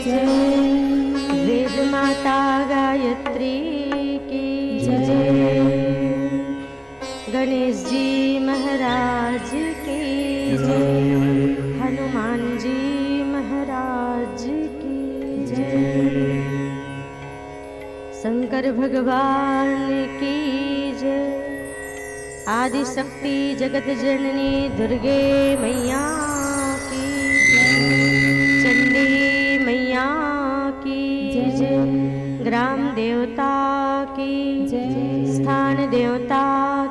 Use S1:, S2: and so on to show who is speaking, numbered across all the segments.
S1: जय। वेद माता गायत्री की जय। गणेश जी महाराज की जय। हनुमान जी महाराज की जय। शंकर भगवान की जय। आदि शक्ति जगत जननी दुर्गे मैया की जय। चंडी मैया की जय। ग्राम देवता की जय। स्थान देवता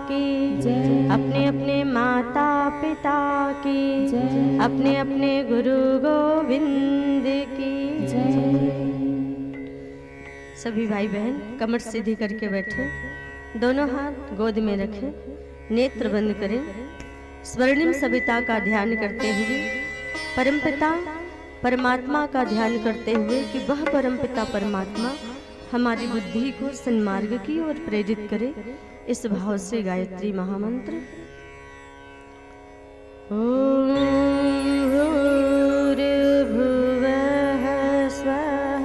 S1: की जय। अपने अपने माता पिता की जय। अपने अपने गुरु गोविंद की जय। सभी भाई बहन कमर सीधी करके बैठे, दोनों हाथ गोद में रखें, नेत्र बंद करें। स्वर्णिम सविता का ध्यान करते हुए, परमपिता परमात्मा का ध्यान करते हुए कि वह परमपिता परमात्मा हमारी बुद्धि को सन्मार्ग की ओर प्रेरित करे, इस भाव से गायत्री महामंत्र। ओम भूर्भुवः स्वः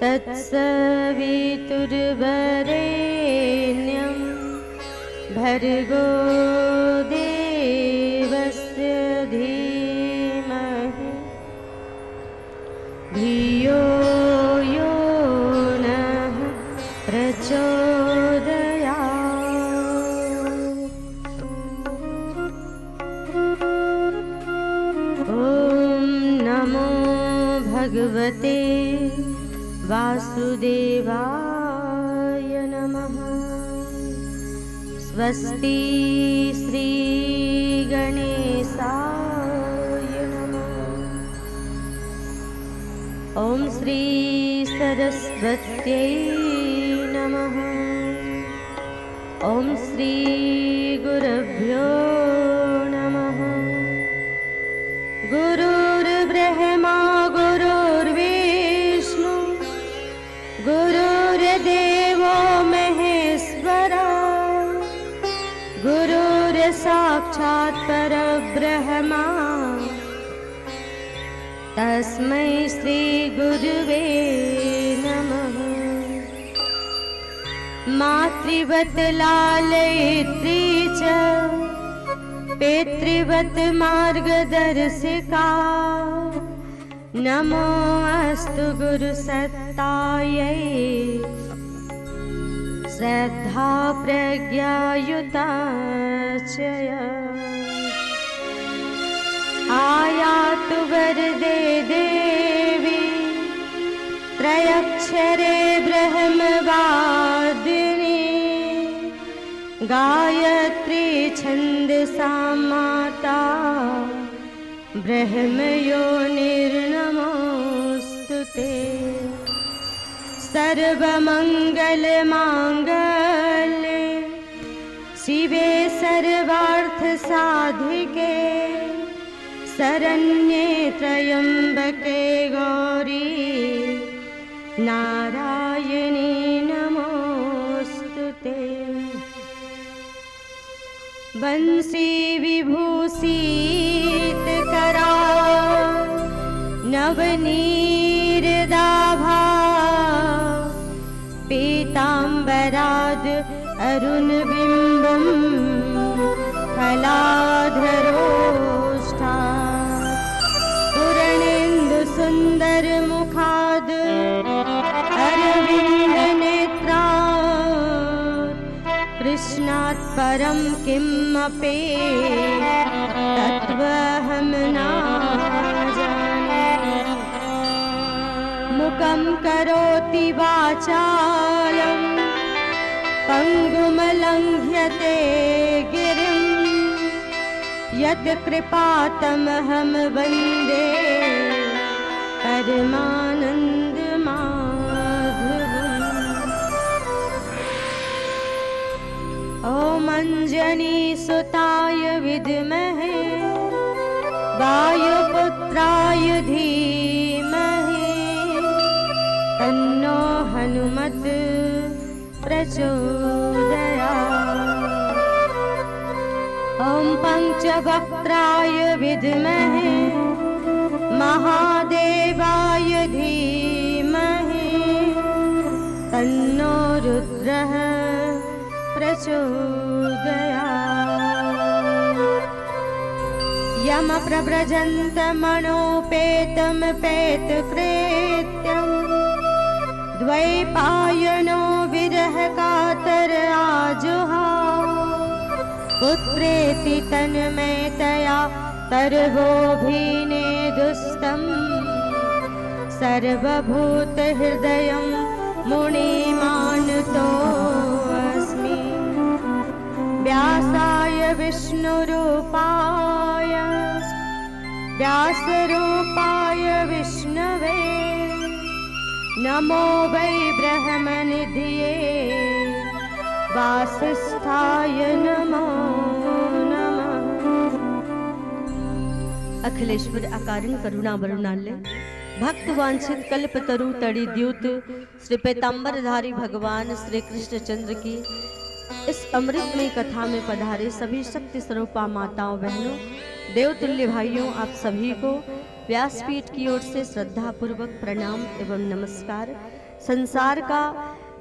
S1: तत्सवितुर्वरेण्यं भर्गो देवस्य धीमहि धियो यो नः प्रचोदयात्। ॐ नमो भगवते वासुदेवाय नमः। स्वस्ति श्री गणेशाय नमः। ओम श्री सरस्वत्यै नमः। ओम श्री गुरुभ्यो नमः। गुरुर्ब्रह्मा गुरुर्विष्णु गुरुर्देवो महेश्वरा गुरुर्साक्षात् परब्रह्मा तस्मै श्री गुरुवे नमः। मातृवत् लालयित्री च पितृवत् मार्गदर्शिका नमो अस्तु गुरुसत्तायै श्रद्धा प्रज्ञायुता च आयातु वरदे देवी त्रयक्षरे ब्रह्मवादिनी गायत्री छन्दसा माता ब्रह्मयोनिर्नमोऽस्तुते। सर्वमङ्गलमाङ्गल्ये शिवे सर्वार्थसाधिके शरण्ये त्र्यम्बके गौरी नारायणी नमोऽस्तुते। बंसी विभूषित करा नवनीरदाभा पीताम्बराद अरुणबिम्बं फलाधरोष्ठा पूर्णेन्दु सुन्दर मुखाद अरविन्दनेत्रा कृष्णात् परं किमपि तत्त्वहं न जाने। मुखं करोति वाचालं पङ्गुमलङ्घ्यते गिरिं यत् कृपातमहं वन्दे परमानन्दमाधवम्। ॐ अञ्जनीसुताय विद्महे वायुपुत्राय धीमहि तन्नो हनुमत् प्रचोदयात्। ॐ पंचवक्त्राय विद्महे महादेवाय धीमहि प्रचोदया यम प्रव्रजन्तमणोपेतं पेतकृत्यं द्वैपायनो विरह कातर आजुहाव पुत्रेति तन्मयतया तर्वोऽभिनेदुस्तं सर्वभूतहृदयं मुनिमानुतोऽस्मि व्यासाय विष्णुरूपाय व्यासरूपाय विष्णवे नमो वै ब्रह्मनिधये वासिष्ठाय नमो नमः। अखिलेश्वर अकारण करुणा वरुणालय भक्त वांछित कल्प तरु तड़ी द्युत श्री पीताम्बरधारी भगवान श्री कृष्ण चंद्र की इस अमृतमय कथा में पधारे सभी शक्ति स्वरूपा माताओं बहनों देवतुल्य भाइयों आप सभी को व्यासपीठ की ओर से श्रद्धा पूर्वक प्रणाम एवं नमस्कार। संसार का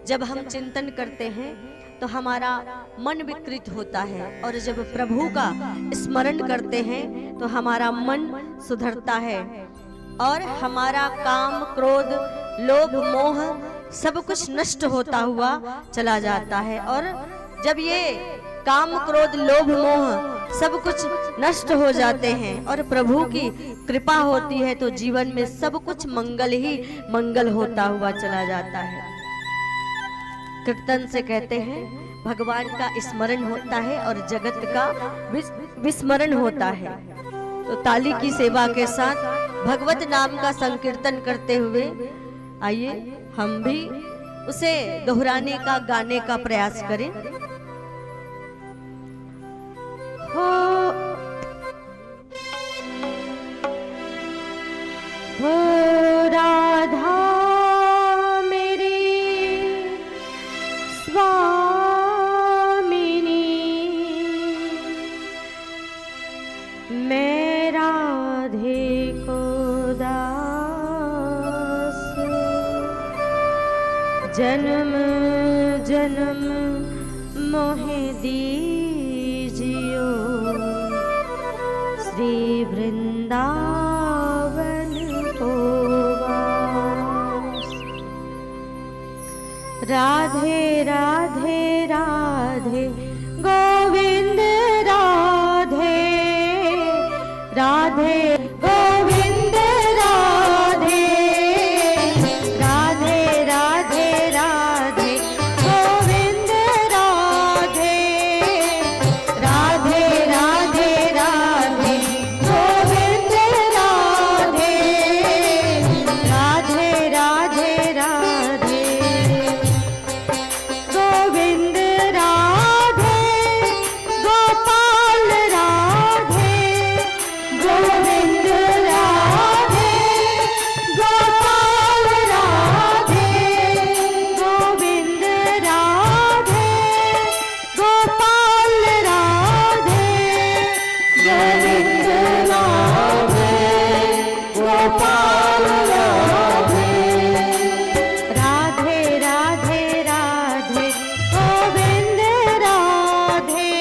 S1: जब हम चिंतन करते हैं तो हमारा मन विकृत होता है और जब प्रभु का स्मरण करते हैं तो हमारा मन सुधरता है और हमारा काम क्रोध लोभ मोह सब कुछ नष्ट होता हुआ चला जाता है। और जब ये काम क्रोध लोभ मोह सब कुछ नष्ट हो जाते हैं और प्रभु की कृपा होती है तो जीवन में सब कुछ मंगल ही मंगल होता हुआ चला जाता है। कीर्तन से कहते हैं भगवान का स्मरण होता है और जगत का विस्मरण होता है। तो ताली की सेवा के साथ भगवत नाम का संकीर्तन करते हुए आइए हम भी उसे दोहराने का गाने का प्रयास करें। हो राधा मेरी स्वामिनी मैं राधे को दास जन्म जन्म मोहे दीजियो श्री वृंदावन को वास। राधे राधे राधे गोविंद राधे राधे गोविंद राधे राधे राधे राधे गोविंद राधे राधे राधे राधे गोविंद राधे राधे राधे राधे गोविंद राधे गोपाल राधे गोविंद राधे गोपाल राधे गोविंद राधे गोपाल राधे गोविंद राधे गोपाल राधे राधे राधे राधे गोविंद राधे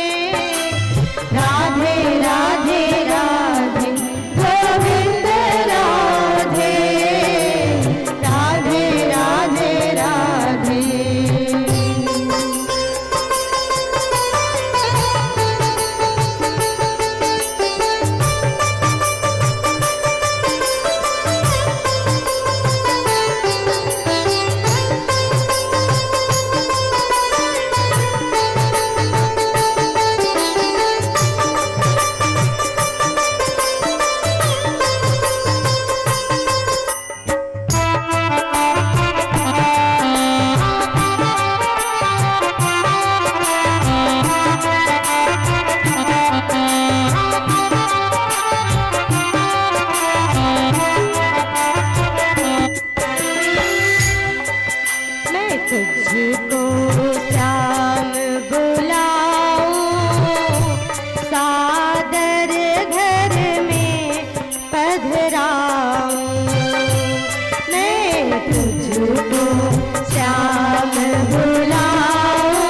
S1: राधे राधे राधे गोविंद राधे राधे राधे राधे। तुझको श्याम बुलाऊं सादर घर में पधराऊं मैं तुझको श्याम बुलाऊं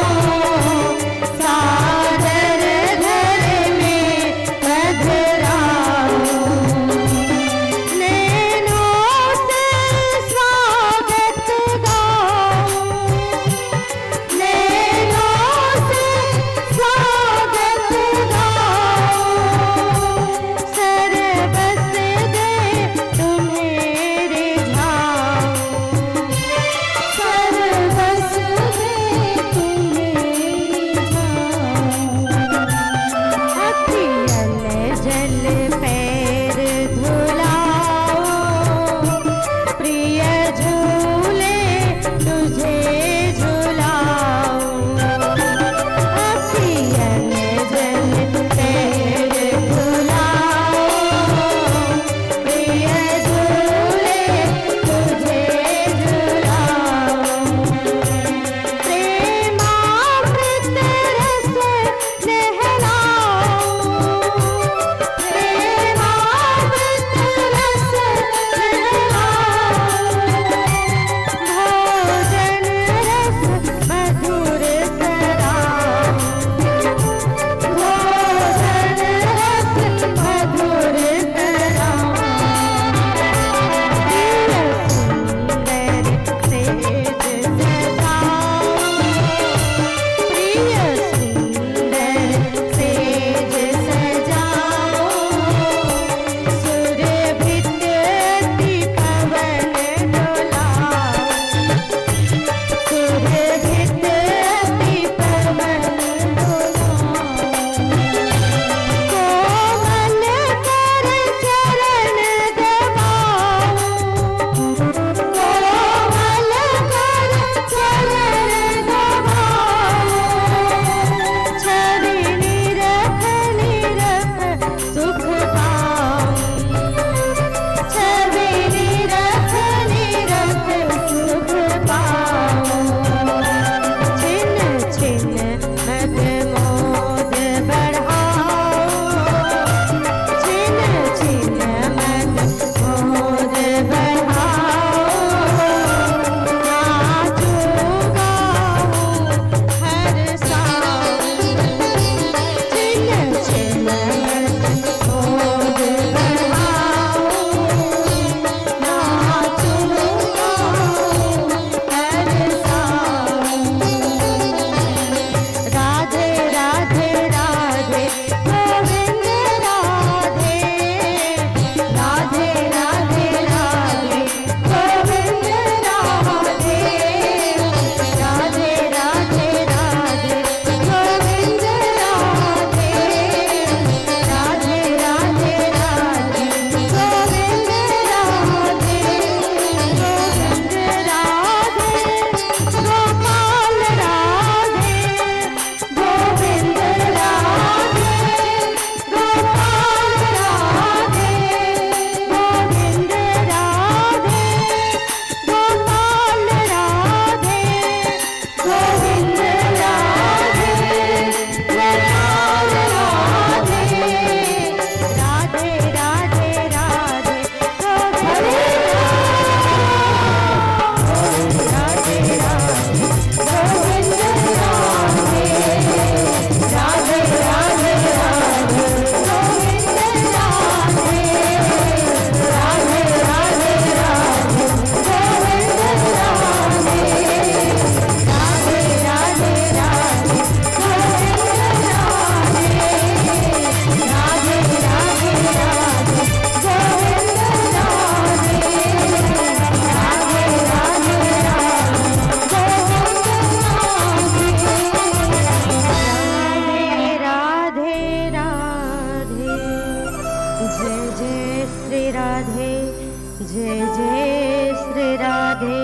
S1: जय श्री राधे,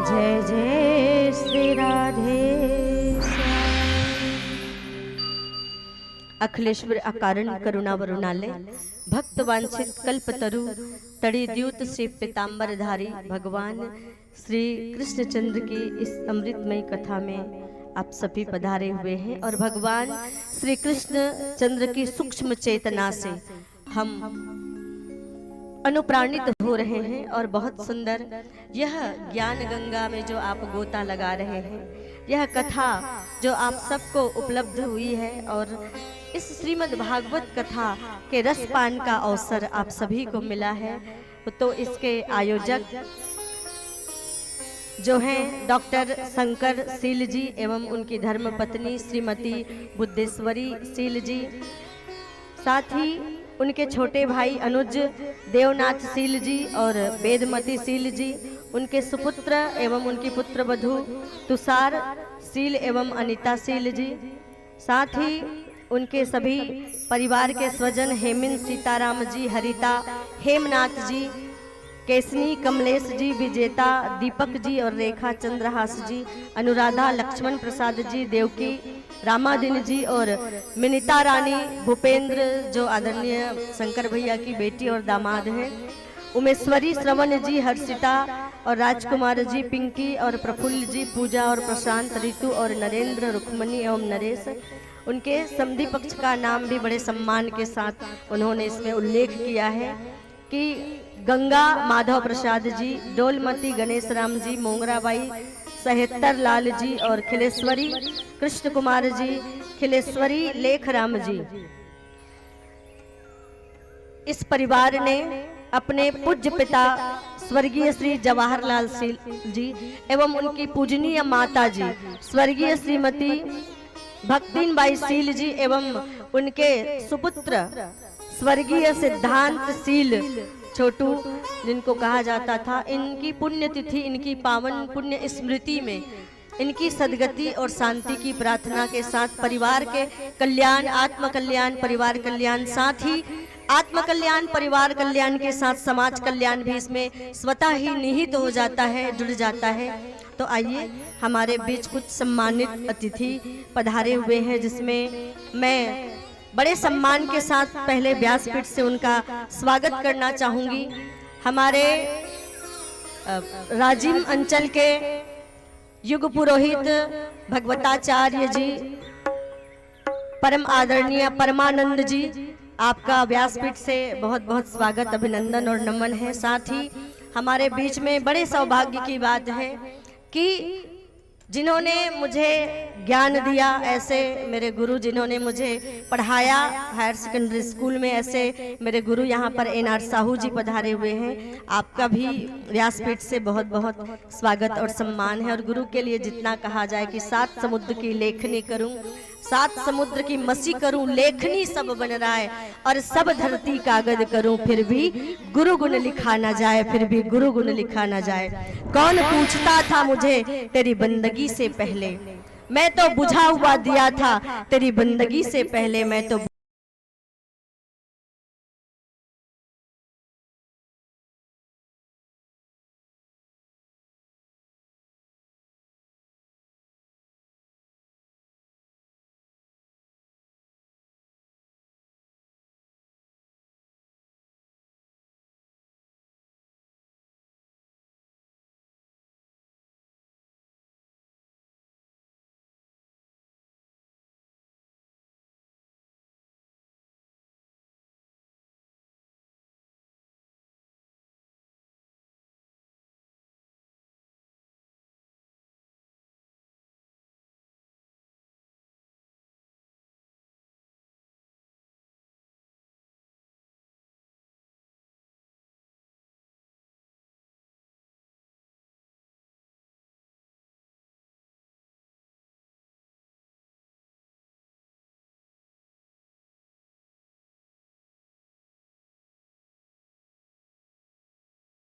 S1: जय जय श्री राधे। अखिलेश्वर अकारण करुणा वरुणालय भक्त वांछित कल्पतरु तड़ी द्यूत श्री पीताम्बरधारी भगवान श्री कृष्णचंद्र की इस अमृतमयी कथा में आप सभी पधारे हुए हैं और भगवान श्री कृष्ण चंद्र की सूक्ष्म चेतना से हम अनुप्राणित हो रहे हैं और बहुत सुंदर यह ज्ञान गंगा में जो आप गोता लगा रहे हैं, यह कथा जो आप सबको उपलब्ध हुई है और इस श्रीमद् भागवत कथा के रसपान का अवसर आप सभी को मिला है, तो इसके आयोजक जो हैं डॉक्टर शंकर सील जी एवं उनकी धर्मपत्नी श्रीमती बुद्धेश्वरी सील जी, साथ ही उनके छोटे भाई अनुज देवनाथ सील जी और वेदमती सील जी, उनके सुपुत्र एवं उनकी पुत्र वधू तुषार सील एवं अनीता सील जी, साथ ही उनके सभी परिवार के स्वजन हेमिन सीताराम जी, हरिता हेमनाथ जी, केसनी कमलेश जी, विजेता दीपक जी और रेखा चंद्रहास जी, अनुराधा लक्ष्मण प्रसाद जी, देवकी रामादिन जी और मिनिता रानी भूपेंद्र जो आदरणीय शंकर भैया की बेटी और दामाद हैं, उमेश्वरी श्रवण जी, हर्षिता और राजकुमार जी, पिंकी और प्रफुल्ल जी, पूजा और प्रशांत, ऋतु और नरेंद्र, रुक्मणी एवं नरेश। उनके समधी पक्ष का नाम भी बड़े सम्मान के साथ उन्होंने इसमें उल्लेख किया है कि गंगा माधव प्रसाद जी, डोलमती गणेश राम जी, मोंगराबाई सहेतर लाल जी और खिलेश्वरी कृष्ण कुमार जी, खिलेश्वरी लेख राम जी। इस परिवार ने अपने पूज्य पिता स्वर्गीय श्री जवाहरलाल सील जी एवं उनकी पूजनीय माता जी स्वर्गीय श्रीमती भक्तिनबाई सील जी एवं उनके सुपुत्र स्वर्गीय सिद्धांत सील छोटू जिनको कहा जाता था, इनकी पुण्यतिथि, इनकी पावन पुण्य स्मृति में इनकी सद्गति और शांति की प्रार्थना के साथ परिवार के कल्याण, आत्म कल्याण, परिवार कल्याण, साथ ही आत्म कल्याण, परिवार कल्याण के साथ समाज कल्याण भी इसमें स्वतः ही निहित हो जाता है, जुड़ जाता है। तो आइए हमारे बीच कुछ सम्मानित अतिथि पधारे हुए हैं, जिसमें मैं बड़े सम्मान के साथ पहले व्यासपीठ से उनका स्वागत करना चाहूंगी। हमारे राजिम अंचल के युग पुरोहित भगवताचार्य जी, परम आदरणीय परमानंद जी, आपका व्यासपीठ से बहुत बहुत स्वागत, अभिनंदन और नमन है। साथ ही हमारे बीच में बड़े सौभाग्य की बात है कि जिन्होंने मुझे ज्ञान दिया, ऐसे मेरे गुरु जिन्होंने मुझे पढ़ाया हायर सेकेंडरी स्कूल में, ऐसे मेरे गुरु यहाँ पर एनआर साहू जी पधारे हुए हैं। आपका भी व्यासपीठ से बहुत बहुत स्वागत और सम्मान है। और गुरु के लिए जितना कहा जाए कि 7 समुद्र की लेखनी करूं, 7 समुद्र की मसी करूं, लेखनी सब बन रहा है और सब धरती कागज करूं, फिर भी गुरु गुण लिखा ना जाए, फिर भी गुरु गुण लिखा ना जाए। कौन पूछता था मुझे तेरी बंदगी से पहले, मैं तो बुझा हुआ दिया था तेरी बंदगी से पहले, मैं तो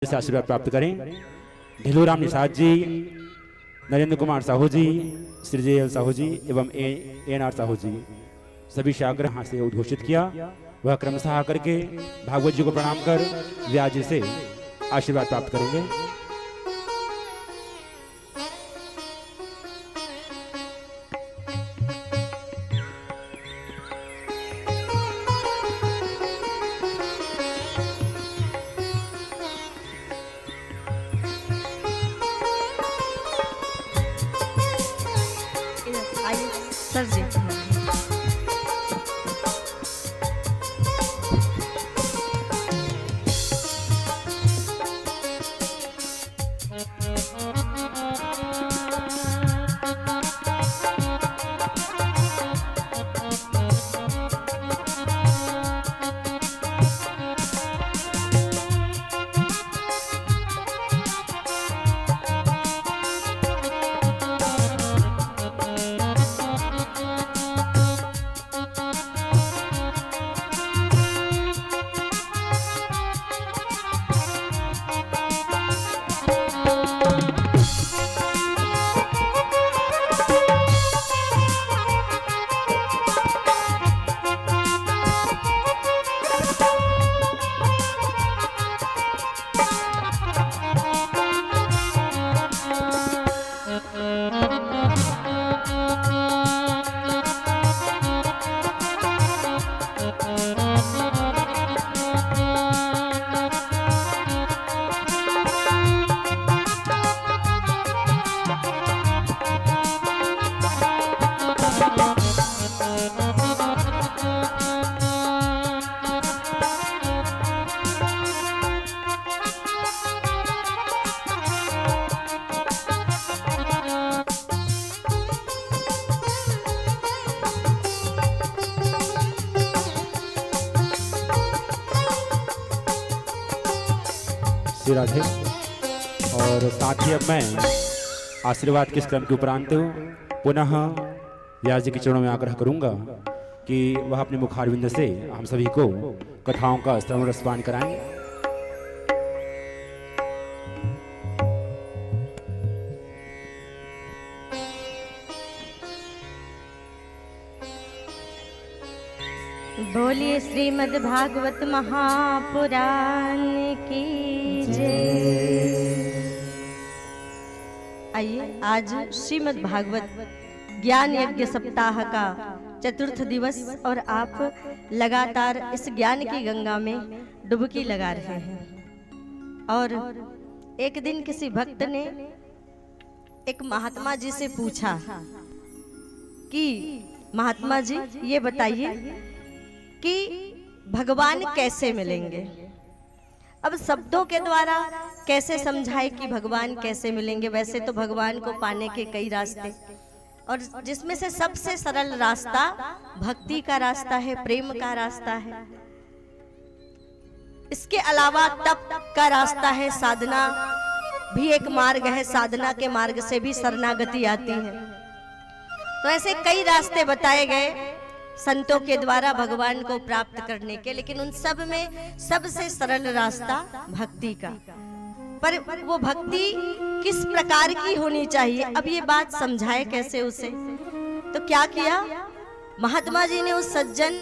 S2: से आशीर्वाद प्राप्त करें। ढिलूराम निषाद जी, नरेंद्र कुमार साहू जी, श्रीजय साहू जी एवं एनआर साहू जी, सभी से आग्रह से उद्घोषित किया। वह क्रमशः आकर के भागवत जी को प्रणाम कर व्याज से आशीर्वाद प्राप्त करेंगे।
S1: आइए सर जी।
S2: श्री राधे। और साथ ही अब मैं आशीर्वाद के इस क्रम के उपरांत पुनः व्यास जी के चरणों में आग्रह करूंगा कि वह अपने मुखारविंद से हम सभी को कथाओं का श्रवण रसपान कराएं।
S1: बोलिए श्रीमद् भागवत महापुराण की जय। आइए आज श्रीमद् भागवत ज्ञान यज्ञ सप्ताह का चतुर्थ दिवस और आप लगातार इस ज्ञान की गंगा में डुबकी लगा रहे हैं। और एक दिन किसी भक्त ने एक महात्मा जी से पूछा कि महात्मा जी ये बताइए कि भगवान कैसे मिलेंगे। अब शब्दों के द्वारा कैसे समझाए कि भगवान कैसे मिलेंगे। वैसे तो भगवान को पाने के कई रास्ते, और जिसमें से सबसे सरल रास्ता भक्ति का रास्ता है, प्रेम का रास्ता है। इसके अलावा तप का रास्ता है, साधना भी एक मार्ग है, साधना के मार्ग से भी शरणागति आती है। तो ऐसे कई रास्ते बताए गए संतों के द्वारा भगवान को प्राप्त करने के, लेकिन उन सब में सबसे सरल रास्ता भक्ति का। पर वो भक्ति किस प्रकार की होनी चाहिए, अब ये बात समझाए कैसे उसे। तो क्या किया, महात्मा जी ने उस सज्जन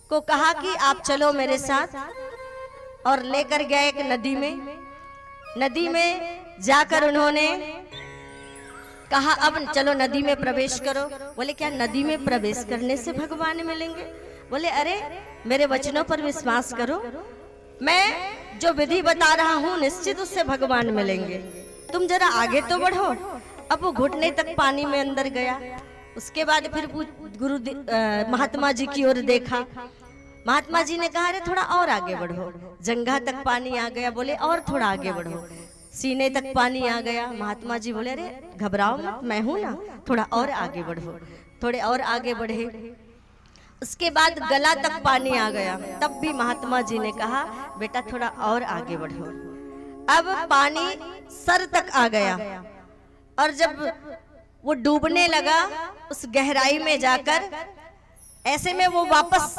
S1: को कहा कि आप चलो मेरे साथ, और लेकर गए एक नदी में। नदी में जाकर उन्होंने कहा अब चलो नदी में प्रवेश करो। बोले क्या नदी में प्रवेश करने से भगवान मिलेंगे? बोले अरे मेरे वचनों पर विश्वास करो, मैं जो विधि बता रहा हूँ निश्चित उससे भगवान मिलेंगे, तुम जरा आगे तो बढ़ो। अब वो घुटने तक पानी में अंदर गया। उसके बाद फिर महात्मा जी की ओर देखा। महात्मा जी ने कहा अरे थोड़ा और आगे बढ़ो। जंघा तक पानी आ गया। बोले और थोड़ा आगे बढ़ो। सीने तक पानी आ गया। महात्मा जी बोले अरे घबराओ मत, मैं हूं ना, थोड़ा और आगे बढ़ो। थोड़े और आगे बढ़े। उसके बाद गला तक पानी आ गया। तब भी महात्मा जी ने कहा बेटा थोड़ा और आगे बढ़ो। अब पानी सर तक आ गया, और जब वो डूबने लगा उस गहराई में जाकर, ऐसे में वो वापस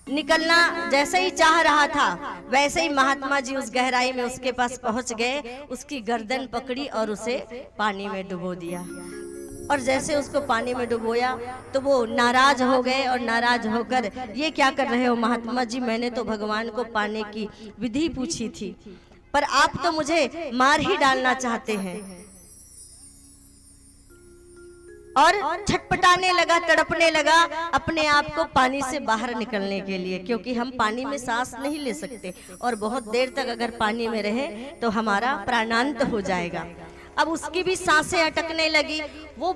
S1: निकलना जैसे ही चाह रहा था, वैसे ही महात्मा जी उस गहराई में उसके पास पहुंच गए, उसकी गर्दन पकड़ी और उसे पानी में डुबो दिया। और जैसे उसको पानी में डुबोया तो वो नाराज हो गए, और नाराज होकर ये क्या कर रहे हो महात्मा जी, मैंने तो भगवान को पाने की विधि पूछी थी, पर आप तो मुझे मार ही डालना चाहते हैं। और छटपटाने लगा, तड़पने लगा अपने आप को पानी से बाहर निकलने के लिए, क्योंकि हम पानी में सांस नहीं ले सकते और बहुत देर तक अगर पानी में रहे तो हमारा प्राणांत हो जाएगा। अब उसकी भी सांसें अटकने लगी, वो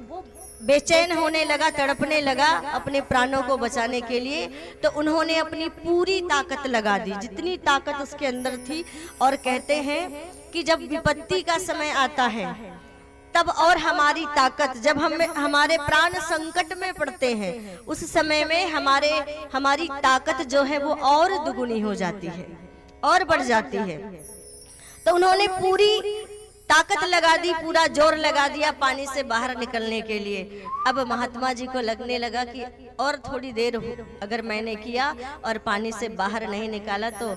S1: बेचैन होने लगा, तड़पने लगा अपने प्राणों को बचाने के लिए। तो उन्होंने अपनी पूरी ताकत लगा दी, जितनी ताकत उसके अंदर थी। और कहते हैं कि जब विपत्ति का समय आता है तब और हमारी ताकत, जब हमारे प्राण संकट में पड़ते हैं उस समय में हमारी ताकत जो है वो और दुगुनी हो जाती है और बढ़ जाती है। तो उन्होंने पूरी ताकत लगा दी, पूरा जोर लगा दिया पानी से बाहर निकलने के लिए। अब महात्मा जी को लगने लगा कि और थोड़ी देर अगर मैंने किया और पानी से बाहर नहीं निकाला तो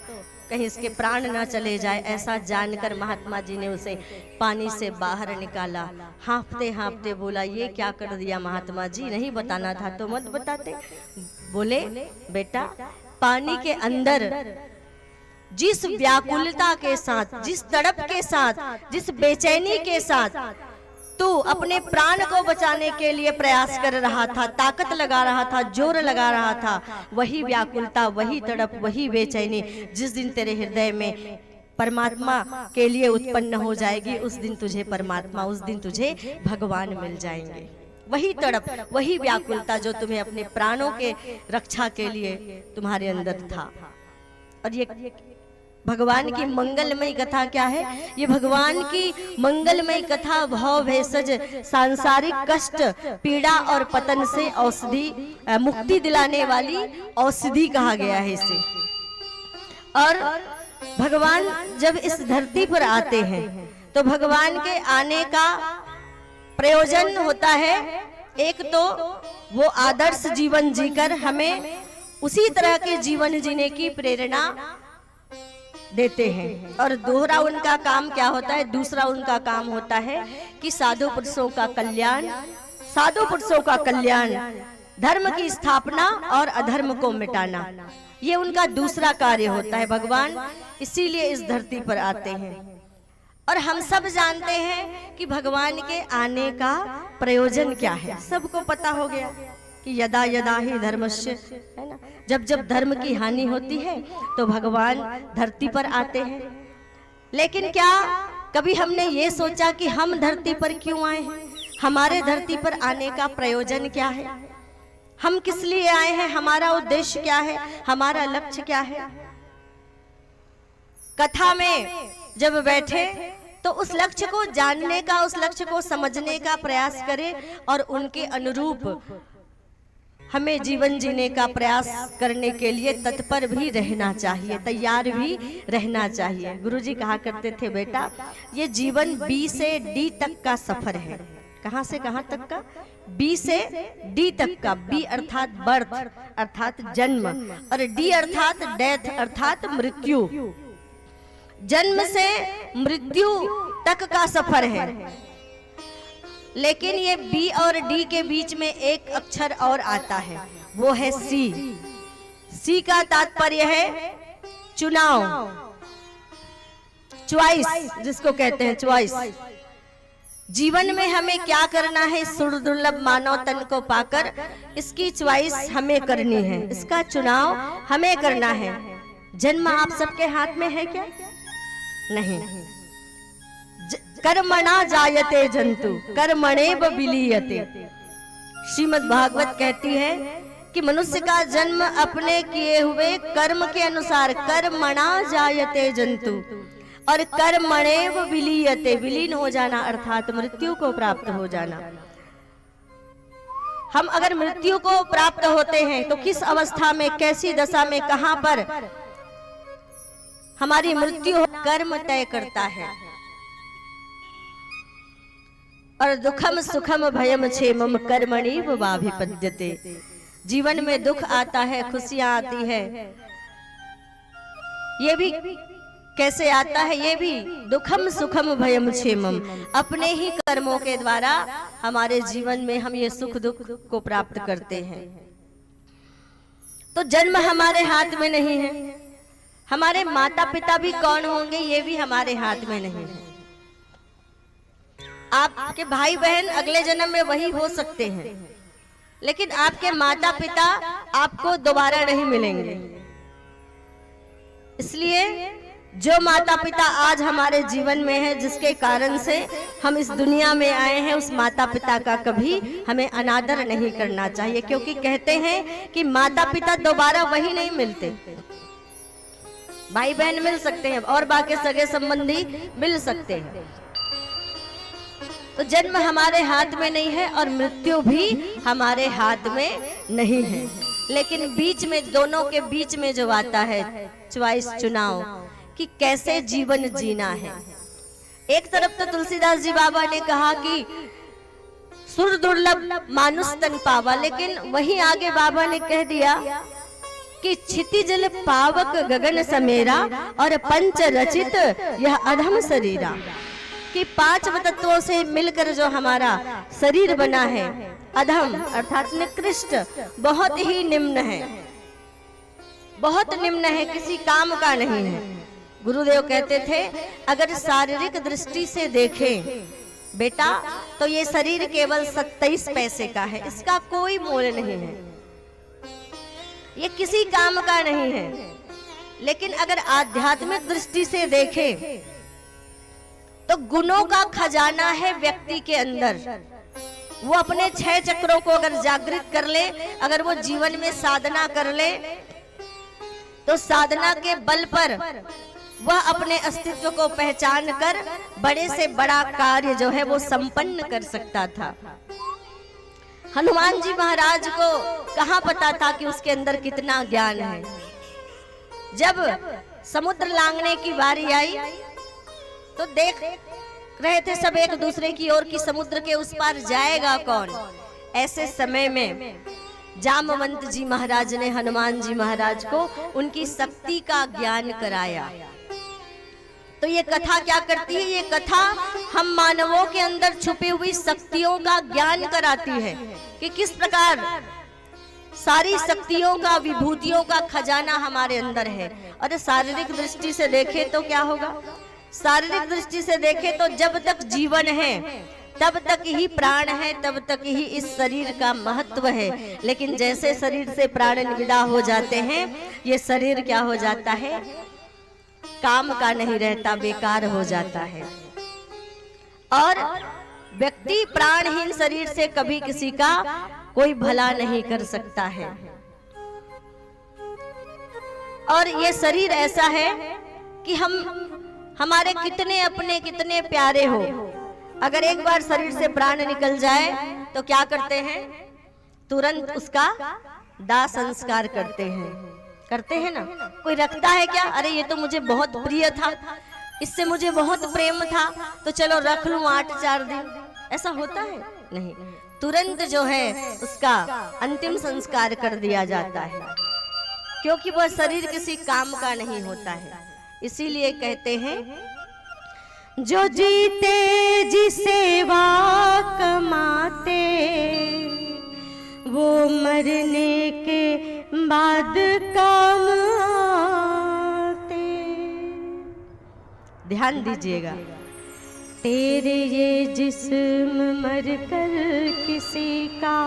S1: कहीं इसके प्राण ना चले जाए। ऐसा जानकर महात्मा जी ने उसे पानी से बाहर निकाला। हाँफते हाँफते बोला, ये क्या कर दिया महात्मा जी, नहीं बताना था तो मत बताते। बोले, बेटा पानी के अंदर जिस व्याकुलता के साथ, जिस तड़प के साथ, जिस बेचैनी के साथ तू अपने प्राण को बचाने के लिए प्रयास कर रहा था, ताकत लगा रहा था, जोर लगा रहा था, वही व्याकुलता, वही तड़प, वही बेचैनी जिस दिन तेरे हृदय में परमात्मा के लिए उत्पन्न हो जाएगी, उस दिन तुझे परमात्मा, उस दिन तुझे भगवान मिल जाएंगे। वही तड़प, वही व्याकुलता जो तुम्हें अपने प्राणों के रक्षा के लिए तुम्हारे अंदर था। और ये भगवान की मंगलमयी कथा क्या है? ये भगवान की मंगलमयी कथा भव भेषज सांसारिक कष्ट, पीड़ा और पतन से औषधि, मुक्ति दिलाने वाली औषधि कहा गया है इसे। और भगवान जब इस धरती पर आते हैं तो भगवान के आने का प्रयोजन होता है, एक तो वो आदर्श जीवन जीकर हमें उसी तरह के जीवन जीने की प्रेरणा देते हैं। और दोहरा उनका काम क्या होता है? दूसरा उनका काम होता है कि साधु पुरुषों का कल्याण, साधु पुरुषों का कल्याण, धर्म की स्थापना और अधर्म को मिटाना, ये उनका दूसरा कार्य होता है। भगवान इसीलिए इस धरती पर आते हैं। और हम सब जानते हैं कि भगवान के आने का प्रयोजन क्या है, सबको पता हो गया कि यदा यदा ही धर्मस्य, है ना, जब जब धर्म की हानि होती है तो भगवान धरती पर आते हैं। लेकिन क्या कभी हमने ये सोचा कि हम धरती पर क्यों आए हैं? हमारे धरती पर आने का प्रयोजन क्या है? हम किस लिए आए हैं? हमारा उद्देश्य क्या है? हमारा लक्ष्य क्या है? कथा में जब बैठे तो उस लक्ष्य को जानने का, उस लक्ष्य को समझने का प्रयास करें और उनके अनुरूप हमें जीवन जीने का प्रयास करने के लिए तत्पर भी रहना चाहिए, तैयार भी रहना चाहिए। गुरुजी कहा करते थे, बेटा ये जीवन बी से डी तक का सफर है। कहां से कहां तक का? बी से डी तक का। बी अर्थात बर्थ, अर्थात जन्म, और डी अर्थात डेथ, अर्थात मृत्यु। जन्म से मृत्यु तक का सफर है। लेकिन ये बी और डी के बीच में एक अक्षर और आता है, वो है सी। सी का तात्पर्य है चुनाव, चॉइस, जिसको कहते हैं चॉइस। जीवन में हमें क्या करना है? सुदुर्लभ मानव तन को पाकर इसकी चॉइस हमें करनी है, इसका चुनाव हमें करना है। जन्म आप सबके हाथ में है क्या? नहीं। कर्मणा जायते जंतु कर्मणेव विलीयते। श्रीमद् भागवत कहती है कि मनुष्य का जन्म अपने किए हुए कर्म के अनुसार, कर्मणा जायते जंतु, और कर्मणेव विलीयते, विलीन हो जाना अर्थात मृत्यु को प्राप्त हो जाना। हम अगर मृत्यु को प्राप्त होते हैं तो किस अवस्था में, कैसी दशा में, कहां पर हमारी मृत्यु कर्म तय करता है। और दुखम सुखम भयम क्षेमम कर्मणीव वाभिपद्यते। जीवन में दुख आता है, खुशियां आती है, ये भी कैसे आता है? ये भी दुखम सुखम भयम क्षेमम, अपने ही कर्मों के द्वारा हमारे जीवन में हम ये सुख दुख को प्राप्त करते हैं। तो जन्म हमारे हाथ में नहीं है, हमारे माता पिता भी कौन होंगे ये भी हमारे हाथ में नहीं है। आपके भाई बहन अगले जन्म में वही हो सकते हैं, लेकिन आपके माता पिता आपको दोबारा नहीं मिलेंगे। इसलिए जो माता पिता आज हमारे जीवन में है, जिसके कारण से हम इस दुनिया में आए हैं, उस माता पिता का कभी हमें अनादर नहीं करना चाहिए, क्योंकि कहते हैं कि माता पिता दोबारा वही नहीं मिलते। भाई बहन मिल सकते हैं और बाकी सगे संबंधी मिल सकते हैं, तो जन्म हमारे हाथ में नहीं है और मृत्यु भी हमारे हाथ में नहीं है। लेकिन बीच में, दोनों के बीच में जो आता है चॉइस, चुनाव कि कैसे जीवन जीना है। एक तरफ तो तुलसीदास जी बाबा ने कहा कि सुर दुर्लभ मानुष तन पावा, लेकिन वहीं आगे बाबा ने कह दिया कि क्षितिजल पावक गगन समेरा और पंच रचित यह अधम शरीरा, कि 5 तत्वों से मिलकर जो हमारा शरीर बना है, अधम अर्थात निकृष्ट, बहुत ही निम्न है, बहुत निम्न है, किसी काम का नहीं है। गुरुदेव कहते थे अगर शारीरिक दृष्टि से देखें बेटा तो ये शरीर केवल 27 पैसे का है, इसका कोई मोल नहीं है, ये किसी काम का नहीं है। लेकिन अगर आध्यात्मिक दृष्टि से देखें तो गुणों का खजाना है व्यक्ति के अंदर। वो अपने 6 चक्रों को अगर जागृत कर ले, अगर वो जीवन में साधना कर ले, तो साधना के बल पर वह अपने अस्तित्व को पहचान कर बड़े से बड़ा कार्य जो है वो संपन्न कर सकता था। हनुमान जी महाराज को कहाँ पता था कि उसके अंदर कितना ज्ञान है। जब समुद्र लांघने की बारी आई तो देख रहे थे सब एक दूसरे की ओर कि समुद्र के उस पार जाएगा कौन। ऐसे समय में जामवंत जी महाराज ने हनुमान जी महाराज को उनकी शक्ति का ज्ञान कराया। तो ये कथा क्या करती है? ये कथा हम मानवों के अंदर छुपी हुई शक्तियों का ज्ञान कराती है कि किस प्रकार सारी शक्तियों का, विभूतियों का खजाना हमारे अंदर है। और शारीरिक दृष्टि से देखें तो क्या होगा? शारीरिक दृष्टि से देखें तो जब तक जीवन है तब तक ही प्राण है, तब तक ही इस शरीर का महत्व है। लेकिन जैसे शरीर से प्राण विदा हो जाते हैं, ये शरीर क्या हो जाता है? काम का नहीं रहता, बेकार हो जाता है। और व्यक्ति प्राणहीन शरीर से कभी किसी का कोई भला नहीं कर सकता है। और ये शरीर ऐसा है कि हमारे कितने अपने, कितने प्यारे हो, अगर एक बार शरीर से प्राण निकल जाए तो क्या करते हैं? तुरंत उसका दाह संस्कार करते हैं ना। कोई रखता है क्या? अरे ये तो मुझे बहुत प्रिय था, इससे मुझे बहुत प्रेम था, तो चलो रख लूं 8-4 दिन। ऐसा होता है? नहीं, तुरंत जो है उसका अंतिम संस्कार कर दिया जाता है, क्योंकि वह शरीर किसी काम का नहीं होता है। इसीलिए कहते हैं जो जीते जी सेवा कमाते, वो मरने के बाद काम आते। ध्यान दीजिएगा, तेरे ये जिस्म मर कर किसी का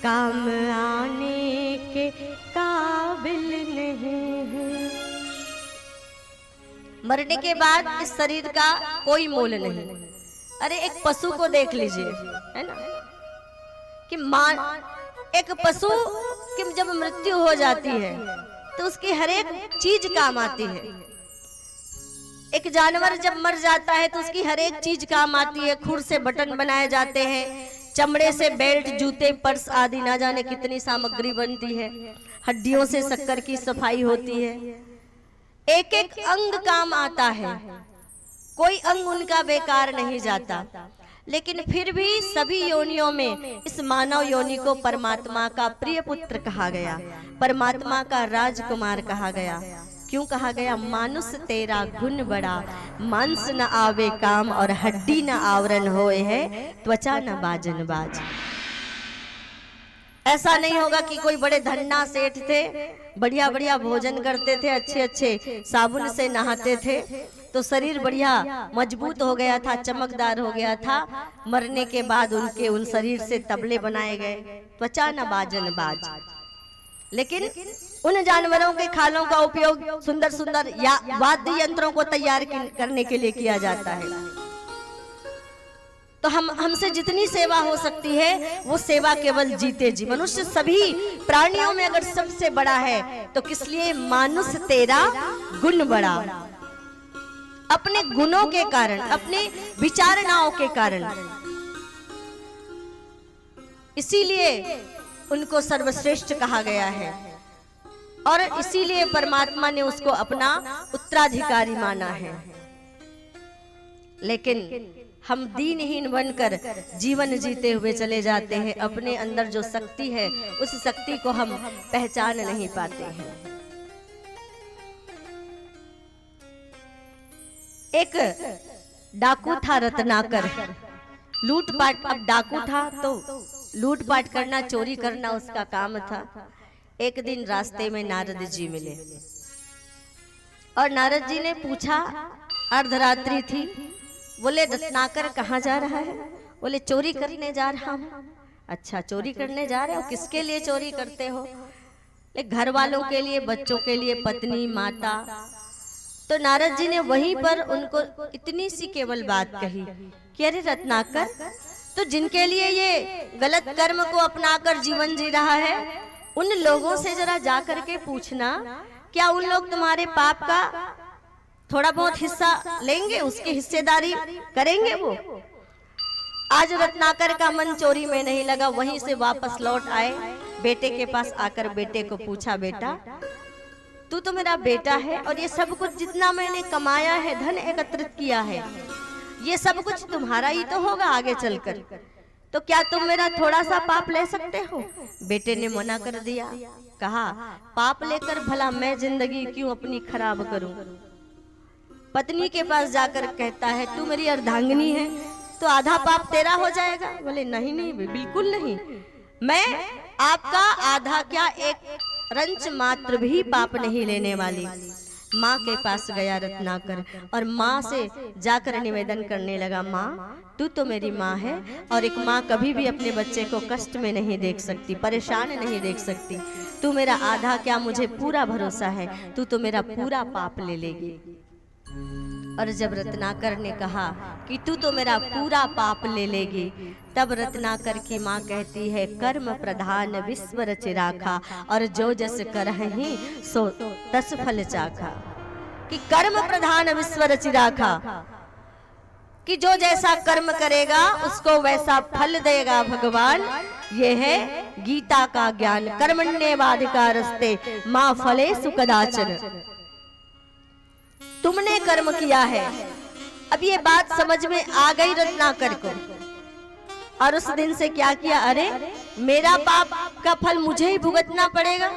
S1: काम आने के काबिल नहीं है। मरने के बाद इस शरीर का कोई मोल नहीं। अरे एक पशु को देख लीजिए, है ना, कि एक पशु की जब मृत्यु हो जाती है तो उसकी हर एक चीज काम आती है। एक जानवर जब मर जाता है तो उसकी हर एक चीज काम आती है। खुर से बटन बनाए जाते हैं, चमड़े से बेल्ट, जूते, पर्स आदि ना जाने कितनी सामग्री बनती है। हड्डियों से शक्कर की सफाई होती है। एक एक अंग काम आता है, कोई अंग उनका बेकार नहीं जाता। लेकिन फिर भी सभी योनियों में इस मानव योनि को परमात्मा का प्रिय पुत्र कहा गया, परमात्मा का राजकुमार कहा गया। क्यों कहा गया? मानुष तेरा गुण बड़ा, मांस न आवे काम और हड्डी न आवरण होए है, त्वचा न बाजन बाज। ऐसा नहीं होगा कि कोई बड़े धन्ना सेठ थे बढ़िया बढ़िया भोजन करते थे, अच्छे अच्छे साबुन से नहाते थे, तो शरीर बढ़िया मजबूत हो गया था, चमकदार हो गया था। मरने के बाद उनके उन शरीर से तबले बनाए गए, त्वचा न बाजन बाज। लेकिन उन जानवरों के खालों का उपयोग सुंदर सुंदर या वाद्य यंत्रों को तैयार करने के लिए किया जाता है। तो हमसे जितनी सेवा हो सकती है वो सेवा केवल जीते जी। मनुष्य सभी प्राणियों में अगर सबसे बड़ा है तो किस लिए? मानुष तेरा गुण बड़ा। अपने गुणों के कारण, अपने विचारणाओं के कारण, इसीलिए उनको सर्वश्रेष्ठ कहा गया है और इसीलिए परमात्मा ने उसको अपना उत्तराधिकारी माना है। लेकिन हम दीनहीन बनकर जीवन जीते हुए चले जाते हैं, अपने अंदर जो शक्ति है उस शक्ति को हम पहचान नहीं पाते हैं। एक डाकू था रत्नाकर, लूटपाट, अब डाकू था तो लूटपाट करना, चोरी करना उसका काम था। एक दिन रास्ते में नारद जी मिले और नारद जी ने पूछा, अर्धरात्रि थी, बोले रत्नाकर कहाँ जा रहा है? बोले चोरी करने जा रहा हूँ। अच्छा चोरी करने जा रहे हो, किसके लिए चोरी करते हो? घर वालों के लिए, बच्चों के लिए, पत्नी, माता। तो नारद जी ने वहीं पर उनको इतनी सी केवल बात कही कि अरे रत्नाकर, तो जिनके लिए ये गलत कर्म को अपनाकर जीवन जी रहा है उन लोगों से जरा जा करके पूछना, क्या उन लोग तुम्हारे पाप का थोड़ा बहुत हिस्सा लेंगे, उसकी हिस्सेदारी करेंगे वो? आज रत्नाकर का मन चोरी में नहीं लगा, वहीं से वापस लौट आए, बेटे के पास आकर बेटे को पूछा, बेटा तू तो मेरा बेटा है और ये सब कुछ जितना मैंने कमाया है, धन एकत्रित किया है, ये सब कुछ तुम्हारा ही तो होगा आगे चलकर, तो क्या तुम मेरा थोड़ा सा पाप ले सकते हो? बेटे ने मना कर दिया, कहा पाप लेकर भला मैं जिंदगी क्यों अपनी खराब करूं? पत्नी के पास जाकर कहता है, तू मेरी अर्धांगिनी है तो आधा पाप तेरा हो जाएगा। बोले नहीं नहीं बिल्कुल नहीं, मैं आपका आधा क्या एक रंच मात्र भी पाप नहीं लेने वाली। माँ के पास गया रत्नाकर और माँ से जाकर निवेदन करने लगा, माँ तू तो मेरी माँ है और एक माँ कभी भी अपने बच्चे को कष्ट में नहीं देख सकती, परेशान नहीं देख सकती। तू मेरा आधा क्या, मुझे पूरा भरोसा है, तू तो मेरा पूरा पाप ले लेगी। और जब रत्नाकर ने कहा कि तू तो मेरा पूरा पाप ले लेगी, तब रत्नाकर की माँ कहती है, कर्म प्रधान विश्व रचि राखा और जो जस करहि सो तस फल चाखा। कि कर्म प्रधान विश्व रचि राखा, कि जो जैसा कर्म करेगा उसको वैसा फल देगा भगवान। ये है गीता का ज्ञान, कर्मण्येवाधिकारस्ते मा फलेषु कदाचन। तुमने कर्म किया है। अब ये बात समझ में आ गई रत्नाकर को और उस दिन से क्या किया, अरे मेरा पाप का फल मुझे ही भुगतना पड़ेगा।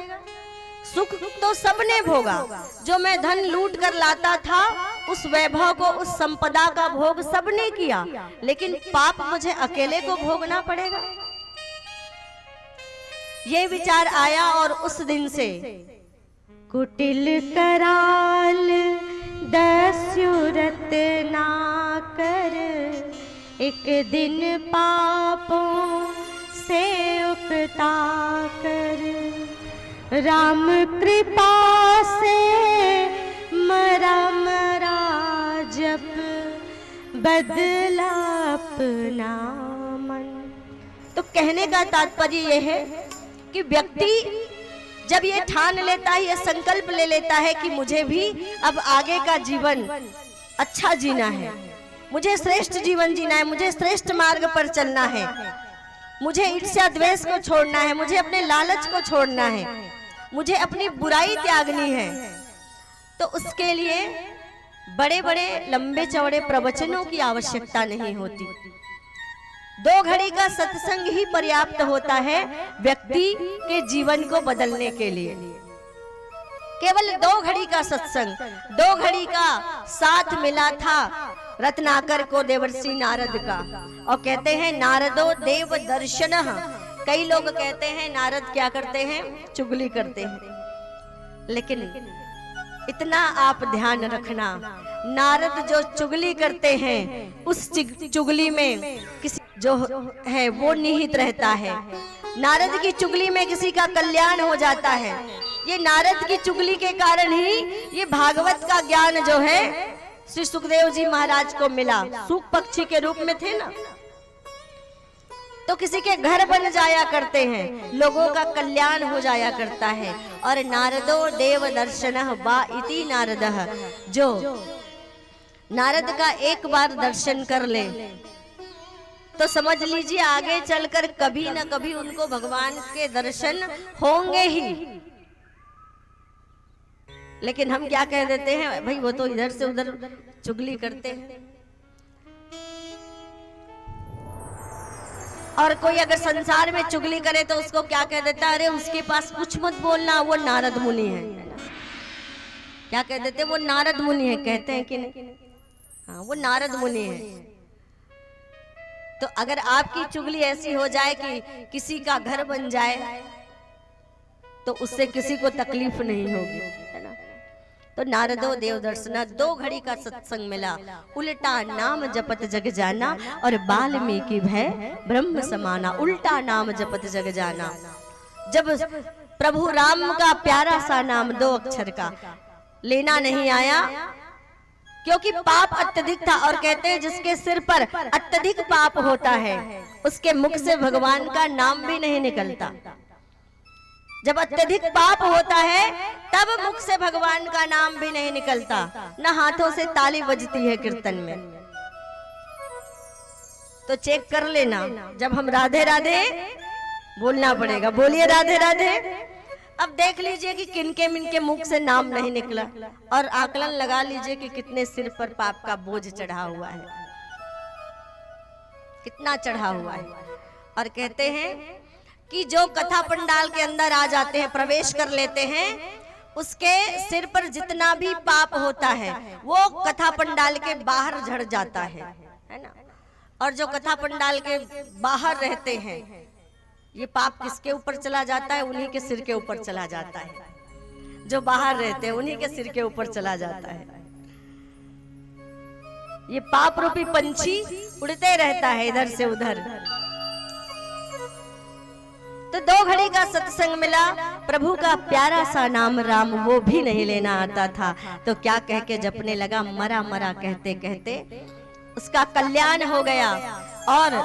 S1: सुख तो सबने भोगा, जो मैं धन लूट कर लाता था उस वैभव को, उस संपदा का भोग सबने किया, लेकिन पाप मुझे अकेले को भोगना पड़ेगा। ये विचार आया और उस दिन से कुटिल कराल दस्यु रत्नाकर, एक दिन पापों से उकता कर, राम कृपा से मरा जप बदला अपना मन। तो कहने का तात्पर्य यह है कि व्यक्ति जब ये ठान लेता है, ये संकल्प ले लेता है कि मुझे भी अब आगे का जीवन अच्छा जीना है, मुझे श्रेष्ठ जीवन जीना है, मुझे श्रेष्ठ मार्ग पर चलना है, मुझे ईर्ष्या द्वेष को छोड़ना है, मुझे अपने लालच को छोड़ना है, मुझे अपनी बुराई त्यागनी है, तो उसके लिए बड़े बड़े लंबे चौड़े प्रवचनों की आवश्यकता नहीं होती। 2 घड़ी का सत्संग ही पर्याप्त होता है व्यक्ति के जीवन को बदलने के लिए। केवल 2 घड़ी का सत्संग, 2 घड़ी का साथ मिला था रत्नाकर को देवर्षि नारद का। और कहते हैं नारदो देव दर्शन। कई लोग कहते हैं नारद क्या करते हैं, चुगली करते हैं। लेकिन इतना आप ध्यान रखना, नारद जो चुगली करते हैं उस चुगली में किसी जो है वो निहित रहता है। नारद की चुगली में किसी का कल्याण हो जाता है। ये नारद की चुगली के कारण ही ये भागवत का ज्ञान जो है श्री सुखदेव जी महाराज को मिला। सूक पक्षी के रूप में थे ना, तो किसी के घर बन जाया करते हैं, लोगों का कल्याण हो जाया करता है। और नारदो देव दर्शनः बा इति नारदः, जो नारद का एक बार दर्शन कर ले तो समझ लीजिए आगे चलकर कभी न कभी उनको भगवान के दर्शन होंगे ही। लेकिन हम क्या कह देते हैं, भाई वो तो इधर से उधर चुगली करते हैं। और कोई अगर संसार में चुगली करे तो उसको क्या कह देता है, अरे उसके पास कुछ मत बोलना, वो नारद मुनि है। क्या कह देते, वो नारद मुनि है, कहते हैं कि नहीं? हाँ, वो नारद मुनि है। तो अगर आपकी चुगली ऐसी हो जाए कि किसी का घर बन जाए तो उससे किसी को तकलीफ नहीं होगी, है ना। तो नारदो देव दर्शना, 2 घड़ी का सत्संग मिला। उल्टा नाम जपत जग जाना और वाल्मीकि भय ब्रह्म समाना। उल्टा नाम जपत जग जाना, जब प्रभु राम का प्यारा सा नाम 2 अक्षर का लेना नहीं आया, क्योंकि पाप अत्यधिक था। और कहते हैं जिसके सिर पर अत्यधिक पाप होता है उसके मुख से भगवान का नाम भी नहीं निकलता। जब अत्यधिक पाप होता है तब मुख से भगवान का नाम भी नहीं निकलता, न हाथों से ताली बजती है कीर्तन में। तो चेक कर लेना, जब हम राधे राधे बोलना पड़ेगा, बोलिए राधे राधे। अब देख लीजिए कि किनके मिनके मुख से नाम नहीं निकला, और आकलन लगा लीजिए कि कितने सिर पर पाप का बोझ चढ़ा हुआ है, कितना चढ़ा हुआ है। और कहते हैं कि जो कथा पंडाल के अंदर आ जाते हैं, प्रवेश कर लेते हैं, उसके सिर पर जितना भी पाप होता है वो कथा पंडाल के बाहर झड़ जाता है ना। और जो कथा पंडाल के बाहर रहते हैं, ये पाप किसके ऊपर चला जाता है? उन्हीं के सिर के ऊपर चला जाता है। जो बाहर रहते हैं उन्हीं के सिर के ऊपर चला जाता है। ये पाप रूपी पंछी उड़ते रहता है इधर से उधर। तो 2 घड़ी का सत्संग मिला, प्रभु का प्यारा सा नाम राम वो भी नहीं लेना आता था, तो क्या कह के जपने लगा, मरा मरा कहते कहते उसका कल्याण हो गया। और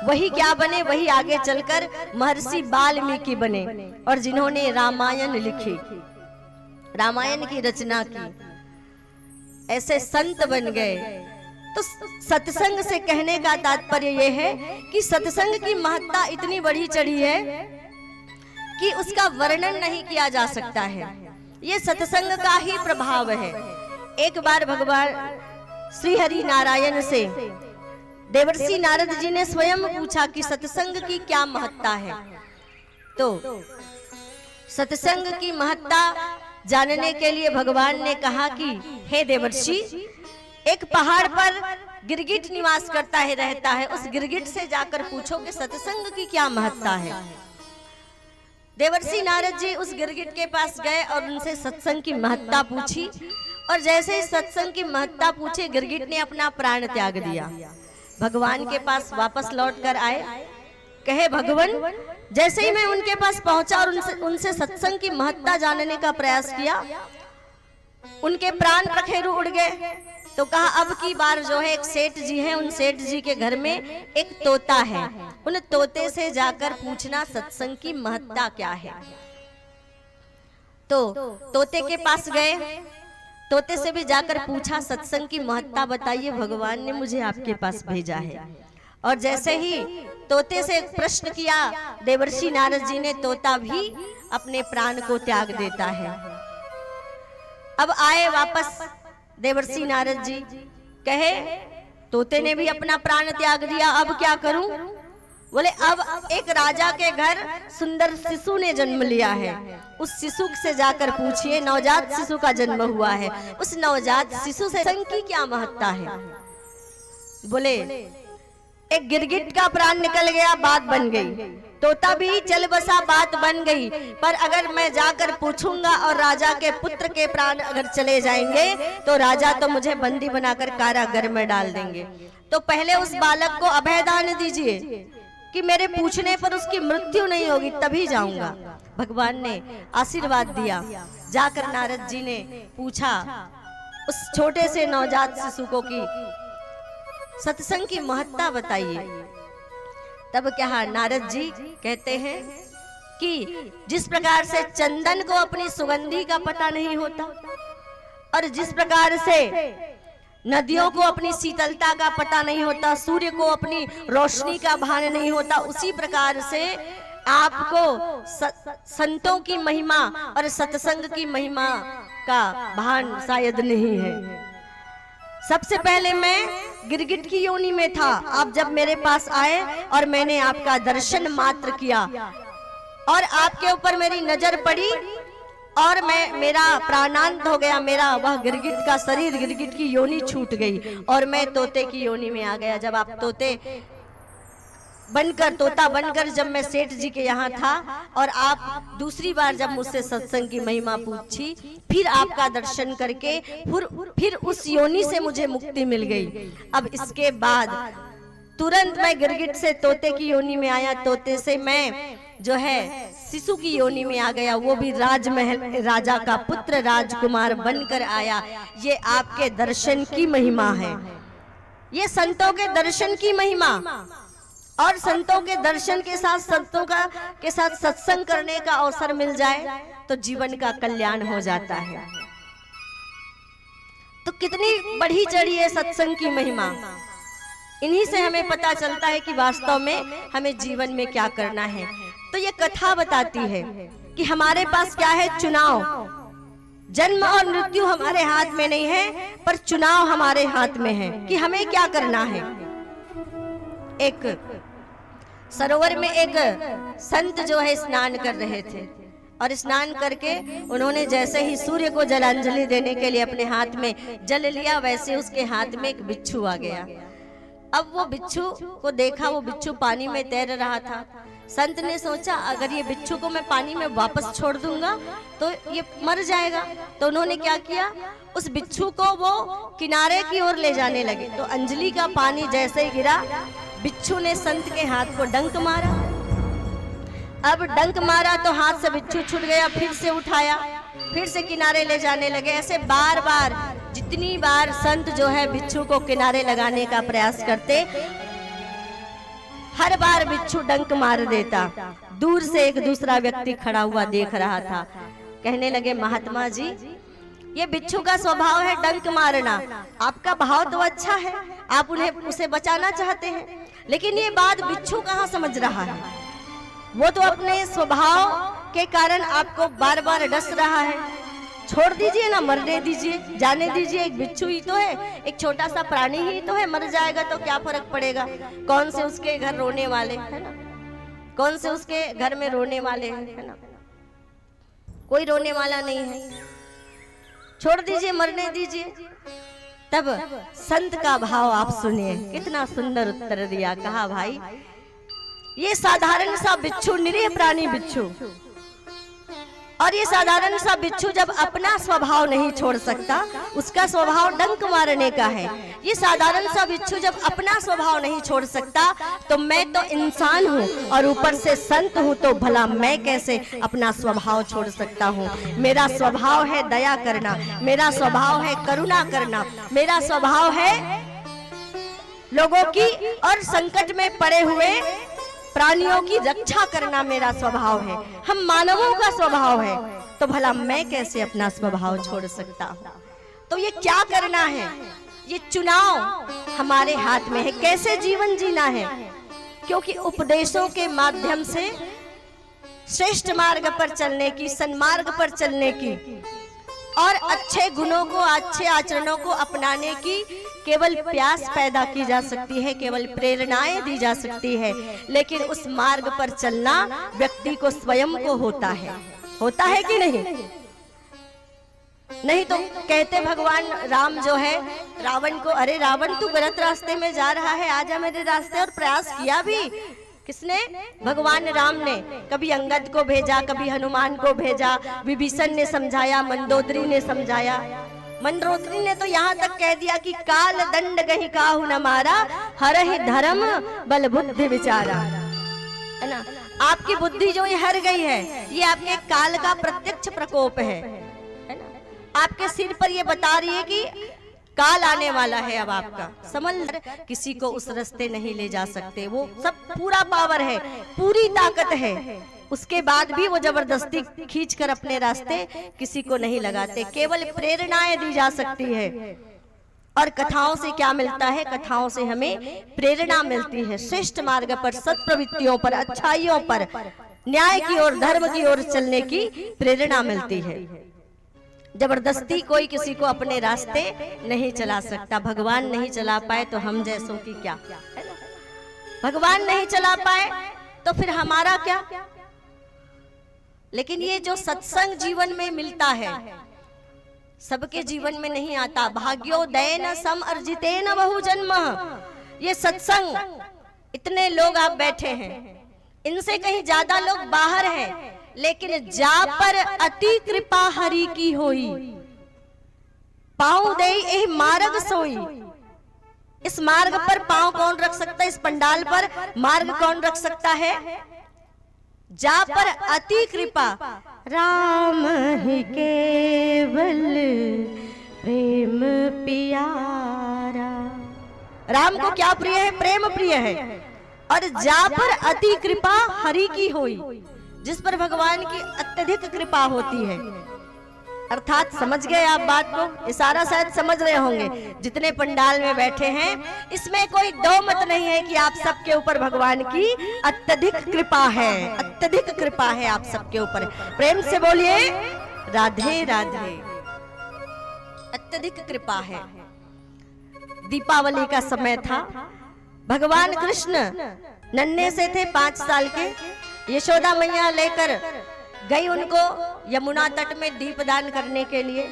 S1: वही क्या बने, वही आगे चलकर महर्षि वाल्मीकि बने, और जिन्होंने रामायण लिखी, रामायण की रचना की, ऐसे संत बन गए। तो सत्संग से कहने का तात्पर्य यह है कि सत्संग की महत्ता इतनी बढ़ी चढ़ी है कि उसका वर्णन नहीं किया जा सकता है। ये सत्संग का ही प्रभाव है। एक बार भगवान श्री हरि नारायण से देवर्षि नारद जी ने स्वयं पूछा कि सत्संग की क्या महत्ता है। तो सत्संग की महत्ता जानने के लिए भगवान ने कहा कि हे देवर्षि, एक पहाड़ पर गिरगिट निवास करता है, रहता है, उस गिरगिट से जाकर पूछो कि सत्संग की क्या महत्ता है। देवर्षि नारद जी उस गिरगिट के पास गए और उनसे सत्संग की महत्ता पूछी, और जैसे ही सत्संग की महत्ता पूछे, गिरगिट ने अपना प्राण त्याग दिया। भगवान के पास वापस लौट कर आए, कहे भगवान, जैसे ही मैं उनके पास पहुंचा और उनसे सत्संग की महत्ता जानने का प्रयास किया, उनके प्राण पखेरु उड़ गए। तो कहा अब की बार जो है एक सेठ जी हैं, उन सेठ जी के घर में एक तोता है, उन तोते से जाकर पूछना सत्संग की महत्ता क्या है। तो तोते के पास गए, तोते से भी जाकर पूछा सत्संग की महत्ता बताइए, भगवान ने मुझे आपके पास भेजा है। और जैसे ही तोते से प्रश्न किया देवर्षि नारद जी ने, तोता भी अपने प्राण को त्याग देता है। अब आए वापस देवर्षि नारद जी, कहे तोते ने भी अपना प्राण त्याग दिया, अब क्या करूं? बोले अब एक राजा के घर सुंदर शिशु ने जन्म लिया है, उस शिशु से जाकर पूछिए, नवजात शिशु का जन्म हुआ है, उस नवजात शिशु से सत्संग की क्या महत्ता है। बोले एक गिरगिट का प्राण निकल गया, बात बन गई। तोता भी चल बसा, बात बन गई। पर अगर मैं जाकर पूछूंगा और राजा के पुत्र के प्राण अगर चले जाएंगे तो राजा तो मुझे बंदी बनाकर कारागार में डाल देंगे। तो पहले उस बालक को अभयदान दीजिए कि मेरे पूछने पर उसकी मृत्यु नहीं होगी, तभी जाऊंगा। भगवान ने आशीर्वाद दिया। जाकर नारद जी ने पूछा उस छोटे से नवजात शिशु को कि सत्संग की महत्ता बताइए। तब क्या नारद जी कहते हैं कि जिस प्रकार से चंदन को अपनी सुगंधी का पता नहीं होता और जिस प्रकार से नदियों को अपनी शीतलता का पता नहीं होता, सूर्य को अपनी रोशनी का भान नहीं होता, उसी प्रकार से आपको संतों की महिमा और सत्संग की महिमा का भान शायद नहीं है। सबसे पहले मैं गिरगिट की योनि में था, आप जब मेरे पास आए और मैंने आपका दर्शन मात्र किया और आपके ऊपर मेरी नजर पड़ी और मेरा प्राणांत हो गया, मेरा वह गिरगिट का शरीर, गिरगिट की योनि छूट गई और मैं तोते की योनि में आ गया। जब आप तोता बनकर जब मैं सेठ जी के यहाँ था और आप दूसरी बार जब मुझसे सत्संग की महिमा पूछी, फिर आपका दर्शन करके फिर उस योनि से मुझे मुक्ति मिल गई। अब इसके बाद तुरंत मैं गिरगिट से तोते की योनि में आया, तोते से मैं जो है शिशु की योनि में आ गया, वो भी राजमहल राजा का पुत्र राजकुमार बनकर आया। ये आपके दर्शन की महिमा है, ये संतों के दर्शन की महिमा। और संतों के दर्शन के साथ संतों के साथ सत्संग करने का अवसर मिल जाए तो जीवन का कल्याण हो जाता है। तो कितनी बढ़ी चढ़ी है सत्संग की महिमा। इन्हीं से हमें पता चलता है कि वास्तव में हमें जीवन में क्या करना है। तो ये कथा बताती है कि हमारे पास क्या है, चुनाव। जन्म और मृत्यु हमारे हाथ में नहीं है, पर चुनाव हमारे हाथ में है कि हमें क्या करना है। एक सरोवर में एक संत जो है स्नान कर रहे थे और स्नान करके उन्होंने जैसे ही सूर्य को जलांजलि देने के लिए अपने हाथ में जल लिया, वैसे उसके हाथ में एक बिच्छू आ गया। अब वो बिच्छू को देखा, वो बिच्छू पानी में तैर रहा था। संत ने सोचा अगर ये बिच्छू को मैं पानी में वापस छोड़ दूंगा तो ये मर जाएगा। तो उन्होंने क्या किया, उस बिच्छू को वो किनारे की ओर ले जाने लगे। तो अंजलि का पानी जैसे ही गिरा, बिच्छू ने संत के हाथ को डंक मारा। अब डंक मारा तो हाथ से बिच्छू छूट गया, फिर से उठाया, फिर से किनारे ले जाने लगे। ऐसे बार बार जितनी बार संत जो है बिच्छू को किनारे लगाने का प्रयास करते, हर बार बिच्छू डंक मार देता। दूर से एक दूसरा व्यक्ति खड़ा हुआ देख रहा था। कहने लगे महात्मा जी, ये बिच्छू का स्वभाव है डंक मारना, आपका भाव तो अच्छा है, आप उसे बचाना चाहते हैं, लेकिन ये बात बिच्छू कहाँ समझ रहा है। वो तो अपने स्वभाव के कारण आपको बार बार डस रहा है। छोड़ दीजिए ना, मरने दीजिए, जाने दीजिए। एक बिच्छू ही तो है, एक छोटा सा प्राणी ही तो है, मर जाएगा तो क्या फर्क पड़ेगा। कौन से उसके घर रोने वाले है ना, कौन से उसके घर में रोने वाले हैं, है ना, कोई रोने वाला नहीं है। छोड़ दीजिए, मरने दीजिए। तब संत का भाव आप सुनिए, कितना सुंदर उत्तर दिया। कहा भाई ये साधारण सा बिच्छू, निरीह प्राणी बिच्छू, और ये साधारण सा बिच्छू जब अपना स्वभाव नहीं छोड़ सकता, उसका स्वभाव डंक मारने का है। ये साधारण सा बिच्छू जब अपना स्वभाव नहीं छोड़ सकता, तो मैं तो इंसान हूँ और ऊपर से संत हूँ, तो भला मैं कैसे अपना स्वभाव छोड़ सकता हूँ। मेरा स्वभाव है दया करना, मेरा स्वभाव है करुणा करना, मेरा स्वभाव है लोगों की और संकट में पड़े हुए प्राणियों की रक्षा करना, मेरा स्वभाव है। हम मानवों का स्वभाव है, तो भला मैं कैसे अपना स्वभाव छोड़ सकता हूँ। तो ये क्या करना है, ये चुनाव हमारे हाथ में है, कैसे जीवन जीना है। क्योंकि उपदेशों के माध्यम से श्रेष्ठ मार्ग पर चलने की, सन्मार्ग पर चलने की और अच्छे गुणों को, अच्छे आचरणों को अपनाने की केवल प्यास पैदा की जा सकती है, केवल प्रेरणाएं दी जा सकती है। लेकिन उस मार्ग पर चलना व्यक्ति को स्वयं को होता है कि नहीं। नहीं तो कहते भगवान राम जो है रावण को, अरे रावण तू गलत रास्ते में जा रहा है, आजा मेरे रास्ते। और प्रयास किया भी किसने? भगवान राम ने। कभी अंगद को भेजा, कभी हनुमान को भेजा, विभीषण ने समझाया, मंदोदरी ने समझाया। मंदोदरी ने तो यहाँ तक कह दिया कि काल दंड गही काहू न मारा, हरहि धर्म बल बुद्धि विचारा। है ना, आपकी बुद्धि जो ये हर गई है, ये आपके काल का प्रत्यक्ष प्रकोप है ना। आपके सिर पर ये बता रही है कि काल आने वाला है अब आपका। समझ, किसी को उस रास्ते नहीं ले जा सकते, वो सब पूरा पावर है, पूरी ताकत है, उसके बाद भी वो जबरदस्ती खींचकर अपने रास्ते किसी को नहीं लगाते। केवल प्रेरणाएं दी जा सकती है। और कथाओं से क्या मिलता है? कथाओं से हमें प्रेरणा मिलती है, श्रेष्ठ मार्ग पर, सत्प्रवृत्तियों पर, अच्छाइयों पर, न्याय की ओर, धर्म की ओर चलने की प्रेरणा मिलती है। जबरदस्ती कोई किसी को अपने रास्ते नहीं चला सकता। भगवान नहीं चला पाए तो हम जैसों की क्या, है ना? भगवान नहीं चला पाए तो फिर हमारा क्या? लेकिन ये जो सत्संग जीवन में मिलता है, सबके जीवन में नहीं आता। भाग्योदयेन सम अर्जितेन बहु जन्म। ये सत्संग, इतने लोग आप बैठे हैं, इनसे कहीं ज्यादा लोग बाहर हैं, लेकिन जा पर अति कृपा हरि की होई, पाँव दे एहि मार्ग सोई। इस मार्ग पर पाँव कौन रख सकता है? इस पंडाल पर मार्ग कौन रख सकता है? जा पर अति कृपा राम ही केवल प्रेम प्यारा। राम को क्या प्रिय है? प्रेम प्रिय है। और जा पर अति कृपा हरि की होई, जिस पर भगवान की अत्यधिक कृपा होती है। अर्थात समझ गए आप बात को? इशारा शायद समझ रहे होंगे जितने पंडाल में बैठे हैं। इसमें कोई दो मत नहीं है कि आप सबके ऊपर भगवान की अत्यधिक कृपा है, अत्यधिक कृपा है आप सबके ऊपर। प्रेम से बोलिए राधे राधे। अत्यधिक कृपा है। दीपावली का समय था, भगवान कृष्ण नन्हे से थे, 5 साल के। यशोदा मैया लेकर गई उनको यमुना तट में दीपदान करने के लिए,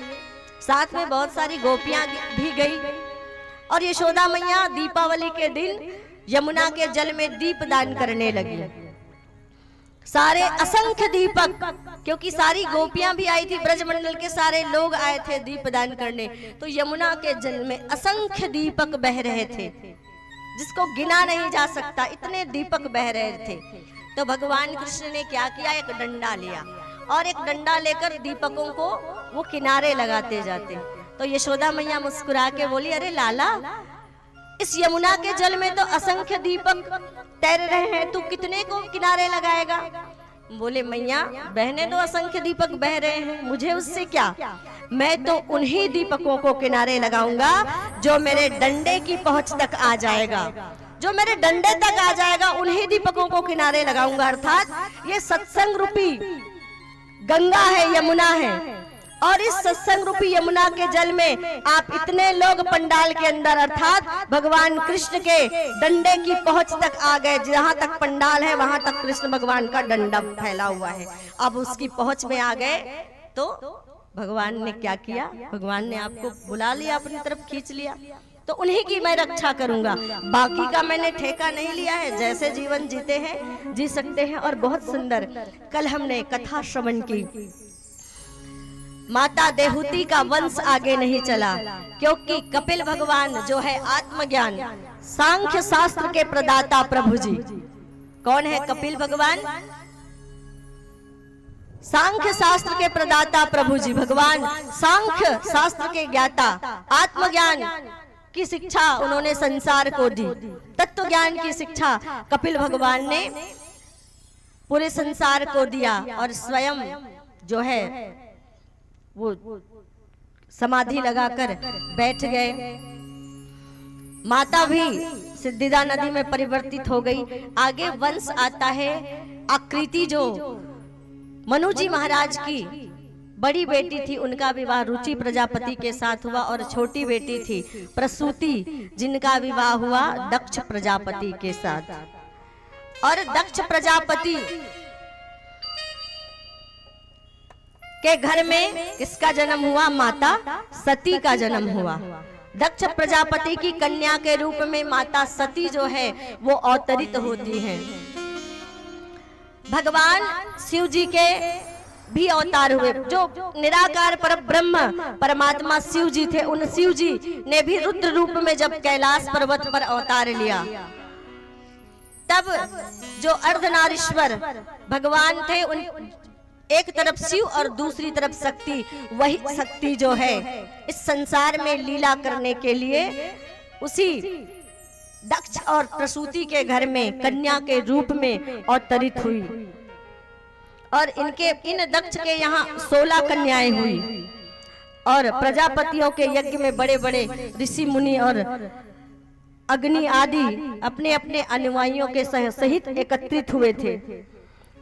S1: साथ में बहुत सारी गोपियां भी गई। और यशोदा मैया दीपावली के दिन यमुना के जल में दीपदान करने लगी। सारे असंख्य दीपक, क्योंकि सारी गोपियां भी आई थी, ब्रजमंडल के सारे लोग आए थे दीपदान करने, तो यमुना के जल में असंख्य दीपक बह रहे थे, जिसको गिना नहीं जा सकता, इतने दीपक बह रहे थे। तो भगवान कृष्ण ने क्या किया? एक डंडा लिया और एक डंडा लेकर दीपकों को वो किनारे लगाते जाते। तो यशोदा मैया मुस्कुरा के बोली, अरे लाला, इस यमुना के जल में तो असंख्य दीपक तैर रहे हैं, तू कितने को किनारे लगाएगा? बोले मैया, बहने तो असंख्य दीपक बह रहे हैं, मुझे उससे क्या? मैं तो उन्हीं दीपकों को किनारे लगाऊंगा जो मेरे डंडे की पहुंच तक आ जाएगा, जो मेरे डंडे तक आ जाएगा, उन्हीं दीपकों को किनारे लगाऊंगा। अर्थात ये सत्संग रूपी गंगा है, यमुना है, और इस सत्संग रूपी यमुना के जल में आप इतने लोग पंडाल के अंदर, अर्थात भगवान कृष्ण के डंडे की पहुंच तक आ गए। जहां तक पंडाल है वहां तक कृष्ण भगवान का डंडा फैला हुआ है। अब उसकी पहुंच में आ गए तो भगवान ने क्या किया? भगवान ने आपको बुला लिया, अपनी तरफ खींच लिया। तो उन्हीं की मैं रक्षा करूंगा, बाकी का मैंने ठेका नहीं लिया है। जैसे जीवन जीते हैं जी सकते हैं। और बहुत सुंदर कल हमने कथा श्रवण की। माता देहूती का वंश आगे नहीं चला, क्योंकि कपिल भगवान जो है आत्मज्ञान, सांख्य शास्त्र के प्रदाता प्रभु जी। कौन है कपिल भगवान? सांख्य शास्त्र के प्रदाता प्रभु जी। भगवान सांख्य शास्त्र के ज्ञाता, आत्मज्ञान की शिक्षा उन्होंने संसार को दी। तत्व ज्ञान की शिक्षा कपिल भगवान ने पूरे संसार को दिया, और स्वयं जो है वो समाधि लगाकर बैठ गए। माता भी सिद्धिदा नदी में परिवर्तित हो गई। आगे वंश आता है। आकृति जो मनु जी महाराज की बड़ी बेटी थी, उनका विवाह रुचि प्रजापति के साथ हुआ, और छोटी बेटी थी प्रसूति, जिनका विवाह हुआ दक्ष प्रजापति के साथ। और दक्ष प्रजापति के घर में किसका जन्म हुआ? माता सती का जन्म हुआ। दक्ष प्रजापति की कन्या के रूप में माता सती जो है वो अवतरित होती हैं। भगवान शिव जी के भी अवतार हुए। जो निराकार पर ब्रह्म परमात्मा शिव जी थे, उन शिव जी ने भी रुद्र रूप में जब कैलाश पर्वत पर अवतार लिया, तब जो अर्धनारीश्वर भगवान थे, उन एक तरफ शिव और दूसरी तरफ शक्ति, वही शक्ति जो है इस संसार में लीला करने के लिए उसी दक्ष और प्रसूति के घर में कन्या के रूप में अवतरित हुई। और इन दक्ष के यहाँ 16 कन्याएं हुई और प्रजापतियों के यज्ञ में बड़े बड़े ऋषि मुनि और अग्नि आदि अपने अपने अनुयायियों के सहित एकत्रित हुए थे।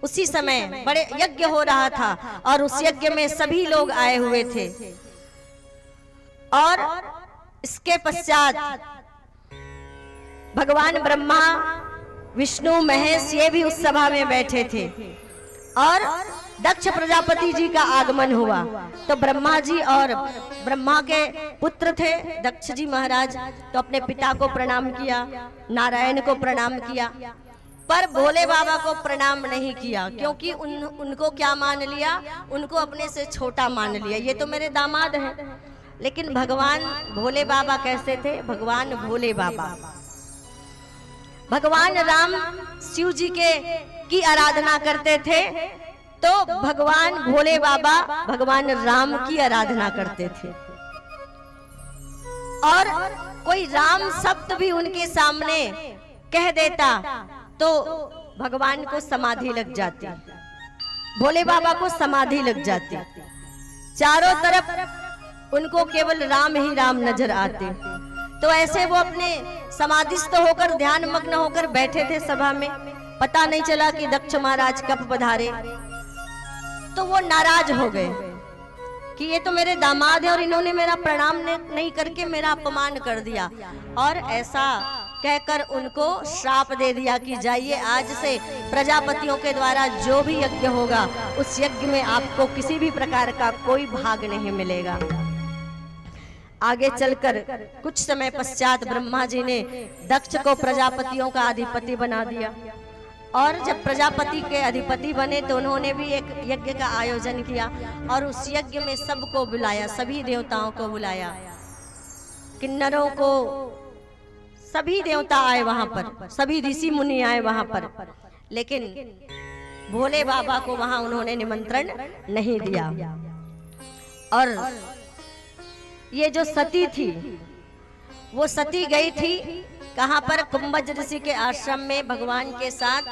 S1: उसी समय बड़े यज्ञ हो रहा था और उस यज्ञ में सभी लोग आए हुए थे। और इसके पश्चात भगवान ब्रह्मा, विष्णु, महेश ये भी उस सभा में बैठे थे और दक्ष प्रजापति जी का आगमन हुआ। तो ब्रह्मा जी और ब्रह्मा के पुत्र थे दक्ष जी महाराज, तो अपने पिता को प्रणाम किया, नारायण को प्रणाम किया, पर भोले बाबा को प्रणाम नहीं किया, क्योंकि उनको क्या मान लिया? उनको अपने से छोटा मान लिया। ये तो मेरे दामाद हैं। लेकिन भगवान भोले बाबा कैसे थे? भगवान भोले बाबा, भगवान राम शिव जी की आराधना करते थे, तो भगवान भोले बाबा भगवान राम की आराधना करते थे। और कोई राम शब्द भी उनके सामने कह देता तो भगवान को समाधि लग जाती, भोले बाबा को समाधि लग जाती। चारों तरफ उनको केवल राम ही राम नजर आते। तो ऐसे वो अपने समाधिस्थ होकर, ध्यान मग्न होकर बैठे थे सभा में। पता नहीं चला कि दक्ष महाराज कब पधारे। तो वो नाराज हो गए कि ये तो मेरे दामाद है और इन्होंने मेरा प्रणाम नहीं करके मेरा अपमान कर दिया। और ऐसा कहकर उनको श्राप दे दिया कि जाइए, आज से प्रजापतियों के द्वारा जो भी यज्ञ होगा उस यज्ञ में आपको किसी भी प्रकार का कोई भाग नहीं मिलेगा। आगे चलकर कुछ समय पश्चात ब्रह्मा जी ने दक्ष को प्रजापतियों का अधिपति बना दिया। और जब प्रजापति के अधिपति बने तो उन्होंने भी एक यज्ञ का आयोजन किया और उस यज्ञ में सबको बुलाया, सभी देवताओं को बुलाया, किन्नरों को, सभी देवता आए वहां पर, सभी ऋषि मुनि आए वहां पर। लेकिन भोले बाबा को वहां उन्होंने निमंत्रण नहीं दिया। और ये जो सती थी, वो सती गई थी कहां पर? कुंभज ऋषि के आश्रम में भगवान के साथ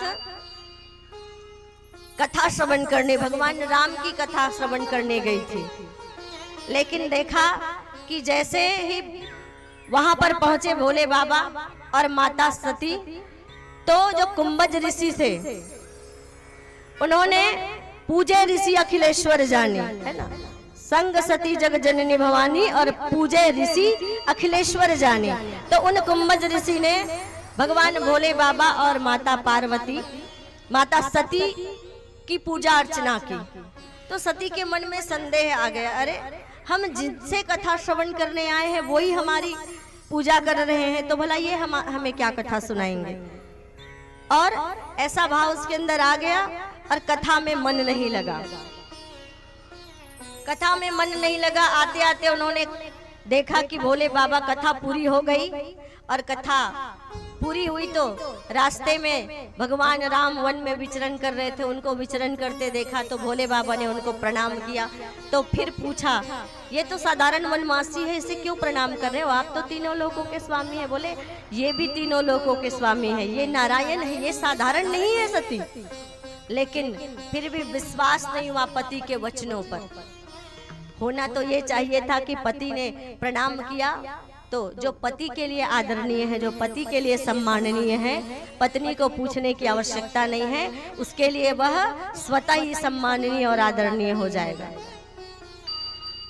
S1: कथा श्रवण करने, भगवान राम की कथा श्रवण करने गई थी। लेकिन देखा कि जैसे ही वहां पर पहुंचे भोले बाबा और माता सती, तो जो कुंभज ऋषि से उन्होंने पूजे ऋषि अखिलेश्वर जानी, है ना, संग सती जग जननी भवानी और पूजे ऋषि अखिलेश्वर जानी। तो उन कुंभज ऋषि ने भगवान भोले बाबा और माता पार्वती, माता सती की पूजा अर्चना की। तो सती के मन में संदेह आ गया, अरे हम जिनसे कथा श्रवण करने आए हैं वही हमारी पूजा कर रहे हैं, तो भला ये हमें क्या कथा सुनाएंगे। और ऐसा भाव उसके अंदर आ गया और कथा में मन नहीं लगा, कथा में मन नहीं लगा। आते आते उन्होंने देखा कि भोले बाबा कथा पूरी हो गई। और कथा पूरी हुई तो रास्ते में भगवान राम वन में विचरण कर रहे थे, उनको विचरण करते देखा तो भोले बाबा ने उनको प्रणाम किया। तो फिर पूछा, ये तो साधारण वनवासी है, इसे क्यों प्रणाम कर रहे हो? आप तो तीनों लोकों के स्वामी है। बोले ये भी तीनों लोकों के स्वामी है, ये नारायण है, ये साधारण नहीं है सती। लेकिन फिर भी विश्वास नहीं हुआ पति के वचनों पर। होना तो ये चाहिए था कि पति ने प्रणाम किया तो जो पति के लिए आदरणीय है, जो पति के लिए सम्माननीय है, पत्नी को पूछने की आवश्यकता नहीं है, उसके लिए वह स्वतः ही सम्माननीय और आदरणीय हो जाएगा।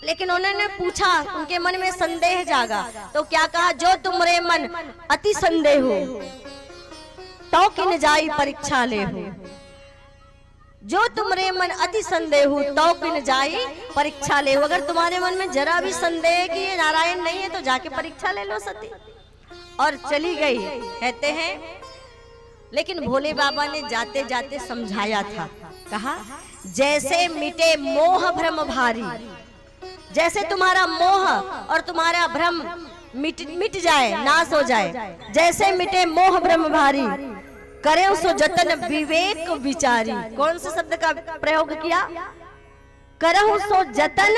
S1: लेकिन उन्होंने पूछा, उनके मन में संदेह जागा, तो क्या कहा? जो तुमरे मन अति संदेह हो तो किन जाई परीक्षा ले हो। जो तुमरे मन अति संदेह तो किन जाई परीक्षा ले। अगर तुम्हारे मन में जरा भी संदेह है कि ये नारायण नहीं है तो जाके परीक्षा ले लो सती। और चली गई। कहते हैं लेकिन भोले बाबा ने जाते जाते समझाया था, कहा जैसे मिटे मोह भ्रम भारी, जैसे तुम्हारा मोह और तुम्हारा भ्रम मिट जाए, नाश हो जाए, जैसे मिटे मोह भ्रम भारी, करे सो जतन विवेक विचारी। कौन से शब्द का प्रयोग किया? करहु सो जतन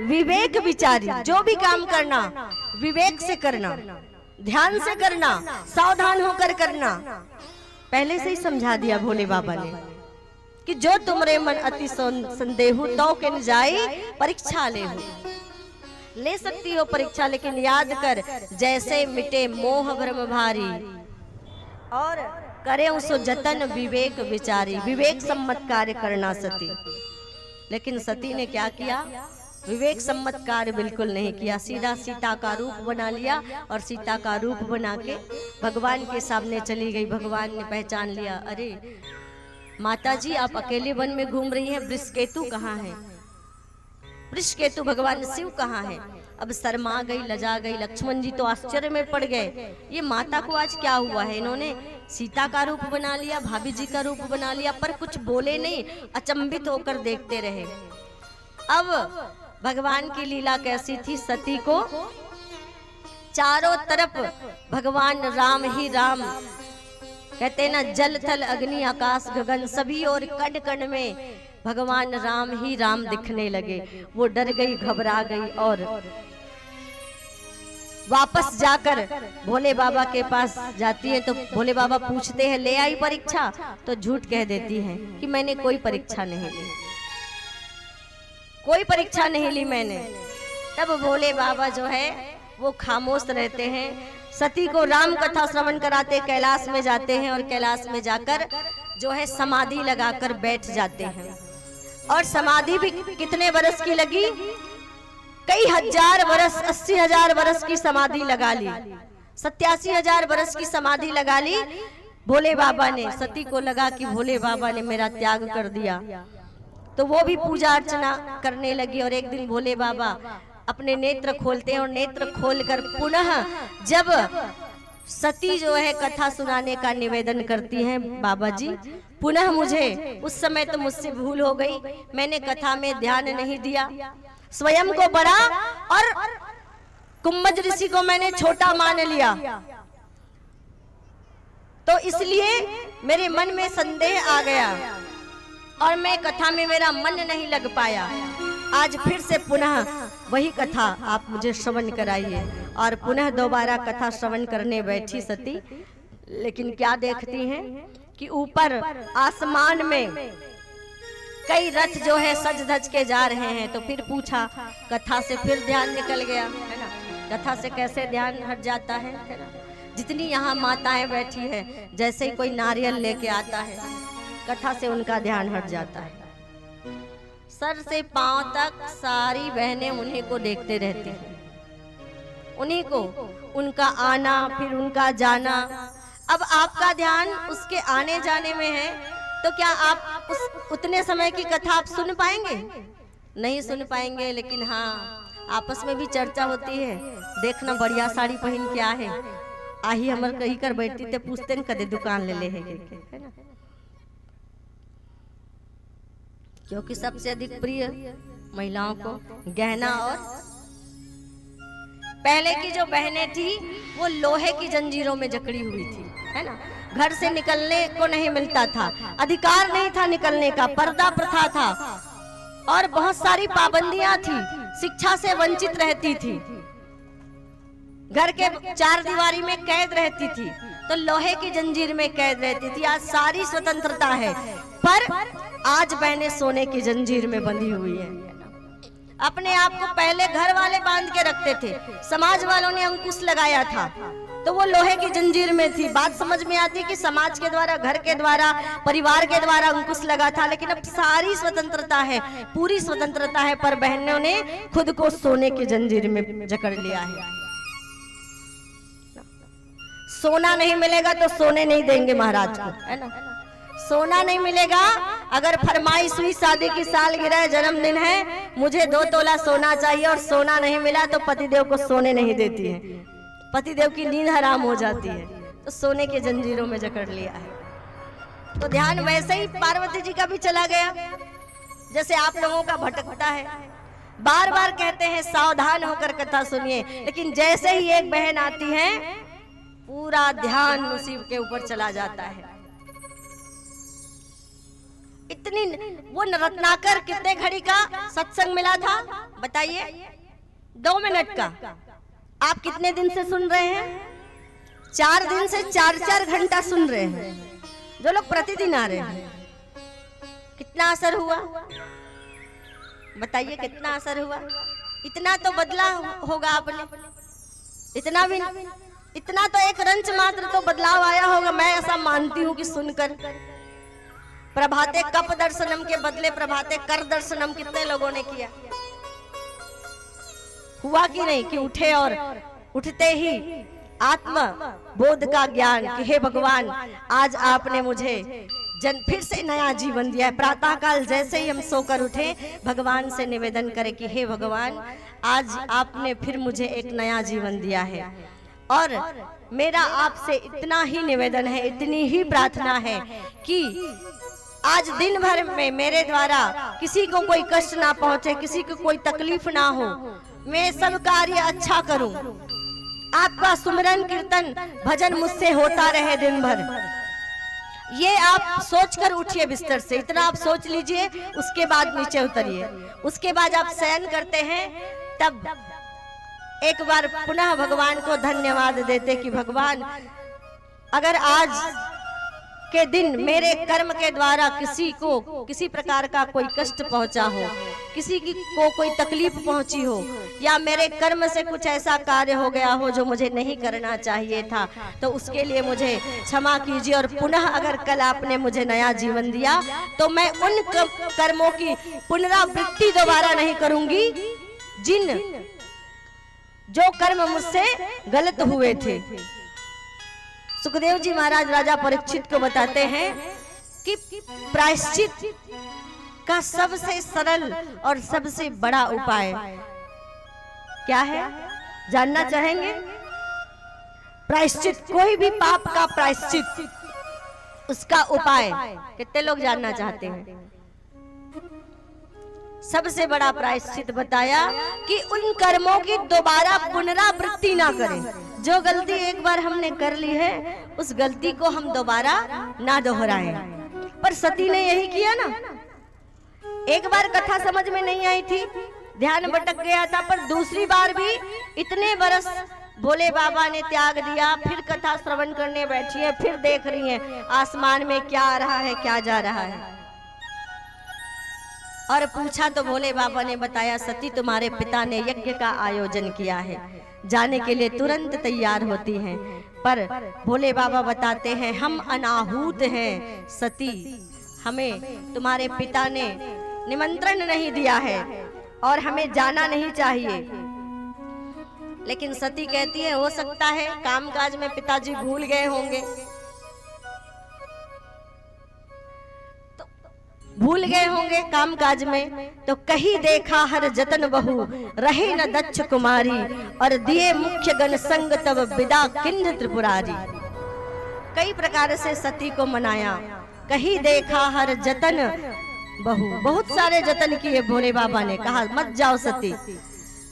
S1: विवेक विचारी। जो भी काम करना विवेक से करना, ध्यान से करना, सावधान होकर करना। पहले से ही समझा दिया भोले बाबा ने कि जो तुमरे मन अति संदेह तो किन जाई परीक्षा ले सकती हो परीक्षा, लेकिन याद कर जैसे मिटे मोह भ्रम भारी और करे सो जतन विवेक विचारी। विवेक सम्मत कार्य करना सती। लेकिन सती ने क्या किया? विवेक सम्मत कार्य बिल्कुल नहीं किया। सीधा सीता का रूप बना लिया और सीता का रूप बना के भगवान के सामने चली गई। भगवान ने पहचान लिया, अरे माताजी आप अकेले वन में घूम रही हैं, वृषकेतु कहाँ है? वृषकेतु भगवान शिव कहाँ है? अब शर्मा गई, लजा गई। लक्ष्मण जी तो आश्चर्य में पड़ गए, ये माता को आज क्या हुआ है? इन्होंने सीता का रूप बना लिया, भाभी जी का रूप बना लिया, पर कुछ बोले नहीं, अचंभित होकर देखते रहे। अब भगवान की लीला कैसी थी? सती को चारों तरफ भगवान राम ही राम, कहते ना जल थल अग्नि आकाश गगन, सभी और कण कण में भगवान राम ही राम दिखने लगे। वो डर गई, घबरा गई और वापस जाकर भोले बाबा के पास जाती है। तो भोले बाबा पूछते हैं ले आई परीक्षा? तो झूठ कह देती है कि मैंने कोई परीक्षा नहीं ली, कोई परीक्षा नहीं ली मैंने। तब भोले बाबा जो है वो खामोश रहते हैं। सती को राम कथा श्रवण कराते, कैलाश में जाते हैं और कैलाश में जाकर जो है समाधि लगाकर बैठ जाते हैं। और समाधि भी कितने वर्ष की लगी? कई हजार वर्ष, 80,000 वर्ष की समाधि लगा ली, 87,000 वर्ष की समाधि लगा ली भोले बाबा ने। सती को लगा कि भोले बाबा ने मेरा त्याग कर दिया, तो वो भी पूजा अर्चना करने लगी। और एक दिन भोले बाबा अपने नेत्र खोलते हैं और नेत्र खोलकर पुनः जब सती जो है कथा सुनाने का निवेदन करती हैं, बाबा जी पुनः मुझे, उस समय तो मुझसे भूल हो गई, मैंने कथा में ध्यान नहीं दिया, स्वयं को बड़ा और कुम्भज ऋषि को मैंने छोटा मान लिया, तो इसलिए मेरे मन में संदेह आ गया और मैं कथा में मेरा मन नहीं लग पाया। आज फिर से पुनः वही कथा आप मुझे श्रवण कराइए। और पुनः दोबारा कथा श्रवण करने बैठी सती, लेकिन क्या देखती हैं कि ऊपर आसमान में कई रथ जो है सज धज के जा रहे हैं। तो फिर पूछा, कथा से फिर ध्यान निकल गया, है ना? कथा से कैसे ध्यान हट जाता है ना? जितनी यहाँ माताएं बैठी है, जैसे ही कोई नारियल लेके आता है, कथा से उनका ध्यान हट जाता है। सर से पांव तक सारी बहनें उन्हीं को देखते रहती हैं, उन्हीं को, उनका आना फिर उनका जाना। अब आपका ध्यान उसके आने जाने में है, तो क्या आप उतने समय की कथा आप सुन पाएंगे? नहीं सुन पाएंगे। लेकिन हाँ, आपस में भी चर्चा होती है, देखना बढ़िया साड़ी पहन के आए, आही हमर कहीं कर बैठती थे, पूछते न कदे दुकान ले है ना? क्योंकि सबसे अधिक प्रिय महिलाओं को गहना। और पहले की जो बहनें थी वो लोहे की जंजीरों में जकड़ी हुई थी, है ना? घर से निकलने को नहीं मिलता था, अधिकार नहीं था निकलने का, पर्दा प्रथा था और बहुत सारी पाबंदियां थी, शिक्षा से वंचित रहती थी, घर के चार दीवारी में कैद रहती थी, तो लोहे की जंजीर में कैद रहती थी। आज सारी स्वतंत्रता है, पर आज बहनें सोने की जंजीर में बंधी हुई है। अपने आप को पहले घर वाले बांध के रखते थे, समाज वालों ने अंकुश लगाया था, तो वो लोहे की जंजीर में थी। बात समझ में आती कि समाज के द्वारा, घर के द्वारा, परिवार के द्वारा अंकुश लगा था, लेकिन अब सारी स्वतंत्रता है, पूरी स्वतंत्रता है, पर बहनों ने खुद को सोने की जंजीर में जकड़ लिया है। सोना नहीं मिलेगा तो सोने नहीं देंगे महाराज को, है ना? सोना नहीं मिलेगा
S3: अगर फरमाइश हुई शादी की सालगिरह जन्मदिन है, मुझे 2 तोला सोना चाहिए और सोना नहीं मिला तो पतिदेव को सोने नहीं देती है, पतिदेव की नींद हराम हो जाती है, तो सोने के जंजीरों में जकड़ लिया है। तो ध्यान वैसे ही पार्वती जी का भी चला गया, जैसे आप लोगों का भटकता है। बार बार कहते हैं सावधान होकर कथा सुनिए, लेकिन जैसे ही एक बहन आती है पूरा ध्यान उसी के ऊपर चला जाता है। इतनी वो रत्नाकर कितने घड़ी का सत्संग मिला था बताइए? 2 मिनट का। आप कितने दिन से सुन रहे हैं? 4 दिन से 4-4 घंटा सुन रहे हैं। जो लोग प्रतिदिन आ रहे हैं, कितना असर हुआ बताइए? कितना असर हुआ? इतना तो बदला होगा आपने, इतना भी, इतना तो एक रंच मात्र तो बदलाव आया होगा। मैं ऐसा मानती हूँ कि सुनकर प्रभाते कप दर्शनम के बदले प्रभाते कर दर्शनम कितने लोगों ने किया। हुआ कि नहीं कि उठे और उठते ही आत्म बोध का ज्ञान कि हे भगवान आज आपने मुझे फिर से नया जीवन दिया है। प्रातः काल जैसे ही हम सोकर उठे भगवान से निवेदन करें कि हे भगवान आज आपने फिर मुझे एक नया जीवन दिया है, और मेरा आपसे इतना ही निवेदन है, इतनी ही प्रार्थना है कि आज दिन भर में मेरे द्वारा किसी को कोई कष्ट ना पहुंचे, किसी को कोई तकलीफ ना हो, मैं सब कार्य अच्छा करूं, आपका सुमिरन कीर्तन भजन मुझसे होता रहे दिन भर। ये आप सोचकर उठिए बिस्तर से, इतना आप सोच लीजिए। उसके बाद नीचे उतरिए, उसके बाद आप शयन करते हैं, तब एक बार पुनः भगवान को धन्यवाद देते कि भगवान अगर आज के दिन मेरे कर्म के द्वारा किसी को किसी प्रकार का कोई कष्ट पहुंचा हो, किसी को कोई तकलीफ पहुंची हो, या मेरे कर्म से कुछ ऐसा कार्य हो गया हो जो मुझे नहीं करना चाहिए था, तो उसके लिए मुझे क्षमा कीजिए। और पुनः अगर कल आपने मुझे नया जीवन दिया तो मैं उन कर्मों की पुनरावृत्ति दोबारा नहीं करूंगी जो कर्म मुझसे गलत हुए थे। सुखदेव जी महाराज राजा परीक्षित को बताते हैं कि प्रायश्चित का सबसे सरल और सबसे बड़ा उपाय क्या है, जानना चाहेंगे? प्रायश्चित, कोई भी पाप का प्रायश्चित, उसका उपाय कितने लोग जानना चाहते हैं? सबसे बड़ा प्रायश्चित बताया कि उन कर्मों की दोबारा पुनरावृत्ति ना करें। जो गलती एक बार हमने कर ली है उस गलती को हम दोबारा ना दोहराएं। पर सती ने यही किया ना। एक बार कथा समझ में नहीं आई थी, ध्यान भटक गया था, पर दूसरी बार भी इतने बरस भोले बाबा ने त्याग दिया, फिर कथा श्रवण करने बैठी है, फिर देख रही है आसमान में क्या आ रहा है, क्या जा रहा है। और पूछा तो भोले बाबा ने बताया, सती तुम्हारे पिता ने यज्ञ का आयोजन किया है, जाने के लिए तुरंत तैयार होती हैं। पर भोले बाबा बताते हैं हम अनाहूत हैं सती, हमें तुम्हारे पिता ने निमंत्रण नहीं दिया है और हमें जाना नहीं चाहिए। लेकिन सती कहती है हो सकता है कामकाज में पिताजी भूल गए होंगे, भूल गए होंगे कामकाज में, तो कहीं देखा हर जतन बहु रहे न दक्ष कुमारी, और दिए मुख्य गण संग तब विदा किन्ह त्रिपुरारी। कई प्रकार से सती को मनाया, कहीं देखा हर जतन बहु, बहुत सारे जतन किए भोले बाबा ने, कहा मत जाओ सती।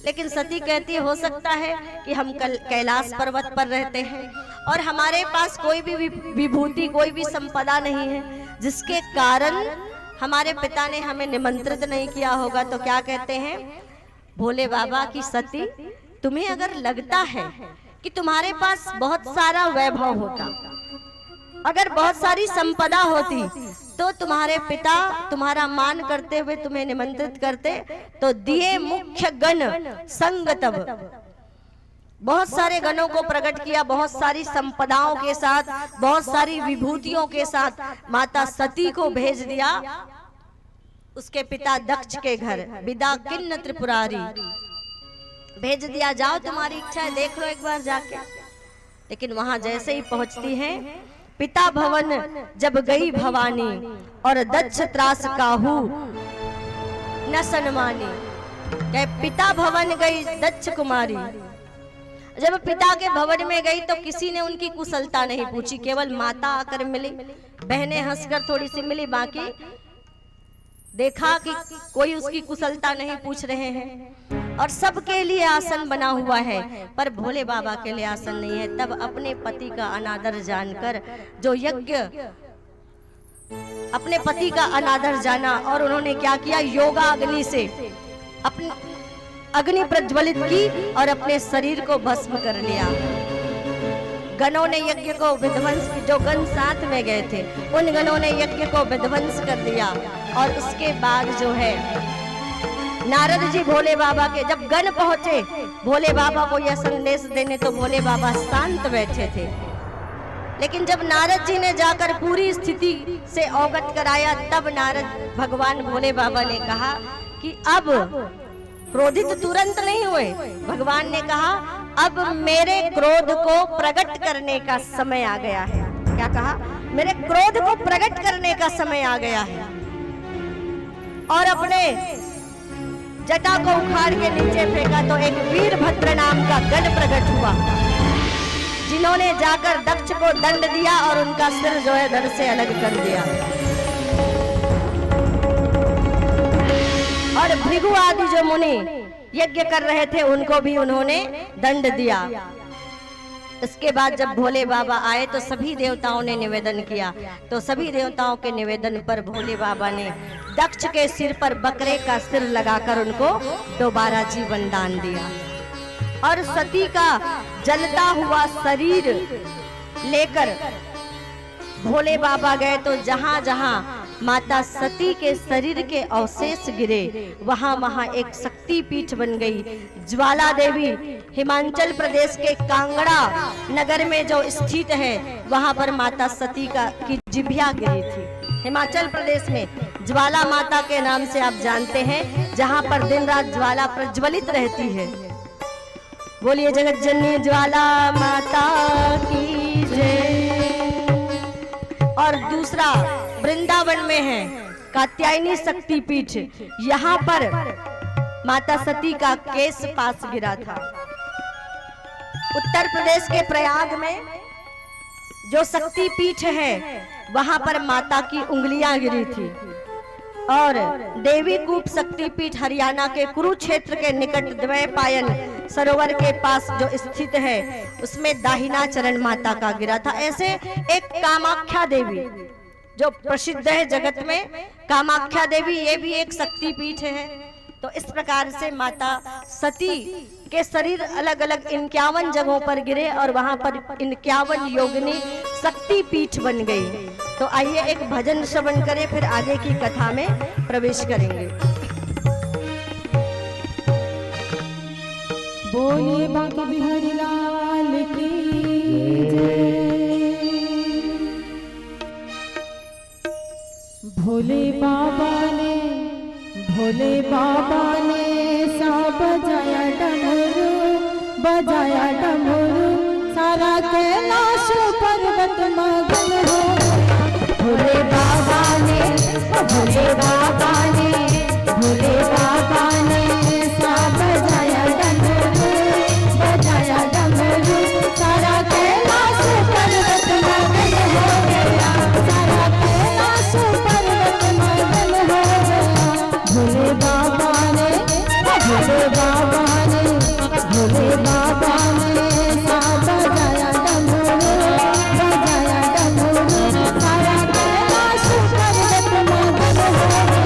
S3: लेकिन सती कहती हो सकता है कि हम कैलाश पर्वत पर रहते हैं और हमारे पास कोई भी विभूति, कोई भी संपदा नहीं है, जिसके कारण हमारे पिता ने हमें निमंत्रित नहीं किया होगा। तो क्या कहते हैं भोले बाबा की सती, तुम्हें अगर लगता है कि तुम्हारे पास बहुत सारा वैभव होता, अगर बहुत सारी संपदा होती, तो तुम्हारे पिता तुम्हारा मान करते हुए तुम्हें निमंत्रित करते, तो दिए मुख्य गण संग तब, बहुत सारे गणों को प्रकट किया, बहुत सारी संपदाओं के साथ, बहुत सारी विभूतियों के साथ माता सती को भेज दिया उसके पिता दक्ष के घर, विदा किन्न त्रिपुरारी, भेज दिया, जाओ तुम्हारी इच्छा है देख लो एक बार जाके। लेकिन वहां जैसे ही पहुंचती हैं पिता भवन जब गई भवानी और दक्ष त्रास काहू न सन्मानी। क्या पिता भवन गई दक्ष कुमारी, जब पिता के भवन में गई तो किसी ने उनकी कुशलता नहीं पूछी, केवल माता आकर मिली, बहनें हंसकर थोड़ी सी मिली, बाकी देखा कि कोई उसकी कुशलता नहीं पूछ रहे हैं। और सबके लिए आसन बना हुआ है पर भोले बाबा के लिए आसन नहीं है। तब अपने पति का अनादर जानकर जो यज्ञ, अपने पति का अनादर जाना और उन्होंने क्या किया, योगा अग्नि से अपनी अग्नि प्रज्वलित की और अपने शरीर को भस्म कर लिया। गणों ने यज्ञ को विध्वंस, जो गण साथ में गए थे उन गणों ने यज्ञ को विध्वंस कर दिया। और उसके बाद जो है नारद जी भोले बाबा के, जब गण पहुंचे भोले बाबा को यह संदेश देने, तो भोले बाबा शांत बैठे थे। लेकिन जब नारद जी ने जाकर पूरी स्थिति से अवगत कराया, तब नारद भगवान भोले बाबा ने कहा कि अब क्रोधित तुरंत नहीं हुए। भगवान ने कहा अब मेरे क्रोध को प्रकट करने का समय आ गया है। क्या कहा? मेरे क्रोध को प्रकट करने का समय आ गया है। और अपने जटा को उखाड़ के नीचे फेंका तो एक वीरभद्र नाम का गण प्रकट हुआ, जिन्होंने जाकर दक्ष को दंड दिया और उनका सिर जो है धड़ से अलग कर दिया। और भृगु आदि जो मुनि यज्ञ कर रहे थे उनको भी उन्होंने दंड दिया। इसके बाद जब भोले बाबा आए तो सभी देवताओं ने निवेदन किया, तो सभी देवताओं के निवेदन पर भोले बाबा ने दक्ष के सिर पर बकरे का सिर लगाकर उनको दोबारा जीवन दान दिया। और सती का जलता हुआ शरीर लेकर भोले बाबा गए तो जहां जहां माता सती के शरीर के अवशेष गिरे वहां वहां एक शक्ति पीठ बन गई। ज्वाला देवी हिमाचल प्रदेश के कांगड़ा नगर में जो स्थित है वहां पर माता सती की जिभ्या गिरी थी। हिमाचल प्रदेश में ज्वाला माता के नाम से आप जानते हैं, जहां पर दिन रात ज्वाला प्रज्वलित रहती है। बोलिए जगत जननी ज्वाला माता की जय। और दूसरा वृंदावन में है कात्यायनी शक्ति पीठ, यहाँ पर माता सती का केश पास गिरा था। उत्तर प्रदेश के प्रयाग में जो शक्ति पीठ है वहां पर माता की उंगलियां गिरी थी। और देवी कूप शक्ति पीठ हरियाणा के कुरुक्षेत्र के निकट द्वैपायन सरोवर के पास जो स्थित है उसमें दाहिना चरण माता का गिरा था। ऐसे एक कामाख्या देवी जो प्रसिद्ध है जगत में, कामाख्या देवी ये भी एक शक्ति पीठ है। तो इस प्रकार से माता सती के शरीर अलग अलग 51 जगहों पर गिरे और वहां पर 51 योगिनी शक्ति पीठ बन गई। तो आइए एक भजन श्रवण करें, फिर आगे की कथा में प्रवेश करेंगे।
S4: बोलिए बांके बिहारी लाल की जय। भोले बाबा ने सा बजाया डमरू सारा कैलाश पर्वत मगन हो गया। भोले बाबा ने सा बजाया डमरू सारा कैलाश पर्वत मगन हो गया। सारा कैलाश पर्वत मगन हो गया। भोले बाबा ने सा बजाया डमरू सारा कैलाश पर्वत मगन हो गया।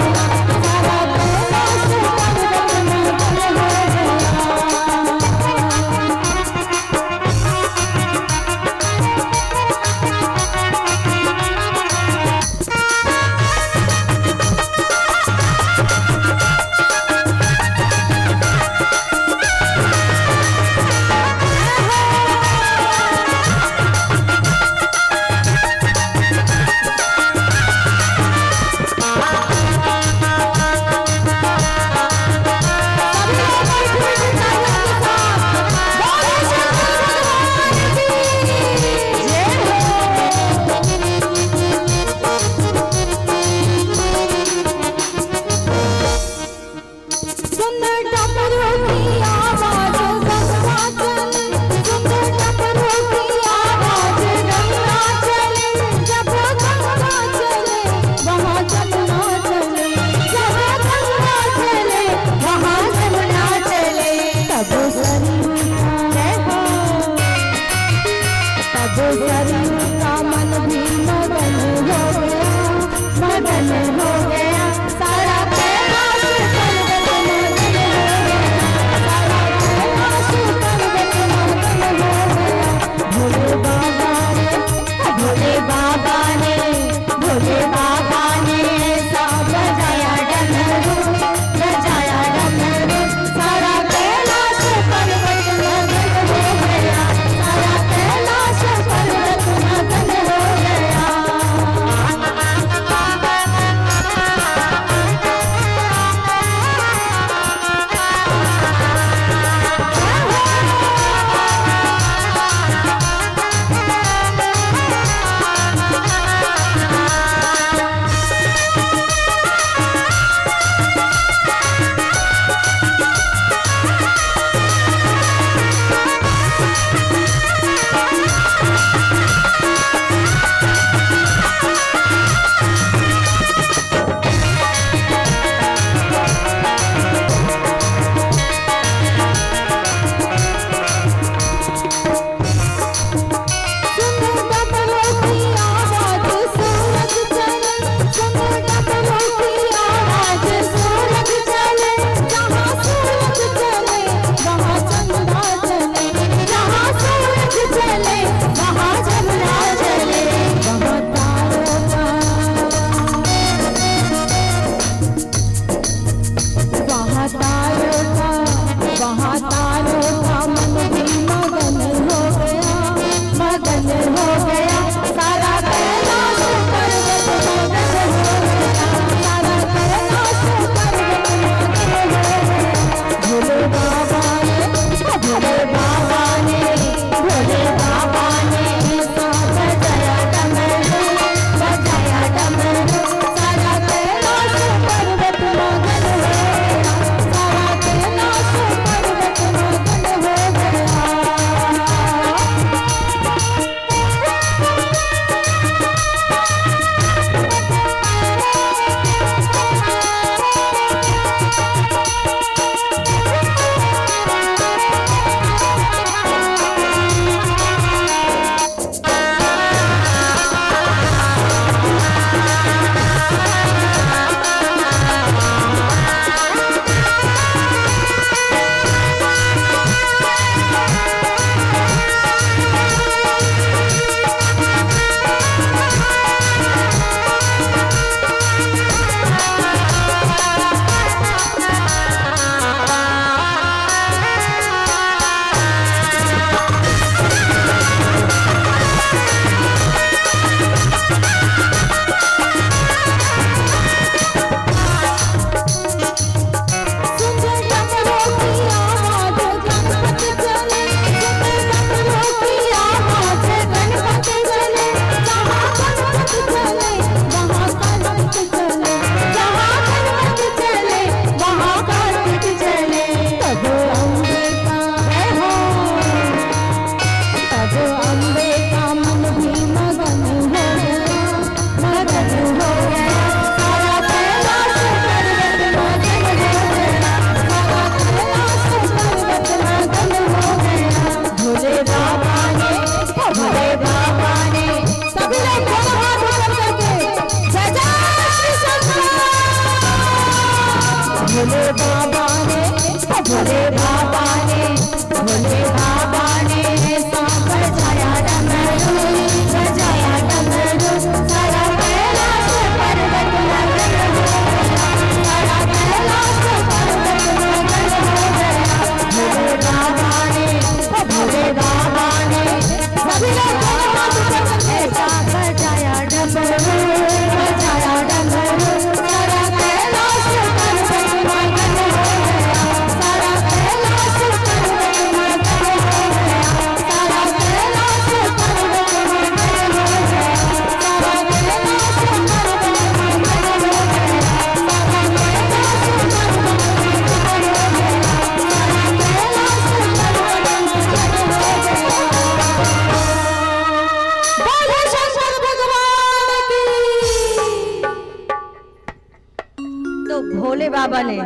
S3: बाबा ने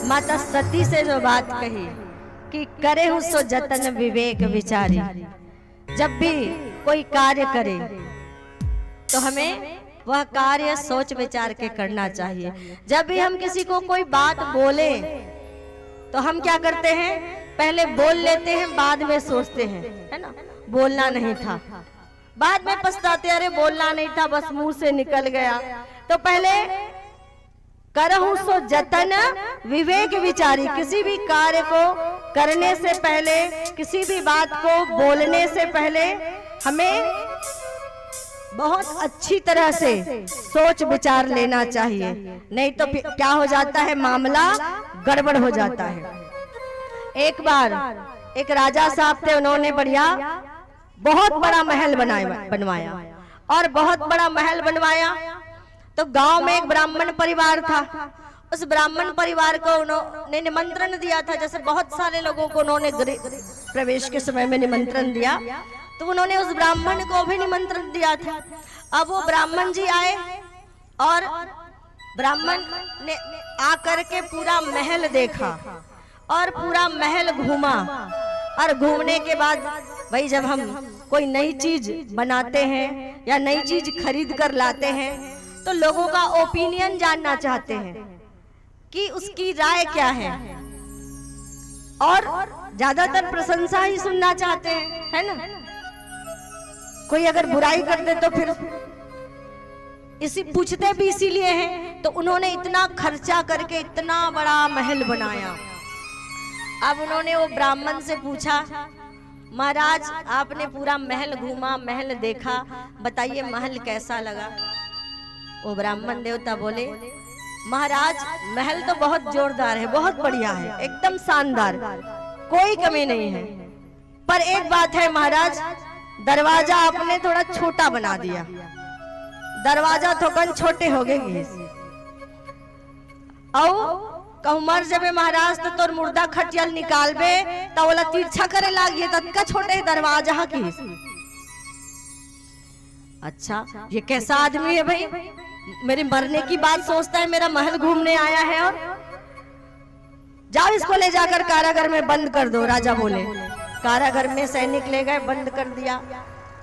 S3: माता सती से जो बात कही कि करे हूं सो जतन विवेक विचारी। जब भी कोई कार्य करे तो हमें वह कार्य सोच विचार के करना चाहिए। जब भी हम किसी को कोई बात बोले तो हम क्या करते हैं, पहले बोल लेते हैं, बाद में सोचते हैं, है ना, बोलना नहीं था, बाद में पछताते, अरे बोलना नहीं था, बस मुंह से निकल गया। तो पहले करहु सो जतन विवेक विचारी। किसी भी कार्य को करने से पहले, किसी भी बात को बोलने से पहले हमें बहुत अच्छी तरह से सोच विचार लेना चाहिए, नहीं तो क्या हो जाता है, मामला गड़बड़ हो जाता है। एक बार एक राजा साहब थे, उन्होंने बढ़िया बहुत बड़ा महल बनवाया और बहुत बड़ा महल बनवाया। तो गांव में एक ब्राह्मण परिवार था, उस ब्राह्मण परिवार को उन्होंने निमंत्रण दिया था। जैसे बहुत सारे लोगों को उन्होंने प्रवेश के समय में निमंत्रण दिया, तो उन्होंने उस ब्राह्मण को भी निमंत्रण दिया था। अब वो ब्राह्मण जी आए और ब्राह्मण ने आकर के पूरा महल देखा और पूरा महल घूमा। और घूमने के बाद भाई जब हम कोई नई चीज बनाते हैं या नई चीज खरीद कर लाते हैं तो लोगों का ओपिनियन जानना चाहते हैं कि उसकी राय क्या है, और ज्यादातर प्रशंसा ही सुनना चाहते हैं, है ना। कोई अगर बुराई कर दे तो फिर इसी पूछते भी इसीलिए हैं। तो उन्होंने इतना खर्चा करके इतना बड़ा महल बनाया। अब उन्होंने वो ब्राह्मण से पूछा, महाराज आपने पूरा महल घूमा, महल देखा, बताइए महल कैसा लगा। वो ब्राह्मण देवता बोले, महाराज महल तो बहुत जोरदार है, बहुत बढ़िया है, एकदम शानदार, कोई कमी नहीं है, पर एक बात है महाराज, दरवाजा आपने थोड़ा छोटा बना दिया, दरवाजा थोकन छोटे हो गए। कहूँ मर जबे महाराज तो तोर मुर्दा खटियल निकालबे तो बोला तिरछा करे लागिए, तत्का छोटे दरवाजा की। अच्छा ये कैसा आदमी है भाई, मेरे मरने की बात सोचता है, मेरा महल घूमने आया है। और जाओ इसको ले जाकर कारागार में बंद कर दो, राजा बोले। कारागार में सैनिक ले गए, बंद कर दिया।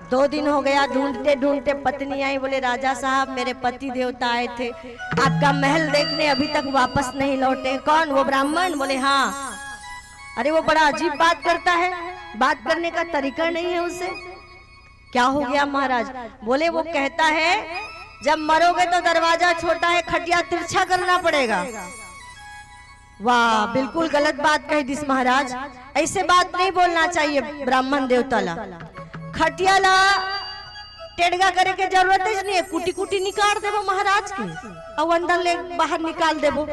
S3: 2 दिन हो गया, ढूंढते ढूंढते पत्नी आई, बोले राजा साहब मेरे पति देवता आए थे आपका महल देखने, अभी तक वापस नहीं लौटे। कौन? वो ब्राह्मण। बोले हाँ। अरे वो बड़ा अजीब बात करता है, बात करने का तरीका नहीं है उसे। क्या हो गया महाराज? बोले वो कहता है जब मरोगे तो दरवाजा छोटा है, खटिया तिरछा करना पड़ेगा। वाह, बिल्कुल गलत बात कही दिस महाराज, ऐसे बात नहीं बोलना चाहिए ब्राह्मण देवता ला। खटिया ला टेढ़गा करे के जरूरत ही नहीं है, कुटी कुटी निकाल देवो महाराज की और अंदर ले बाहर निकाल देवो,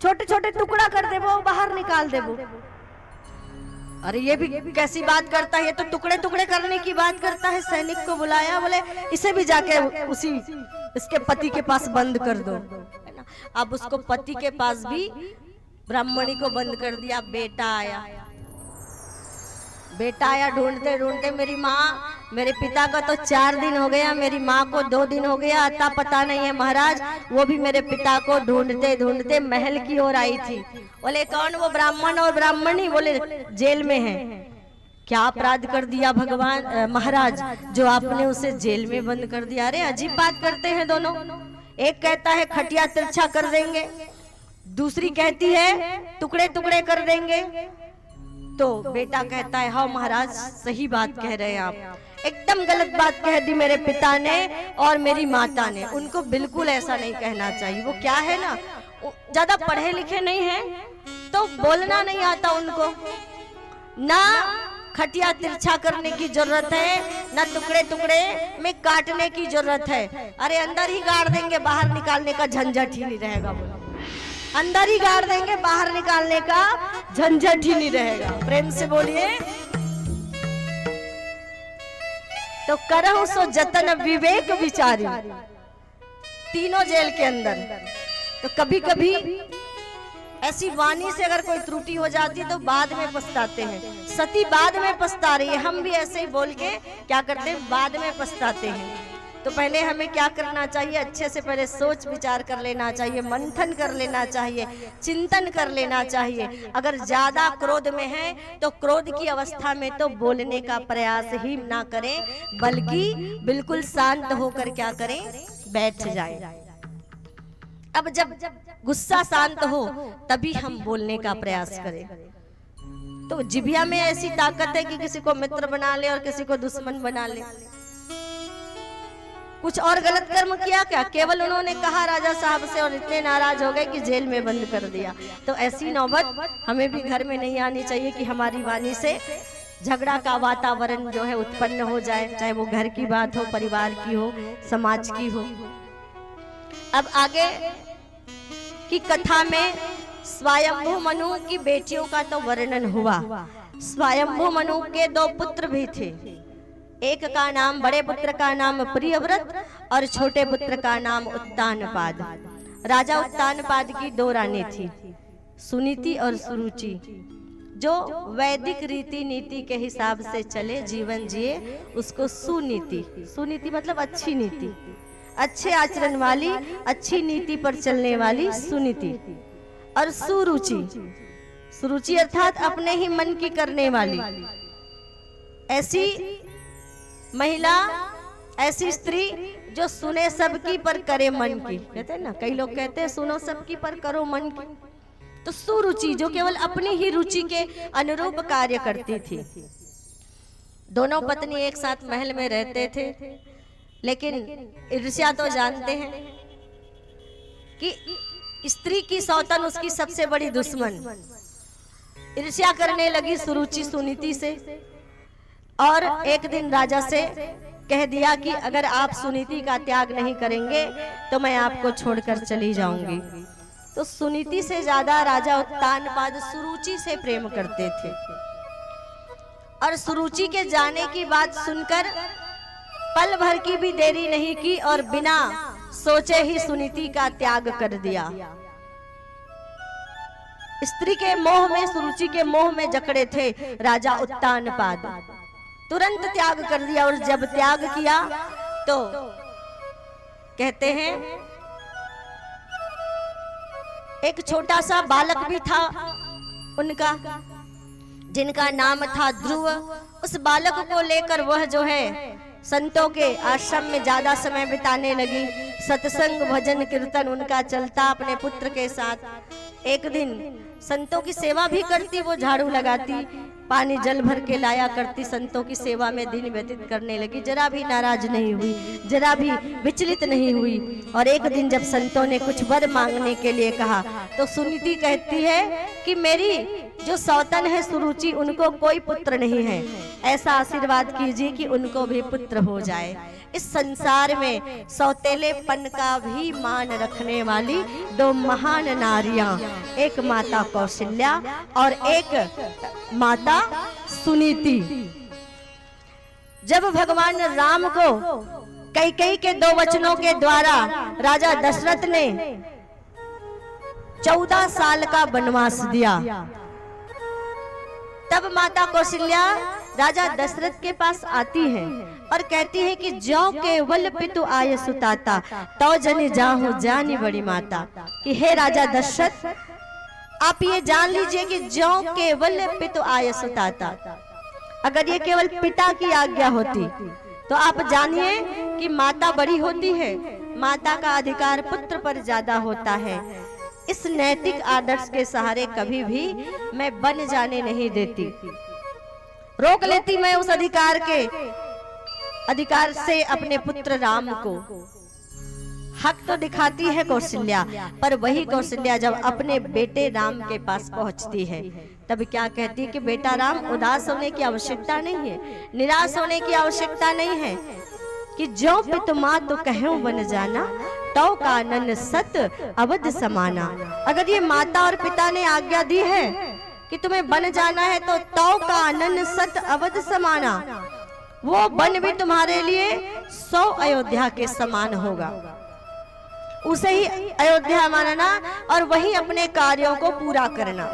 S3: छोटे छोटे टुकड़ा कर देवो, बाहर निकाल देवो। अरे ये भी कैसी बात करता है, ये तो टुकड़े टुकड़े करने की बात करता है। सैनिक को बुलाया, बोले इसे भी जाके उसी इसके पति के पास बंद कर दो, है ना। अब उसको पति के पास भी ब्राह्मणी को बंद कर दिया। बेटा आया ढूंढते ढूंढते, मेरी माँ, मेरे पिता का तो 4 दिन हो गया, मेरी माँ को 2 दिन हो गया, अता पता नहीं है महाराज। वो भी मेरे पिता को ढूंढते ढूंढते महल की ओर आई थी। बोले कौन? वो ब्राह्मण और ब्राह्मणी। बोले जेल में है। क्या अपराध कर दिया भगवान महाराज जो आपने उसे जेल में बंद कर दिया? अरे अजीब बात करते हैं दोनों। एक कहता है खटिया तिरछा कर देंगे, दूसरी कहती है टुकड़े टुकड़े कर देंगे। तो बेटा कहता है हाँ महाराज सही बात कह रहे हैं आप, एकदम गलत बात कह दी मेरे पिता ने और मेरी माता ने, उनको बिल्कुल ऐसा नहीं कहना चाहिए। वो क्या है ना, ज्यादा पढ़े लिखे नहीं है तो बोलना नहीं आता उनको। ना खटिया तिरछा करने की जरूरत है, ना टुकड़े टुकड़े में काटने की जरूरत है। अरे अंदर ही गाड़ देंगे, बाहर निकालने का झंझट ही नहीं रहेगा। अंदर ही गाड़ देंगे, बाहर निकालने का झंझट ही नहीं रहेगा। प्रेम से बोलिए। तो करहु सो जतन विवेक विचारी, तीनों जेल के अंदर। तो कभी कभी ऐसी वाणी से अगर कोई त्रुटि हो जाती है तो बाद में पछताते हैं। सती बाद में पछता रही है, हम भी ऐसे ही बोल के क्या करते हैं, बाद में पछताते हैं। तो पहले हमें क्या करना चाहिए? अच्छे से पहले सोच विचार कर लेना चाहिए, मंथन कर लेना चाहिए, चिंतन कर लेना चाहिए। अगर ज्यादा क्रोध में है तो क्रोध की अवस्था में तो बोलने का प्रयास ही ना करें, बल्कि बिल्कुल शांत होकर क्या करें? बैठ जाएं। अब जब गुस्सा शांत हो तभी हम बोलने का प्रयास करें। तो जिभिया में ऐसी ताकत है कि किसी को मित्र बना ले और किसी को दुश्मन बना ले। कुछ और गलत कर्म किया क्या? केवल उन्होंने कहा राजा साहब से और इतने नाराज हो गए कि जेल में बंद कर दिया। तो ऐसी नौबत हमें भी घर में नहीं आनी चाहिए कि हमारी वाणी से झगड़ा का वातावरण जो है उत्पन्न हो जाए, चाहे वो घर की बात हो, परिवार की हो, समाज की हो। अब आगे की कथा में स्वयंभू मनु की बेटियों का तो वर्णन हुआ। स्वयंभू मनु के 2 पुत्र भी थे। एक का नाम, बड़े पुत्र का नाम प्रियव्रत और छोटे पुत्र का नाम उत्तानपाद। राजा उत्तानपाद की 2 रानी थी, सुनीति और सुरुचि, जो वैदिक रीति नीति के हिसाब से चले, जीवन जिए, उसको सुनीति। सुनीति मतलब अच्छी नीति, अच्छे आचरण वाली, अच्छी नीति पर चलने वाली सुनीति। और सुरुचि, सुरुचि अर्थात अपने ही मन की करने वाली। ऐसी महिला, ऐसी स्त्री जो सुने सबकी पर करे मन की। कहते हैं ना, कई लोग कहते हैं सुनो सबकी पर करो मन की। तो सुरुचि जो केवल अपनी ही रुचि के अनुरूप कार्य करती थी। दोनों पत्नी एक साथ महल में रहते थे, लेकिन ईर्ष्या तो जानते हैं कि स्त्री की सौतन उसकी सबसे बड़ी दुश्मन। ईर्ष्या करने लगी सुरुचि सुनीति से और एक दिन राजा से कह दिया कि अगर आप सुनीति का त्याग नहीं करेंगे तो मैं आपको छोड़कर चली जाऊंगी। तो सुनीति से ज्यादा राजा उत्तानपाद सुरुचि से प्रेम करते थे और सुरुचि के जाने की बात सुनकर पल भर की भी देरी नहीं की और बिना सोचे ही सुनीति का त्याग कर दिया। स्त्री के मोह में, सुरुचि के मोह में जकड़े थे राजा उत्तानपाद। तुरंत त्याग कर दिया और जब त्याग किया तो कहते हैं एक छोटा सा बालक भी था उनका, जिनका नाम था ध्रुव। उस बालक को लेकर वह जो है संतों के आश्रम में ज्यादा समय बिताने लगी। सत्संग, भजन, कीर्तन उनका चलता अपने पुत्र के साथ। एक दिन संतों की सेवा भी करती, वो झाड़ू लगाती, पानी जल भर के लाया करती, संतों की सेवा में दिन व्यतीत करने लगी। जरा भी नाराज नहीं हुई, जरा भी विचलित नहीं हुई। और एक दिन जब संतों ने कुछ वर मांगने के लिए कहा तो सुनीति कहती है कि मेरी जो सौतन है सुरुचि, उनको कोई पुत्र नहीं है, ऐसा आशीर्वाद कीजिए कि उनको भी पुत्र हो जाए। इस संसार में सौतेलेपन का भी मान रखने वाली 2 महान नारियां, एक माता कौशल्या और एक माता सुनीति। जब भगवान राम को कैकेयी के 2 वचनों के द्वारा राजा दशरथ ने 14 साल का वनवास दिया, तब माता कौशल्या राजा दशरथ के पास आती है और कहती है कि जो केवल पितु आय सुताता तो जनि जाहु जानी बड़ी माता। कि हे राजा दशरथ, आप ये जान लीजिए कि जो केवल पितु आय सुताता, अगर ये केवल पिता की आज्ञा होती तो आप जानिए कि माता बड़ी होती है, माता का अधिकार पुत्र पर ज्यादा होता है। इस नैतिक आदर्श के सहारे कभी भी मैं बन जाने नहीं देती, रोक लेती मैं उस अधिकार से अपने पुत्र राम को। हक तो दिखाती है कौशल्या, पर वही कौशल्या जब अपने बेटे राम के पास पहुंचती है तब क्या कहती है कि बेटा राम, उदास होने की आवश्यकता नहीं है, निराश होने की आवश्यकता नहीं है, कि जो पितु माँ तो कहो बन जाना तो कानन सत अवध समाना। अगर ये माता और पिता ने आज्ञा दी है कि तुम्हें बन जाना है तो कानन सत अवध समाना, वो बन भी तुम्हारे लिए 100 अयोध्या के समान होगा। उसे ही अयोध्या मानना और वही अपने कार्यों को पूरा करना।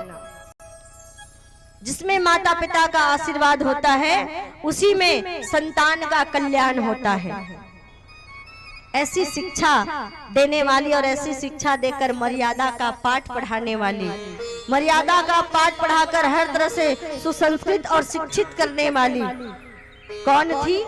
S3: जिसमें माता पिता का आशीर्वाद होता है उसी में संतान का कल्याण होता है। ऐसी शिक्षा देने वाली और ऐसी शिक्षा देकर मर्यादा का पाठ पढ़ाने वाली, मर्यादा का पाठ पढ़ाकर हर तरह से सुसंस्कृत और शिक्षित करने वाली कौन थी?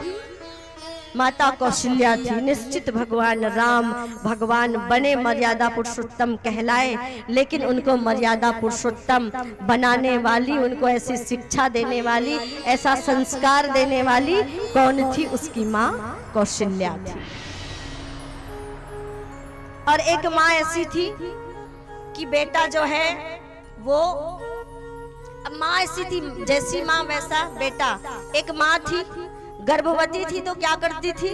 S3: माता कौशल्या थी। निश्चित भगवान राम भगवान बने, मर्यादा पुरुषोत्तम कहलाए, लेकिन उनको मर्यादा पुरुषोत्तम बनाने वाली, उनको ऐसी शिक्षा देने वाली, ऐसा संस्कार देने वाली कौन थी? उसकी माँ कौशल्या थी। और एक माँ ऐसी थी कि बेटा जो है वो, माँ ऐसी थी जैसी माँ वैसा बेटा। एक माँ थी गर्भवती थी तो क्या करती थी,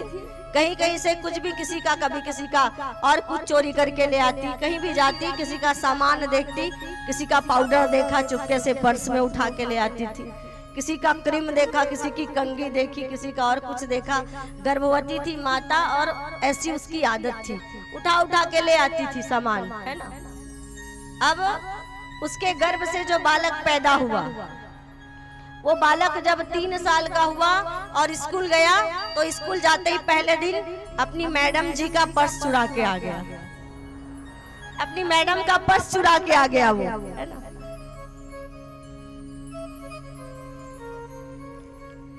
S3: कहीं कहीं से कुछ भी किसी का, कभी किसी का और कुछ चोरी करके ले आती, कहीं भी जाती किसी का सामान देखती, किसी का पाउडर देखा चुपके से पर्स में उठा के ले आती थी, किसी का क्रीम देखा, किसी की कंघी देखी, किसी का और कुछ देखा। गर्भवती थी माता और ऐसी उसकी आदत थी, उठा उठा के ले आती थी सामान, है ना। अब उसके गर्भ से जो बालक पैदा हुआ, वो बालक जब 3 साल का हुआ और स्कूल गया तो स्कूल जाते ही पहले दिन अपनी मैडम जी का पर्स चुरा के आ गया, अपनी मैडम का पर्स चुरा के आ गया वो, है ना।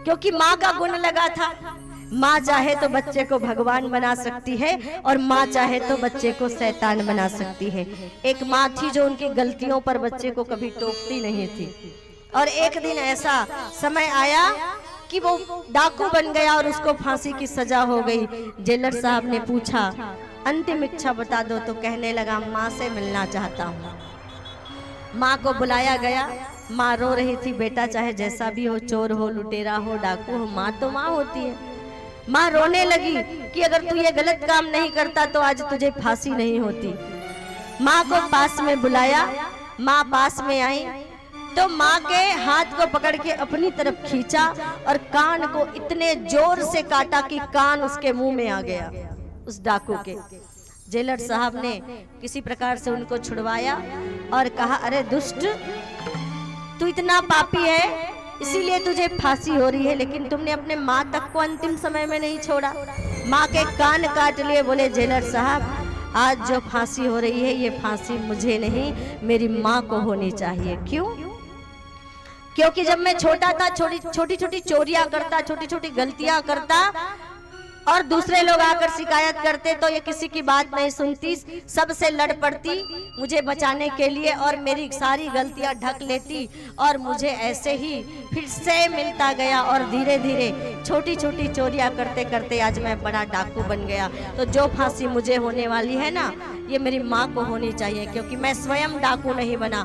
S3: क्योंकि माँ का गुण लगा था, माँ चाहे तो बच्चे को भगवान बना सकती है और माँ चाहे तो बच्चे को शैतान बना सकती है। एक माँ थी जो उनकी गलतियों पर बच्चे को कभी टोकती नहीं थी। और एक दिन ऐसा समय आया कि वो डाकू बन गया और उसको फांसी की सजा हो गई। जेलर साहब ने पूछा अंतिम इच्छा बता दो, तो कहने लगा माँ से मिलना चाहता हूँ। माँ को बुलाया गया, माँ रो रही थी। बेटा चाहे जैसा भी हो, चोर हो, लुटेरा हो, डाकू हो, माँ तो माँ होती है। माँ रोने लगी कि अगर तू ये गलत काम नहीं करता तो आज तुझे फांसी नहीं होती। माँ को पास में बुलाया, माँ पास में आई तो माँ के हाथ को पकड़ के अपनी तरफ खींचा और कान को इतने जोर से काटा कि कान उसके मुंह में आ गया, उस डाकू के। जेलर साहब ने किसी प्रकार से उनको छुड़वाया और कहा अरे दुष्ट, तू इतना पापी है इसीलिए तुझे फांसी हो रही है, लेकिन तुमने अपने माँ तक को अंतिम समय में नहीं छोड़ा, माँ के कान काट लिए। बोले जेलर साहब, आज जो फांसी हो रही है ये फांसी मुझे नहीं मेरी माँ को होनी चाहिए। क्यों? क्योंकि जब मैं छोटा था, छोटी छोटी चोरियां करता, छोटी छोटी गलतियां करता और दूसरे लोग आकर शिकायत करते तो ये किसी की बात नहीं सुनती, सबसे लड़ पड़ती मुझे बचाने के लिए और मेरी सारी गलतियां ढक लेती और मुझे ऐसे ही फिर से मिलता गया और धीरे धीरे छोटी छोटी चोरियां करते करते आज मैं बड़ा डाकू बन गया। तो जो फांसी मुझे होने वाली है ना, ये मेरी माँ को होनी चाहिए, क्योंकि मैं स्वयं डाकू नहीं बना,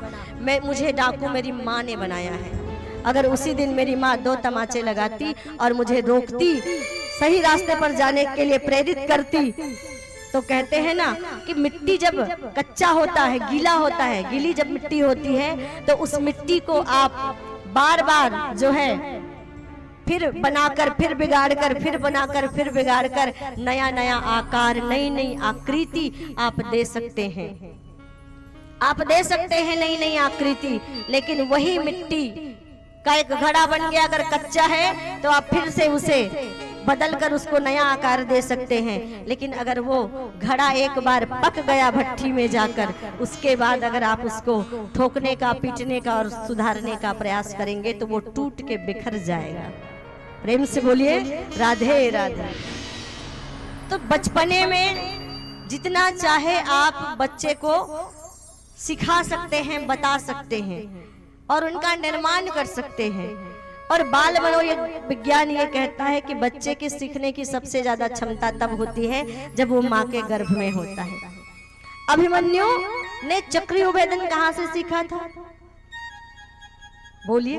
S3: मुझे डाकू मेरी माँ ने बनाया है। अगर उसी दिन मेरी माँ 2 तमाचे लगाती और मुझे रोकती, सही रास्ते पर जाने के लिए प्रेरित करती, तो कहते हैं ना कि मिट्टी जब कच्चा होता है, गीला होता है, गीली जब मिट्टी होती है तो उस मिट्टी को आप बार बार जो है फिर बनाकर, फिर बिगाड़कर, फिर बनाकर, फिर बिगाड़कर नया नया आकार, नई नई आकृति आप दे सकते हैं, आप दे सकते हैं नई नई आकृति। लेकिन वही मिट्टी का एक घड़ा बन गया अगर कच्चा है तो आप फिर से उसे बदल कर उसको नया आकार दे सकते हैं। लेकिन अगर वो घड़ा एक बार पक गया भट्टी में जाकर, उसके बाद अगर आप उसको ठोकने का, पीटने का और सुधारने का प्रयास करेंगे तो वो टूट के बिखर जाएगा। प्रेम से बोलिए राधे राधे। तो बचपने में जितना चाहे आप बच्चे को सिखा सकते हैं, बता सकते हैं और उनका निर्माण कर सकते हैं। और बाल मनोविज्ञान ये कहता है कि बच्चे के सीखने की सबसे ज्यादा क्षमता तब होती है जब वो माँ के गर्भ में होता है। अभिमन्यु ने चक्रीय भेदन कहाँ से सीखा था? बोलिए,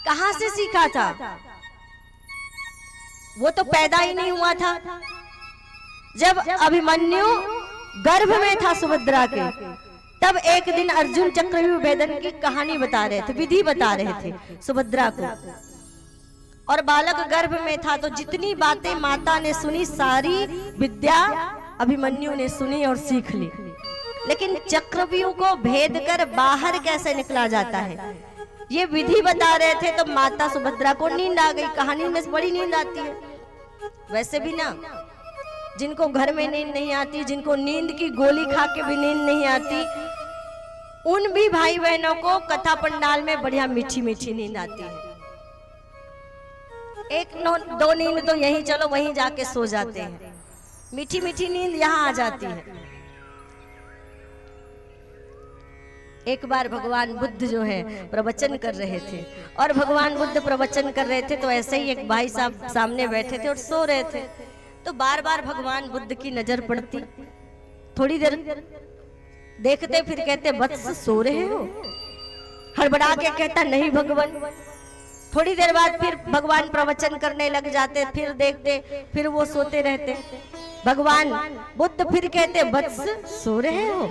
S3: कहाँ से सीखा था? वो तो पैदा ही नहीं हुआ था। जब अभिमन्यु गर्भ में था सुभद्रा के, तब एक दिन अर्जुन चक्रव्यूह भेदन की कहानी बता रहे थे, विधि बता रहे थे सुभद्रा को, और बालक गर्भ में था। तो जितनी बातें माता ने सुनी सारी विद्या अभिमन्यु ने सुनी और सीख ली। लेकिन चक्रव्यूह को भेद कर बाहर कैसे निकला जाता है ये विधि बता रहे थे। तो माता सुभद्रा को नींद आ गई। कहानी में बड़ी नींद आती है। वैसे भी ना जिनको घर में नींद नहीं आती, जिनको नींद की गोली खा के भी नींद नहीं आती, उन भी भाई बहनों को कथा पंडाल में बढ़िया मीठी मीठी नींद आती है। एक दो नींद तो यहीं चलो वहीं जाके सो जाते हैं, मीठी मीठी नींद यहाँ आ जाती है। एक बार भगवान बुद्ध जो है प्रवचन कर रहे थे, और भगवान बुद्ध प्रवचन कर रहे थे तो ऐसे ही एक भाई साहब सामने बैठे थे और सो रहे थे। तो बार बार भगवान बुद्ध की नजर पड़ती, थोड़ी देर देखते फिर कहते वत्स सो रहे हो, हड़बड़ा के कहता नहीं भगवान। थोड़ी देर बाद फिर भगवान प्रवचन करने लग जाते, फिर देखते फिर वो सोते रहते। भगवान बुद्ध फिर कहते वत्स सो रहे हो,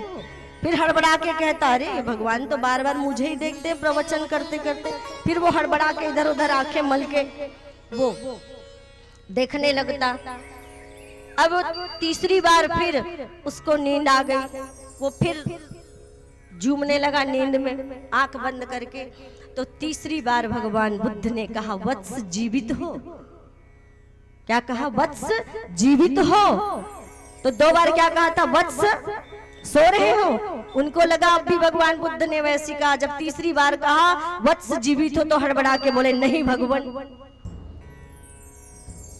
S3: फिर हड़बड़ा के कहता अरे भगवान तो बार बार मुझे ही देखते हैं प्रवचन करते करते। फिर वो हड़बड़ा के इधर उधर आंखें मल के वो देखने लगता। अब तीसरी बार फिर उसको नींद आ गई, वो फिर झूमने लगा नींद में आंख बंद करके। तो तीसरी बार भगवान बुद्ध ने कहा वत्स जीवित हो। क्या कहा? वत्स जीवित हो। तो दो बार क्या कहा था? वत्स सो रहे हो। उनको लगा अब भी भगवान बुद्ध ने वैसी कहा। जब तीसरी बार कहा वत्स जीवित हो तो हड़बड़ा के बोले नहीं भगवान।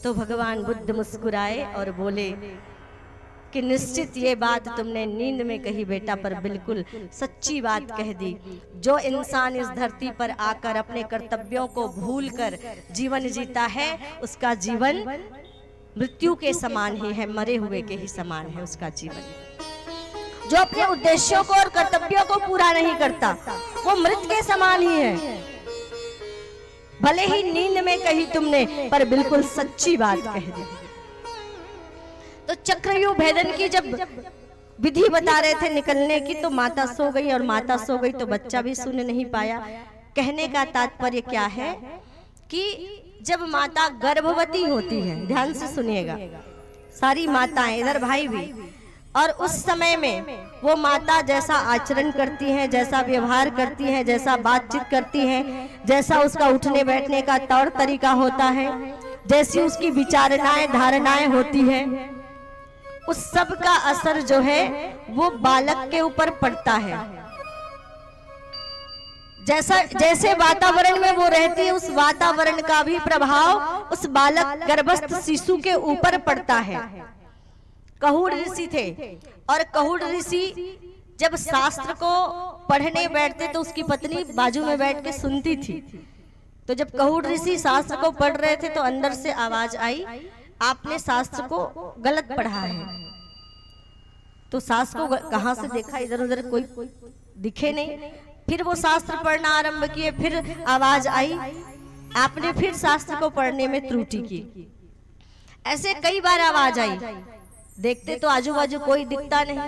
S3: तो भगवान बुद्ध मुस्कुराए और बोले कि निश्चित ये बात तुमने नींद में कही बेटा, पर बिल्कुल सच्ची बात कह दी। जो इंसान इस धरती पर आकर अपने कर्तव्यों को भूलकर जीवन जीता है, उसका जीवन मृत्यु के समान ही है, मरे हुए के ही समान है उसका जीवन। जो अपने उद्देश्यों को और कर्तव्यों को पूरा नहीं करता, वो मृत के समान ही है। भले ही नींद में कही तुमने, पर बिल्कुल सच्ची बात कह दी। तो चक्रव्यूह भेदन की जब विधि बता रहे थे निकलने की, तो माता सो गई, और माता सो गई तो बच्चा भी सुन नहीं पाया। कहने का तात्पर्य क्या है कि जब माता गर्भवती होती है, ध्यान से सुनिएगा, सारी माताएं, इधर भाई भी, और उस समय में वो माता जैसा आचरण करती हैं, जैसा व्यवहार करती हैं, जैसा बातचीत करती हैं, जैसा उसका उठने बैठने का तौर तरीका होता है, जैसी उसकी विचारणाएं धारणाएं होती हैं, उस सब का असर जो है वो बालक के ऊपर पड़ता है। जैसे वातावरण में वो रहती है, उस वातावरण का भी प्रभाव उस बालक गर्भस्थ शिशु के ऊपर पड़ता है। कहूड़ ऋषि थे, और कहूड़ ऋषि जब शास्त्र को पढ़ने बैठते तो उसकी पत्नी बाजू में बैठ के सुनती थी। तो जब कहूड़ ऋषि शास्त्र को पढ़ रहे थे तो अंदर से आवाज आई, आपने शास्त्र को गलत पढ़ा है। तो सास को कहां से देखा, इधर उधर कोई दिखे नहीं। फिर वो शास्त्र पढ़ना आरंभ किए, फिर आवाज आई, आपने फिर शास्त्र को पढ़ने में त्रुटि की। ऐसे कई बार आवाज आई, देखते तो आजू बाजू कोई दिखता नहीं।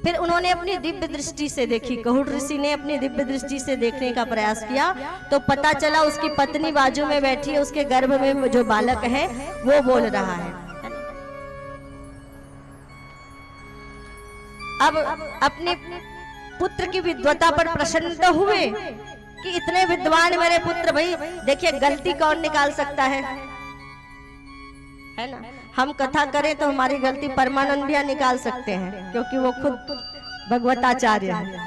S3: फिर उन्होंने अपनी दिव्य दृष्टि से देखी, कहूड़ ऋषि ने अपनी दिव्य दृष्टि से देखने का प्रयास किया, तो पता चला उसकी पत्नी बाजू में बैठी है, उसके गर्भ में जो बालक है वो बोल रहा है। अब अपने पुत्र की विद्वता पर प्रसन्न तो हुए कि इतने विद्वान मेरे पुत्र। भाई देखिए, गलती कौन निकाल सकता है ना? हम कथा करें तो हमारी गलती परमानंद भैया निकाल सकते हैं, क्योंकि वो खुद भगवताचार्य है।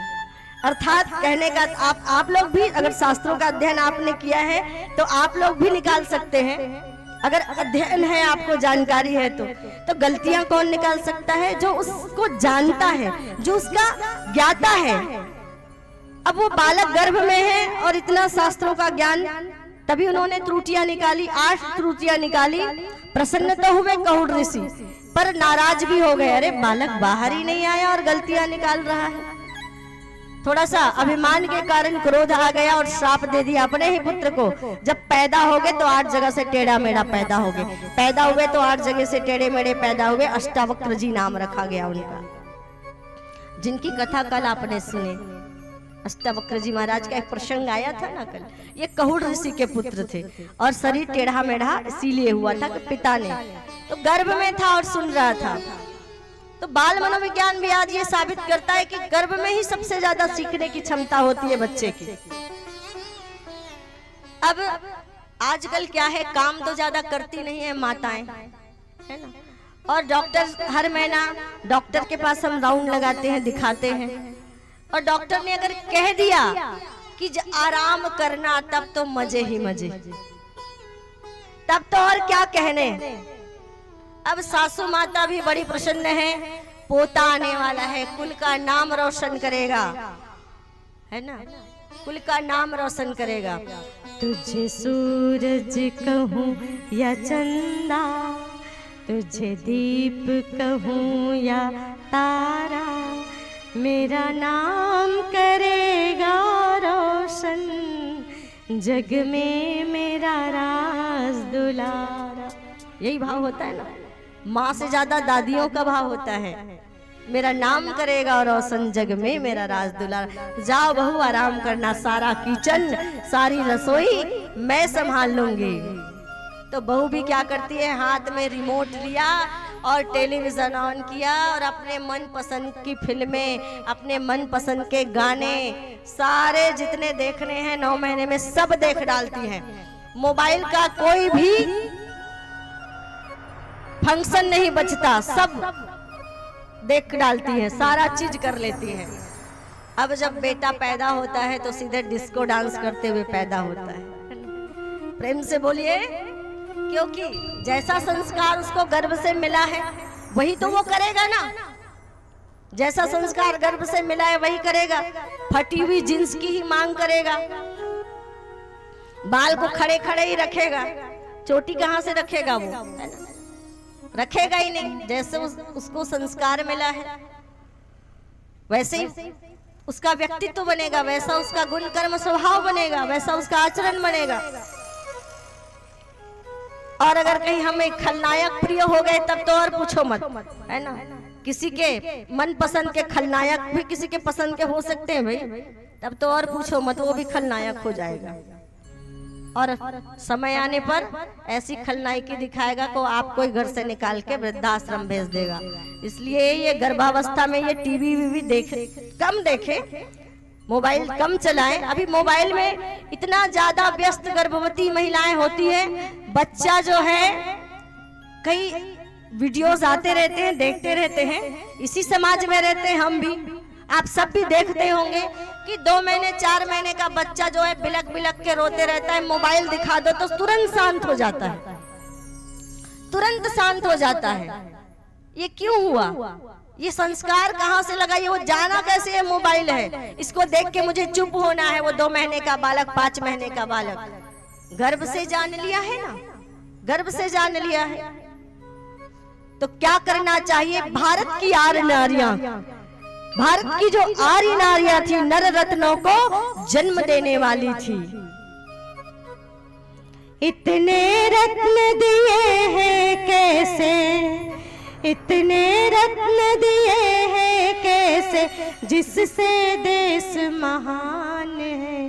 S3: अर्थात कहने का आप लोग भी अगर शास्त्रों का अध्ययन आपने किया है तो आप लोग भी निकाल सकते हैं। अगर अध्ययन है, आपको जानकारी है तो गलतियां कौन निकाल सकता है? जो उसको जानता है, जो उसका ज्ञाता है। अब वो बालक गर्भ में है और इतना शास्त्रों का ज्ञान, तभी उन्होंने त्रुटियां निकाली, 8 त्रुटियां निकाली। प्रसन्न तो हुए कहूड़ ऋषि, पर नाराज भी हो गए। अरे बालक बाहर ही नहीं आया और गलतियां निकाल रहा है। थोड़ा सा अभिमान के कारण क्रोध आ गया और श्राप दे दिया अपने ही पुत्र को। जब पैदा हो गए तो 8 जगह से टेढ़ा मेढ़ा पैदा हो गए, पैदा हुए तो 8 जगह से टेढ़े मेढ़े पैदा हुए। अष्टावक्र जी नाम रखा गया उनका, जिनकी कथा कल आपने सुनी। अष्टावक्र जी महाराज का एक प्रसंग आया था ना कल। ये कहूड़ ऋषि के पुत्र थे और शरीर टेढ़ा मेढ़ा इसीलिए हुआ था कि पिता ने तो गर्भ में था और सुन रहा था। तो बाल मनोविज्ञान भी आज ये साबित करता है कि गर्भ में ही सबसे ज्यादा सीखने की क्षमता होती है बच्चे की। अब आजकल क्या है, काम तो ज्यादा करती नहीं है माताएं, है ना, और डॉक्टर हर महीना डॉक्टर के पास हम राउंड लगाते हैं, दिखाते हैं, और डॉक्टर ने अगर कह दिया कि आराम करना, तब तो मजे ही मजे, तब तो और क्या कहने। अब सासू माता भी बड़ी प्रसन्न है, पोता आने वाला है, कुल का नाम रोशन करेगा, है ना, कुल का नाम रोशन करेगा।
S1: तुझे सूरज कहूँ या चंदा, तुझे दीप कहूँ या तारा, मेरा नाम करेगा रोशन, जग में मेरा राज दुलारा। यही भाव होता है ना, माँ से ज्यादा दादियों का भाव होता है, मेरा नाम करेगा रोशन, जग में मेरा राज दुलारा। जाओ बहू आराम करना, सारा किचन सारी रसोई मैं संभाल लूंगी। तो बहू भी क्या करती है, हाथ में रिमोट लिया और टेलीविजन ऑन किया और अपने मन पसंद की फिल्में, अपने मन पसंद के गाने सारे जितने देखने हैं 9 महीने में सब देख डालती हैं। मोबाइल का कोई भी फंक्शन नहीं बचता, सब देख डालती है, सारा चीज कर लेती है। अब जब बेटा पैदा होता है तो सीधे डिस्को डांस करते हुए पैदा होता है। प्रेम से बोलिए, क्योंकि जैसा संस्कार उसको गर्भ से मिला है वही तो वो करेगा ना। जैसा संस्कार गर्भ से मिला है वही करेगा। फटी हुई जींस की ही मांग करेगा, बाल को खड़े खड़े ही रखेगा, चोटी कहाँ से रखेगा वो, है ना, रखेगा ही नहीं। जैसे उसको संस्कार मिला है वैसे ही उसका व्यक्तित्व बनेगा, वैसा उसका गुण कर्म स्वभाव बनेगा, वैसा उसका आचरण बनेगा। और अगर कहीं हमें खलनायक प्रिय हो गए तब तो और पूछो मत, है ना। किसी के मन पसंद के खलनायक भी किसी के पसंद के हो सकते हैं भाई, तब तो और पूछो मत, वो भी खलनायक हो जाएगा। और समय आने पर ऐसी खलनायकी दिखाएगा को आप कोई घर से निकाल के वृद्धाश्रम भेज देगा। इसलिए ये गर्भावस्था में ये टीवी वीवी देखे, कम देखे, मोबाइल कम चलाएं। अभी मोबाइल में इतना ज्यादा व्यस्त गर्भवती महिलाएं होती हैं, बच्चा जो है कई वीडियोस आते रहते हैं, देखते रहते हैं। इसी समाज में रहते हैं हम भी, आप सब भी देखते होंगे कि 2 महीने 4 महीने का बच्चा जो है बिलक बिलक के रोते रहता है, मोबाइल दिखा दो तो तुरंत शांत हो जाता है, तुरंत शांत हो जाता है। ये क्यों हुआ? ये संस्कार कहाँ से लगा? ये वो जाना कैसे ये मोबाइल है, इसको देख के मुझे चुप होना है। वो 2 महीने का बालक, 5 महीने का बालक गर्भ से जान लिया है ना, गर्भ से जान लिया है। तो क्या करना चाहिए? भारत की आर्य नारियां, भारत की जो आर्य नारियां थी, नर रत्नों को जन्म देने वाली थी। इतने रत्न दिए हैं कैसे, इतने रत्न दिए हैं कैसे, जिससे देश महान है।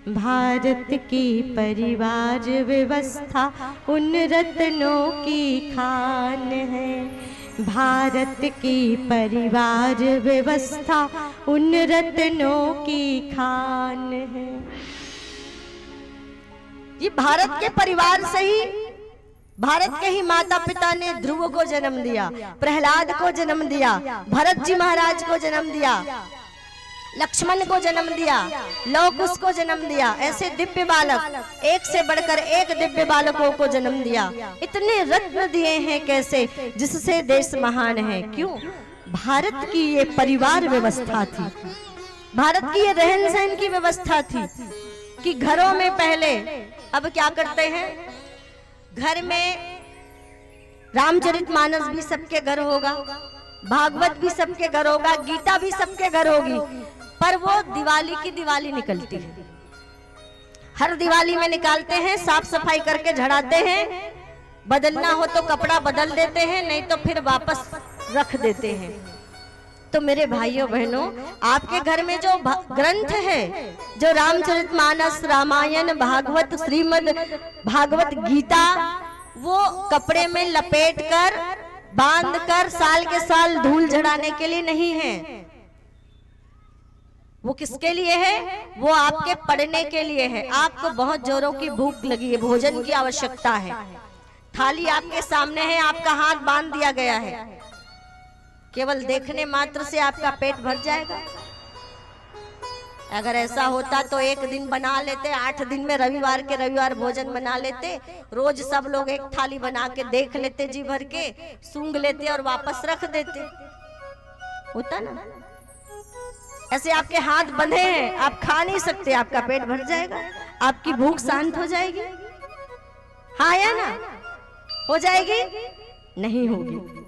S1: भारत की परिवार व्यवस्था उन रत्नों की खान है। भारत की परिवार व्यवस्था उन रत्नों की खान है।
S3: ये भारत के परिवार से ही, भारत के ही माता पिता ने ध्रुव को जन्म दिया, प्रहलाद को जन्म दिया, भरत जी महाराज को जन्म दिया, लक्ष्मण को जन्म दिया, लव कुश को जन्म दिया। ऐसे दिव्य बालक, एक से बढ़कर एक दिव्य बालकों को जन्म दिया। इतने रत्न दिए हैं कैसे, जिससे देश महान है। क्यों? भारत की ये परिवार व्यवस्था थी, भारत की ये रहन सहन की व्यवस्था थी कि घरों में पहले, अब क्या करते हैं, घर में रामचरितमानस भी सबके घर होगा, भागवत भी सबके घर होगा, गीता भी सबके घर होगी, पर वो दिवाली की दिवाली निकलती है। हर दिवाली में निकालते हैं, साफ सफाई करके झड़ाते हैं, बदलना हो तो कपड़ा बदल देते हैं, नहीं तो फिर वापस रख देते हैं। तो मेरे भाइयों बहनों, आपके घर में जो ग्रंथ है, जो रामचरितमानस, रामायण, भागवत, श्रीमद् भागवत गीता, वो कपड़े में लपेट कर, बांध कर साल के साल धूल झड़ाने के लिए नहीं है। वो किसके लिए है? वो आपके पढ़ने के लिए है। आपको बहुत जोरों की भूख लगी है, भोजन की आवश्यकता है, थाली आपके सामने है, आपका हाथ बांध दिया गया है, केवल देखने मात्र से आपका पेट भर जाएगा? अगर ऐसा होता तो एक दिन बना लेते, 8 दिन में रविवार के रविवार भोजन बना लेते, रोज सब लोग एक थाली बना के देख लेते, जी भर के सूंघ लेते और वापस रख देते, होता ना? ऐसे आपके हाथ बंधे हैं, आप खा नहीं सकते, आपका पेट भर जाएगा, आपकी भूख शांत हो जाएगी? हाँ या ना? हो जाएगी? नहीं होगी।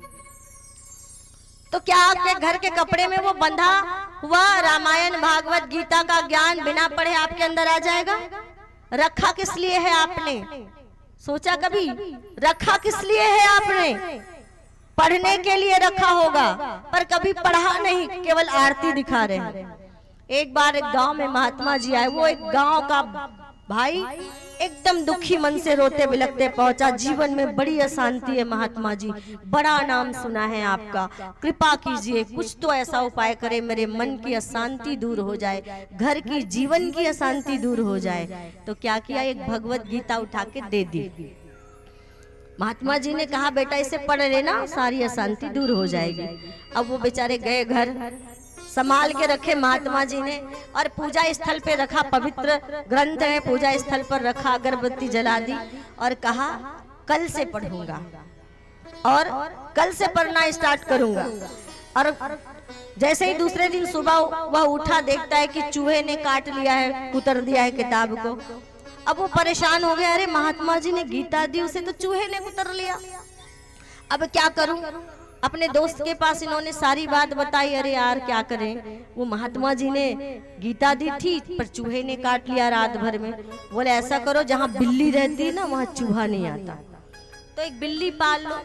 S3: तो क्या आपके घर के कपड़े में वो बंधा हुआ रामायण भागवत गीता का ज्ञान बिना पढ़े आपके अंदर आ जाएगा? रखा किस लिए है आपने? सोचा कभी? रखा किस लिए है आपने? पढ़ने के लिए रखा होगा, पर कभी पढ़ा नहीं, केवल आरती दिखा रहे हैं। एक बार एक गांव में महात्मा जी आए, वो एक गांव का भाई एकदम दुखी मन से रोते बिलखते पहुंचा, जीवन में बड़ी अशांति है महात्मा जी, बड़ा नाम सुना है आपका, कृपा कीजिए, कुछ तो ऐसा उपाय करें, मेरे मन की अशांति दूर हो जाए, घर की जीवन की अशांति दूर हो जाए। तो क्या किया, एक भगवत गीता उठा के दे दी। महात्मा जी ने कहा बेटा इसे पढ़ लेना, सारी अशांति दूर हो जाएगी। अब वो बेचारे गए घर, संभाल के रखे महात्मा जी ने, और पूजा स्थल पे रखा, पवित्र ग्रंथ है, पूजा स्थल पर रखा, अगरबत्ती जला दी और कहा कल से पढ़ूंगा और कल से पढ़ना स्टार्ट करूंगा। और जैसे ही दूसरे दिन सुबह वह उठा, देखता है कि चूहे ने काट लिया है, कुतर दिया है किताब को। अब वो परेशान हो गया, अरे महात्मा जी ने गीता दी, उसे तो चूहे ने कुतर लिया, अब क्या करूं? अपने दोस्त के पास इन्होंने सारी बात बताई, अरे यार क्या करें, वो महात्मा जी ने गीता दी थी पर चूहे ने काट लिया रात भर में। बोले ऐसा करो, जहाँ बिल्ली रहती है ना वहाँ चूहा नहीं आता, तो एक बिल्ली पाल लो।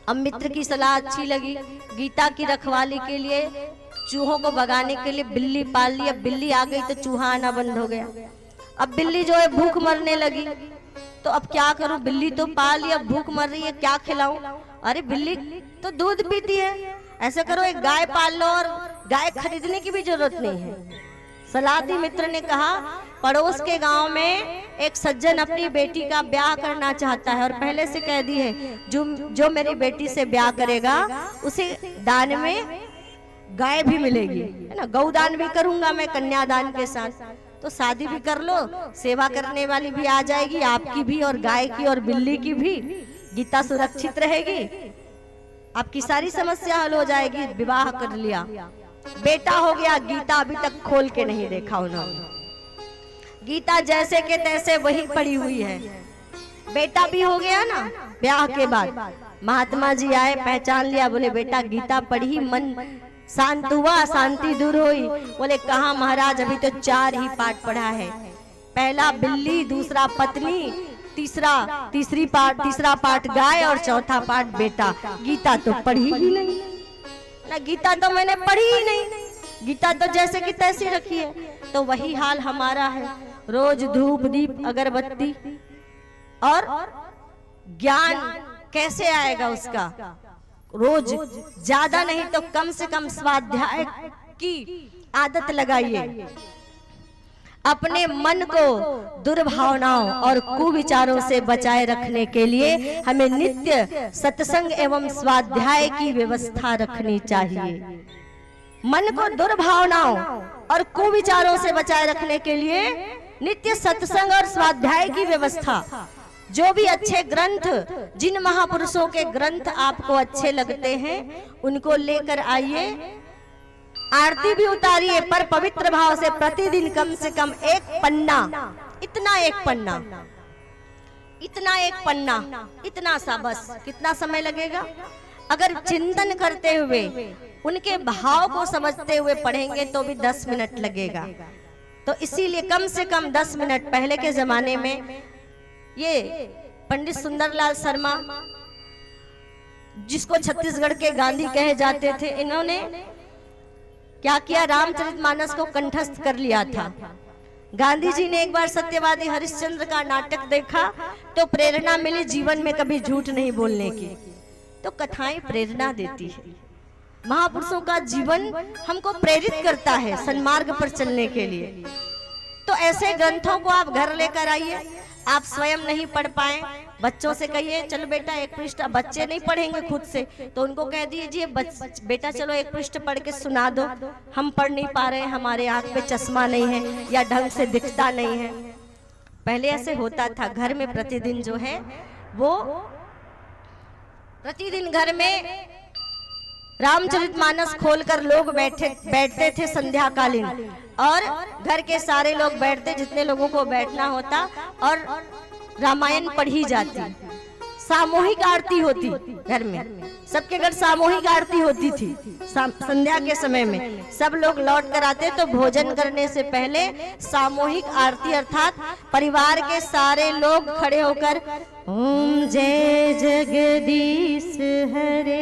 S3: अब मित्र की सलाह अच्छी लगी, गीता की रखवाली के लिए, चूहों को भगाने के लिए बिल्ली पाल ली। अब बिल्ली आ गई तो चूहा आना बंद हो गया। अब बिल्ली जो है भूख मरने लगी, तो अब क्या करूं, बिल्ली तो पाल ली, अब भूख मर रही है, क्या खिलाऊं? अरे बिल्ली तो दूध पीती है, ऐसा करो एक गाय पाल लो, और गाय खरीदने की भी जरूरत नहीं है। सलाह दी मित्र ने। कहा पड़ोस के गांव में एक सज्जन अपनी बेटी का ब्याह करना चाहता है, और पहले से कह दी है जो मेरी बेटी से ब्याह करेगा उसे दान में गाय भी मिलेगी, है ना, गौदान भी करूंगा मैं कन्यादान के साथ। तो शादी भी कर लो, सेवा करने वाली भी आ जाएगी, आपकी भी और गाय की और बिल्ली की भी, गीता सुरक्षित रहेगी, आपकी सारी समस्या हल हो जाएगी। विवाह कर लिया, बेटा हो गया, गीता अभी तक खोल के नहीं देखा उन्होंने, गीता जैसे के तैसे वही पड़ी हुई है। बेटा भी हो गया ना ब्याह के बाद, महात्मा जी आए, पहचान लिया, बोले बेटा गीता पढ़ी, मन शांत हुआ, शांति दूर हुई? बोले कहाँ महाराज, अभी तो 4 ही पाठ पढ़ा है, पहला बिल्ली, दूसरा पत्नी, तीसरा पाठ गाय और चौथा पाठ बेटा। गीता तो पढ़ी ही नहीं ना, गीता तो मैंने पढ़ी ही नहीं, गीता तो जैसे कि तैसी रखी है। तो वही हाल हमारा है, रोज धूप दीप अगरबत्ती, और ज्ञान कैसे आएगा उसका? रोज ज्यादा नहीं तो कम से कम स्वाध्याय की आदत लगाइए। अपने मन को दुर्भावनाओं और कुविचारों से बचाए रखने के लिए हमें नित्य सत्संग एवं स्वाध्याय की व्यवस्था रखनी चाहिए। मन को दुर्भावनाओं और कुविचारों से बचाए रखने के लिए नित्य सत्संग और स्वाध्याय की व्यवस्था। जो भी अच्छे ग्रंथ, जिन महापुरुषों के ग्रंथ आपको अच्छे लगते हैं उनको लेकर आइए, आरती भी उतारिए, पर पवित्र भाव से प्रतिदिन कम से कम 1 पन्ना, इतना 1 पन्ना, इतना सा बस। कितना समय लगेगा? अगर चिंतन करते हुए, उनके भाव को समझते हुए पढ़ेंगे तो भी 10 मिनट लगेगा। तो इसीलिए कम से कम 10 मिनट। पहले के जमाने में ये पंडित सुंदरलाल शर्मा, जिसको छत्तीसगढ़ के गांधी कहे जाते थे, इन्होंने क्या किया, रामचरितमानस को कंठस्थ कर लिया था। गांधी जी ने एक बार सत्यवादी हरिश्चंद्र का नाटक देखा तो प्रेरणा मिली जीवन में कभी झूठ नहीं बोलने की। तो कथाएं प्रेरणा देती है, महापुरुषों का जीवन हमको प्रेरित करता है सन्मार्ग पर चलने के लिए। तो ऐसे ग्रंथों को आप घर लेकर आइए। आप स्वयं नहीं पढ़ पाए, बच्चों से कहिए चलो बेटा एक पृष्ठ, बच्चे नहीं पढ़ेंगे खुद से, तो उनको कह दीजिए बेटा चलो एक पृष्ठ पढ़ के सुना दो, हम पढ़ नहीं पा रहे हैं, हमारे आंख पे चश्मा नहीं है या ढंग से दिखता नहीं है। पहले ऐसे होता था। घर में प्रतिदिन जो है वो प्रतिदिन घर में रामचरितमानस खोलकर लोग बैठते थे संध्याकालीन, और घर के सारे लोग बैठते, जितने लोगों को बैठना होता, और रामायण पढ़ी जाती। सामूहिक आरती होती घर में, सबके घर सामूहिक आरती होती थी। संध्या के समय में सब लोग लौट कर आते, तो भोजन करने से पहले सामूहिक आरती अर्थात परिवार के सारे लोग खड़े होकर ओम जय जगदीश हरे,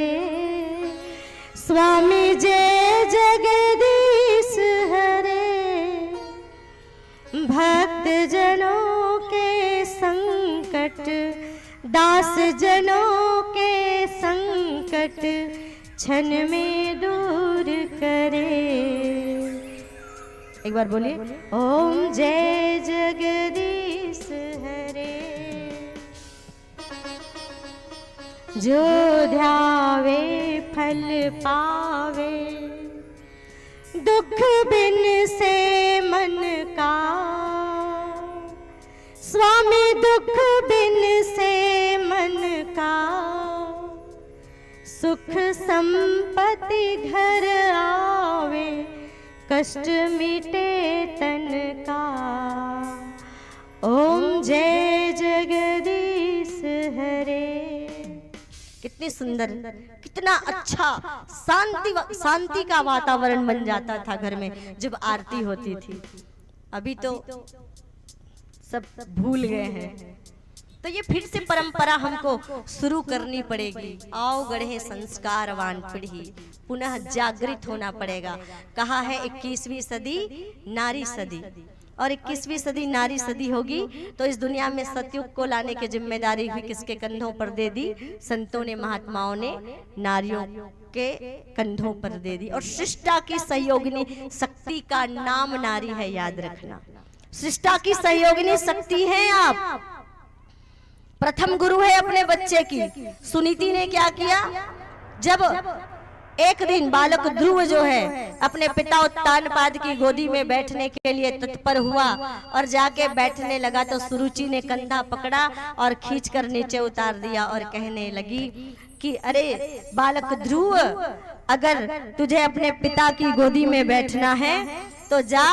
S3: स्वामी जय जगदीश हरे, भक्त जनों के संकट, दास जनों के संकट क्षण में दूर करे। एक बार बोलिए ओम जय जगदीश हरे। जो ध्यावे फल पावे, दुख बिन से मन का, स्वामी दुख बिन से मन का, सुख संपत्ति घर आवे, कष्ट मिटे तन का। ओम जय जगदीश हरे। कितनी सुंदर, कितना अच्छा शांति का वातावरण बन जाता था घर में जब आरती होती थी। अभी तो सब भूल गए हैं, तो ये फिर से परंपरा हमको शुरू करनी पड़ेगी। आओ गढ़े संस्कारवान पीढ़ी, पुनः जागृत होना पड़ेगा। कहा है 21वीं सदी नारी सदी, और 21वीं सदी नारी सदी होगी तो इस दुनिया में सतयुग को लाने की जिम्मेदारी भी किसके कंधों पर दे दी? संतों ने, महात्माओं ने नारियों के कंधों पर दे दी। और सृष्टा की सहयोगिनी शक्ति का नाम नारी है, याद रखना। सृष्टा की सहयोगिनी शक्ति है आप। प्रथम गुरु है अपने बच्चे की। सुनीति ने क्या किया? जब एक दिन बालक ध्रुव जो है अपने पिता उत्तानपाद की गोदी में बैठने के लिए तत्पर हुआ और जाके बैठने लगा, तो सुरुचि ने कंधा पकड़ा और खींचकर नीचे उतार दिया और कहने लगी कि अरे बालक ध्रुव, अगर तुझे अपने पिता की गोदी में बैठना है तो जा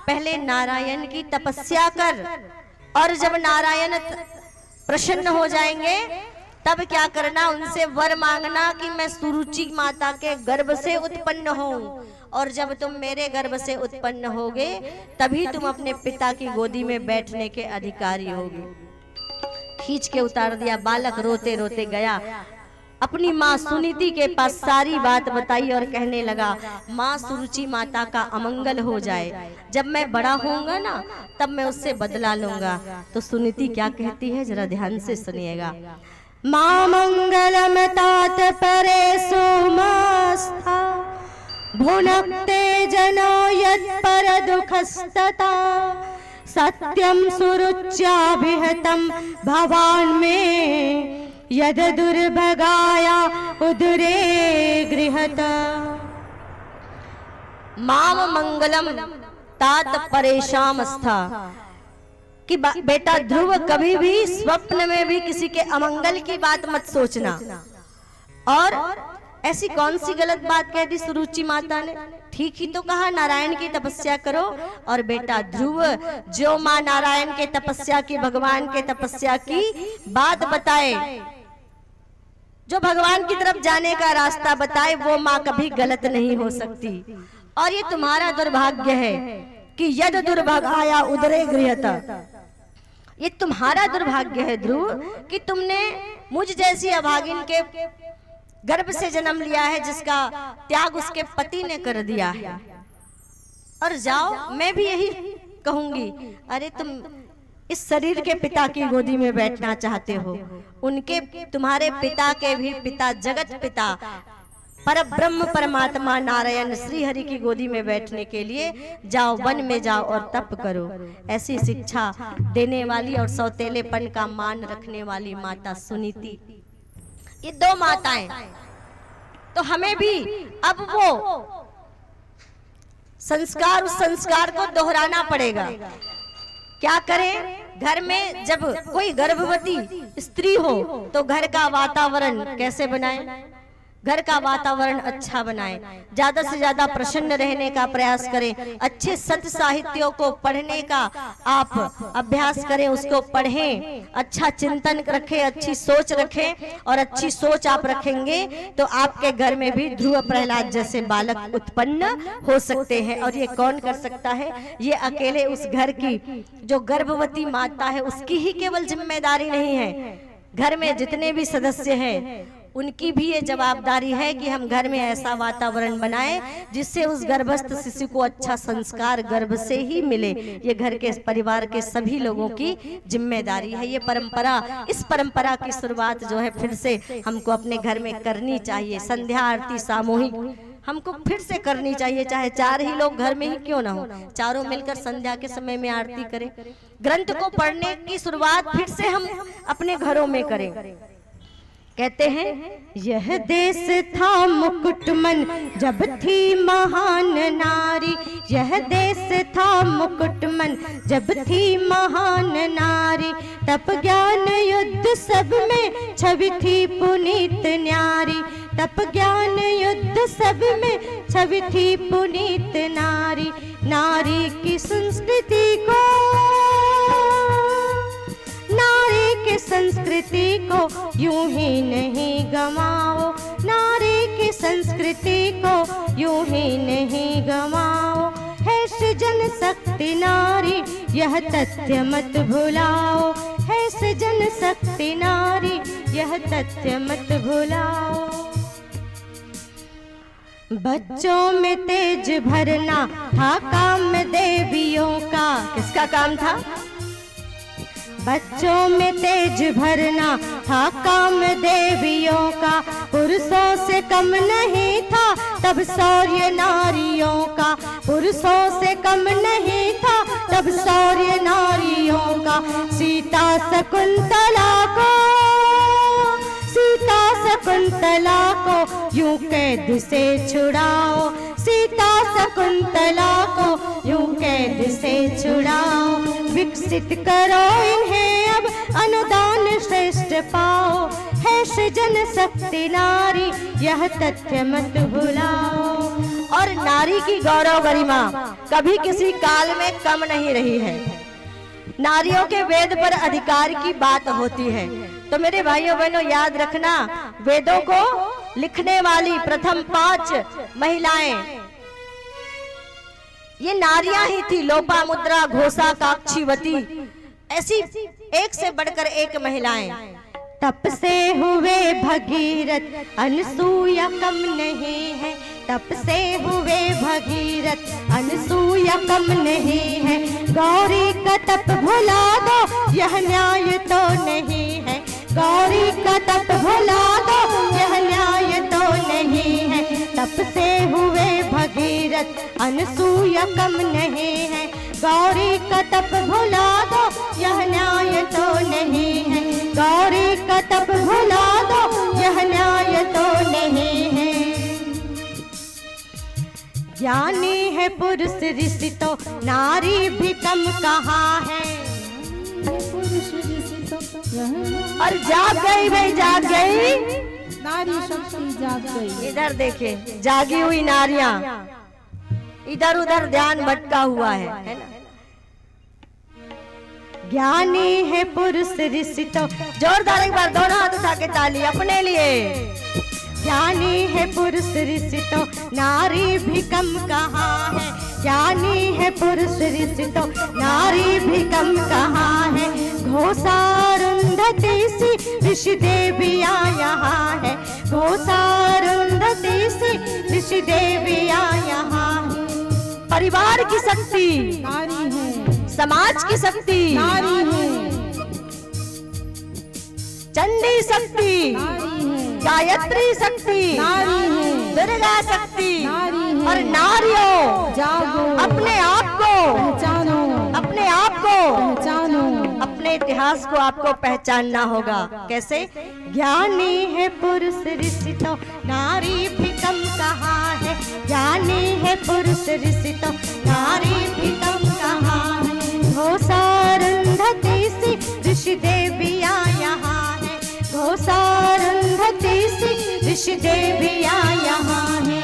S3: पहले नारायण की तपस्या कर, और जब नारायण प्रसन्न हो जाएंगे तब क्या करना? उनसे वर मांगना कि मैं सुरुचि माता के गर्भ से उत्पन्न हूँ, और जब तुम मेरे गर्भ से उत्पन्न होगे तभी तुम अपने पिता की गोदी में बैठने के अधिकारी होगे। खींच के उतार दिया। बालक रोते रोते गया, अपनी माँ सुनीति के पास सारी बात बताई और कहने लगा, माँ सुरुचि माता का अमंगल हो जाए, जब मैं बड़ा होऊंगा ना तब मैं उससे बदला लूंगा। तो सुनीति क्या कहती है, जरा ध्यान से सुनिएगा। माँ मंगलम तात परे सोमस्था, भुनक्ते जनो यत् पर दुखस्तता, सत्यम सुरुच्याभिहतं भवान् में यद दुर्भगाया उदरे गृहत। माम मंगलम तात परेशामस्था, कि बेटा ध्रुव कभी भी स्वप्न में भी किसी के अमंगल की बात मत सोचना। और ऐसी कौन सी गलत बात कह दी सुरुचि माता ने? ठीक ही तो कहा, नारायण की तपस्या करो। और बेटा ध्रुव, जो माँ नारायण के तपस्या की, भगवान के तपस्या की बात बताए, जो भगवान की तरफ जाने का रास्ता बताए, वो माँ कभी गलत नहीं हो सकती। और ये तुम्हारा दुर्भाग्य है कि यद दुर्भागाया उदरे गृहता, ये तुम्हारा दुर्भाग्य है ध्रुव कि तुमने मुझ जैसी अभागिन के गर्भ से जन्म लिया है, जिसका त्याग उसके पति ने कर दिया है। और जाओ, मैं भी यही कहूंगी, अरे तुम इस शरीर के पिता की गोदी में बैठना चाहते हो, उनके, तुम्हारे पिता के भी पिता, जगत पिता पर ब्रह्म परमात्मा नारायण श्री हरि की गोदी में बैठने के लिए जाओ, वन में जाओ और तप करो। ऐसी शिक्षा देने वाली और सौतेलेपन का मान रखने वाली माता सुनीति, ये दो माताएं। तो हमें भी अब वो संस्कार, उस संस्कार को दोहराना पड़ेगा। क्या करें? घर में जब कोई गर्भवती स्त्री हो तो घर का वातावरण कैसे बनाए? घर का वातावरण अच्छा बनाएं, ज्यादा से ज्यादा प्रसन्न रहने का प्रयास करें, अच्छे सत्य साहित्यों को पढ़ने का आप अभ्यास करें, उसको पढ़ें, अच्छा चिंतन रखें, अच्छी सोच रखें। और अच्छी सोच आप रखेंगे तो आपके घर में भी ध्रुव प्रहलाद जैसे बालक उत्पन्न हो सकते हैं। और ये कौन कर सकता है? ये अकेले उस घर की जो गर्भवती माता है उसकी ही केवल जिम्मेदारी नहीं है, घर में जितने भी सदस्य हैं उनकी भी ये जवाबदारी है कि हम घर में ऐसा वातावरण बनाएं जिससे उस गर्भस्थ शिशु को अच्छा संस्कार गर्भ से ही मिले। ये घर के परिवार के सभी लोगों की जिम्मेदारी है। ये परंपरा, इस परंपरा की शुरुआत जो है फिर से हमको अपने घर में करनी चाहिए। संध्या आरती सामूहिक हमको फिर से करनी चाहिए, चाहे 4 ही लोग घर में ही क्यों ना हो, चारों मिलकर संध्या के समय में आरती करें। ग्रंथ को पढ़ने की शुरुआत फिर से हम अपने घरों में करें। कहते हैं यह देश था मुकुटमन जब थी महान नारी, यह देश था मुकुटमन जब थी महान नारी, तप ज्ञान युद्ध सब में छवि थी पुनीत न्यारी, तप ज्ञान युद्ध सब में छवि थी पुनीत नारी। नारी की संस्कृति को, नारी की संस्कृति को यूं ही नहीं गवाओ, नारी की संस्कृति को यूं ही नहीं गवाओ। है सृजन शक्ति नारी यह तथ्य मत भुलाओ, है सृजन शक्ति नारी यह तथ्य मत भुलाओ। बच्चों में तेज भरना था काम देवियों का, किसका काम था? बच्चों में तेज भरना था काम देवियों का, पुरुषों से कम नहीं था तब शौर्य नारियों का, पुरुषों से कम नहीं था तब शौर्य नारियों का। सीता शकुंतला को, सीता शकुंतला को यूं कैद से छुड़ाओ, सीता शकुंतला को यूं कैद से छुड़ाओ। विकसित करो इन्हें अब अनुदान श्रेष्ठ पाओ, है सृजन शक्ति नारी यह तथ्य मत भुलाओ। और नारी की गौरव गरिमा कभी किसी काल में कम नहीं रही है। नारियों के वेद पर अधिकार की बात होती है। तो मेरे भाइयों बहनों याद रखना, वेदों को लिखने वाली प्रथम 5 महिलाएं ये नारियां ही थी। लोपामुद्रा, घोषा, काक्षीवती, ऐसी एक से बढ़कर एक महिलाएं। तप से हुए भगीरथ अनसूया कम नहीं है, तप से हुए भगीरथ अनसूया कम नहीं है। गौरी का तप भुला दो यह न्याय तो नहीं है, गौरी का तप भुला दो यह न्याय तो नहीं है। तप से हुए भगीरथ अनसूया कम नहीं है, गौरी का तप भुला दो यह न्याय तो नहीं है, गौरी का तप भुला दो यह न्याय तो नहीं है। ज्ञानी है पुरुष ऋषि तो नारी भी कम कहाँ है। और जाग गई भाई, जाग गई
S4: नारी शक्ति जाग गई।
S3: इधर देखे जागी हुई नारियां, इधर उधर ध्यान भटका हुआ है ना। ज्ञानी है पुरुष ऋषि तो, जोरदार एक बार दोनों हाथ उठा के ताली अपने लिए। ज्ञानी है पुरुष ऋषि तो नारी भी कम कहाँ है, ज्ञानी है पुरुष ऋषि तो नारी भी कम कहाँ है। घोषारुंधति सी ऋषि देवियाँ यहाँ है, घोषारुंधति सी ऋषि देवियाँ यहाँ है। परिवार की शक्ति
S4: नारी है,
S3: समाज की शक्ति
S4: नारी है,
S3: चंडी शक्ति
S4: नारी है,
S3: गायत्री शक्ति,
S4: नारी है,
S3: दुर्गा शक्ति
S4: नारी है,
S3: और नारियों
S4: जागो,
S3: अपने आप को
S4: पहचानो,
S3: अपने आप को
S4: पहचानो,
S3: अपने इतिहास को आपको पहचानना होगा। कैसे? ज्ञानी है पुरुष ऋषि तो नारी भी कम कहाँ है, ज्ञानी है पुरुष ऋषि तो नारी भी कम कहाँ है। घोषारुंधति सी ऋषि देविया यहाँ है, घोषारुंधति सी ऋषि देविया यहाँ है।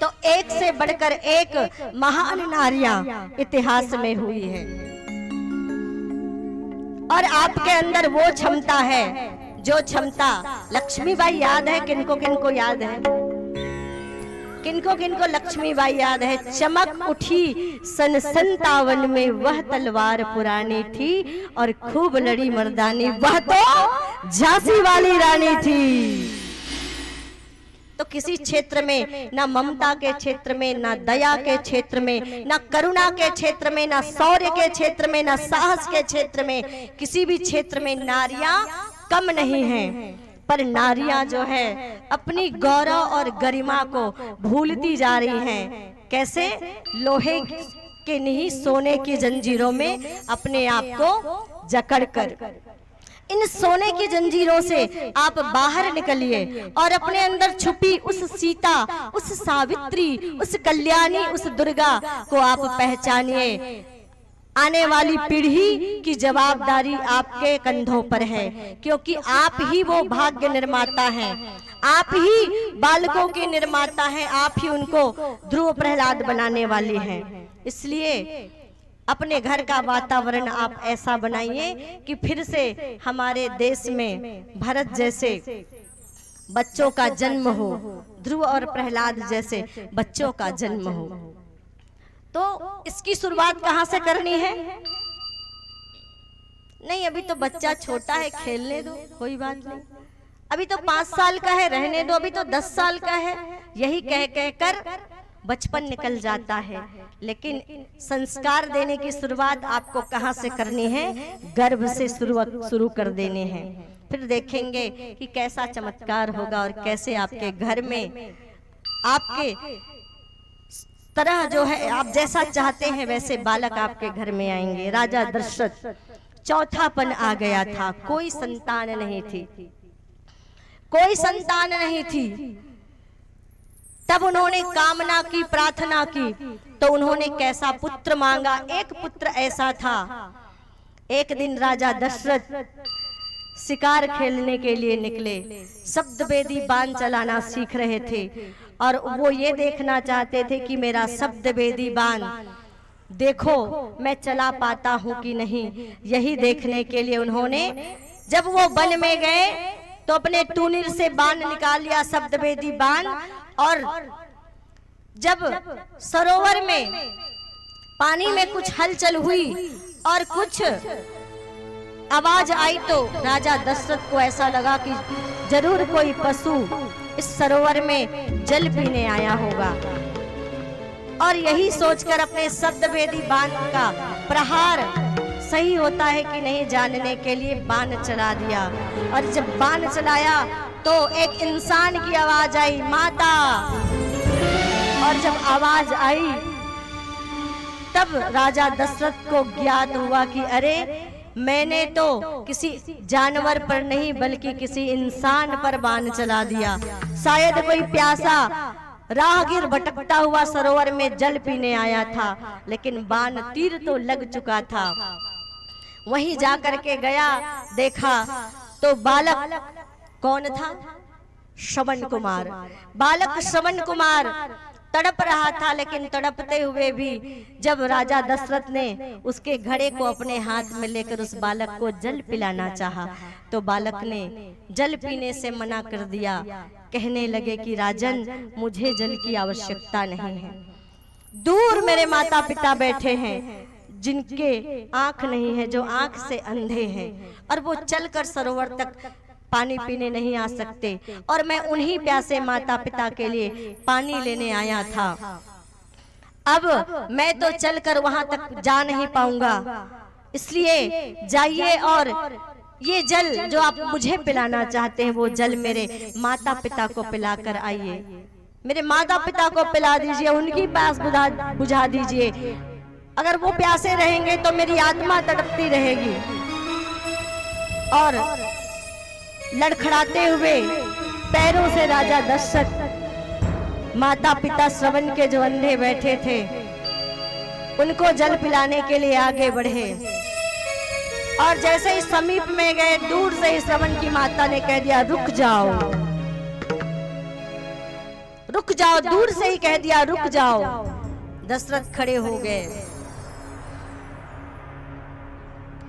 S3: तो एक से बढ़कर एक महान नारियां इतिहास में हुई है। और आपके अंदर वो क्षमता है, जो क्षमता लक्ष्मीबाई याद है, किनको किनको याद है, किनको किनको लक्ष्मीबाई याद है? चमक उठी सन 57 में वह तलवार पुरानी थी और खूब लड़ी मर्दानी, वह तो झांसी वाली रानी थी। तो किसी क्षेत्र में, ना ममता के क्षेत्र में, ना दया के क्षेत्र में, ना करुणा के क्षेत्र में, ना शौर्य के क्षेत्र में, ना साहस के क्षेत्र में, किसी भी क्षेत्र में नारियां कम नहीं हैं। पर नारियां जो है अपनी गौरव और गरिमा को भूलती जा रही हैं। कैसे? लोहे के नहीं सोने की जंजीरों में अपने आप को जकड़कर। इन सोने की जंजीरों से आप बाहर निकलिए और अपने अंदर छुपी उस सीता, उस सावित्री, उस कल्याणी, उस दुर्गा को आप पहचानिए। आने वाली पीढ़ी की जवाबदारी आपके कंधों पर है, क्योंकि आप ही वो भाग्य निर्माता हैं, आप ही बालकों के निर्माता हैं, आप ही उनको ध्रुव प्रहलाद बनाने वाले हैं। इसलिए अपने घर का वातावरण आप ऐसा बनाइए कि फिर से हमारे देश में भरत जैसे बच्चों का जन्म हो, ध्रुव और प्रहलाद जैसे बच्चों का जन्म हो। तो इसकी शुरुआत कहाँ से करनी है? नहीं, अभी तो बच्चा छोटा है, खेलने दो, कोई बात नहीं। अभी तो 5 साल का है, रहने दो, अभी तो 10 साल का है। यही कह कर बचपन निकल जाता है। लेकिन संस्कार देने की शुरुआत आपको कहाँ से करनी है? गर्भ से शुरू कर देने हैं। फिर देखेंगे कि कैसा चमत्कार होगा और कैसे आपके घर में आपके तरह जो है, आप जैसा चाहते हैं वैसे बालक आपके घर में आएंगे। राजा दशरथ चौथापन आ गया था, कोई संतान नहीं थी, कोई संतान नहीं थी। तब उन्होंने कामना की, प्रार्थना की, तो उन्होंने कैसा पुत्र मांगा? एक पुत्र ऐसा था। एक दिन राजा दशरथ शिकार खेलने के लिए निकले, शब्दवेदी बाण चलाना सीख रहे थे और वो ये देखना चाहते थे कि मेरा शब्दवेदी बाण देखो मैं चला पाता हूँ कि नहीं। यही देखने के लिए उन्होंने, जब वो वन में गए तो अपने टूनिर से बाण निकाल लिया, शब्दवेदी बाण। और जब सरोवर में पानी में कुछ हलचल हुई और कुछ आवाज आई तो राजा दशरथ को ऐसा लगा कि जरूर कोई पशु इस सरोवर में जल पीने आया होगा। और यही सोचकर अपने शब्दवेदी बाण का प्रहार सही होता है कि नहीं जानने के लिए बाण चला दिया। और जब बाण चलाया तो एक इंसान की आवाज आई, माता। और जब आवाज आई तब राजा दशरथ को ज्ञात हुआ कि अरे मैंने तो किसी जानवर पर नहीं बल्कि किसी इंसान पर बाण चला दिया। शायद कोई प्यासा राहगीर भटकता हुआ सरोवर में जल पीने आया था, लेकिन बाण तीर तो लग चुका था। वहीं जाकर के गया, देखा तो बालक कौन था? श्रवण कुमार। बालक श्रवण कुमार तड़प रहा था, लेकिन तड़पते हुए भी जब राजा दशरथ ने उसके घड़े को अपने हाथ में लेकर उस बालक को जल पिलाना चाहा तो बालक ने जल पीने से मना कर दिया। कहने लगे कि राजन, मुझे जल की आवश्यकता नहीं है। दूर मेरे माता पिता बैठे हैं जिनके आंख नहीं है, जो आंख से अंधे हैं, और वो चलकर सरोवर तक पानी पीने नहीं आ सकते, और मैं उन्हीं प्यासे माता पिता के लिए पानी लेने आया था। अब मैं तो चलकर वहां तक जा नहीं पाऊंगा, इसलिए जाइए और ये जल जो आप मुझे पिलाना चाहते हैं वो जल मेरे माता पिता को पिलाकर आइए, मेरे माता पिता को पिला दीजिए, उनकी प्यास बुझा दीजिए। अगर वो प्यासे रहेंगे तो मेरी आत्मा तड़पती रहेगी। और लड़खड़ाते हुए पैरों से राजा दशरथ माता पिता श्रवण के जो अंधे बैठे थे उनको जल पिलाने के लिए आगे बढ़े। और जैसे ही समीप में गए, दूर से ही श्रवण की माता ने कह दिया रुक जाओ, रुक जाओ, दूर से ही कह दिया रुक जाओ। दशरथ खड़े हो गए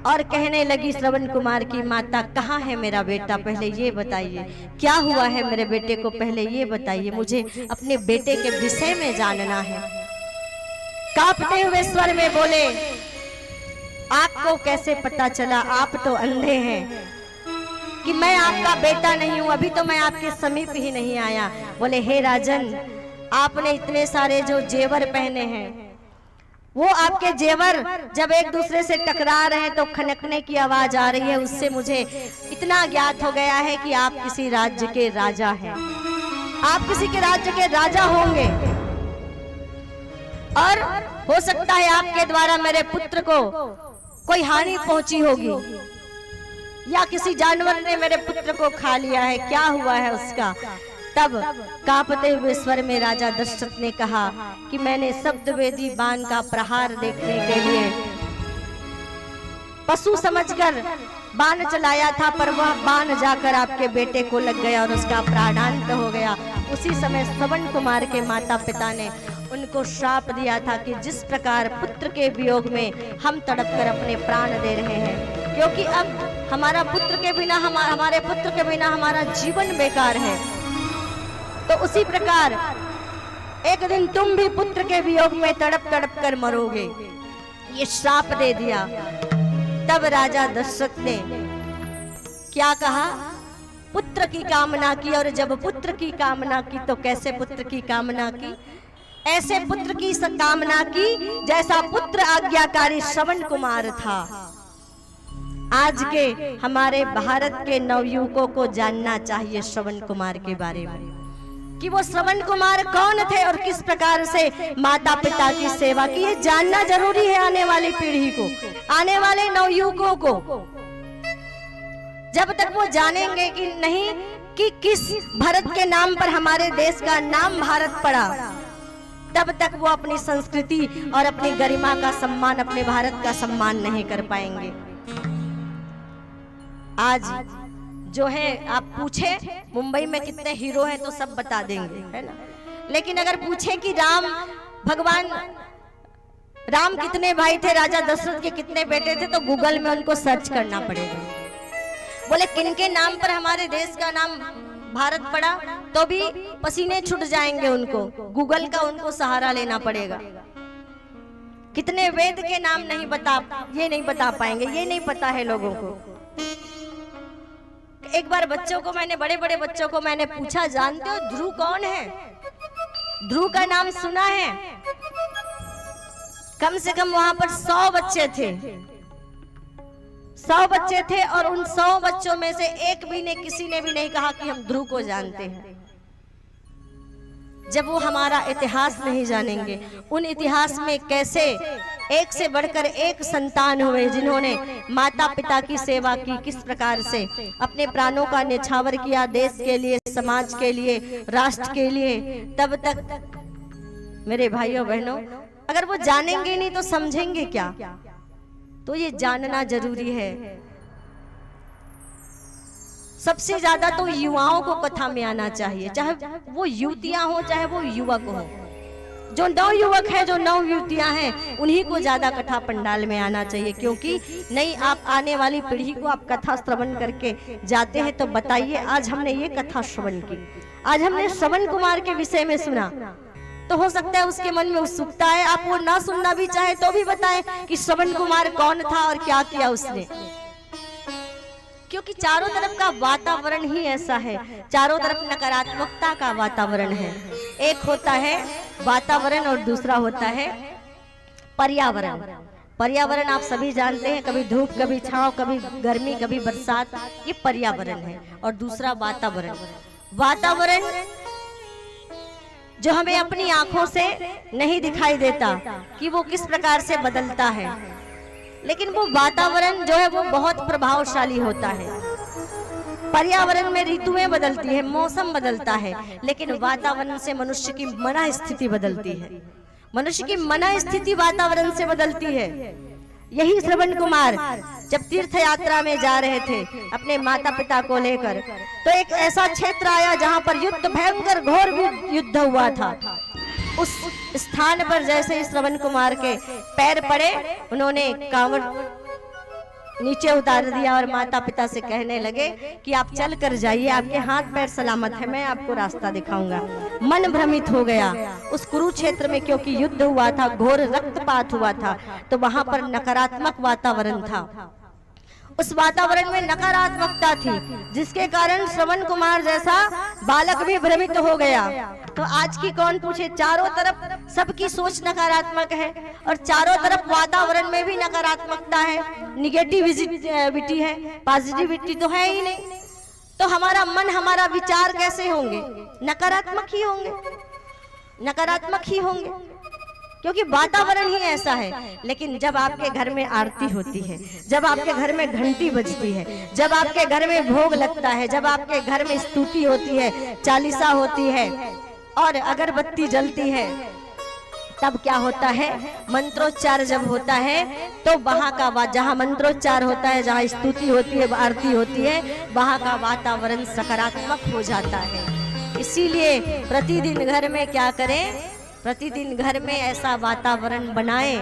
S3: और कहने लगी श्रवण कुमार की माता, कहाँ है मेरा बेटा, पहले ये बताइए, क्या हुआ है मेरे बेटे को, पहले ये बताइए, मुझे अपने बेटे के विषय में जानना है। कांपते हुए स्वर में बोले, आपको कैसे पता चला, आप तो अंधे हैं, कि मैं आपका बेटा नहीं हूं, अभी तो मैं आपके समीप ही नहीं आया। बोले हे राजन, आपने इतने सारे जो जेवर पहने हैं, वो आपके जेवर जब एक दूसरे से टकरा रहे हैं तो खनकने की आवाज आ रही है, उससे मुझे इतना ज्ञात हो गया है कि आप किसी राज्य के राजा हैं, आप किसी के राज्य के राजा होंगे। और हो सकता है आपके द्वारा मेरे पुत्र को कोई हानि पहुंची होगी, या किसी जानवर ने मेरे पुत्र को खा लिया है, क्या हुआ है उसका। तब कांपते हुए स्वर में राजा दशरथ ने कहा कि मैंने शब्दवेदी बाण का प्रहार देखने के लिए पशु समझकर बाण चलाया था, पर वह बाण जाकर आपके बेटे को लग गया और उसका प्राणांत हो गया। उसी समय श्रवण कुमार के माता पिता ने उनको श्राप दिया था कि जिस प्रकार पुत्र के वियोग में हम तड़पकर अपने प्राण दे रहे हैं, क्योंकि अब हमारा पुत्र के बिना हमारे पुत्र के बिना हमारा जीवन बेकार है, तो उसी प्रकार एक दिन तुम भी पुत्र के वियोग में तड़प तड़प कर मरोगे, ये श्राप दे दिया। तब राजा दशरथ ने क्या कहा, पुत्र की कामना की, और जब पुत्र की कामना की तो कैसे पुत्र की कामना की, ऐसे पुत्र की कामना की जैसा पुत्र आज्ञाकारी श्रवण कुमार था। आज के हमारे भारत के नवयुवकों को जानना चाहिए श्रवण कुमार के बारे में, कि वो श्रवण कुमार कौन थे और किस प्रकार से माता पिता की सेवा की। ये जानना जरूरी है आने वाली पीढ़ी को, आने वाले नवयुवकों को। जब तक वो जानेंगे कि नहीं कि किस भारत के नाम पर हमारे देश का नाम भारत पड़ा, तब तक वो अपनी संस्कृति और अपनी गरिमा का सम्मान, अपने भारत का सम्मान नहीं कर पाएंगे। आज जो है आप पूछे मुंबई में कितने हीरो हैं तो सब बता देंगे, है ना, लेकिन अगर पूछे कि भगवान राम कितने भाई थे, राजा दशरथ के कितने बेटे थे, तो गूगल में उनको सर्च करना पड़ेगा। बोले किनके नाम पर हमारे देश का नाम भारत पड़ा, तो भी पसीने छूट जाएंगे उनको, गूगल का उनको सहारा लेना पड़ेगा। कितने वेद के नाम नहीं बता पाएंगे, ये नहीं पता है लोगों को। एक बार बच्चों को मैंने, बड़े बड़े बच्चों को मैंने पूछा, जानते हो ध्रुव कौन है? ध्रुव का नाम सुना है? कम से कम वहां पर 100 बच्चे थे, 100 बच्चे थे, और उन 100 बच्चों में से एक भी ने, किसी ने भी नहीं कहा कि हम ध्रुव को जानते हैं। जब वो हमारा इतिहास नहीं जानेंगे, उन इतिहास में कैसे एक से बढ़कर एक संतान हुए जिन्होंने माता पिता की सेवा की, किस प्रकार से अपने प्राणों का न्यौछावर किया देश के लिए, समाज के लिए, राष्ट्र के लिए। तब तक मेरे भाइयों बहनों, अगर वो जानेंगे नहीं तो समझेंगे क्या? तो ये जानना जरूरी है। सबसे ज्यादा तो युवाओं को कथा में आना चाहिए, चाहे वो युवतियां हो चाहे वो युवक हो। जो नव युवक है, जो नव युवतियां हैं, उन्हीं को ज्यादा कथा पंडाल में आना चाहिए, क्योंकि नहीं आप आने वाली पीढ़ी को आप कथा श्रवण करके जाते हैं तो बताइए, आज हमने ये कथा श्रवण की, आज हमने श्रवण कुमार के विषय में सुना, तो हो सकता है उसके मन में उत्सुकता है, आप वो ना सुनना भी चाहे तो भी बताएं कि श्रवण कुमार कौन था और क्या किया उसने। क्योंकि चारों तरफ का वातावरण ही ऐसा है, चारों तरफ नकारात्मकता का वातावरण है। एक होता है वातावरण और दूसरा होता है पर्यावरण। पर्यावरण आप सभी जानते हैं, कभी धूप कभी छांव, कभी गर्मी कभी बरसात, ये पर्यावरण है। और दूसरा वातावरण, वातावरण जो हमें अपनी आंखों से नहीं दिखाई देता कि वो किस प्रकार से बदलता है, लेकिन वो वातावरण जो है वो बहुत प्रभावशाली होता है। पर्यावरण में ऋतुएं बदलती है, मौसम बदलता है, लेकिन वातावरण से मनुष्य की मन स्थिति बदलती है। मनुष्य की मन स्थिति वातावरण से बदलती है। यही श्रवण कुमार जब तीर्थ यात्रा में जा रहे थे अपने माता पिता को लेकर, तो एक ऐसा क्षेत्र आया जहां पर युद्ध, भयंकर घोर युद्ध हुआ था। उस स्थान पर जैसे ही श्रवण कुमार के पैर पड़े, उन्होंने कांवड़ नीचे उतार दिया और माता पिता से कहने लगे कि आप चल कर जाइए, आपके हाथ पैर सलामत है, मैं आपको रास्ता दिखाऊंगा। मन भ्रमित हो गया उस कुरुक्षेत्र में, क्योंकि युद्ध हुआ था, घोर रक्तपात हुआ था, तो वहां पर नकारात्मक वातावरण था। उस वातावरण में नकारात्मकता थी, जिसके कारण श्रवण कुमार जैसा बालक भी भ्रमित हो गया। तो आज की कौन पूछे, चारों तरफ सबकी सोच नकारात्मक है और चारों तरफ वातावरण में भी नकारात्मकता है, निगेटिविटी है, पॉजिटिविटी तो है ही नहीं। तो हमारा मन, हमारा विचार कैसे होंगे? नकारात्मक ही होंगे, नकारात्मक ही होंगे, क्योंकि वातावरण ही ऐसा है। लेकिन जब आपके घर में आरती होती है, जब आपके घर में घंटी बजती है, जब आपके घर में भोग लगता है, जब आपके घर में स्तुति होती है, चालीसा होती है और अगरबत्ती जलती है, तब क्या होता है? मंत्रोच्चार जब होता है तो वहां का, जहां मंत्रोच्चार होता है, जहां स्तुति होती है, आरती होती है, वहां का वातावरण सकारात्मक हो जाता है। इसीलिए प्रतिदिन घर में क्या करें? प्रतिदिन घर में ऐसा वातावरण बनाएं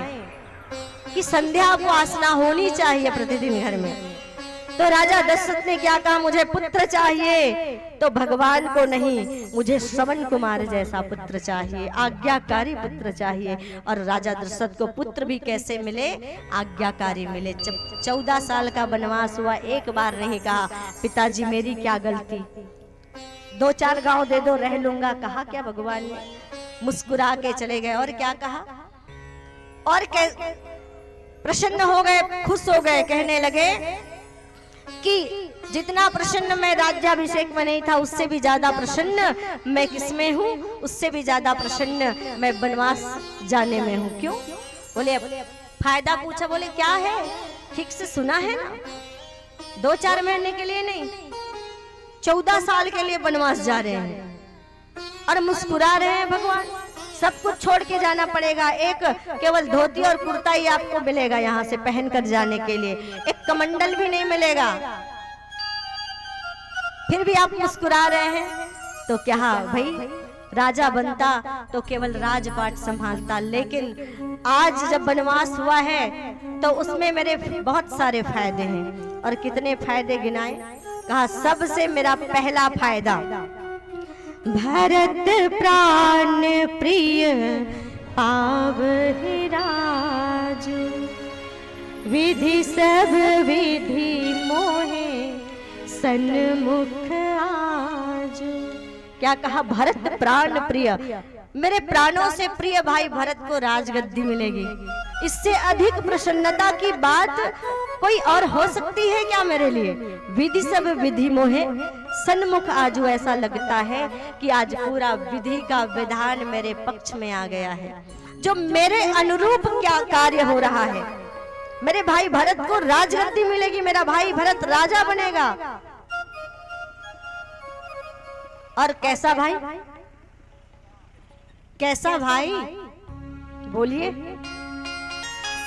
S3: कि संध्या को आसना होनी चाहिए प्रतिदिन घर में। तो राजा दशरथ ने क्या कहा? मुझे पुत्र चाहिए, तो भगवान को नहीं, मुझे श्रवण कुमार जैसा पुत्र चाहिए, आज्ञाकारी पुत्र चाहिए। और राजा दशरथ को पुत्र भी कैसे मिले? आज्ञाकारी मिले। जब 14 साल का वनवास हुआ, एक बार नहीं कहा पिताजी मेरी क्या गलती, 2-4 गांव दे दो, रह लूंगा। कहा क्या भगवान ने? मुस्कुरा के चले गए। और क्या कहा? और प्रसन्न हो गए, खुश हो गए, कहने लगे कि जितना प्रसन्न मैं राज्याभिषेक में नहीं था, उससे भी ज्यादा प्रसन्न मैं किसमें हूँ? उससे भी ज्यादा प्रसन्न मैं वनवास जाने में हूँ। क्यों? बोले फायदा पूछा, बोले क्या है? ठीक से सुना है ना, 2-4 महीने के लिए नहीं, 14 साल के लिए वनवास जा रहे हैं और मुस्कुरा रहे हैं। भगवान सब कुछ छोड़ के जाना पड़ेगा, एक केवल धोती और कुर्ता ही आपको मिलेगा यहाँ से पहनकर जाने के लिए, एक कमंडल भी नहीं मिलेगा, फिर भी आप मुस्कुरा रहे हैं। तो क्या भाई, राजा बनता तो केवल राजपाट संभालता, लेकिन आज जब वनवास हुआ है तो उसमें मेरे बहुत सारे फायदे हैं। और कितने फायदे गिनाए? कहा सबसे मेरा पहला फायदा, भरत प्राण प्रिय पावहि राज, विधि सब विधि मोहे सन्मुख आज। क्या कहा? भरत प्राण प्रिय, मेरे प्राणों से प्रिय भाई भरत को राजगद्दी मिलेगी। इससे अधिक प्रसन्नता की बात कोई और हो सकती है क्या मेरे लिए? विधि सब विधि मोहे सन्मुख आजू, ऐसा लगता है कि आज पूरा विधि का विधान मेरे पक्ष में आ गया है, जो मेरे अनुरूप क्या कार्य हो रहा है। मेरे भाई भरत को राजगद्दी मिलेगी, मेरा भाई भरत राजा बनेगा। और कैसा भाई? कैसा भाई? बोलिए।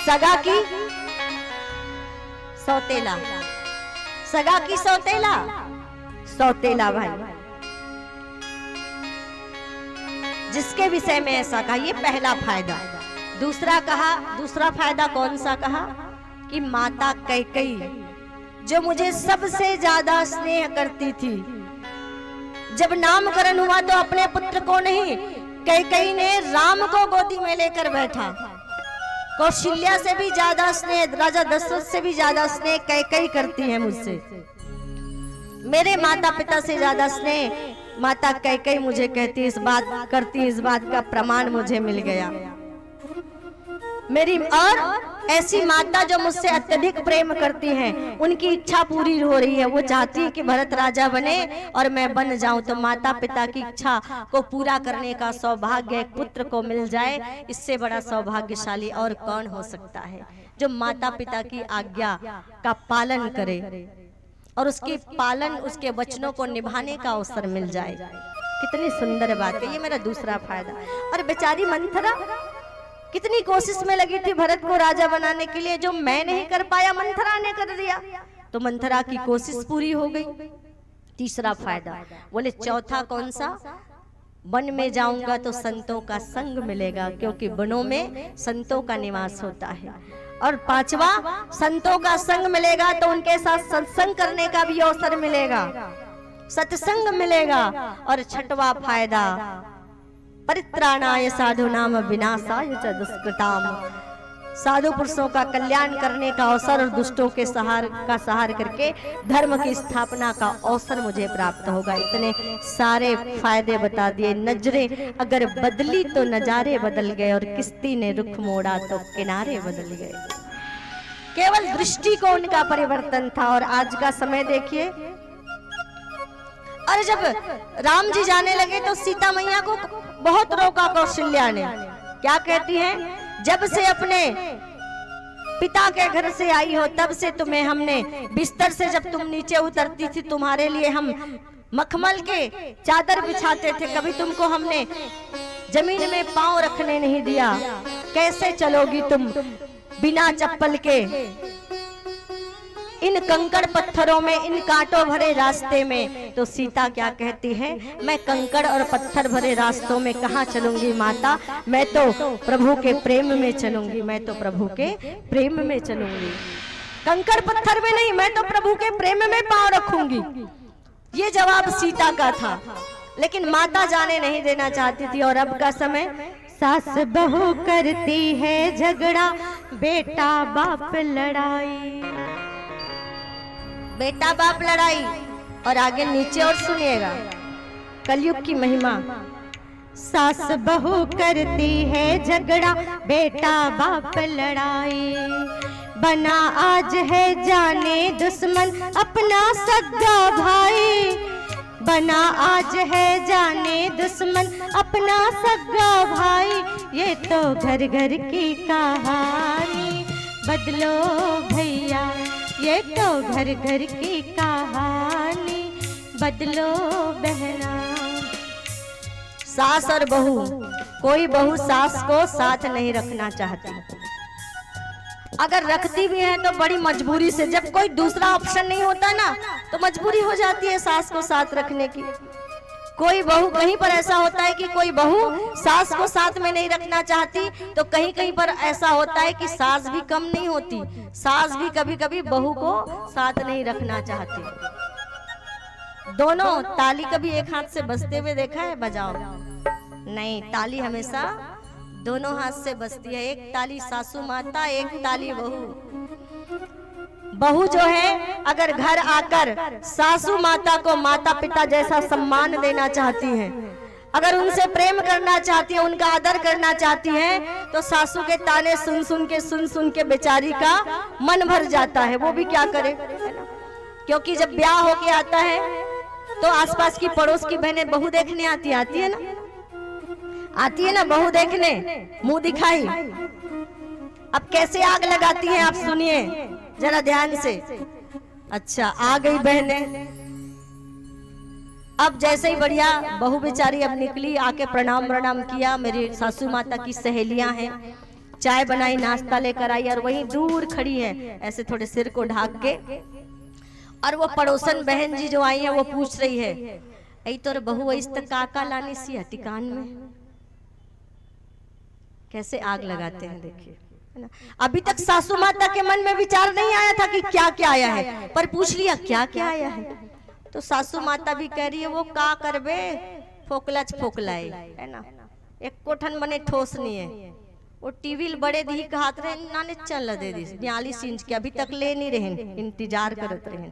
S3: सगा की सौतेला, सगा की सौतेला, सौतेला भाई, जिसके विषय में ऐसा कहा, ये पहला फायदा। दूसरा कहा, दूसरा फायदा कौन सा कहा? कि माता कैकेयी जो मुझे सबसे ज्यादा स्नेह करती थी, जब नामकरण हुआ तो अपने पुत्र को नहीं, कैकेयी ने राम को गोदी में लेकर बैठा। कौशल्या से भी ज्यादा स्नेह, राजा दशरथ से भी ज्यादा स्नेह कैकेयी करती है मुझसे। मेरे माता पिता से ज्यादा स्नेह माता कैकेयी मुझे कहती, इस बात करती, इस बात का प्रमाण मुझे मिल गया। मेरी और ऐसी माता जो मुझसे अत्यधिक प्रेम करती हैं, उनकी इच्छा पूरी हो रही है। वो चाहती है कि भरत राजा बने और मैं बन जाऊं। तो माता पिता की इच्छा को पूरा करने का सौभाग्य एक पुत्र को मिल जाए, इससे बड़ा सौभाग्यशाली और कौन हो सकता है। जो माता पिता की आज्ञा का पालन करे और उसके पालन, उसके वचनों को निभाने का अवसर मिल जाए, कितनी सुंदर बात है। ये मेरा दूसरा फायदा। और बेचारी मंथरा कितनी कोशिश में लगी थी भरत को राजा बनाने के लिए, जो मैं नहीं कर पाया मंथरा ने कर दिया। तो मंथरा की कोशिश पूरी हो गई। तीसरा फायदा बोले, चौथा कौन सा? वन में जाऊंगा तो संतों का संग मिलेगा, क्योंकि वनों में संतों का निवास होता है। और पांचवा, संतों का संग मिलेगा तो उनके साथ सत्संग करने का भी अवसर मिलेगा, सत्संग मिलेगा। और छठवा फायदा, परित्राणाय साधुनाम विनाशाय च दुष्कृताम, साधु पुरुषों का कल्याण करने का अवसर और दुष्टों के सहार करके धर्म की स्थापना का अवसर मुझे प्राप्त होगा। इतने सारे फायदे बता दिए। नजरें अगर बदली तो नजारे बदल गए, और किश्ती ने रुख मोड़ा तो किनारे बदल गए। केवल दृष्टि को उनका परिवर्तन था। और आज का समय देखिए, और जब राम जी जाने लगे तो सीता मैया को बहुत रोका कौशल्या ने। क्या कहती हैं? जब से अपने पिता के घर से आई हो तब से तुम्हें हमने बिस्तर से, जब तुम नीचे उतरती थी, तुम्हारे लिए हम मखमल के चादर बिछाते थे, कभी तुमको हमने जमीन में पांव रखने नहीं दिया। कैसे चलोगी तुम बिना चप्पल के इन कंकड़ पत्थरों में, इन कांटों भरे रास्ते में? तो सीता क्या कहती है? मैं कंकड़ और पत्थर भरे रास्तों में कहाँ चलूंगी माता, मैं तो प्रभु के प्रेम में चलूंगी, मैं तो प्रभु के प्रेम में चलूंगी, कंकड़ पत्थर में नहीं, मैं तो प्रभु के प्रेम में पांव रखूंगी। ये जवाब सीता का था, लेकिन माता जाने नहीं देना चाहती थी। और अब का समय, सास बहू करती है झगड़ा, बेटा बाप लड़ाई, बेटा बाप लड़ाई। और आगे नीचे और सुनिएगा, कलयुग की महिमा। सास बहू करती है झगड़ा, बेटा बाप लड़ाई, बना आज है जाने दुश्मन अपना सगा भाई, बना आज है जाने दुश्मन अपना सगा भाई। ये तो घर घर की कहानी, बदलो भैया, ये तो घर घर की कहानी, बदलो बहना। सास और बहू, कोई बहू सास को साथ नहीं रखना चाहती, अगर रखती भी है तो बड़ी मजबूरी से। जब कोई दूसरा ऑप्शन नहीं होता ना, तो मजबूरी हो जाती है सास को साथ रखने की। कोई बहू, कहीं पर ऐसा होता है कि कोई बहू सास को साथ में नहीं रखना चाहती, तो कहीं कहीं पर ऐसा होता है कि सास भी कम नहीं होती, सास भी कभी कभी बहू को साथ नहीं रखना चाहती। दोनों ताली कभी एक हाथ से बजते हुए देखा है? बजाओ नहीं, ताली हमेशा दोनों हाथ से बजती है। एक ताली सासू माता, एक ताली बहू। बहू जो है अगर घर आकर सासू माता को माता पिता जैसा सम्मान देना चाहती हैं, अगर उनसे प्रेम करना चाहती है, उनका आदर करना चाहती है, तो सासू के ताने सुन सुन के बेचारी का मन भर जाता है। वो भी क्या करे, क्योंकि जब ब्याह होके आता है तो आसपास की पड़ोस की बहनें बहू देखने आती है ना, आती है ना बहू देखने, मुंह दिखाई। अब कैसे आग लगाती हैं आप सुनिए जरा ध्यान से। अच्छा, आ गई बहनें। अब जैसे ही बढ़िया बहू बेचारी अब निकली, आके प्रणाम किया, मेरी सासू माता की सहेलियां हैं, चाय बनाई, नाश्ता लेकर आई, और वहीं दूर खड़ी है ऐसे थोड़े सिर को ढाक के। और वो पड़ोसन बहन जी जो आई है वो पूछ रही है, ऐ तोर बहू इस तक काका लानी सी हटिकान में। कैसे आग लगाते हैं देखिए। अभी तक सासू माता के मन में विचार नहीं आया था कि क्या क्या आया है, पर पूछ लिया क्या क्या आया है। तो सासू माता भी कह रही है वो का करबे, फोकलच फोकलाए, है ना, एक कोठन बने ठोस नहीं है। वो टीवी बड़े दी हाथ रहे नाने चल दे दी 42 इंच के, अभी तक ले नहीं रहे, इंतजार करत रहे।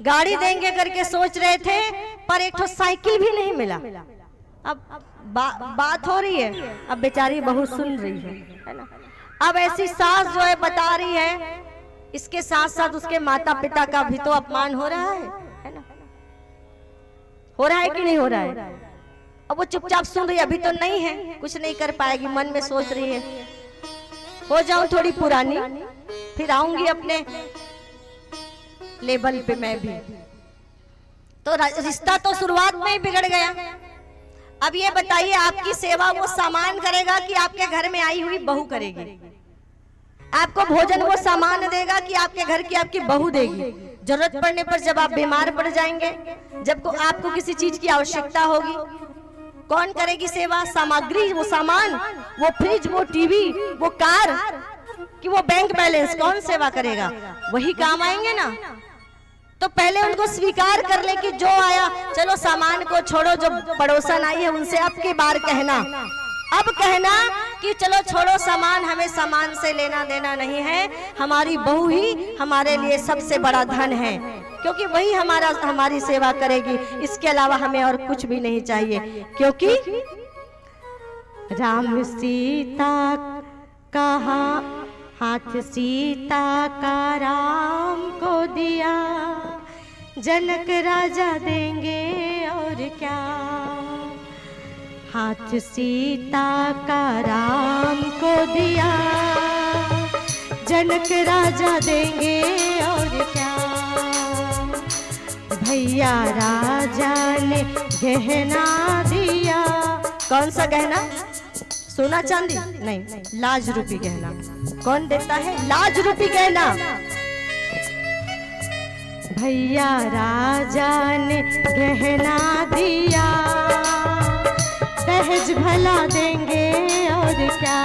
S3: गाड़ी देंगे करके सोच रहे थे, पर एक तो साइकिल भी नहीं मिला। बात हो रही है, अब बेचारी बहू सुन रही है ना। अब ऐसी सास जो है बता रही है, इसके साथ साथ उसके माता पिता का भी तो अपमान हो रहा है ना। हो रहा है कि नहीं हो रहा है? अब वो चुपचाप सुन रही है, अभी तो नहीं है, कुछ नहीं कर पाएगी, मन में सोच रही है हो जाऊं थोड़ी पुरानी, फिर आऊंगी अपने लेवल पे मैं भी। तो रिश्ता तो शुरुआत में ही बिगड़ गया। अब ये बताइए, आपकी सेवा वो सामान करेगा कि आपके घर में आई हुई बहू करेगी? आपको भोजन वो सामान देगा कि आपके घर की आपकी बहू देगी? जरूरत पड़ने पर जब आप बीमार पड़ जाएंगे, जब आपको किसी चीज की आवश्यकता होगी, कौन करेगी सेवा? सामग्री, वो सामान, वो फ्रिज, वो टीवी, वो कार, कि वो बैंक बैलेंस, कौन सेवा करेगा? वही काम आएंगे ना। तो पहले उनको स्वीकार कर ले कि जो आया, चलो सामान को छोड़ो, जो पड़ोसन आई है उनसे अब की बार कहना, अब कहना कि चलो छोड़ो सामान, हमें सामान से लेना देना नहीं है, हमारी बहू ही हमारे लिए सबसे बड़ा धन है, क्योंकि वही हमारी सेवा करेगी, इसके अलावा हमें और कुछ भी नहीं चाहिए। क्योंकि राम सीता का हाथ सीता का राम को दिया, जनक राजा देंगे और क्या। हाथ सीता का राम को दिया, जनक राजा देंगे और क्या। भैया राजा ने गहना दिया, कौन सा गहना? सोना चांदी नहीं, लाज रूपी गहना। कौन देता है? लाज रूपी गहना। भैया राजा ने गहना दिया, दहेज भला देंगे और क्या।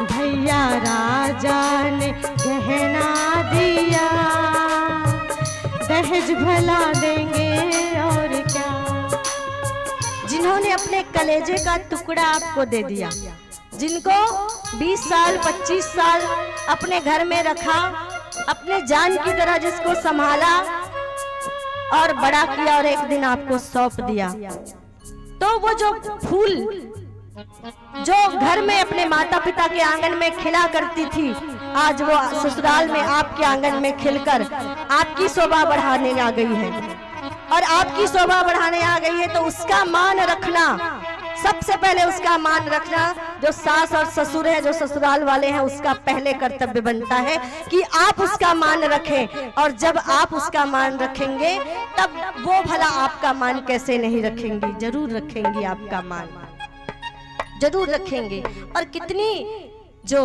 S3: भैया राजा ने गहना दिया, दहेज भला देंगे और क्या। जिन्होंने अपने कलेजे का टुकड़ा आपको दे दिया, जिनको 20 साल 25 साल अपने घर में रखा, अपने जान की तरह जिसको संभाला और बड़ा किया, और एक दिन आपको सौंप दिया, तो वो जो फूल जो घर में अपने माता पिता के आंगन में खिला करती थी, आज वो ससुराल में आपके आंगन में खिलकर आपकी शोभा बढ़ाने आ गई है। और आपकी शोभा बढ़ाने आ गई है तो उसका मान रखना, सबसे पहले उसका मान रखना। जो सास और ससुर है, जो ससुराल वाले हैं, उसका पहले कर्तव्य बनता है कि आप उसका मान रखें। और जब आप उसका मान रखेंगे तब वो भला आपका मान कैसे नहीं रखेंगी? जरूर रखेंगी, आपका मान जरूर रखेंगे। और कितनी जो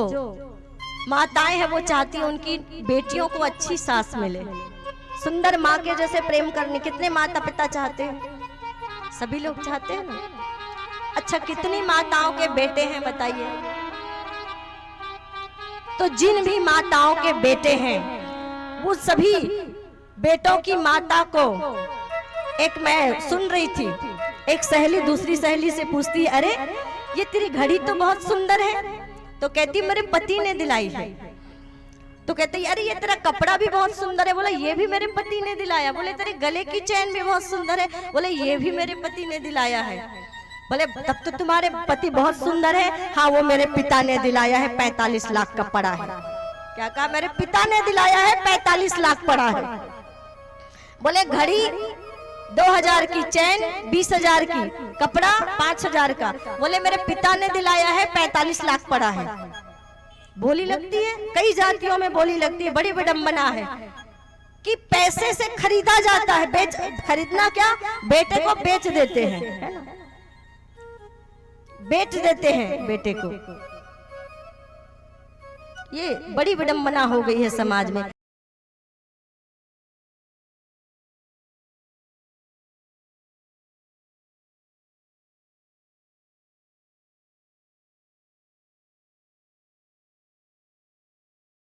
S3: माताएं हैं वो चाहती हैं उनकी बेटियों को अच्छी सास मिले, सुंदर माँ के जैसे प्रेम करने। कितने माता पिता चाहते हैं? सभी लोग चाहते हैं ना। अच्छा, कितनी माताओं के बेटे हैं बताइए? तो जिन भी माताओं के बेटे हैं, वो सभी बेटों की माता को, एक मैं सुन रही थी, एक सहेली दूसरी सहेली से पूछती है, अरे ये तेरी घड़ी तो बहुत सुंदर है। तो कहती मेरे पति ने दिलाई है। तो कहते अरे ये तेरा कपड़ा भी बहुत सुंदर है। बोला ये भी मेरे पति ने दिलाया। बोले तेरे गले की चैन भी बहुत सुंदर है। बोले ये भी मेरे पति ने दिलाया है। बोले तब तो तुम्हारे पति बहुत सुंदर है। हाँ, वो मेरे पिता ने दिलाया है, 45 लाख का पड़ा है। क्या कहा? मेरे पिता ने दिलाया है, 45 लाख पड़ा है। बोले घड़ी 2000 की, चैन 20,000 की, कपड़ा 5,000 का। बोले मेरे पिता ने दिलाया है, 45 लाख पड़ा है। बोली लगती है, कई जातियों में बोली लगती है, बड़ी विडंबना है कि पैसे से खरीदा जाता है। खरीदना क्या? बेटे को बेच देते हैं, है ना? बेच देते हैं बेटे को। ये बड़ी विडंबना हो गई है समाज में।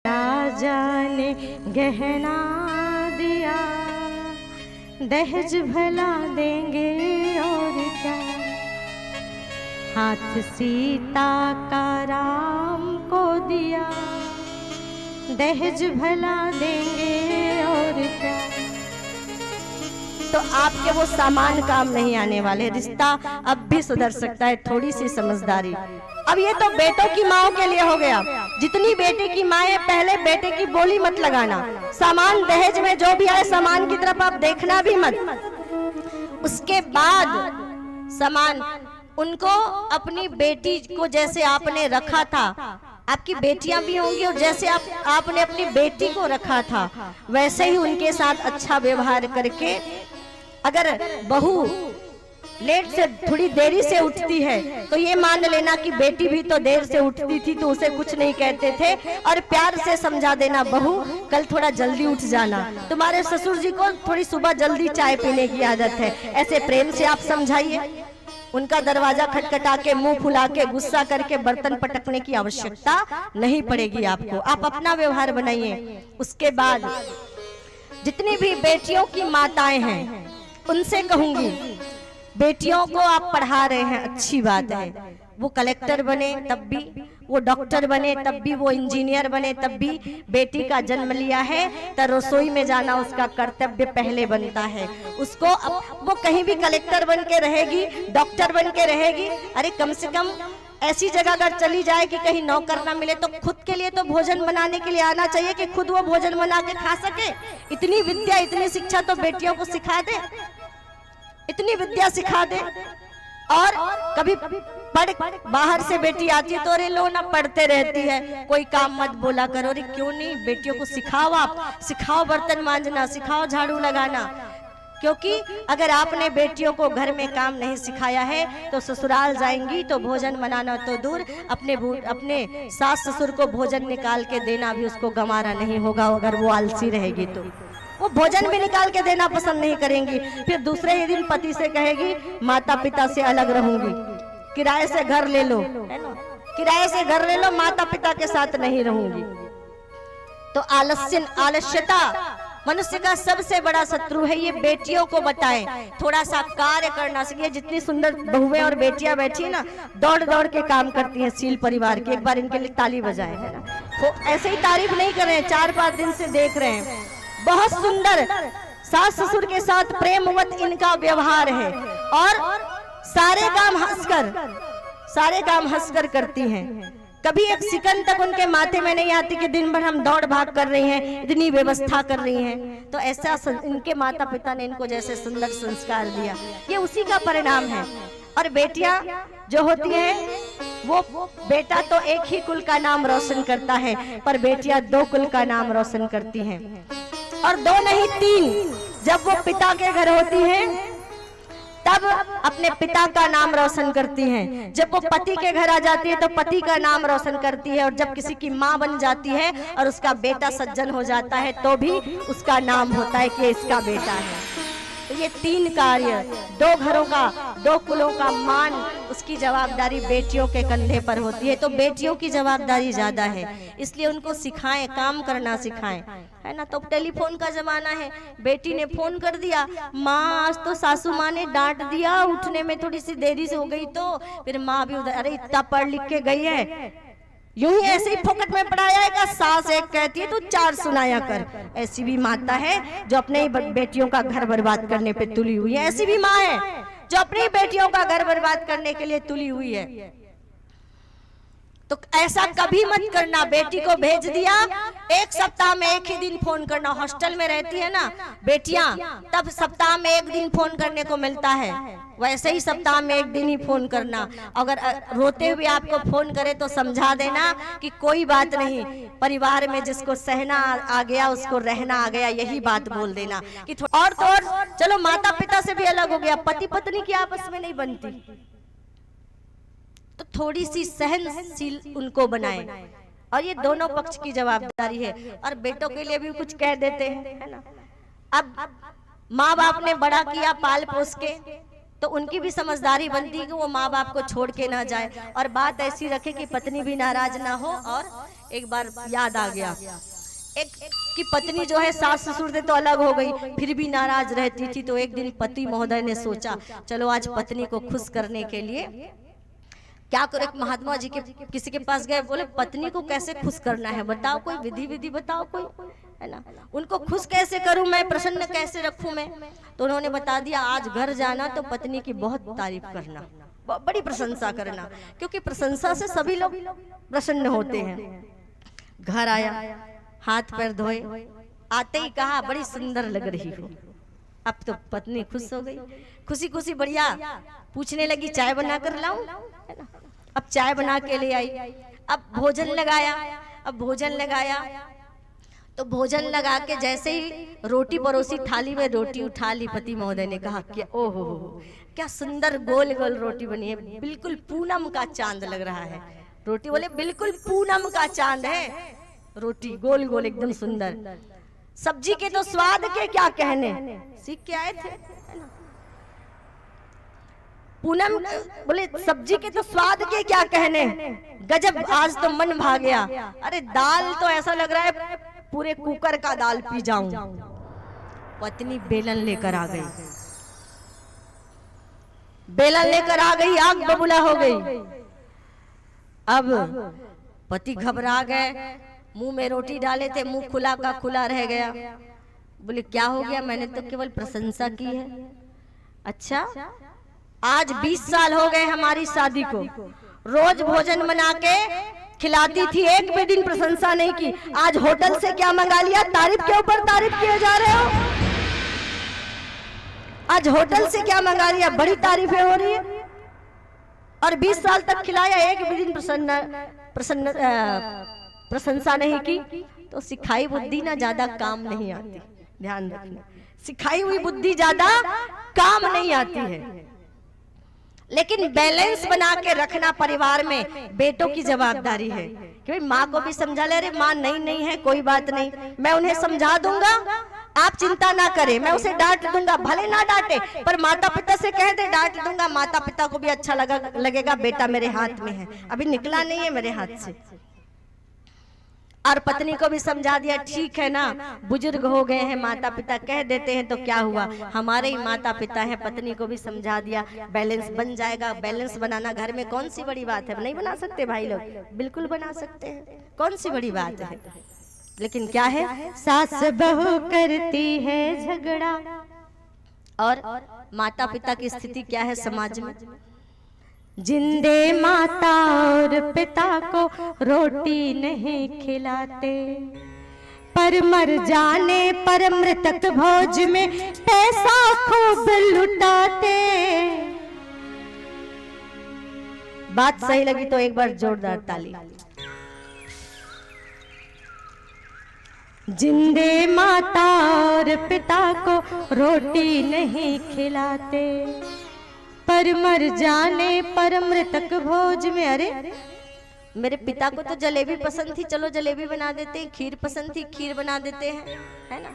S3: राजा ने गहना दिया, दहेज भला देंगे और क्या। हाथ सीता का राम को दिया, दहेज भला देंगे और क्या। तो आपके वो सामान काम नहीं आने वाले। रिश्ता अब भी सुधर सकता है, थोड़ी सी समझदारी। अब ये तो बेटों की माओं के लिए हो गया। जितनी बेटे की माँ है, पहले बेटे की बोली मत लगाना। सामान दहेज में जो भी आए सामान की तरफ आप देखना भी मत। उसके बाद सामान उनको अपनी बेटी को जैसे आपने रखा था, आपकी बेटियां भी होंगी, और जैसे आपने अपनी बेटी को रखा था वैसे ही उनके साथ अच्छा व्यवहार करके, अगर बहू लेट से थोड़ी देरी से उठती है तो ये मान लेना कि बेटी भी तो देर से उठती थी तो उसे कुछ नहीं कहते थे, और प्यार से समझा देना, बहू कल थोड़ा जल्दी उठ जाना, तुम्हारे ससुर जी को थोड़ी सुबह जल्दी चाय पीने की आदत है। ऐसे प्रेम से आप समझाइए। उनका दरवाजा खटखटा के मुंह फुला के गुस्सा करके बर्तन पटकने की आवश्यकता नहीं पड़ेगी आपको। आप अपना व्यवहार बनाइए। उसके बाद जितनी भी बेटियों की माताएं हैं उनसे कहूंगी, बेटियों को आप पढ़ा रहे हैं, अच्छी बात है। वो कलेक्टर बने तब भी, वो डॉक्टर बने तब भी, वो इंजीनियर बने तब भी, बेटी का जन्म लिया है तो रसोई में जाना उसका कर्तव्य पहले बनता है। उसको वो कहीं भी कलेक्टर बन के रहेगी, डॉक्टर बन के रहेगी, अरे कम से कम ऐसी जगह अगर चली जाए कि कहीं नौकर ना मिले तो खुद के लिए तो भोजन बनाने के लिए आना चाहिए कि खुद वो भोजन बना के खा सके। इतनी विद्या, इतनी शिक्षा तो बेटियों को सिखा दे, इतनी विद्या सिखा दे। और कभी पढ़ बाहर से बेटी आती है तो अरे लो ना पढ़ते रहती है, कोई काम मत बोला करो। अरे क्यों नहीं, बेटियों को सिखाओ, आप सिखाओ बर्तन मांजना, सिखाओ झाड़ू लगाना। क्योंकि अगर आपने बेटियों को घर में काम नहीं सिखाया है तो ससुराल जाएंगी तो भोजन बनाना तो दूर, अपने सास ससुर को भोजन निकाल के देना भी उसको गंवारा नहीं होगा। अगर वो आलसी रहेगी तो वो भोजन भी निकाल के देना पसंद नहीं करेंगी। फिर दूसरे ही दिन पति से कहेगी माता पिता से अलग रहूंगी, किराए से घर ले लो, है ना, किराए से घर ले लो, माता पिता के साथ नहीं रहूंगी। तो आलस्यता मनुष्य का सबसे बड़ा शत्रु है। ये बेटियों को बताएं, थोड़ा सा कार्य करना सीखिए। जितनी सुंदर बहुएं और बेटियां बैठी है ना, दौड़ दौड़ के काम करती हैं सील परिवार की। एक बार इनके लिए ताली बजाएं, है ना। वो ऐसे ही तारीफ नहीं कर रहे हैं, 4-5 दिन से देख रहे हैं। बहुत सुंदर सास ससुर के साथ प्रेमवत इनका व्यवहार है, और सारे काम हंसकर करती हैं। कभी एक सिकन तक उनके माथे में नहीं आती कि दिन भर हम दौड़ भाग कर रही हैं, इतनी व्यवस्था कर रही हैं। तो ऐसा इनके माता पिता ने इनको जैसे सुंदर संस्कार दिया, ये उसी का परिणाम है। और बेटियां जो होती हैं, वो बेटा तो एक ही कुल का नाम रोशन करता है, पर बेटियां 2 कुल का नाम रोशन करती हैं, और 2 नहीं 3। जब वो पिता के घर होती हैं तब अपने पिता का नाम रोशन करती हैं। जब वो पति के घर आ जाती है तो पति का नाम रोशन करती है, और जब किसी की माँ बन जाती है और उसका बेटा सज्जन हो जाता है तो भी उसका नाम होता है कि इसका बेटा है। तो ये 3 कार्य, 2 घरों का, 2 कुलों का मान, उसकी जवाबदारी बेटियों के कंधे पर होती है। तो बेटियों की जवाबदारी ज्यादा है, इसलिए उनको सिखाएं, काम करना सिखाएं, है ना। तो टेलीफोन का जमाना है, बेटी ने फोन कर दिया, माँ आज तो सासू माँ ने डांट दिया, उठने में थोड़ी सी देरी से हो गई, तो फिर माँ भी उधर, अरे इतना पढ़ लिख के गई है, यूं ही ऐसे ही फोकट में पढ़ाया का। सास एक कहती है तू 4 सुनाया कर। ऐसी भी माता है जो अपने ही बेटियों का घर बर्बाद करने पे तुली हुई है। ऐसी भी माँ है जो अपनी बेटियों का घर बर्बाद करने के लिए तुली हुई है। तो ऐसा कभी मत करना। बेटी को भेज दिया, 1 सप्ताह में 1 ही दिन फोन करना। हॉस्टल में रहती है ना बेटियां, तब सप्ताह में 1 दिन फोन करने को मिलता है, वैसे ही सप्ताह में 1 दिन ही फोन करना। अगर रोते हुए आपको फोन करे तो समझा देना कि कोई बात नहीं, परिवार में जिसको सहना आ गया उसको रहना आ गया, यही बात बोल देना। कि और तो और चलो माता पिता से भी अलग हो गया, पति पत्नी की आपस में नहीं बनती, तो थोड़ी सी सहनशील उनको बनाएं। और ये दोनों पक्ष की जवाबदारी है। और बेटों के लिए भी कुछ कह देते हैं, है ना। अब माँ बाप ने बड़ा किया पाल पोस के, तो उनकी भी समझदारी बनती है कि वो माँ बाप को छोड़ के ना जाए, और बात ऐसी रखे कि पत्नी भी नाराज ना हो। और एक बार याद आ गया एक कि पत्नी जो है सास ससुर से तो अलग हो गई, फिर भी नाराज रहती थी। तो एक दिन पति महोदय ने सोचा चलो आज पत्नी को खुश करने के लिए क्या करो। एक महात्मा जी के किसी के पास गए, बोले पत्नी को कैसे खुश करना है बताओ, कोई विधि बताओ कोई। है ना। उनको खुश कैसे करूं मैं, प्रसन्न कैसे रखूं मैं, तो उन्होंने बता दिया आज घर जाना तो पत्नी की बहुत तारीफ करना, बड़ी प्रशंसा करना, क्योंकि प्रशंसा से सभी लोग प्रसन्न होते हैं। घर आया, हाथ पैर धोए, आते ही कहा बड़ी सुंदर लग रही हो। अब तो पत्नी खुश हो गई, खुशी खुशी बढ़िया पूछने लगी चाय बना कर लाऊं, है ना। अब चाय बना के ले आई, अब भोजन लगाया, अब भोजन लगाया तो भोजन लगा के जैसे ही रोटी परोसी, थाली में रोटी उठा ली, पति महोदय ने कहा क्या ओहो क्या सुंदर गोल गोल रोटी बनी है, बिल्कुल पूनम का चांद लग रहा है। रोटी बोले बिल्कुल पूनम का चांद है, रोटी गोल गोल एकदम सुंदर। सब्जी के तो स्वाद के क्या कहने, सीख के आए थे, है ना। पूनम बोले सब्जी के तो स्वाद के क्या कहने, गजब आज तो मन भा गया। अरे दाल तो ऐसा लग रहा है पूरे कुकर का दाल पी जाऊं। पत्नी बेलन लेकर आ गई, बेलन लेकर आ गई, आग बबूला हो गई। अब पति घबरा गए, मुंह में रोटी डाले थे, मुंह खुला का खुला रह गया। बोले क्या हो गया, मैंने तो केवल प्रशंसा की है। अच्छा, आज 20 साल हो गए हमारी शादी को, रोज भोजन बना के खिलाती थी, एक भी दिन प्रशंसा नहीं की। आज होटल से क्या मंगा लिया, तारीफ के ऊपर तारीफ किए जा रहे हो। आज होटल से क्या मंगा लिया, बड़ी तारीफें हो रही है। और 20 साल तक खिलाया, एक भी दिन प्रशंसा नहीं की। तो सिखाई बुद्धि ना ज्यादा काम नहीं आती, ध्यान रखना, सिखाई हुई बुद्धि ज्यादा काम नहीं आती है। लेकिन बैलेंस बना के रखना परिवार में बेटों की जवाबदारी है। क्योंकि माँ को भी समझा ले, अरे माँ नहीं है कोई बात नहीं, मैं उन्हें समझा दूंगा, आप चिंता ना करें, मैं उसे डांट दूंगा, भले ना डांटे पर माता पिता से कह दे डांट दूंगा, माता पिता को भी अच्छा लगेगा बेटा मेरे हाथ में है, अभी निकला नहीं है मेरे हाथ से। और पत्नी को भी समझा दिया, ठीक है ना, बुजुर्ग हो गए हैं, माता पिता कह देते हैं तो क्या हुआ, हमारे ही माता पिता हैं। पत्नी को भी समझा दिया, बैलेंस बन जाएगा। बैलेंस बनाना घर में कौन सी बड़ी बात है, नहीं बना सकते भाई लोग, बिल्कुल बना सकते हैं, कौन सी बड़ी बात है। लेकिन क्या है, सास बहू करती है झगड़ा, और माता पिता की स्थिति क्या है समाज में। जिंदे माता और पिता को रोटी नहीं खिलाते, पर मर जाने पर मृतक भोज में पैसा खूब लुटाते। बात सही लगी तो एक बार जोरदार ताली। जिंदे माता और पिता को रोटी नहीं खिलाते, पर मर जाने पर मृतक भोज में। अरे मेरे पिता को तो जलेबी पसंद थी, चलो जलेबी बना देते हैं, खीर पसंद थी खीर बना देते हैं, है ना।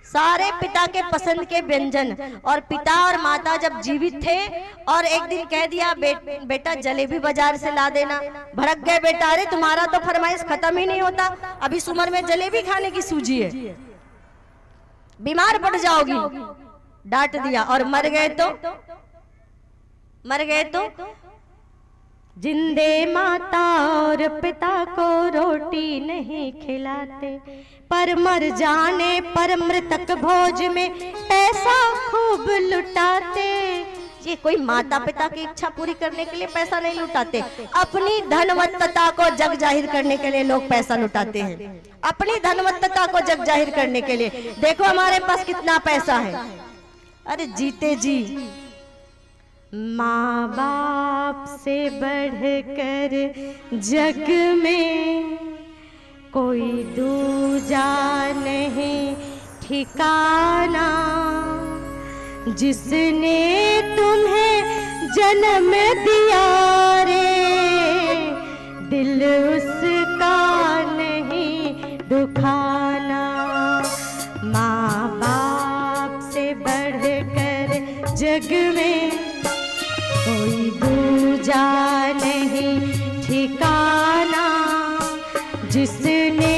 S3: सारे पिता के पसंद के व्यंजन। और पिता और माता जब जीवित थे और एक दिन कह दिया बेटा जलेबी बाजार से ला देना, भड़क गए बेटा, अरे तुम्हारा तो फरमाइश खत्म ही नहीं होता, अभी इस उम्र में जलेबी खाने की सूझी है, बीमार पड़ जाओगी। डांट दिया और मर गए तो जिंदे माता और पिता को रोटी नहीं खिलाते, पर मर जाने पर मृतक भोज में पैसा खूब लुटाते। ये कोई माता पिता की इच्छा पूरी करने के लिए पैसा नहीं लुटाते, अपनी धनवत्ता को जग जाहिर करने के लिए लोग पैसा लुटाते हैं, अपनी धनवत्ता को जग जाहिर करने के लिए। देखो हमारे पास कितना पैसा है। अरे जीते जी माँ बाप से बढ़कर जग में कोई दूजा नहीं ठिकाना, जिसने तुम्हें जन्म दिया रे दिल उसका नहीं दुखाना। माँ बाप से बढ़कर जग में कोई दूजा नहीं ठिकाना, जिसने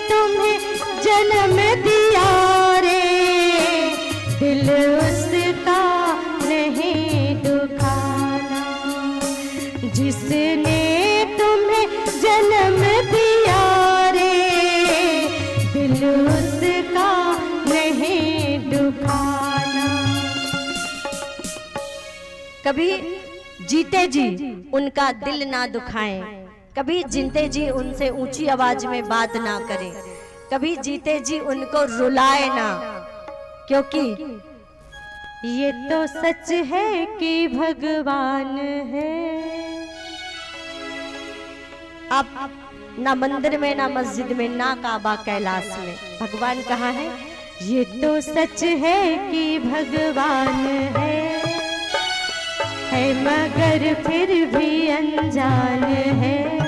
S3: तुम्हें जन्म दिया रे दिल उसका नहीं दुखाना, जिसने तुम्हें जन्म दिया रे कभी जीते जी उनका दिल ना दुखाएं, कभी जीते जी उनसे ऊंची आवाज में बात ना करें, कभी जीते जी उनको रुलाए ना, क्योंकि
S1: ये तो सच है कि भगवान है।
S3: अब ना मंदिर में, ना मस्जिद में, ना काबा कैलाश में, भगवान कहाँ है?
S1: ये तो सच है कि भगवान है मगर फिर भी अनजान है।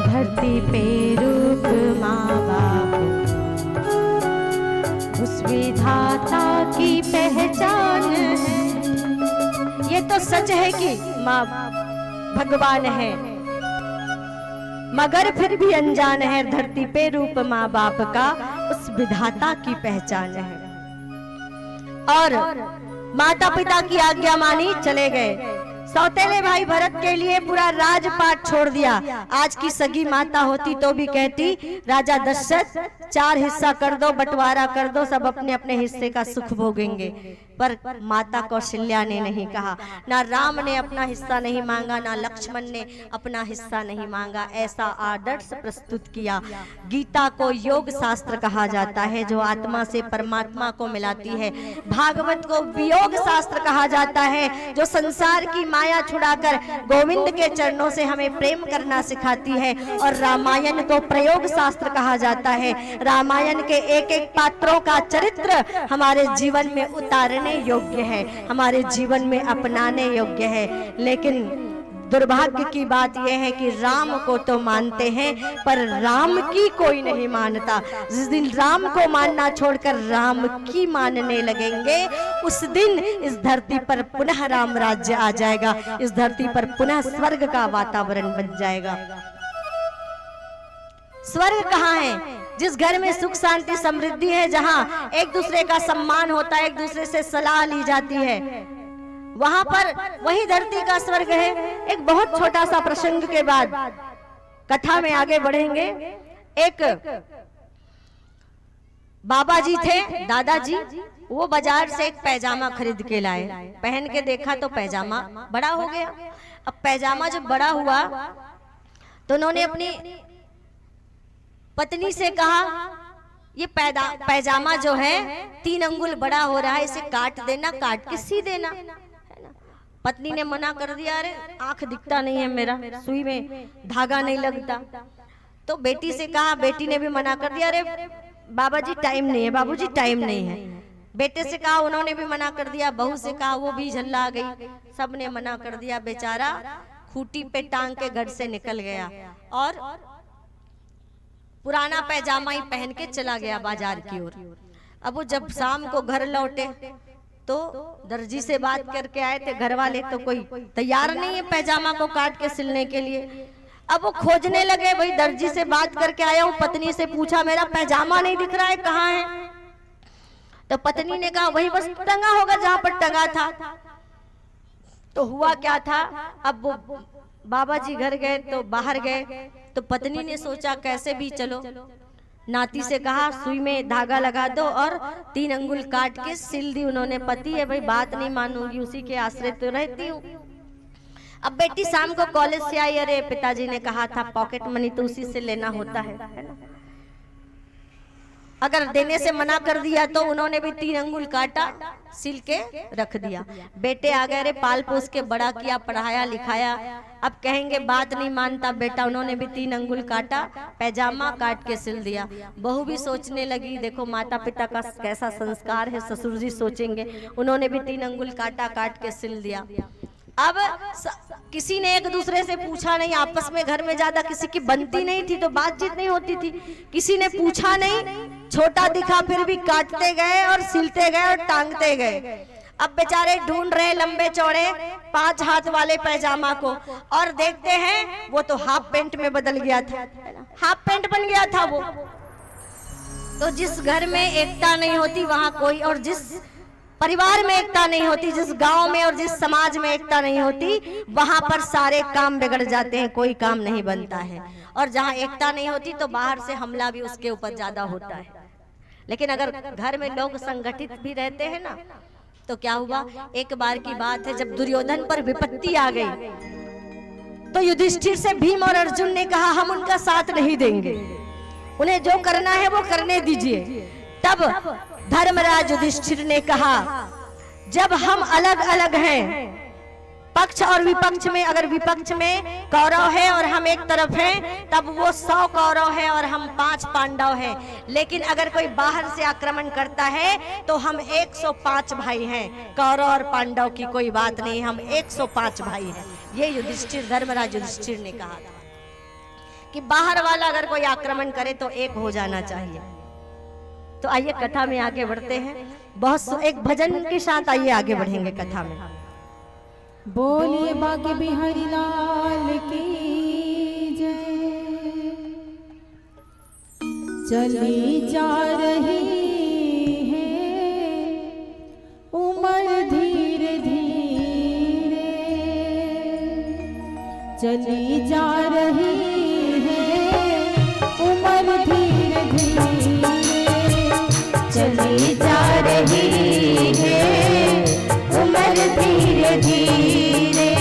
S1: धरती पे रूप माँ बाप उस विधाता की पहचान है।
S3: ये तो सच है कि माँ भगवान है मगर फिर भी अनजान है। धरती पे रूप माँ बाप का उस विधाता की पहचान है। और माता पिता की आज्ञा मानी चले गए। सौतेले भाई भरत के लिए पूरा राजपाट छोड़ दिया। आज की सगी माता होती तो भी कहती राजा दशरथ 4 हिस्सा कर दो, बंटवारा कर दो, सब अपने अपने हिस्से का सुख भोगेंगे। पर माता कौशल्या ने नहीं कहा, ना राम ने अपना हिस्सा नहीं मांगा, ना लक्ष्मण ने अपना हिस्सा नहीं मांगा। ऐसा आदर्श प्रस्तुत किया। गीता को योग शास्त्र कहा जाता है जो आत्मा से परमात्मा को मिलाती है। भागवत को वियोग शास्त्र कहा जाता है जो संसार की माया छुड़ाकर गोविंद के चरणों से हमें प्रेम करना सिखाती है। और रामायण को प्रयोग शास्त्र कहा जाता है। रामायण के एक एक पात्रों का चरित्र हमारे जीवन में उतारने योग्य है, हमारे जीवन में अपनाने योग्य है। लेकिन दुर्भाग्य की बात यह है कि राम को तो मानते हैं पर राम की कोई नहीं मानता। जिस दिन राम को मानना छोड़कर राम की मानने लगेंगे उस दिन इस धरती पर पुनः राम राज्य आ जाएगा। इस धरती पर पुनः स्वर्ग का वातावरण बन जाएगा। स्वर्ग कहाँ है? जिस घर में सुख शांति समृद्धि है, जहाँ एक दूसरे का सम्मान होता है, एक दूसरे से सलाह ली जाती है, वहां पर वही धरती का स्वर्ग है। एक बहुत छोटा सा प्रसंग के बाद कथा में आगे बढ़ेंगे। एक बाबा जी थे, दादाजी, वो बाजार से एक पैजामा खरीद के लाए। पहन के देखा तो पैजामा बड़ा हो गया। अब पैजामा जब बड़ा हुआ तो उन्होंने अपनी पत्नी से कहा ये पैजामा जो है 3 अंगुल बड़ा हो रहा है, इसे काट देना, काट के सी देना। पत्नी ने मना कर दिया, अरे आंख दिखता नहीं है मेरा, सुई में धागा नहीं लगता। तो बेटी से कहा, बेटी ने भी मना कर दिया, अरे बाबा जी टाइम नहीं है, बाबूजी टाइम नहीं है। बेटे से कहा, उन्होंने भी मना कर दिया। बहू से कहा, वो भी झल्ला गई, सबने मना कर दिया। बेचारा खूंटी पे टांग के घर से निकल गया और पुराना पैजामा ही पहन के चला गया बाजार की ओर। अब वो जब शाम को घर लौटे तो दर्जी से बात करके आए थे घर वाले, तो कोई तैयार नहीं है पैजामा को काट के सिलने के लिए। अब वो खोजने लगे, भाई दर्जी से बात करके आया हूँ, पत्नी से पूछा मेरा पैजामा नहीं दिख रहा है, कहाँ है? तो पत्नी ने कहा वही बस टंगा होगा जहां पर टंगा था। तो हुआ क्या था, अब वो बाबा जी घर गए तो बाहर गए तो पत्नी ने सोचा कैसे भी चलो, नाती से कहा सुई में धागा लगा दो और 3 अंगुल काट के सिल दी उन्होंने। पति है भाई, बात नहीं मानूंगी, उसी के आश्रय तो रहती हूँ। अब बेटी शाम को कॉलेज से आई, अरे पिताजी ने कहा था पॉकेट मनी तो उसी से लेना होता है ना। अगर देने से मना कर दिया तो उन्होंने भी 3 अंगुल काटा, सिल के रख दिया। बेटे आ गए, अरे पाल पोस के बड़ा किया, पढ़ाया लिखाया, अब कहेंगे बात नहीं मानता बेटा। उन्होंने भी 3 अंगुल काटा, पैजामा काट के सिल दिया। बहू भी सोचने लगी, देखो माता पिता का कैसा संस्कार है, ससुर जी सोचेंगे। उन्होंने भी 3 अंगुल काटा, काट के सिल दिया। अब किसी ने एक दूसरे से पूछा नहीं, आपस में घर में ज्यादा किसी की बनती नहीं थी तो बातचीत नहीं होती थी। किसी ने पूछा नहीं, छोटा दिखा फिर भी काटते गए और सिलते गए और टांगते गए। अब बेचारे ढूंढ रहे लंबे चौड़े 5 हाथ वाले पैजामा को, और देखते हैं वो तो हाफ पैंट में बदल गया था, हाफ पैंट बन गया था वो। तो जिस घर में एकता नहीं होती वहां कोई, और जिस परिवार में एकता नहीं होती, जिस गांव में और जिस समाज में एकता नहीं होती, वहां पर सारे काम बिगड़ जाते हैं, कोई काम नहीं बनता है। और जहां एकता नहीं होती तो बाहर से हमला भी उसके ऊपर ज्यादा होता है। लेकिन अगर घर में लोग संगठित भी रहते हैं ना, तो क्या हुआ, एक बार की बात है, जब दुर्योधन पर विपत्ति आ गई तो युधिष्ठिर से भीम और अर्जुन ने कहा हम उनका साथ नहीं देंगे, उन्हें जो करना है वो करने दीजिए। तब धर्मराज युधिष्ठिर ने कहा जब हम अलग अलग हैं, पक्ष और विपक्ष में, अगर विपक्ष में कौरव है और हम एक तरफ हैं, तब वो 100 कौरव है और हम 5 पांडव हैं, लेकिन अगर कोई बाहर से आक्रमण करता है तो हम 105 भाई हैं। कौरव और पांडव की कोई बात नहीं, हम 105 भाई हैं। ये युधिष्ठिर, धर्मराज युधिष्ठिर ने कहा था कि बाहर वाला अगर कोई आक्रमण करे तो एक हो जाना चाहिए। तो आइए कथा में आगे बढ़ते हैं, बहुत एक भजन के साथ आइए आगे बढ़ेंगे कथा में।
S4: बोलिए बाके बिहारी लाल की जय। चली जा रही है उम्र धीरे धीरे, चली जा रही है उम्र धीरे धीरे, चली जा रही है उम्र धीरे धीरे।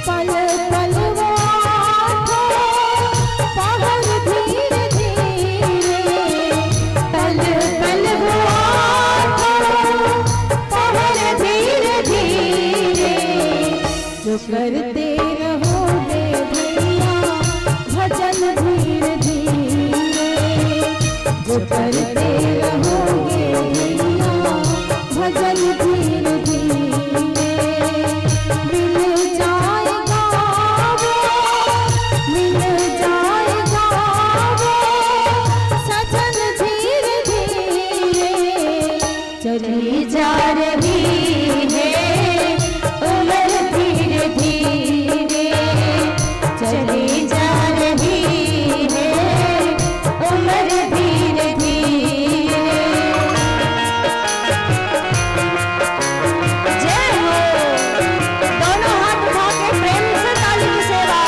S4: पल पल वो पहल धीरे धीरे, पल पल वो पहल धीरे धीरे। जो करते रहोगे भैया भजन धीरे धीरे, जो करते रहोगे भैया भजन धीरे धीरे। मिल जाएगा वो, मिल जाएगा वो सजन धीरे धीरे। चली जा रही है उम्र धीरे धीरे, चली जा रही है उम्र धीरे धीरे। जय हो, दोनों हाथ उठा के प्रेम से ताली की सेवा।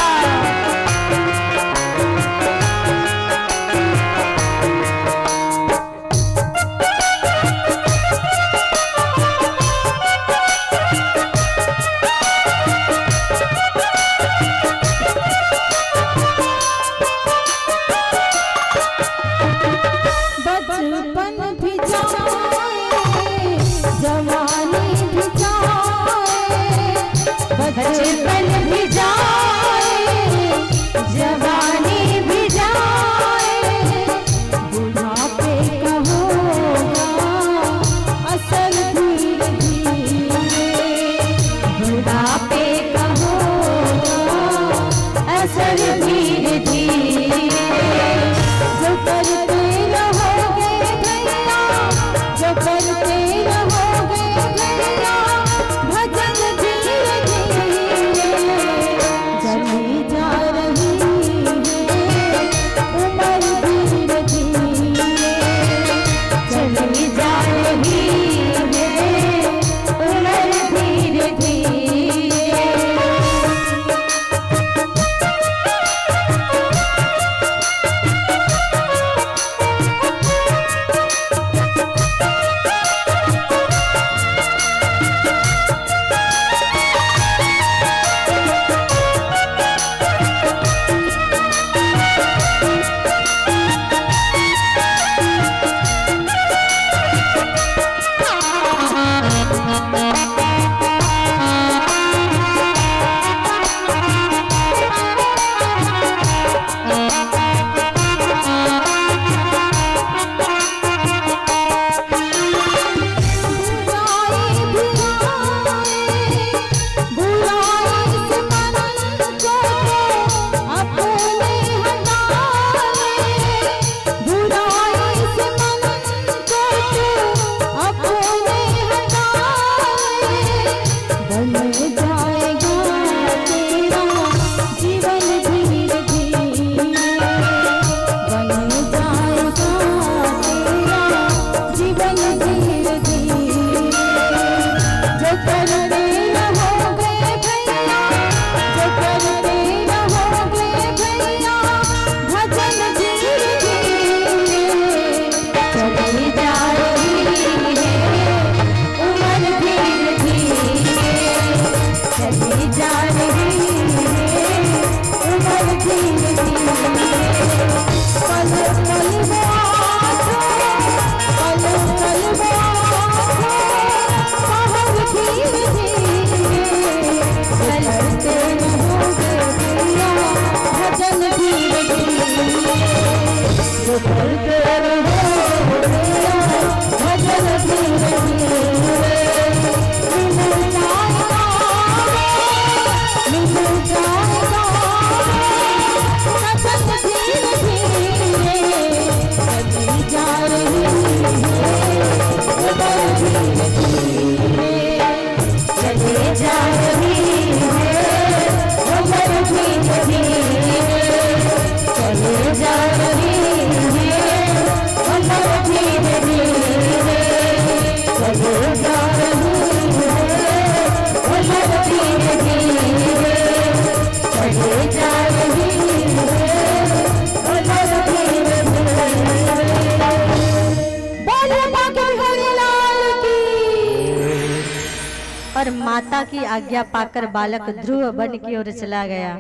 S1: और माता की आज्ञा पाकर बालक ध्रुव वन की ओर चला गया।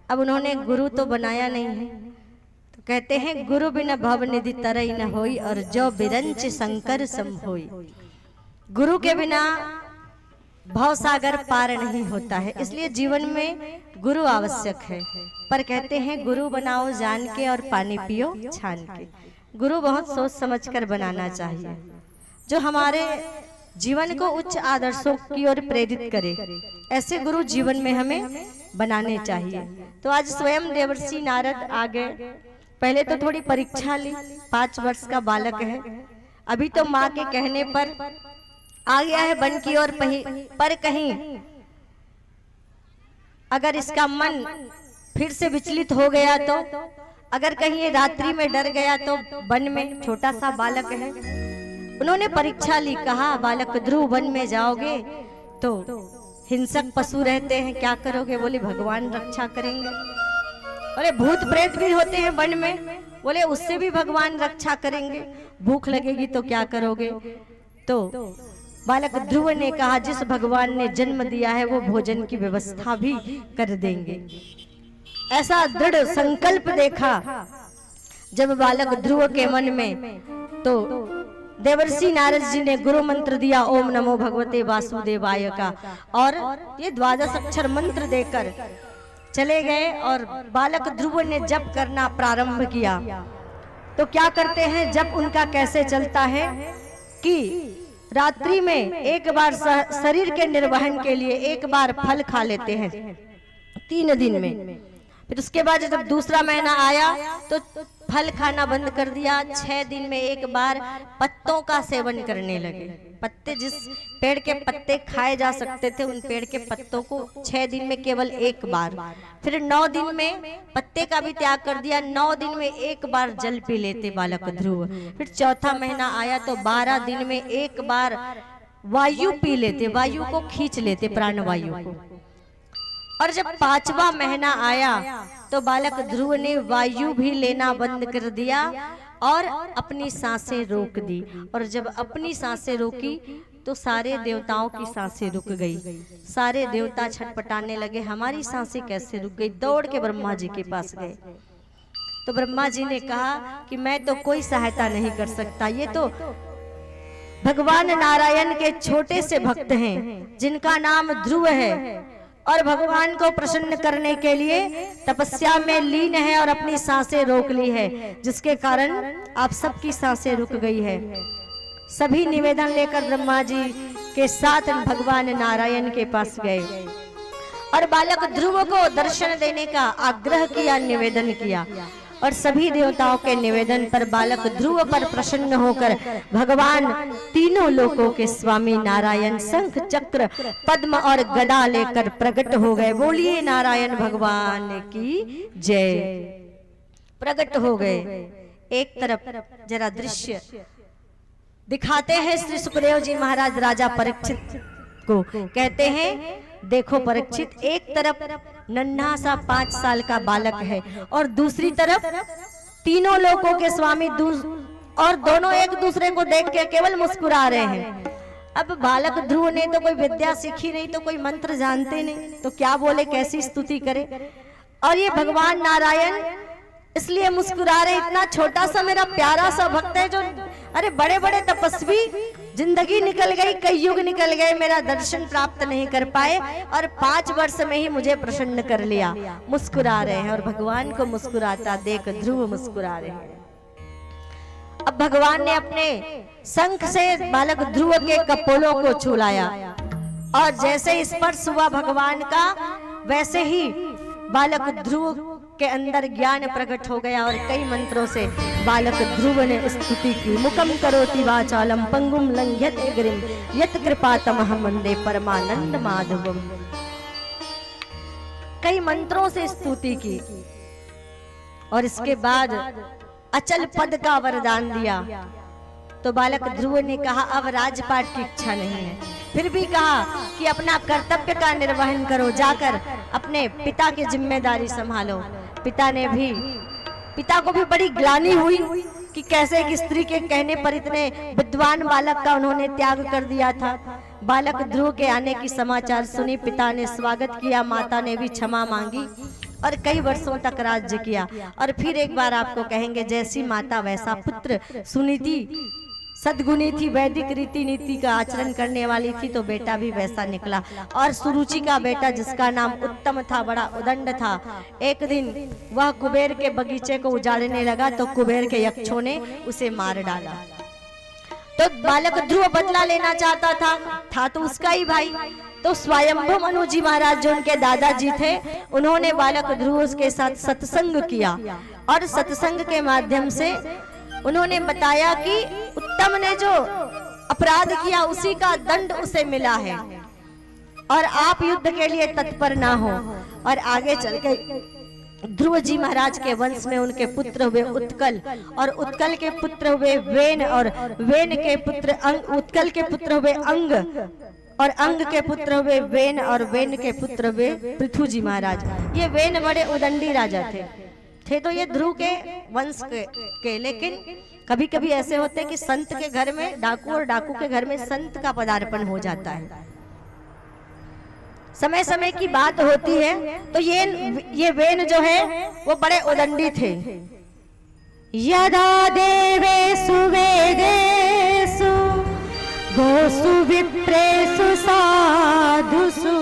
S1: अब उन्होंने गुरु तो बनाया नहीं है, तो कहते हैं गुरु बिना भव निधि तरई न होई, और जो बिरंच शंकर सम होई। गुरु के बिना भव सागर पार नहीं होता है, इसलिए जीवन में गुरु आवश्यक है। पर कहते हैं गुरु बनाओ जान के और पानी पियो छान के। गुरु बहुत सोच समझकर बनाना चाहिए, जो हमारे जीवन को उच्च आदर्शों की ओर प्रेरित करे। ऐसे गुरु जीवन में हमें बनाने चाहिए। तो आज स्वयं देवर्षि नारद आ गए। पहले तो थोड़ी परीक्षा ली, 5 वर्ष का बालक है, अभी तो माँ के कहने पर आ गया है वन की ओर। पर कहीं अगर इसका मन फिर से विचलित हो गया तो, अगर कहीं ये रात्रि में डर गया तो, वन में छोटा सा बालक है। उन्होंने परीक्षा ली, कहा बालक ध्रुव वन में जाओगे तो हिंसक पशु रहते हैं, क्या करोगे? बोले भगवान रक्षा करेंगे। बोले भूत प्रेत भी होते हैं वन में, बोले उससे भी भगवान रक्षा करेंगे। भूख लगेगी तो क्या करोगे? तो बालक ध्रुव ने कहा जिस भगवान ने जन्म दिया है वो भोजन की व्यवस्था भी कर देंगे। ऐसा दृढ़ संकल्प देखा जब बालक ध्रुव के मन में, तो देवर्षि नारद जी ने गुरु मंत्र दिया ओम नमो भगवते वासुदेवाय का, और ये 12 अक्षर मंत्र देकर चले गए। और बालक ध्रुव ने जप करना प्रारंभ किया। तो क्या करते हैं, जब उनका कैसे चलता है कि रात्रि में एक बार शरीर के निर्वहन के लिए एक बार फल खा लेते हैं 3 दिन में। फिर उसके बाद जब दूसरा महीना आया तो फल खाना बंद कर दिया। 6 दिन में एक बार पत्तों का सेवन करने लगे। पत्ते, जिस पेड़ के पत्ते खाए जा सकते थे, उन पेड़ के पत्तों को 6 दिन में केवल एक बार। फिर 9 दिन में पत्ते का भी त्याग कर दिया। 9 दिन में एक बार जल पी लेते बालक ध्रुव। फिर चौथा महीना आया तो 12 दिन में एक बार वायु पी लेते, वायु को खींच लेते, प्राणवायु को। और जब 5वां महीना आया तो बालक ध्रुव ने वायु भी लेना बंद कर दिया और अपनी सांसें रोक दी। और जब अपनी सांसें रोकी तो सारे देवताओं की सांसें रुक गई। सारे देवता छटपटाने लगे, हमारी सांसें कैसे रुक गई? दौड़ के ब्रह्मा जी के पास गए। तो ब्रह्मा जी ने कहा कि मैं तो कोई सहायता नहीं कर सकता, ये तो भगवान नारायण के छोटे से भक्त हैं जिनका नाम ध्रुव है, और भगवान को प्रसन्न करने के लिए तपस्या में लीन है और अपनी सांसें रोक ली है, जिसके कारण आप सबकी सांसें रुक गई है। सभी निवेदन लेकर ब्रह्मा जी के साथ भगवान नारायण के पास गए और बालक ध्रुव को दर्शन देने का आग्रह किया, निवेदन किया। और सभी देवताओं के निवेदन पर बालक ध्रुव पर प्रसन्न होकर भगवान तीनों लोकों के स्वामी नारायण शंख चक्र पद्म और गदा लेकर प्रकट हो गए। बोलिए नारायण भगवान की जय। प्रकट हो गए। एक तरफ जरा दृश्य दिखाते हैं श्री सुखदेव जी महाराज राजा परीक्षित को। कहते हैं देखो परीक्षित, एक तरफ नन्हा सा 5 साल का बालक है और दूसरी तरफ तीनों लोकों के स्वामी, और दोनों एक दूसरे को देख के केवल मुस्कुरा रहे हैं। अब बालक ध्रुव ने तो कोई विद्या सीखी नहीं, तो कोई मंत्र जानते नहीं, तो क्या बोले, कैसी स्तुति करे। और ये भगवान नारायण इसलिए मुस्कुरा रहे, इतना छोटा सा मेरा प्यारा सा भक्त है जो, अरे बड़े बड़े तपस्वी, जिंदगी निकल गई, कई युग निकल गए, मेरा दर्शन प्राप्त नहीं कर पाए, और 5 वर्ष में ही मुझे प्रसन्न कर लिया। मुस्कुरा रहे हैं और भगवान को मुस्कुराता देख ध्रुव मुस्कुरा रहे हैं। अब भगवान ने अपने शंख से बालक ध्रुव के कपोलों को छुलाया और जैसे स्पर्श हुआ भगवान का, वैसे ही बालक ध्रुव के अंदर ज्ञान प्रकट हो गया और कई मंत्रों से बालक ध्रुव ने स्तुति की। मुकम करोति वाचालम पंगुम लंघयते गिरिम यत् कृपातमहं वन्दे परमानंद माधवम। कई मंत्रों से स्तुति की और इसके बाद अचल पद का वरदान दिया। तो बालक ध्रुव ने कहा अब राजपाट की इच्छा नहीं है, फिर भी कहा कि अपना कर्तव्य का निर्वहन करो, जाकर अपने पिता की जिम्मेदारी संभालो। पिता को भी बड़ी ग्लानि हुई कि कैसे एक स्त्री के कहने पर इतने विद्वान बालक का उन्होंने त्याग कर दिया था।
S3: बालक ध्रुव के आने की समाचार सुनी, पिता ने स्वागत किया, माता ने भी क्षमा मांगी और कई वर्षों तक राज्य किया। और फिर एक बार आपको कहेंगे, जैसी माता वैसा पुत्र, सुनीति सद्गुणी थी, वैदिक रीति नीति का आचरण करने वाली थी, तो बेटा भी वैसा निकला। और सुरुचि का बेटा जिसका नाम उत्तम था, बड़ा उदंड था, एक दिन वह कुबेर के बगीचे को उजाड़ने लगा तो कुबेर के यक्षों ने उसे मार डाला। तो बालक ध्रुव बदला लेना चाहता था तो उसका ही भाई। तो स्वयंभू मनु जी महाराज जो उनके दादाजी थे, उन्होंने बालक ध्रुव के साथ सत्संग किया और सत्संग के माध्यम से उन्होंने बताया कि उत्तम ने जो अपराध किया उसी का दंड उसे मिला है और आप युद्ध के लिए तत्पर ना हो। और आगे चल के ध्रुव जी महाराज के वंश में उनके पुत्र हुए उत्कल, और उत्कल के पुत्र हुए वेन, और वेन के पुत्र अंग, उत्कल के पुत्र हुए अंग, और अंग के पुत्र हुए वेन, और वेन के पुत्र हुए पृथु जी महाराज। ये वेन बड़े उदंडी राजा थे तो ये ध्रुव के वंश के। लेकिन कभी कभी ऐसे होते हैं कि संत के घर में डाकू और डाकू के घर में संत का पदार्पण हो जाता है, समय समय की बात होती है। तो ये वेन जो है वो बड़े उदंडी थे।
S1: यदा देवेषु वेदेषु गोसु विप्रेषु साधुषु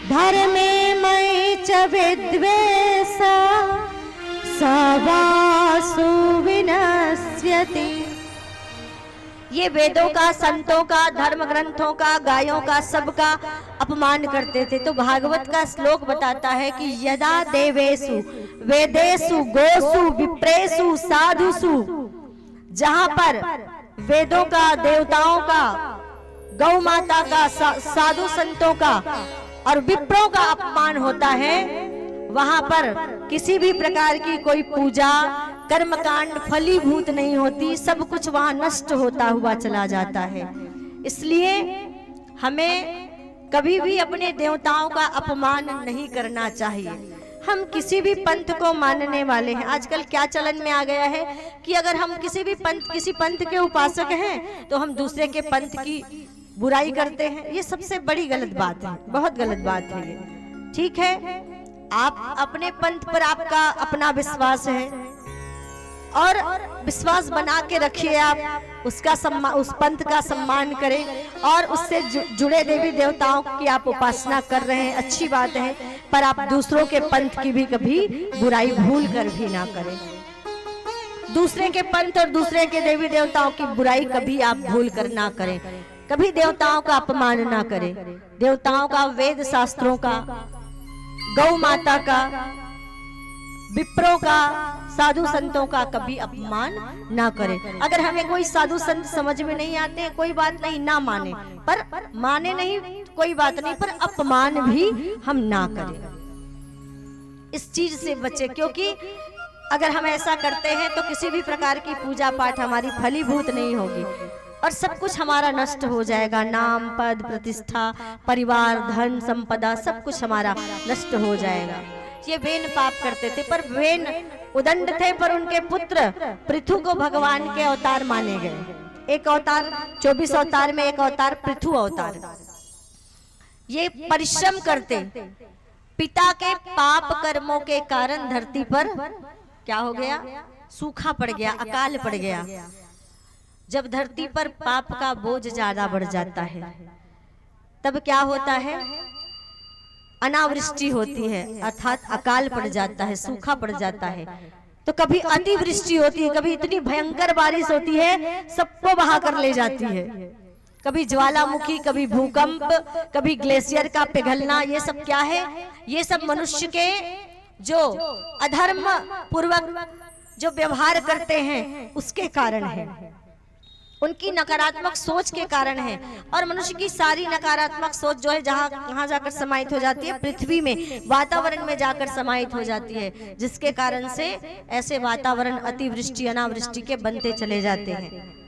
S1: धर्मे मयि च विद्वेषा सवासु विनश्यति।
S3: ये वेदों का, संतों का, धर्म ग्रंथों का, गायों का, सबका अपमान करते थे। तो भागवत का श्लोक बताता है कि यदा देवेषु वेदेषु गोसु विप्रेषु साधुषु, जहां पर वेदों का, देवताओं का, गौ माता का, साधु संतों का और विप्रों का अपमान होता है, वहां पर किसी भी प्रकार की कोई पूजा कर्मकांड फलीभूत नहीं होती, सब कुछ वहां नष्ट होता हुआ चला जाता है। इसलिए हमें कभी भी अपने देवताओं का अपमान नहीं करना चाहिए। हम किसी भी पंथ को मानने वाले हैं। आजकल क्या चलन में आ गया है कि अगर हम किसी पंथ के उपासक हैं तो हम दूसरे के पंथ की बुराई करते हैं। ये सबसे बड़ी गलत बात है, बहुत गलत बात है ये। ठीक है, आप अपने पंथ पर आपका अपना विश्वास है और विश्वास बना के रखिए, आप उसका सम्मान, उस पंथ का सम्मान करें और उससे जुड़े देवी देवताओं की आप उपासना कर रहे हैं, अच्छी बात है। पर आप दूसरों के पंथ की भी कभी बुराई भूल कर भी ना करें। दूसरे के पंथ और दूसरे के देवी देवताओं की बुराई कभी आप भूल कर ना करें। कभी देवताओं का अपमान ना करें। देवताओं का, वेद शास्त्रों का, गौ माता का, विप्रों का, साधु संतों का कभी अपमान ना करें। अगर हमें कोई साधु संत समझ में नहीं आते हैं, कोई बात नहीं, ना माने, पर माने नहीं कोई बात नहीं, पर अपमान भी हम ना करें। इस चीज से बचे, क्योंकि अगर हम ऐसा करते हैं तो किसी भी प्रकार की पूजा पाठ हमारी फलीभूत नहीं होगी और सब कुछ हमारा नष्ट हो जाएगा। नाम, पद, प्रतिष्ठा, परिवार, धन, संपदा, सब कुछ हमारा नष्ट हो जाएगा। ये वेन पाप करते थे, पर वेन उदंड थे, पर उनके पुत्र पृथु को भगवान के अवतार माने गए। एक अवतार, 24 अवतार में एक अवतार पृथु अवतार। ये परिश्रम करते, पिता के पाप कर्मों के कारण धरती पर क्या हो गया? सूखा पड़ गया, अकाल पड़ गया। जब धरती पर पाप का बोझ ज्यादा बढ़ जाता है तब क्या होता है? अनावृष्टि होती है, अर्थात अकाल पड़ जाता है, सूखा पड़ जाता है। तो कभी अतिवृष्टि होती है, कभी इतनी भयंकर बारिश होती है सबको बहा कर ले जाती है। कभी ज्वालामुखी, कभी भूकंप, कभी ग्लेशियर का पिघलना। ये सब क्या है? ये सब मनुष्य के जो अधर्म पूर्वक जो व्यवहार करते हैं उसके कारण है, उनकी नकारात्मक सोच के कारण है। और मनुष्य की सारी नकारात्मक सोच जो है कहाँ जाकर समाहित हो जाती है? पृथ्वी में, वातावरण में जाकर समाहित हो जाती है, जिसके कारण से ऐसे वातावरण अतिवृष्टि, अनावृष्टि के बनते चले जाते हैं।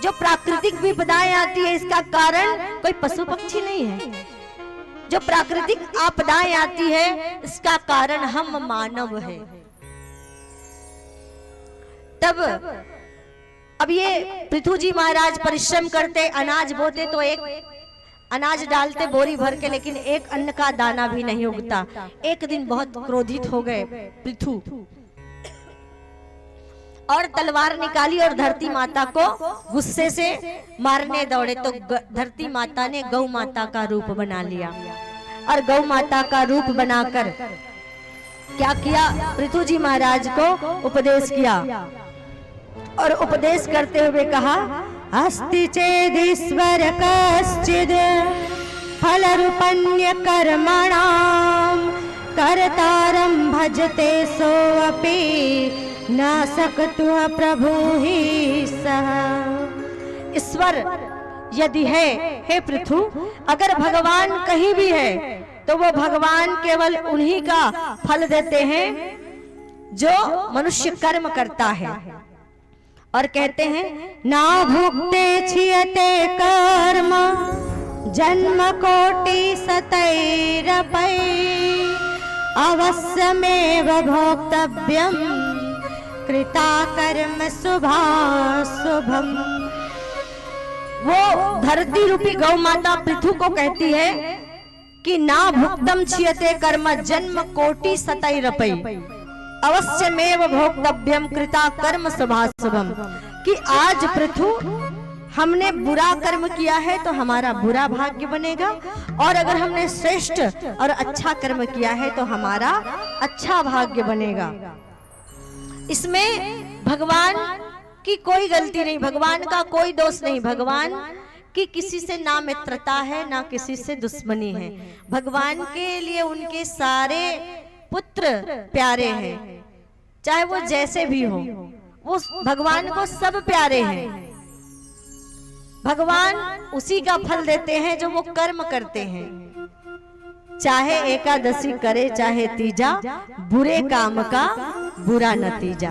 S3: जो प्राकृतिक विपदाएं आती है इसका कारण कोई पशु पक्षी नहीं है। जो प्राकृतिक आपदाएं आती है इसका कारण हम मानव है। तब अब ये पृथु जी महाराज परिश्रम करते, अनाज बोते तो एक अनाज डालते बोरी भर के, लेकिन एक अन्न का दाना भी नहीं उगता। एक दिन बहुत क्रोधित हो गए पृथु और तलवार निकाली और धरती माता को गुस्से से मारने दौड़े। तो धरती माता ने गौ माता का रूप बना लिया और गौ माता का रूप बनाकर क्या किया, पृथु जी महाराज को उपदेश किया और उपदेश करते हुए कहा, अस्ति चेदीश्वर कश्चिद फल रूपण्य कर्मणाम कर्तारं भजते सोऽपि न सकतुः प्रभु ही सह। ईश्वर यदि है, हे पृथु, अगर भगवान कहीं भी है तो वो भगवान केवल उन्हीं का फल देते हैं जो मनुष्य कर्म करता है। और कहते हैं, ना भुक्ते छियते कर्म जन्म कोटि सतैरपै अवश्यमेव भोक्तव्यम कृता कर्म शुभाशुभम। वो धरती रूपी गौ माता पृथु को कहती है कि ना भुक्तम छियते कर्म जन्म कोटि सतैरपै अवश्यमेव भोक्तव्यम कृता कर्म शुभाशुभम, कि आज पृथु हमने बुरा कर्म किया है तो हमारा बुरा भाग्य बनेगा, और अगर हमने श्रेष्ठ और अच्छा कर्म किया है तो हमारा अच्छा भाग्य बनेगा। इसमें भगवान की कोई गलती नहीं, भगवान का कोई दोष नहीं। भगवान की किसी से ना मित्रता है ना किसी से दुश्मनी है। भगवान के लिए उनके सारे पुत्र प्यारे हैं, चाहे वो जैसे भी हो, वो भगवान को सब प्यारे हैं। भगवान उसी का फल देते हैं जो वो कर्म करते हैं, चाहे एकादशी करे चाहे तीजा, बुरे काम का बुरा नतीजा।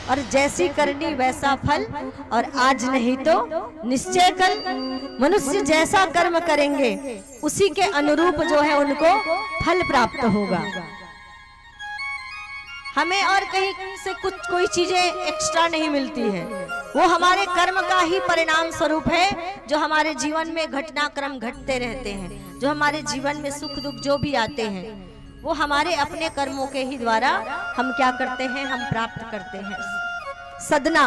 S3: और जैसी करनी वैसा फल, और आज नहीं तो निश्चय कल। मनुष्य जैसा कर्म करेंगे उसी के अनुरूप जो है उनको फल प्राप्त होगा। हमें और कहीं से कुछ कोई चीजें एक्स्ट्रा नहीं मिलती है, वो हमारे कर्म का ही परिणाम स्वरूप है जो हमारे जीवन में घटनाक्रम घटते रहते हैं। जो हमारे जीवन में सुख दुख जो भी आते हैं वो हमारे अपने कर्मों के ही द्वारा हम क्या करते हैं, हम प्राप्त करते हैं। सदना,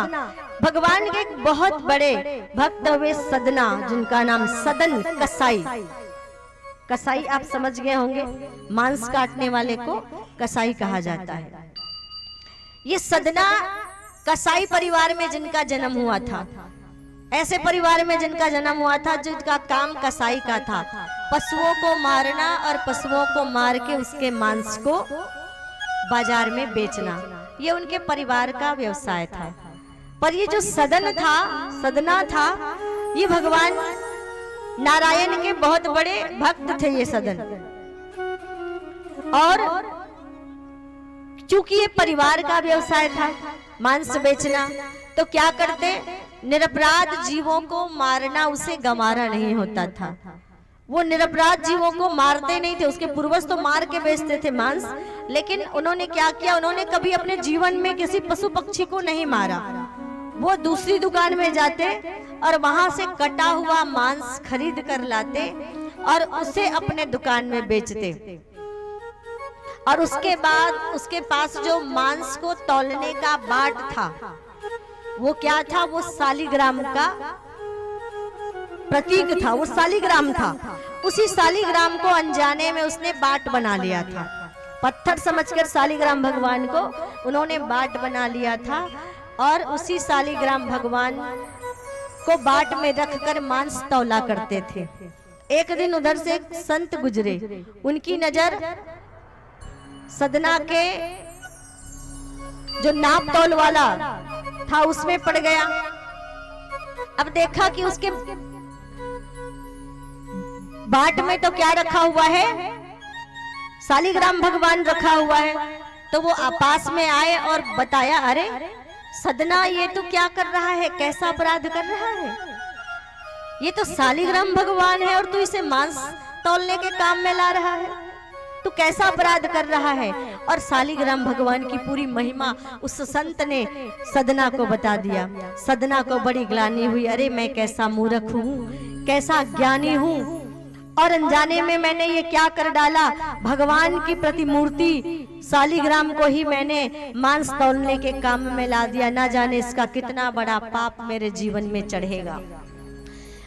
S3: भगवान के एक बहुत बड़े भक्त हुए सदना, जिनका नाम सदन कसाई। कसाई आप समझ गए होंगे, मांस काटने वाले को कसाई कहा जाता है। ये सदना कसाई परिवार में जिनका जन्म हुआ था, ऐसे परिवार में जिनका जन्म हुआ था जिनका काम कसाई का था, पशुओं को मारना और पशुओं को मार के उसके मांस को बाजार में बेचना, ये उनके परिवार का व्यवसाय था। पर ये जो सदना था, ये भगवान नारायण के बहुत बड़े भक्त थे ये सदन। और चूंकि ये परिवार का व्यवसाय था मांस बेचना, तो क्या करते, निरपराध जीवों को मारना उसे गमारा नहीं होता था। वो निरपराध जीवों को मारते नहीं थे, उसके पूर्वज तो मार के बेचते थे मांस, लेकिन उन्होंने क्या किया, उन्होंने कभी अपने जीवन में किसी पशु पक्षी को नहीं मारा। वो दूसरी दुकान में जाते और वहां से कटा हुआ मांस खरीद कर लाते और उसे अपने दुकान में बेचते। और उसके बाद उसके पास जो मांस को तौलने का बाट था, वो क्या था, वो शालिग्राम का प्रतीक था, वो शालिग्राम था। उसी शालिग्राम को अनजाने में उसने बाट बना लिया था, पत्थर समझकर शालिग्राम भगवान को उन्होंने बाट बना लिया था। और उसी शालिग्राम भगवान को बाट में रखकर मांस तौला करते थे। एक दिन उधर से एक संत गुजरे, उनकी नजर सदना के जो नाप तौल वाला था उसमें पड़ गया। अब देखा कि उसके बाट में तो क्या रखा हुआ है, शालिग्राम भगवान रखा हुआ है। तो वो पास में आए और बताया, अरे सदना, ये तो क्या कर रहा है, कैसा अपराध कर रहा है, ये तो शालिग्राम भगवान है और तू इसे मांस तौलने के काम में ला रहा है। तू कैसा अपराध कर रहा है। और शालिग्राम भगवान की पूरी महिमा उस संत ने सदना को बता दिया। सदना को बड़ी ग्लानि हुई, अरे मैं कैसा मूर्ख हूँ, कैसा ज्ञानी हूँ, और अनजाने में मैंने ये क्या कर डाला। भगवान की प्रतिमूर्ति शालिग्राम को ही मैंने मांस तौलने के काम में ला दिया। ना जाने इसका कितना बड़ा पाप मेरे जीवन में चढ़ेगा।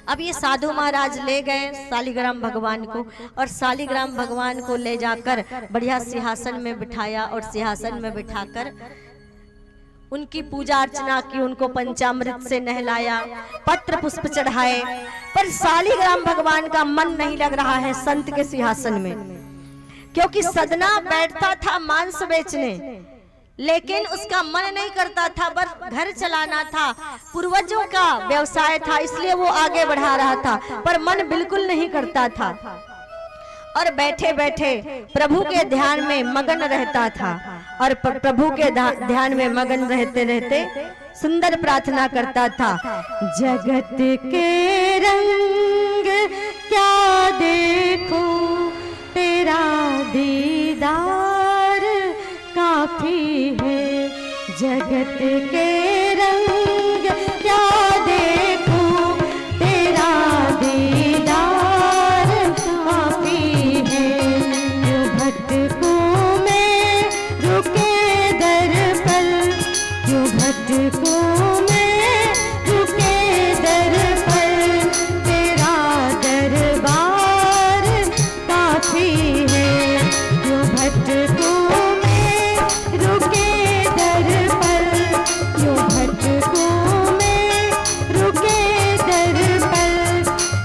S3: अब ये साधु महाराज ले गए शालिग्राम भगवान को, और शालिग्राम भगवान को ले जाकर बढ़िया सिंहासन में बिठाया, और सिंहासन में बिठाकर उनकी पूजा अर्चना की, उनको पंचामृत से नहलाया, पत्र पुष्प चढ़ाए। पर शालिग्राम भगवान का मन नहीं लग रहा है संत के सिंहासन में, क्योंकि सदना बैठता था मांस बेचने, लेकिन उसका मन नहीं करता था, बस घर चलाना था, पूर्वजों का व्यवसाय था, इसलिए वो आगे बढ़ा रहा था, पर मन बिल्कुल नहीं करता था। और बैठे बैठे प्रभु के ध्यान में मगन रहता था, और प्रभु के ध्यान में मगन रहते रहते सुंदर प्रार्थना करता था। जगत के रंग क्या देखूं, तेरा दीदार काफी है। जगत के रंग क्या देखूं, तेरा दीदार काफी है। जो भटकूं मैं रुके दर पर, जो भटकूं मैं रुके दर पर, तेरा दरबार काफी है। जो भटकूं रुके दर पर, जो भटकूं मैं रुके दर पर,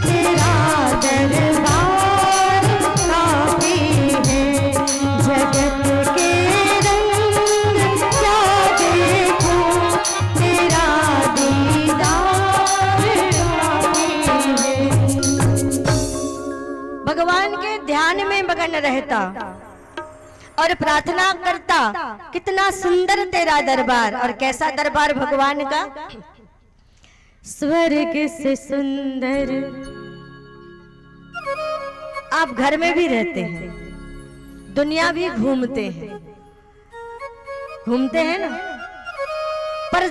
S3: तेरा दरबार काफी है। जगत के रंग क्या देखूं, तेरा दीदार काफी है। भगवान के ध्यान में मगन रहता और प्रार्थना करता, कितना सुंदर तेरा दरबार। और कैसा दरबार भगवान का,
S1: स्वर्ग से सुंदर।
S3: आप घर में भी रहते हैं, दुनिया भी घूमते हैं, घूमते हैं ना, पर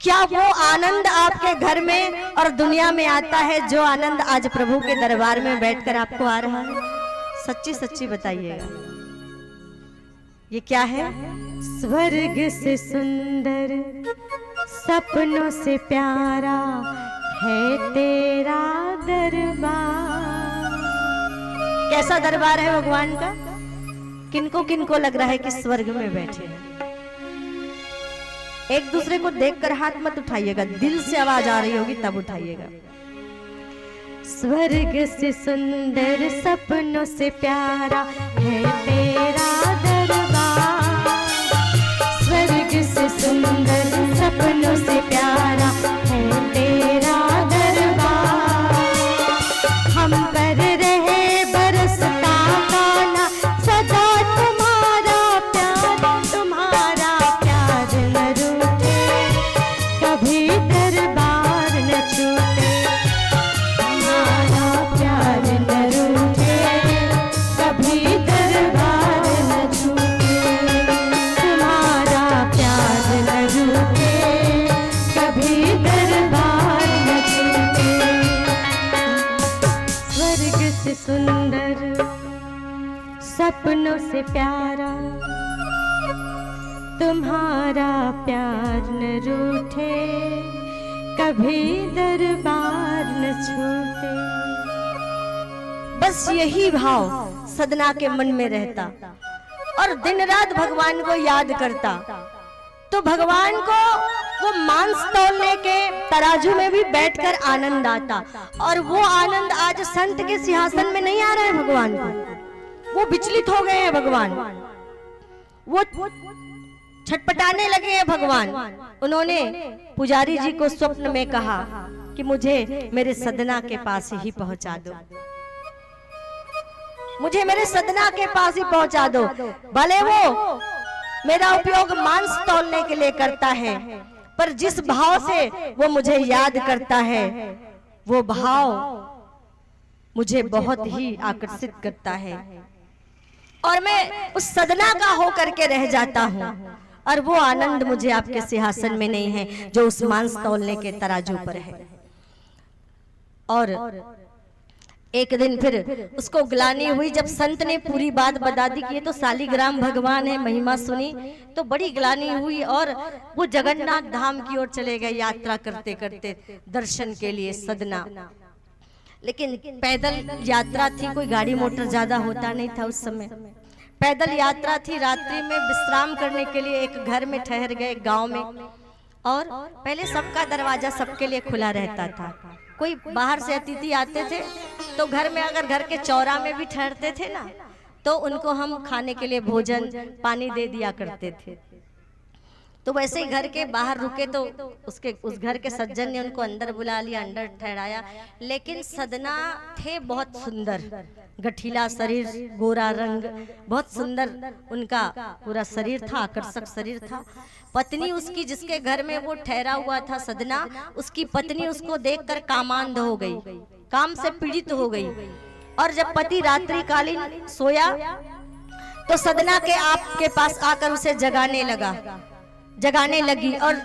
S3: क्या वो आनंद आपके घर में और दुनिया में आता है जो आनंद आज प्रभु के दरबार में बैठकर आपको आ रहा है? सच्ची सच्ची बताइएगा, ये क्या है?
S1: स्वर्ग से सुंदर, सपनों से प्यारा है तेरा दरबार।
S3: कैसा दरबार है भगवान का? किनको किनको लग रहा है कि स्वर्ग में बैठे हैं? एक दूसरे को देखकर हाथ मत उठाइएगा, दिल से आवाज आ रही होगी तब उठाइएगा।
S1: स्वर्ग से सुंदर, सपनों से प्यारा है तेरा दरबार। स्वर्ग से सुंदर, सपनों से प्यारा है तेरा दरबार। हम पर रहे बरसता गाना, सदा तुम्हारा प्यार, तुम्हारा प्यार न रूठे, कभी दरबार न छूटे। तुम्हारा प्यार न रूठे, कभी दरबार न छूटे। तुम्हारा प्यार न रूठे, कभी दरबार न छूटे। स्वर्ग से सुंदर, सपनों से प्यारा, तुम्हारा प्यार न रूठे, कभी दरबार न छूटे।
S3: बस यही भाव सदना के मन में रहता और दिन रात भगवान को याद करता। तो भगवान को वो मांस तौलने के तराजू में भी बैठकर आनंद आता, और वो आनंद आज संत के सिंहासन में नहीं आ रहा है भगवान को। वो विचलित हो गए हैं भगवान, वो छटपटाने लगे हैं भगवान। उन्होंने पुजारी जी को स्वप्न में कहा कि मुझे मेरे सदना के पास ही पहुंचा दो, मुझे मेरे सदना के पास ही पहुंचा दो। भले वो मेरा उपयोग मांस तौलने के लिए करता है, पर जिस भाव से वो मुझे याद करता है, वो भाव मुझे बहुत ही आकर्षित करता है। और मैं उस सदना का होकर के रह जाता हूँ। और वो आनंद मुझे आपके सिंहासन में नहीं है जो उस मांस तौलने के तराजू पर है। और एक दिन फिर उसको ग्लानि हुई, जब संत ने पूरी बात बता दी कि ये तो शालिग्राम भगवान है, महिमा सुनी, तो बड़ी ग्लानि हुई और वो जगन्नाथ धाम की ओर चले गए यात्रा करते करते दर्शन के लिए सदना। लेकिन पैदल यात्रा थी, कोई गाड़ी मोटर ज्यादा होता नहीं था उस समय, पैदल यात्रा थी। रात्रि में विश्राम करने के लिए एक घर में ठहर गए गांव में। और पहले सबका दरवाजा सबके लिए खुला रहता था। कोई बाहर से अतिथि आते थे तो घर में, अगर घर के चौरा में भी ठहरते थे ना, तो उनको हम खाने के लिए भोजन पानी दे दिया करते थे। तो वैसे ही घर के बाहर रुके तो उस घर के सज्जन ने उनको अंदर बुला लिया, अंदर ठहराया। लेकिन सदना थे बहुत सुंदर, गठीला शरीर, गोरा रंग, बहुत सुंदर उनका पूरा शरीर था, आकर्षक शरीर था। पत्नी उसकी, जिसके घर में वो ठहरा हुआ था सदना, उसकी पत्नी उसको देखकर कामांध हो गई, काम से पीड़ित हो गई। और जब पति रात्रि कालीन सोया तो सदना के आपके पास आकर उसे जगाने लगी और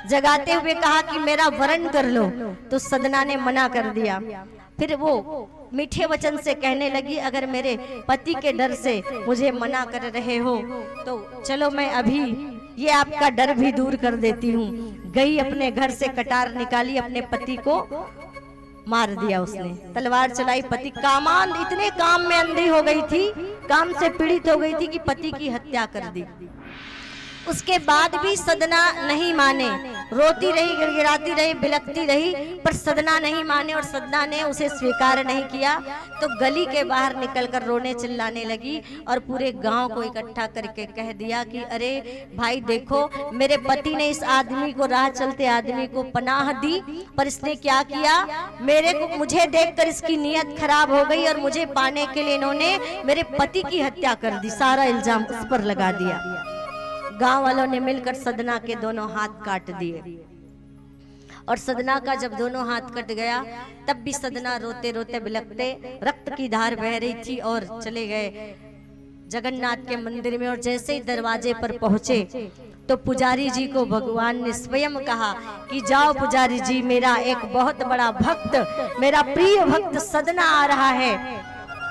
S3: जगाते हुए कहा कि मेरा वरण कर लो। तो सदना ने मना कर दिया। फिर वो मीठे वचन से कहने लगी, अगर मेरे पति के डर से मुझे मना कर रहे हो तो चलो मैं अभी ये आपका डर भी दूर कर देती हूँ। गई अपने घर से कटार निकाली, अपने पति को मार दिया उसने, तलवार चलाई। पति कामांध, इतने काम में अंधी हो गई थी, काम से पीड़ित हो गई थी कि पति की हत्या कर दी। उसके बाद भी सदना नहीं माने, रोती रही, गिड़गिड़ाती रही, बिलखती रही, पर सदना नहीं माने और सदना ने उसे स्वीकार नहीं किया। तो गली के बाहर निकलकर रोने चिल्लाने लगी और पूरे गांव को इकट्ठा करके कह दिया कि अरे भाई देखो, मेरे पति ने इस आदमी को, राह चलते आदमी को पनाह दी, पर इसने क्या किया, मुझे देखकर इसकी नीयत खराब हो गई और मुझे पाने के लिए इन्होंने मेरे पति की हत्या कर दी, सारा इल्जाम उस पर लगा दिया। गांव वालों ने मिलकर सदना के दोनों हाथ काट दिए। और सदना का जब दोनों हाथ कट गया तब भी सदना रोते रोते बिलखते, रक्त की धार बह रही थी और चले गए जगन्नाथ के मंदिर में। और जैसे ही दरवाजे पर पहुंचे तो पुजारी जी को भगवान ने स्वयं कहा कि जाओ पुजारी जी, मेरा एक बहुत बड़ा भक्त, मेरा प्रिय भक्त सदना आ रहा है,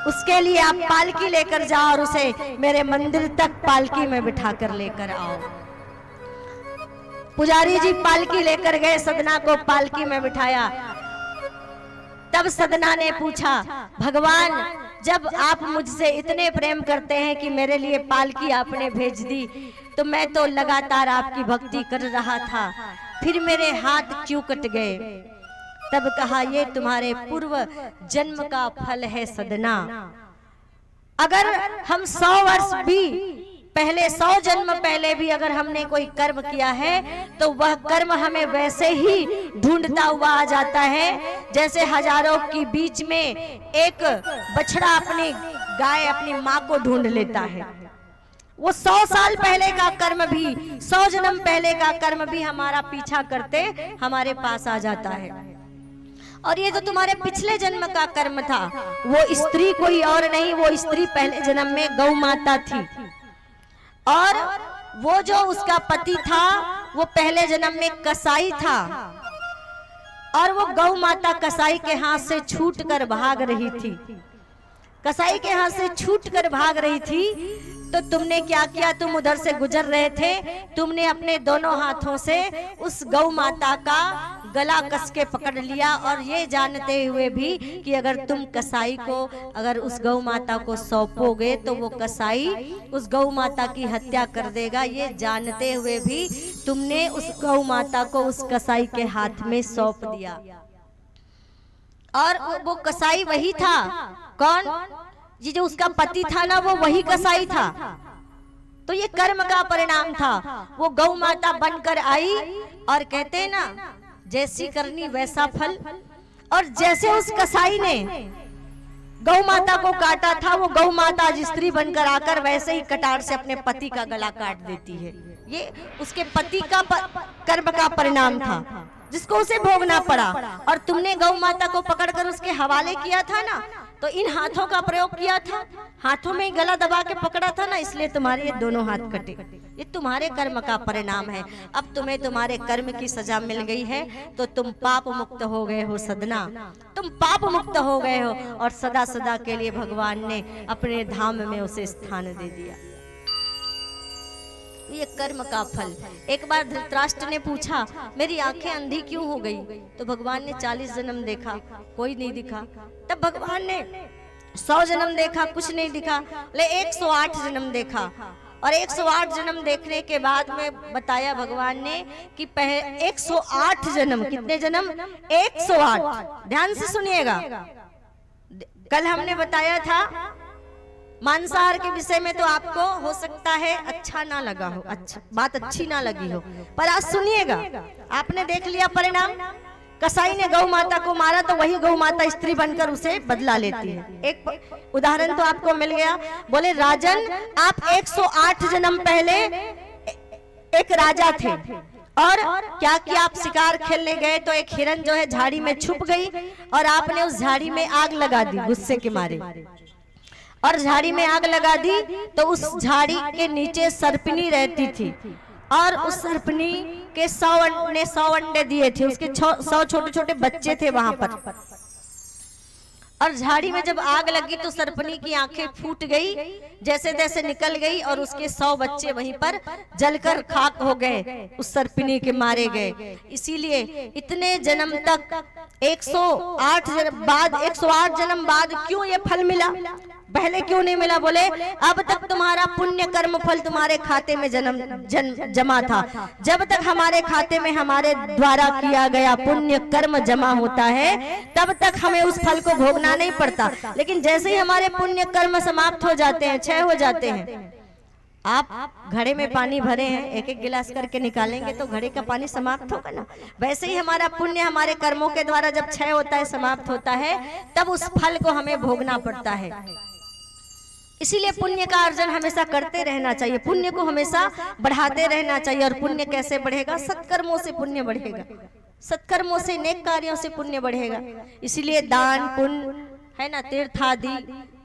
S3: उसके लिए आप पालकी लेकर जाओ और उसे मेरे मंदिर तक पालकी में बिठा कर लेकर आओ। पुजारी जी पालकी लेकर गए, सदना को पालकी में बिठाया। तब सदना ने पूछा, भगवान जब आप मुझसे इतने प्रेम करते हैं कि मेरे लिए पालकी आपने भेज दी, तो मैं तो लगातार आपकी भक्ति कर रहा था, फिर मेरे हाथ क्यों कट गए? तब कहा, ये तुम्हारे पूर्व जन्म का फल है सदना। अगर हम 100 वर्ष भी पहले, 100 जन्म पहले भी अगर हमने कोई कर्म किया है तो वह कर्म हमें वैसे ही ढूंढता हुआ आ जाता है, जैसे हजारों के बीच में एक बछड़ा अपनी गाय, अपनी माँ को ढूंढ लेता है। वो 100 साल पहले का कर्म भी, 100 जन्म पहले का कर्म भी हमारा पीछा करते हमारे पास आ जाता है। और ये तो तुम्हारे पिछले जन्म का कर्म था। वो स्त्री कोई और नहीं, वो स्त्री पहले जन्म में गौ माता थी, और वो जो उसका पति था वो पहले जन्म में कसाई था, और वो गौ माता कसाई के हाथ से छूटकर भाग रही थी। कसाई के हाथ से छूटकर भाग रही थी तो तुमने क्या किया, तुम उधर से गुजर रहे थे, तुमने अपने दोनों हाथों से उस गौ माता का गला कस के पकड़ लिया, और ये जानते हुए भी कि अगर तुम कसाई को, अगर उस गौ माता को सौंपोगे तो वो कसाई उस गौ माता की हत्या कर देगा, ये जानते हुए भी तुमने उस गौ माता को उस कसाई के हाथ में सौंप दिया। और वो कसाई वही था, कौन? ये जो उसका पति था ना, वो वही कसाई था। तो ये कर्म का परिणाम था। वो गौ माता बनकर आई, और कहते हैं ना, जैसी करनी वैसा फल। और जैसे उस कसाई ने गौ माता को काटा था, वो गौ माता आज स्त्री बनकर आकर वैसे ही कटार से अपने पति का गला काट देती है। ये उसके पति का कर्म का परिणाम था, जिसको उसे भोगना पड़ा। और तुमने गौ माता को पकड़कर उसके हवाले किया था ना, तो तो इन हाथों का प्रयोग किया था, हाथों में ही गला दबा के पकड़ा था ना, इसलिए तुम्हारे ये दोनों हाथ कटे। ये तुम्हारे कर्म का परिणाम है। अब तुम्हें तुम्हारे कर्म की सजा मिल गई है, तो तुम पाप मुक्त हो गए हो सदना, तुम पाप मुक्त हो गए हो, और सदा सदा के लिए भगवान ने अपने धाम में उसे स्थान दे दिया। ये कर्म का फल। एक बार धृतराष्ट्र ने पूछा, मेरी आंखें अंधी क्यों हो गई? तो भगवान ने 40 जन्म देखा, कोई नहीं दिखा। तब भगवान ने 100 जन्म देखा, कुछ नहीं दिखा। ले 108 जन्म देखा, और 108 जन्म देखने के बाद में बताया भगवान ने कि 108 जन्म, कितने जन्म? 108। ध्यान से सुनिएगा, कल हमने बताया था मांसाहार के विषय में, तो आपको हो सकता है अच्छा ना लगा हो, अच्छा बात अच्छी ना लगी हो, पर आज सुनिएगा। आपने देख लिया परिणाम, कसाई ने गौ माता को मारा तो वही गौ माता स्त्री बनकर उसे बदला लेती है। एक उदाहरण तो आपको मिल गया। बोले राजन, आप 108 जन्म पहले एक राजा थे, और क्या किया? आप शिकार खेलने गए तो एक हिरन जो है झाड़ी में छुप गई, और आपने उस झाड़ी में आग लगा दी गुस्से के मारे, और झाड़ी में आग लगा दी तो उस झाड़ी के नीचे सर्पिनी रहती थी, और उस सर्पिनी के 100 अंडे दिए थे, उसके 100 छोटे छोटे बच्चे थे वहां पर। और झाड़ी में जब आग लगी तो सर्पिनी की आंखें फूट गई, जैसे तैसे निकल गई, और उसके 100 बच्चे वहीं पर जलकर खाक हो गए, उस सर्पिनी के मारे गए। इसीलिए इतने जन्म तक 108 जन्म बाद क्यों ये फल मिला, पहले क्यों नहीं मिला? बोले अब तक तुम्हारा पुण्य कर्म फल तुम्हारे खाते में जमा था। जब तक हमारे खाते में हमारे द्वारा किया गया पुण्य कर्म जमा होता है, तब तक हमें उस फल को भोगना नहीं पड़ता। लेकिन जैसे ही हमारे पुण्य कर्म समाप्त हो जाते हैं, क्षय हो जाते हैं, आप घड़े में पानी भरे हैं, एक एक गिलास करके निकालेंगे तो घड़े का पानी समाप्त होगा ना। वैसे ही हमारा पुण्य हमारे कर्मों के द्वारा जब क्षय होता है, समाप्त होता है, तब उस फल को हमें भोगना पड़ता है। इसीलिए पुण्य का अर्जन हमेशा करते रहना चाहिए, पुण्य को हमेशा बढ़ाते रहना चाहिए। और पुण्य कैसे बढ़ेगा? सत्कर्मों से पुण्य बढ़ेगा, सत्कर्मों से, नेक कार्यों से पुण्य बढ़ेगा। इसीलिए दान पुण्य है ना, तीर्थ आदि,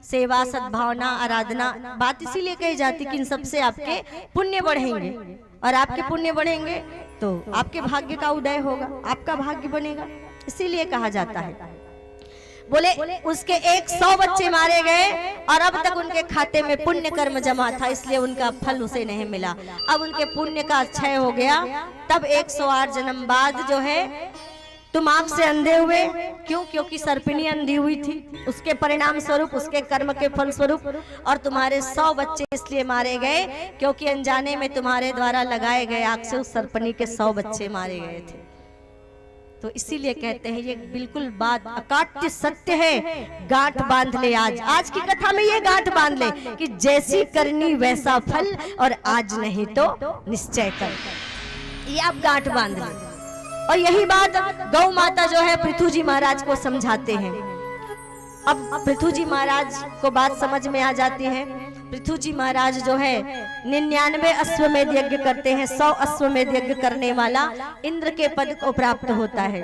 S3: सेवा, सद्भावना, आराधना, बात इसीलिए कही जाती कि इन सबसे आपके पुण्य बढ़ेंगे, और आपके पुण्य बढ़ेंगे तो आपके भाग्य का उदय होगा, आपका भाग्य बनेगा। इसीलिए कहा जाता है। बोले उसके 100 बच्चे मारे गए, और अब तक उनके खाते में पुण्य कर्म जमा था, इसलिए उनका फल उसे नहीं मिला। अब उनके पुण्य का क्षय हो गया, तब 108 जन्म बाद जो है तुम आंख से अंधे हुए। क्यों? क्योंकि सर्पिनी अंधी हुई थी, उसके परिणाम स्वरूप, उसके कर्म के फल स्वरूप। और तुम्हारे 100 बच्चे इसलिए मारे गए क्योंकि अनजाने में तुम्हारे द्वारा लगाए गए आग से उस सर्पिनी के 100 बच्चे मारे गए थे। तो इसीलिए कहते हैं ये बिल्कुल बात अकाट्य सत्य है, गांठ बांध ले। आज की कथा में ये गांठ बांध ले कि जैसी करनी वैसा फल, और आज नहीं तो निश्चय कर, ये आप गांठ बांध ले। और यही बात गौ माता जो है पृथु जी महाराज को समझाते हैं। अब पृथु जी महाराज को बात समझ में आ जाती है। पृथु जी महाराज जो है 99 अश्वमेध यज्ञ करते हैं, 100 अश्वमेध यज्ञ करने वाला इंद्र के पद को प्राप्त होता है।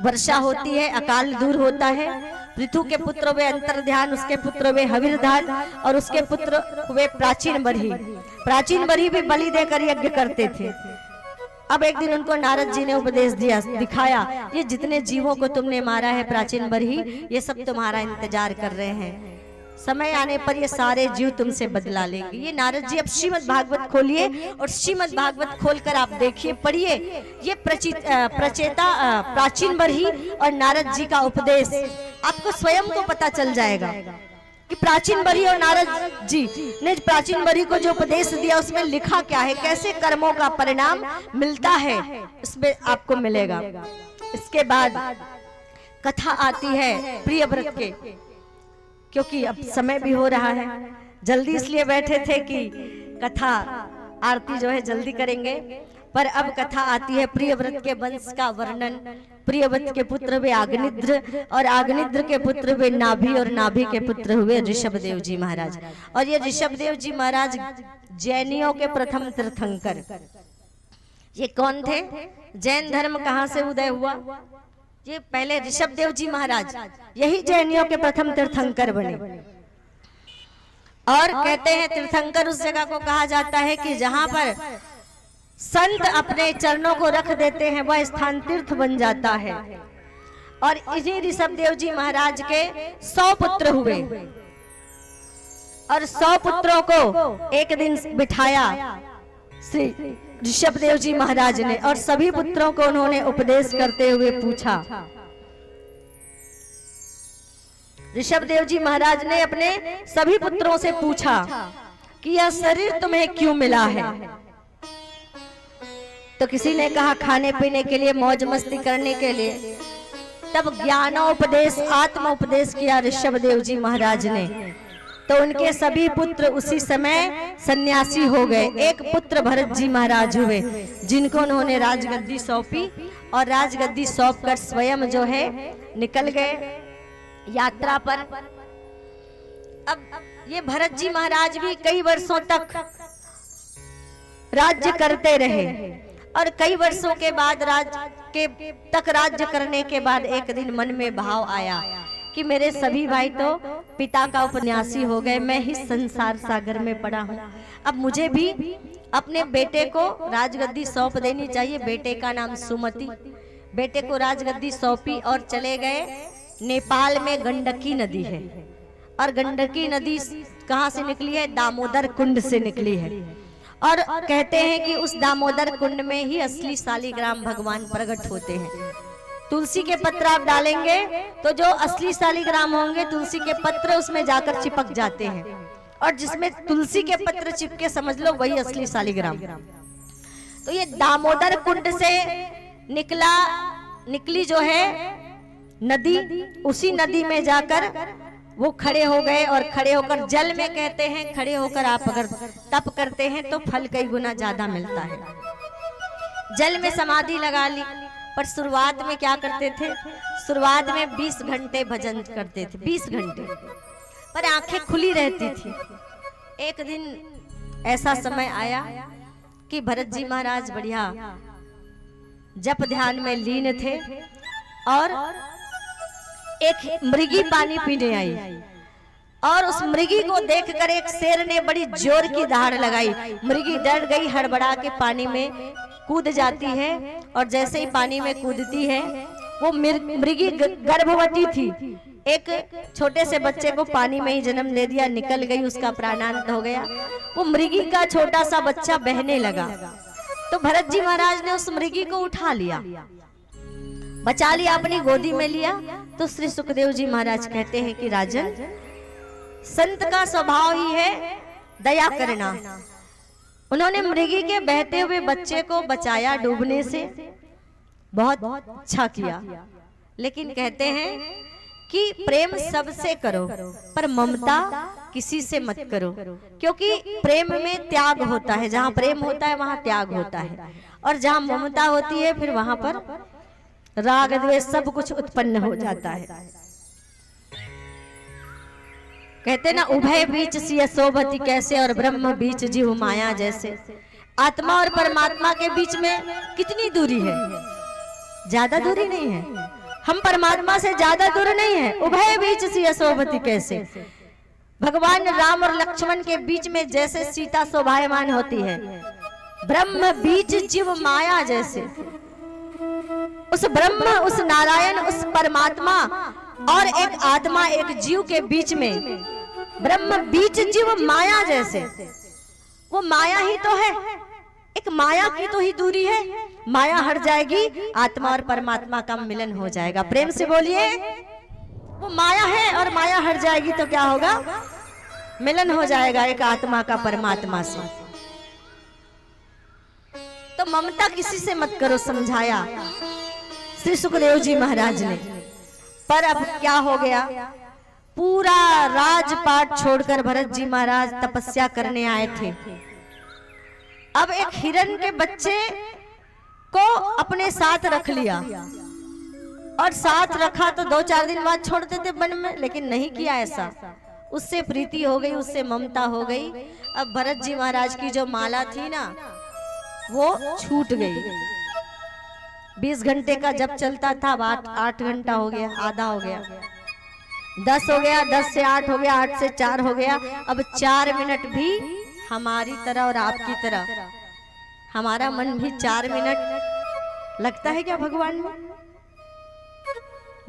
S3: वर्षा होती है, अकाल दूर होता है। पृथु के पुत्र वे अंतर्ध्यान, उसके पुत्र वे हविर्धान, और उसके पुत्र वे प्राचीन बरही। प्राचीन बरही भी बलि देकर यज्ञ करते थे। अब एक दिन उनको नारद जी ने उपदेश दिया, दिखाया, ये जितने जीवों को तुमने मारा है प्राचीन बरही, ये सब तुम्हारा इंतजार कर रहे हैं, समय आने पर ये सारे जीव तुमसे बदला लेंगे। ये नारद जी अब श्रीमद् भागवत खोलिए, और श्रीमद् भागवत खोलकर आप देखिए, पढ़िए, ये प्रचेता प्राचीन बरही और नारद जी का उपदेश आपको स्वयं को पता चल जाएगा कि प्राचीन बरही और नारद जी ने प्राचीन बरही को जो उपदेश दिया उसमें लिखा क्या है, कैसे कर्मों का परिणाम मिलता है, इसमें आपको मिलेगा। इसके बाद कथा आती है प्रियव्रत के, क्योंकि अब समय भी हो रहा है, जल्दी इसलिए बैठे थे कि कथा आरती जो है जल्दी करेंगे। पर अब कथा आती है प्रियव्रत के वंश का वर्णन। प्रियव्रत के पुत्र वे आग्निद्र, और आग्निद्र के पुत्र वे नाभि, और नाभि के पुत्र हुए ऋषभदेव जी महाराज। और ये ऋषभदेव जी महाराज जैनियों के प्रथम तीर्थंकर। ये कौन थे? जैन धर्म कहाँ से उदय हुआ? ये पहले ऋषभ देव जी महाराज यही जैनियों के प्रथम तीर्थंकर बने। और कहते हैं तीर्थंकर उस जगह को कहा जाता है कि जहां पर संत अपने चरणों को रख देते हैं वह स्थान तीर्थ बन जाता है। और इन्हीं ऋषभ देव जी महाराज के 100 पुत्र हुए और 100 पुत्रों को एक दिन बिठाया श्री ऋषभ देव जी महाराज ने और सभी पुत्रों को उन्होंने उपदेश करते हुए पूछा। ऋषभ देव जी महाराज ने अपने सभी पुत्रों से पूछा कि यह शरीर तुम्हें क्यों मिला है। तो किसी ने कहा खाने पीने के लिए, मौज मस्ती करने के लिए। तब ज्ञानोपदेश आत्मोपदेश किया ऋषभ देव जी महाराज ने, तो उनके सभी पुत्र उसी समय सन्यासी हो गए। एक पुत्र भरत जी महाराज हुए जिनको उन्होंने राजगद्दी सौंपी और राजगद्दी सौंपकर स्वयं जो है निकल गए यात्रा पर। अब ये भरत जी महाराज भी कई वर्षों तक राज्य करते रहे और कई वर्षों के बाद राज्य करने के बाद एक दिन मन में भाव आया कि मेरे सभी भाई तो पिता का उपन्यासी हो गए, मैं ही संसार सागर में पड़ा हूँ। अब मुझे भी अपने बेटे को राजगद्दी सौंप देनी चाहिए। बेटे का नाम सुमति। बेटे को राजगद्दी सौंपी और चले गए। नेपाल में गंडकी नदी है और गंडकी नदी कहाँ से निकली है? दामोदर कुंड से निकली है। और कहते हैं कि उस दामोदर कुंड में ही असली शालिग्राम भगवान प्रकट होते हैं। तुलसी के पत्र आप डालेंगे तो जो असली शालिग्राम होंगे तुलसी के पत्र उसमें जाकर चिपक जाते हैं और जिसमें तुलसी के पत्र चिपके समझ लो वही असली शालिग्राम। तो ये दामोदर कुंड से निकली जो है नदी, उसी नदी में जाकर वो खड़े हो गए और खड़े होकर जल में कहते हैं खड़े होकर आप अगर तप करते हैं तो फल कई गुना ज्यादा मिलता है। जल में समाधि लगा ली। पर शुरुआत में क्या करते थे? शुरुआत में 20 घंटे भजन करते थे, 20 घंटे, पर आंखें खुली रहती थी। एक दिन ऐसा समय आया कि भरत जी महाराज बढ़िया जप ध्यान में लीन थे और एक मृगी पानी पीने आई और उस मृगी को देखकर एक शेर ने बड़ी जोर की दहाड़ लगाई। मृगी डर गई, हड़बड़ा के पानी में कूद जाती है और जैसे ही पानी में कूदती है वो मृगी गर्भवती थी। एक छोटे से बच्चे को पानी में ही जन्म दे दिया, निकल गई, उसका प्राणांत हो गया। वो मृगी का छोटा सा बच्चा बहने लगा तो भरत जी महाराज ने उस मृगी को उठा लिया, बचा लिया, अपनी गोदी में लिया। तो श्री सुखदेव जी महाराज कहते हैं कि राजन, संत का स्वभाव ही है दया करना। उन्होंने मृगी के बहते हुए बच्चे को बचाया डूबने से, बहुत अच्छा किया। लेकिन कहते हैं कि प्रेम सबसे करो पर ममता किसी से मत करो, क्योंकि प्रेम में त्याग होता है। जहाँ प्रेम होता है वहाँ त्याग होता है और जहाँ ममता होती है फिर वहां पर राग द्वेष सब कुछ उत्पन्न हो जाता है। कहते ना उभय बीच सिय शोभति कैसे और ब्रह्म बीच जीव माया जैसे। आत्मा और परमात्मा के बीच में कितनी दूरी है? ज्यादा दूरी नहीं है। हम परमात्मा से ज्यादा दूर नहीं है। उभय बीच सिय शोभति कैसे, भगवान राम और लक्ष्मण के बीच में जैसे सीता शोभायमान होती है, ब्रह्म बीच जीव माया जैसे। उस ब्रह्म, उस नारायण, उस परमात्मा और एक आत्मा, एक जीव के बीच में ब्रह्म बीच जीव माया जैसे। वो माया ही तो है, एक माया की तो ही दूरी है। माया हट जाएगी, आत्मा और परमात्मा का मिलन हो जाएगा। प्रेम से बोलिए, वो माया है और माया हट जाएगी तो क्या होगा? मिलन हो जाएगा एक आत्मा का परमात्मा से। तो ममता किसी से मत करो, समझाया श्री सुखदेव जी महाराज ने। पर अब क्या हो गया? पूरा राजपाट छोड़कर भरत जी महाराज तपस्या करने आए थे। अब एक हिरण के बच्चे को अपने साथ रख लिया और साथ रखा तो 2-4 दिन बाद छोड़ देते वन में, लेकिन नहीं किया ऐसा। उससे प्रीति हो गई, उससे ममता हो गई। अब भरत जी महाराज की जो माला थी ना वो छूट गई। 20 घंटे का जब चलता था, अब 8 घंटा हो गया, आधा हो गया। 10 हो गया, 10 से 8 हो गया, 8 से 4 हो गया। अब 4 मिनट भी हमारी तरह और आपकी तरह हमारा मन भी 4 मिनट लगता है क्या भगवान में?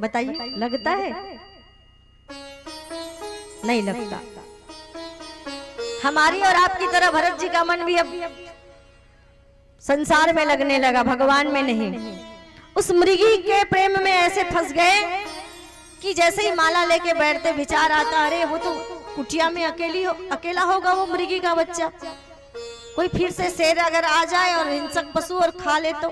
S3: बताइए, लगता है? नहीं लगता। हमारी और आपकी तरह भरत जी का मन भी अब संसार में लगने लगा, भगवान में नहीं। उस मृगी के प्रेम में ऐसे फंस गए कि जैसे ही माला लेके बैठते विचार आता, अरे वो तो कुटिया में अकेला होगा वो मृगी का बच्चा, कोई फिर से शेर अगर आ जाए और हिंसक पशु और खा ले तो।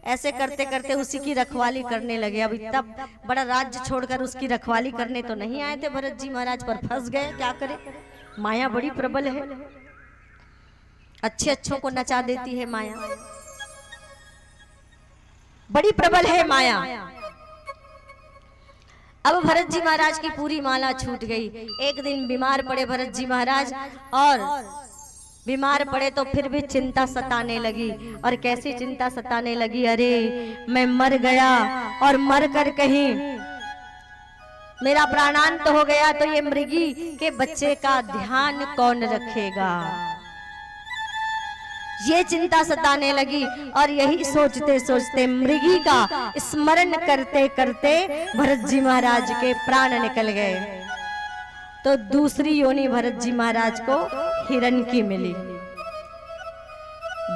S3: ऐसे करते करते उसी की रखवाली करने लगे। अब इतना बड़ा राज्य छोड़कर उसकी रखवाली करने तो नहीं आए थे भरत जी महाराज, पर फंस गए। क्या करें, माया बड़ी प्रबल है, अच्छे अच्छों को नचा देती है माया, बड़ी प्रबल है माया। अब भरत जी महाराज की पूरी माला छूट गई। एक दिन बीमार पड़े भरत जी महाराज, और बीमार पड़े तो फिर भी चिंता सताने लगी। और कैसी चिंता सताने लगी, अरे मैं मर गया और मर कर कहीं मेरा प्राणांत हो गया तो ये मृगी के बच्चे का ध्यान कौन रखेगा, ये चिंता सताने लगी। और यही सोचते सोचते मृगी का स्मरण करते करते भरत जी महाराज के प्राण निकल गए। तो दूसरी योनि भरत जी महाराज को हिरण की मिली।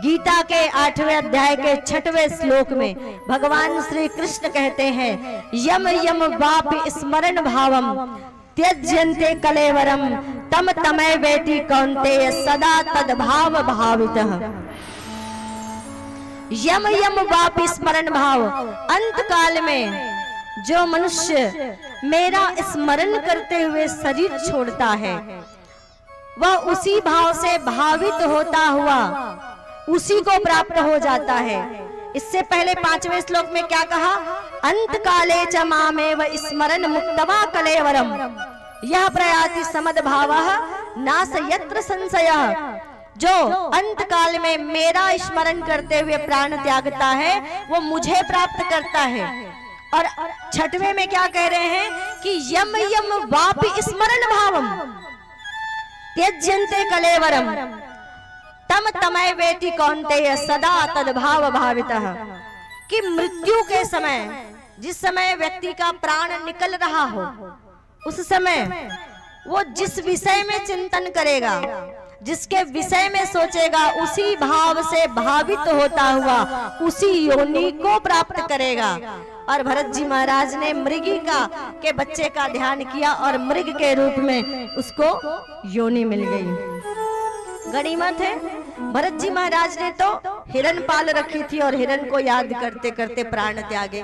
S3: गीता के 8वें अध्याय के 6वें श्लोक में भगवान श्री कृष्ण कहते हैं, यम यम वापि स्मरण भावम त्यज्यन्ते कलेवरम तम तमय वेति कौन्तेय सदा तद भाव भावितः। यम यम वापि स्मरण भाव, अंत काल में जो मनुष्य मेरा स्मरण करते हुए शरीर छोड़ता है वह उसी भाव से भावित होता हुआ उसी को प्राप्त हो जाता है। इससे पहले 5वें श्लोक में क्या कहा, अंत काले च मामेव स्मरण मुक्तवा कलेवरम यह प्रयाति समद भावः नास यत्र संशयः। जो अंत काल में मेरा स्मरण करते हुए प्राण त्यागता है वो मुझे प्राप्त करता है। और 6वें में क्या कह रहे हैं कि यम यम वापि स्मरण भावम त्यज्यन्ते कलेवरम तम तमय वेति कौन्तेय सदा तद भाव भावितः। कि मृत्यु के समय, जिस समय व्यक्ति का प्राण निकल रहा हो, उस समय वो जिस विषय में चिंतन करेगा, जिसके विषय में सोचेगा, उसी भाव से भावित होता हुआ उसी योनि को प्राप्त करेगा। और भरत जी महाराज ने मृगी के बच्चे का ध्यान किया और मृग के रूप में उसको योनि मिल गई। गनीमत है, भरत जी महाराज ने तो हिरण पाल रखी थी और हिरण को याद करते करते प्राण त्यागे।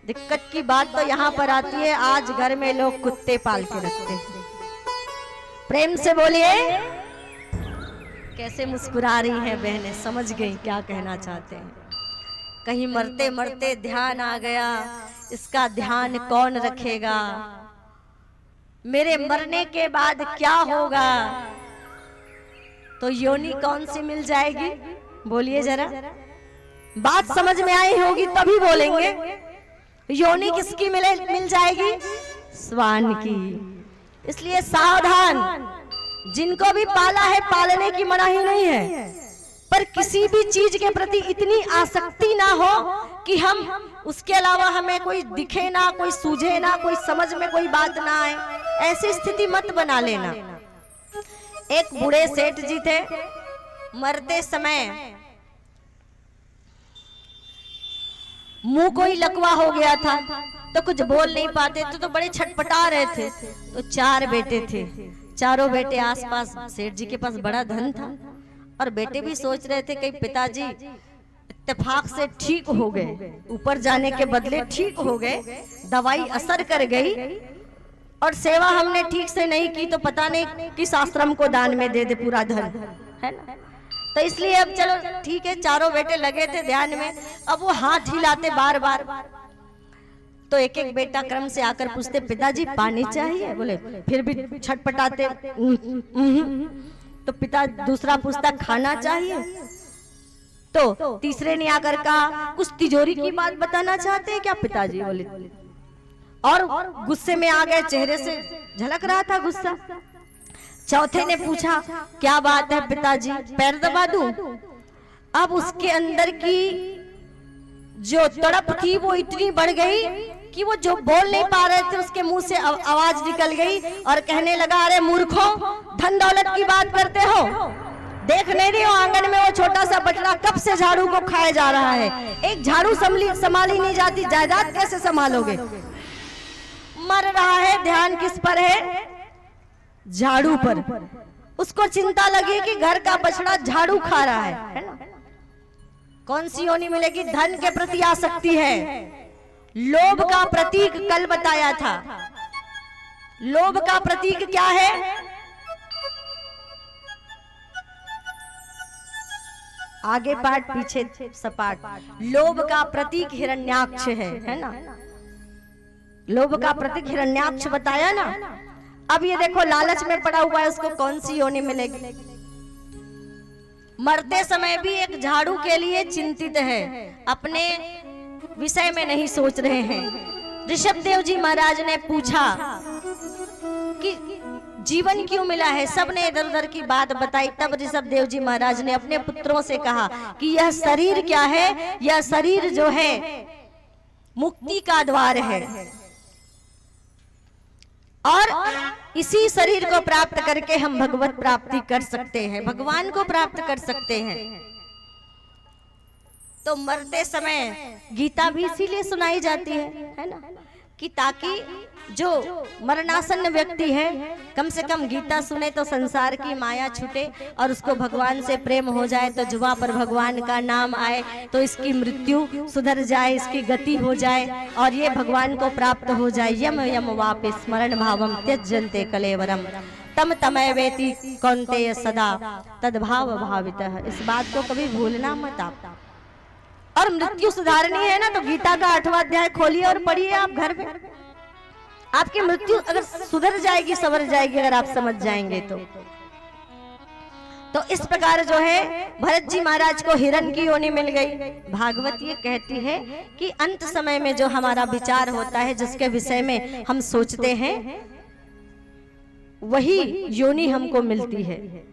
S3: दिक्कत की बात तो यहाँ पर आती है, आज घर में लोग कुत्ते पाल के रखते हैं। प्रेम से बोलिए, कैसे मुस्कुरा रही हैं बहनें, समझ गई क्या कहना चाहते हैं। कहीं मरते मरते ध्यान आ गया, इसका ध्यान कौन रखेगा, मेरे मरने के बाद क्या होगा, तो योनि कौन सी मिल जाएगी, बोलिए जरा। बात समझ में आई होगी तभी बोलेंगे। योनि किसकी मिल जाएगी, श्वान की। इसलिए सावधान, जिनको भी पाला है पालने की मनाही नहीं है, पर किसी भी चीज के प्रति इतनी आसक्ति ना हो कि हम उसके अलावा हमें कोई दिखे ना, कोई सूझे ना, कोई समझ में कोई बात ना आए, ऐसी स्थिति मत बना लेना। एक बूढ़े सेठ जी थे, मरते समय मुंह को ही लकवा हो गया था तो कुछ बोल नहीं पाते थे, तो बड़े छटपटा रहे थे। तो 4 बेटे थे, चारों बेटे आसपास, सेठ जी के पास बड़ा धन था और बेटे भी सोच रहे थे कि पिताजी इत्तेफाक से ठीक हो गए, ऊपर जाने के बदले ठीक हो गए, दवाई असर कर गई और सेवा हमने ठीक से नहीं की तो पता नहीं किस आश्रम को दान में दे दे पूरा धन, है ना। तो इसलिए अब चलो ठीक है, चारों बेटे लगे थे ध्यान में। अब वो हाथ हिलाते बार बार, तो एक एक बेटा क्रम से आकर पूछते, पिताजी पानी चाहिए, बोले, फिर भी छटपटाते। तो पिता दूसरा पूछता, खाना चाहिए, तो तीसरे ने आकर कहा कुछ तिजोरी की बात बताना चाहते हैं क्या पिताजी? बोले और गुस्से में आ गए, चेहरे से झलक रहा था गुस्सा। चौथे ने पूछा क्या बात है पिताजी, पैर दबा दूं? अब उसके अंदर की जो तड़प थी वो इतनी बढ़ गई कि वो जो बोल नहीं पा रहे थे उसके मुंह से आवाज निकल गई और कहने लगा अरे मूर्खों, धन दौलत की बात करते हो, देख नहीं रही हो आंगन में वो छोटा सा बछड़ा कब से झाड़ू को खाया जा रहा है, एक झाड़ू संभाली नहीं जाती, जायदाद कैसे संभालोगे? मर रहा है, ध्यान किस पर है? झाड़ू पर। उसको चिंता लगी कि घर का बछड़ा झाड़ू खा रहा है ना? कौन सी योनि मिलेगी? धन के प्रति आसक्ति है, लोभ का प्रतीक कल बताया था। लोभ का प्रतीक क्या है? आगे पाठ पीछे सपाट। लोभ का प्रतीक हिरण्याक्ष है ना? लोभ का प्रतीक हिरण्याक्ष बताया ना। अब ये देखो लालच में पड़ा हुआ है, उसको कौन सी योनि मिलेगी? मरते समय भी एक झाड़ू के लिए चिंतित है, अपने विषय में नहीं सोच रहे हैं। ऋषभदेव जी महाराज ने पूछा कि जीवन क्यों मिला है, सबने इधर उधर की बात बताई। तब ऋषभदेव जी महाराज ने अपने पुत्रों से कहा कि यह शरीर क्या है? यह शरीर जो है मुक्ति का द्वार है और इसी शरीर को प्राप्त करके हम भगवत प्राप्ति कर सकते हैं, भगवान को प्राप्त कर सकते हैं। तो मरते समय गीता भी इसीलिए सुनाई जाती है ना, कि ताकि जो मरणासन्न व्यक्ति है कम से कम गीता सुने तो संसार की माया छूटे और उसको भगवान से प्रेम हो जाए, तो जुबां पर भगवान का नाम आए तो इसकी मृत्यु सुधर जाए, इसकी गति हो जाए और ये भगवान को प्राप्त हो जाए। यम यम वापि स्मरण भावम त्यजन्ते कलेवरम तम तमय वेति कौन्तेय सदा तद्भाव भावितः। इस बात को कभी भूलना मत आप। और मृत्यु सुधारनी है ना, तो गीता का 8वां अध्याय खोलिए और पढ़िए आप घर में। आपकी मृत्यु अगर सुधर जाएगी, सवर जाएगी, अगर आप समझ जाएंगे तो इस प्रकार जो है भरत जी महाराज को हिरण की योनि मिल गई। भागवत ये कहती है कि अंत समय में जो हमारा विचार होता है, जिसके विषय में हम सोचते हैं, वही योनि हमको मिलती है।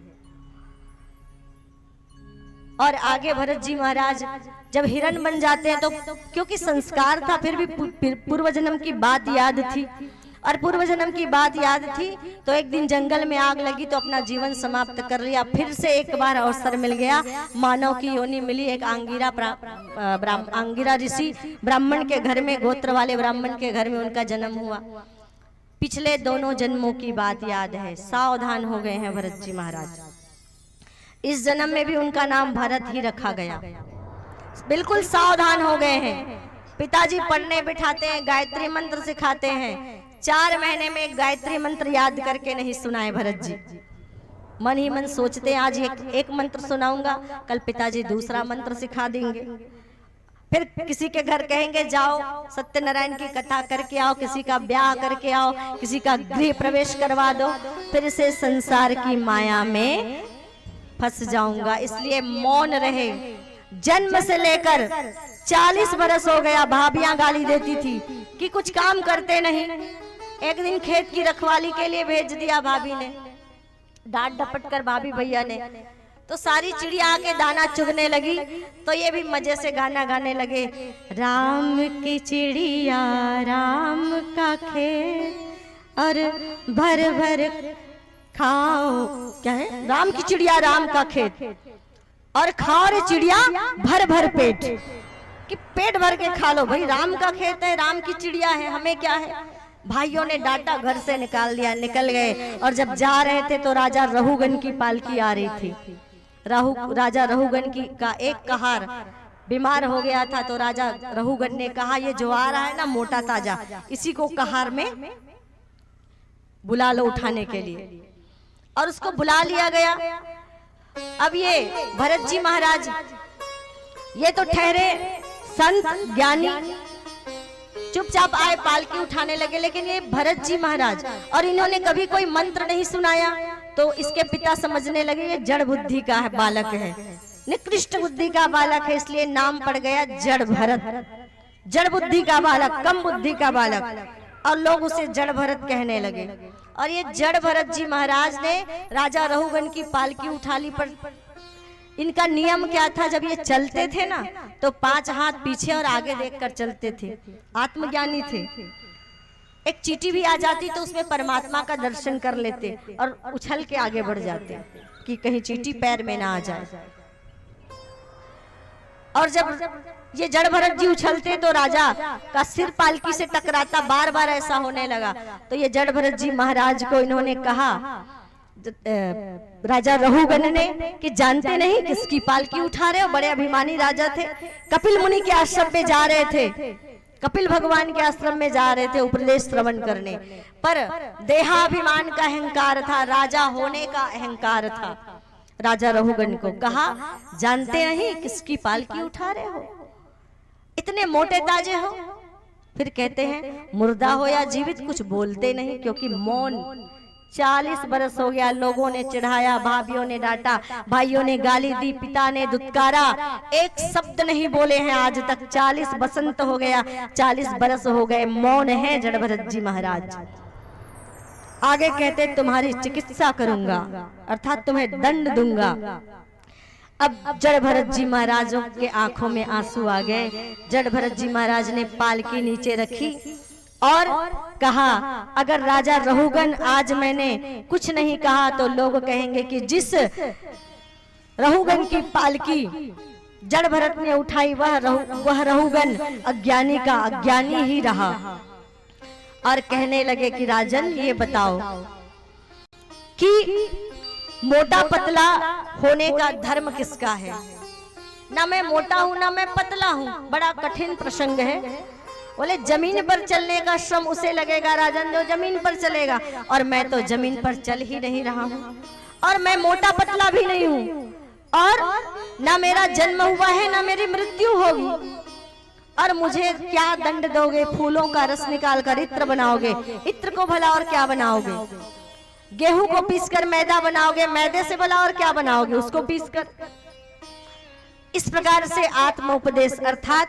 S3: और आगे भरत जी महाराज जब हिरण बन जाते हैं तो क्योंकि संस्कार था, फिर भी पूर्व जन्म की बात याद थी, और पूर्व जन्म की बात याद थी तो एक दिन जंगल में आग लगी तो अपना जीवन समाप्त कर लिया। फिर से एक बार अवसर मिल गया, मानव की योनि मिली। एक अंगिरा ऋषि ब्राह्मण के घर में, गोत्र वाले ब्राह्मण के घर में उनका जन्म हुआ। पिछले दोनों जन्मों की बात याद है, सावधान हो गए हैं भरत जी महाराज। इस जन्म में भी उनका नाम भरत ही रखा गया, बिल्कुल सावधान हो गए हैं। पिताजी पढ़ने बिठाते हैं, गायत्री मंत्र सिखाते हैं। 4 महीने में गायत्री मंत्र याद करके नहीं सुनाए भरत जी। मन ही मन सोचते हैं आज एक मंत्र सुनाऊंगा, कल पिताजी दूसरा मंत्र सिखा देंगे। फिर किसी के घर कहेंगे जाओ सत्यनारायण की कथा करके आओ, किसी का ब्याह करके आओ, किसी का गृह प्रवेश करवा दो, फिर से संसार की माया में फंस जाऊंगा। इसलिए मौन रहे। जन्म से लेकर 40 बरस हो गया, भाभियां गाली देती थी कि कुछ काम करते नहीं। एक दिन खेत की रखवाली के लिए भेज दिया भाभी ने, डांट डपट कर भाभी भैया ने, तो सारी चिड़िया आके दाना चुगने लगी। तो ये भी मजे से गाना गाने लगे, राम की चिड़िया राम का खेत और भर भर खाओ, क्या है, राम की चिड़िया राम का खेत और खाओ रे चिड़िया भर भर पेट, कि पेट भर के खा लो भाई, राम का खेत है, राम की चिड़िया है, हमें क्या है। भाइयों ने डांटा, घर से निकाल दिया, निकल गए। और जब जा रहे थे तो राजा रहुगन की पालकी आ रही थी। राजा रहुगन की का एक कहार बीमार हो गया था, तो राजा रहुगन ने कहा ये जो आ रहा है ना मोटा ताजा, इसी को कहार में बुला लो उठाने के लिए। और उसको बुला लिया गया। अब ये भरत जी महाराज ये तो ठहरे संत ज्ञानी, चुपचाप आए, पालकी उठाने लगे। लेकिन ये भरत जी महाराज, और इन्होंने कभी कोई मंत्र नहीं सुनाया, तो इसके पिता समझने लगे ये जड़ बुद्धि का है बालक है, निकृष्ट बुद्धि का बालक है, इसलिए नाम पड़ गया जड़ भरत। जड़ बुद्धि का बालक, कम बुद्धि का बालक, और लोग उसे जड़ भरत कहने लगे। और ये जड़ भरत जी महाराज ने राजा रहुगण की पालकी उठा ली। पर इनका नियम क्या था, जब ये चलते थे ना तो 5 हाथ पीछे और आगे देखकर चलते थे, आत्मज्ञानी थे। एक चींटी भी आ जाती तो उसमें परमात्मा का दर्शन कर लेते और उछल के आगे बढ़ जाते कि कहीं चींटी पैर में ना आ जाए। और जब ये जड़ भरत जी उछलते तो राजा का सिर पालकी से टकराता, बार बार ऐसा होने लगा। तो ये जड़ भरत जी महाराज को इन्होंने कहा, राजा रहुगण ने, कि जानते नहीं किसकी पालकी उठा रहे हो। बड़े अभिमानी राजा थे, कपिल मुनि के आश्रम में जा रहे थे, कपिल भगवान के आश्रम में जा रहे थे उपदेश श्रवण करने। पर देहाभिमान का अहंकार था, राजा होने का अहंकार था। राजा रहुगण को कहा, जानते नहीं किसकी पालकी उठा रहे हो, इतने मोटे ताजे हो। फिर कहते हैं मुर्दा हो या जीवित कुछ बोलते नहीं, क्योंकि मौन। 40 बरस हो गया, लोगों ने चिढ़ाया, भाभियों ने डांटा, भाइयों ने गाली दी, पिता ने दुत्कारा, एक शब्द नहीं बोले हैं आज तक। 40 बसंत हो गया, 40 बरस हो गए, मौन है जड़ भरत जी महाराज। आगे कहते तुम्हारी चिकित्सा करूंगा, अर्थात तुम्हें दंड दूंगा। अब जड़ भरत जी महाराजों के आंखों में आंसू आ गए। जड़ भरत जी महाराज ने पालकी नीचे रखी और कहा, अगर राजा रहुगण आज मैंने कुछ नहीं कहा तो लोग कहेंगे कि जिस रहुगण की पालकी जड़ भरत ने उठाई वह रहुगण अज्ञानी का अज्ञानी ही रहा। और कहने लगे कि राजन ये बताओ कि मोटा पतला होने का धर्म किसका है। ना मैं मोटा हूं ना मैं पतला हूं, बड़ा कठिन प्रसंग है। बोले जमीन पर चलने का श्रम उसे लगेगा राजन जो जमीन पर चलेगा, और मैं तो जमीन पर चल ही नहीं रहा हूं, और मैं मोटा पतला भी नहीं हूं, और ना मेरा जन्म हुआ है ना मेरी मृत्यु होगी। और मुझे क्या दंड दोगे, फूलों का रस निकाल कर इत्र बनाओगे, इत्र को भला और क्या बनाओगे, गेहूं को पीसकर मैदा बनाओगे, मैदे से भला और क्या बनाओगे, उसको पीसकर। इस प्रकार से आत्म उपदेश, अर्थात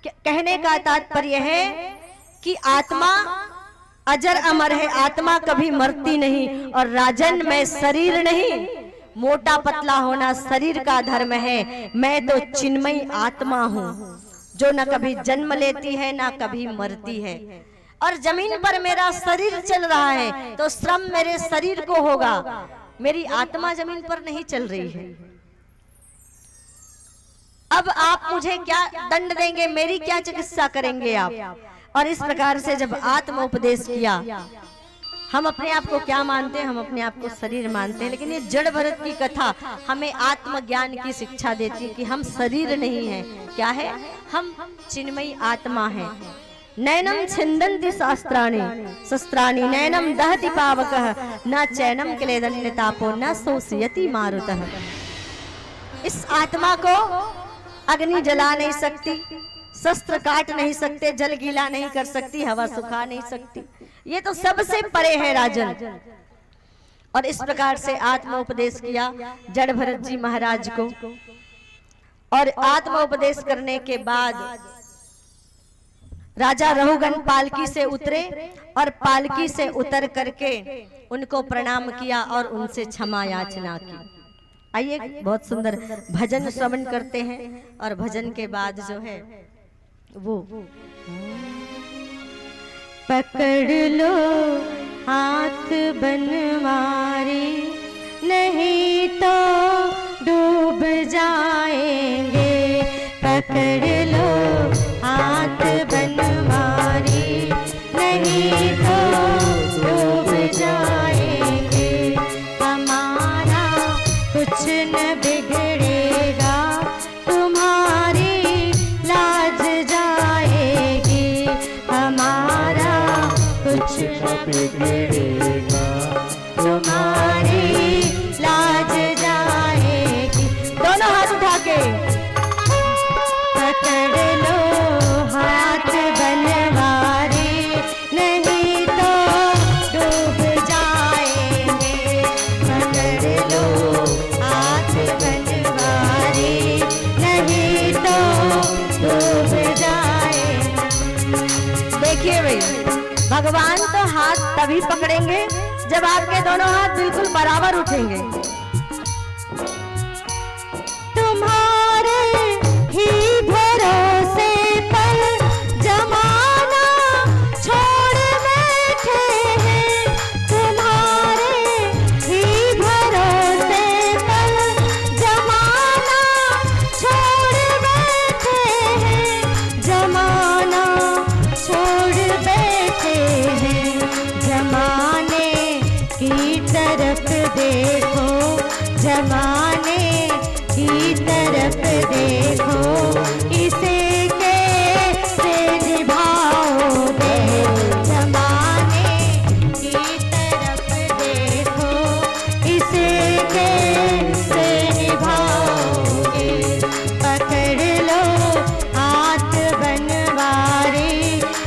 S3: कहने का तात्पर्य है कि आत्मा अजर अमर है, आत्मा कभी मरती नहीं। और राजन मैं शरीर नहीं, मोटा पतला होना शरीर का धर्म है, मैं तो चिन्मयी आत्मा हूं जो न कभी जन्म लेती है ना कभी मरती है। और जमीन पर मेरा शरीर चल रहा है तो श्रम मेरे शरीर को होगा, मेरी आत्मा जमीन पर नहीं चल रही है। अब आप मुझे क्या दंड देंगे, मेरी क्या चिकित्सा करेंगे आप। और इस प्रकार से जब आत्म उपदेश किया, हम अपने आप को क्या मानते हैं, हम अपने आप को शरीर मानते हैं, लेकिन ये जड़ भरत की कथा हमें आत्मज्ञान की शिक्षा देती है कि हम शरीर नहीं है, क्या है, हम चिन्मयी आत्मा है। नैनम छिन्दन्ति शास्त्राणि शस्त्राणि नैनम दहति पावकः न चैनम क्लेदन्यतापो न शोषयति मारुतः। इस आत्मा को अग्नि जला नहीं सकती, शस्त्र काट नहीं सकते, जल गीला नहीं कर सकती, हवा सुखा नहीं सकती, ये तो सबसे परे है राजन। और इस प्रकार से आत्मोपदेश किया जड़ भरत जी महाराज को। और आत्मोपदेश करने के बाद राजा रहुगण पालकी से उतरे और पालकी से उतर करके उनको प्रणाम किया और उनसे क्षमा याचना की। आइए बहुत सुंदर भजन श्रवण करते हैं और भजन के बाद जो है वो
S1: पकड़ लो हाथ बनवारी नहीं तो डूब जाएंगे, पकड़ लो हाथ बनवारी नहीं तो डूब जाएंगे, हमारा कुछ न बिगड़ेगा तुम्हारी लाज जाएगी, हमारा कुछ न बिगड़ेगा तुम्हारी लाज जाएगी। दोनों हाथ उठा के पकड़ लो हाथ बनवारी नहीं तो डूब जाएंगे, पकड़ लो हाथ बनवारी
S3: भगवान तो हाथ तभी पकड़ेंगे जब आपके दोनों हाथ बिल्कुल बराबर उठेंगे।
S1: तुम्हारे ही भरोसे पर जमाना छोड़ बैठे हैं, तुम्हारे ही भरोसे पर जमाना छोड़ बैठे हैं, जमाना छोड़ बैठे हैं। जमाने की तरफ देखो, जमाने की तरफ देखो, इसे कैसे निभाओगे। जमाने की तरफ देखो, इसे कैसे निभाओगे। पकड़ लो हाथ बनवारी,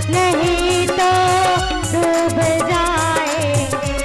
S1: नहीं तो डूब जाएंगे।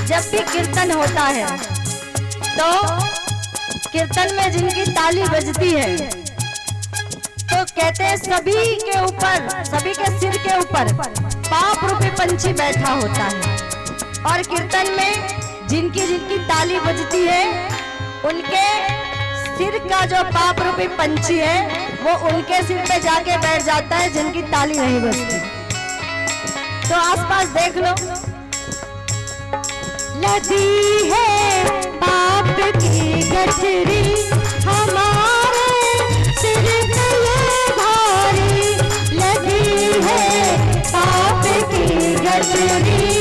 S3: जब भी कीर्तन होता है तो कीर्तन में जिनकी ताली बजती है तो कहते हैं सभी के ऊपर, सभी के सिर के ऊपर पाप रूपी पंछी बैठा होता है। और कीर्तन में जिनकी जिनकी ताली बजती है उनके सिर का जो पाप रूपी पंछी है वो उनके सिर पे जाके बैठ जाता है जिनकी ताली नहीं बजती। तो आसपास देख लो,
S1: लगी है पाप की गठरी हमारे सिर पे ये भारी, लगी है पाप की गठरी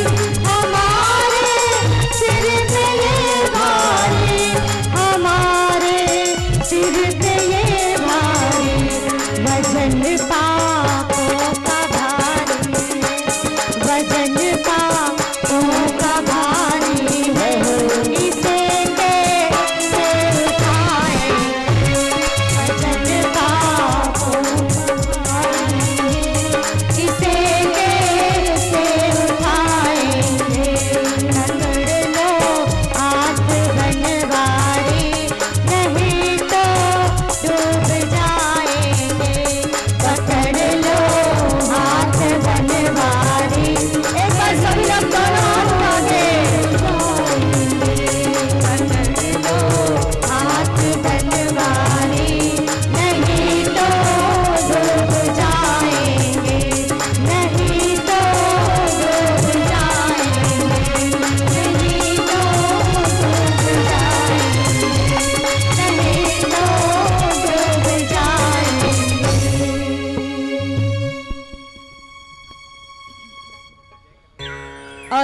S1: हमारे सिर पे ये भारी, हमारे सिर पे ये भारी। वजन पापों का भारी, वजन पापों का भारी है, इसे कैसे उठा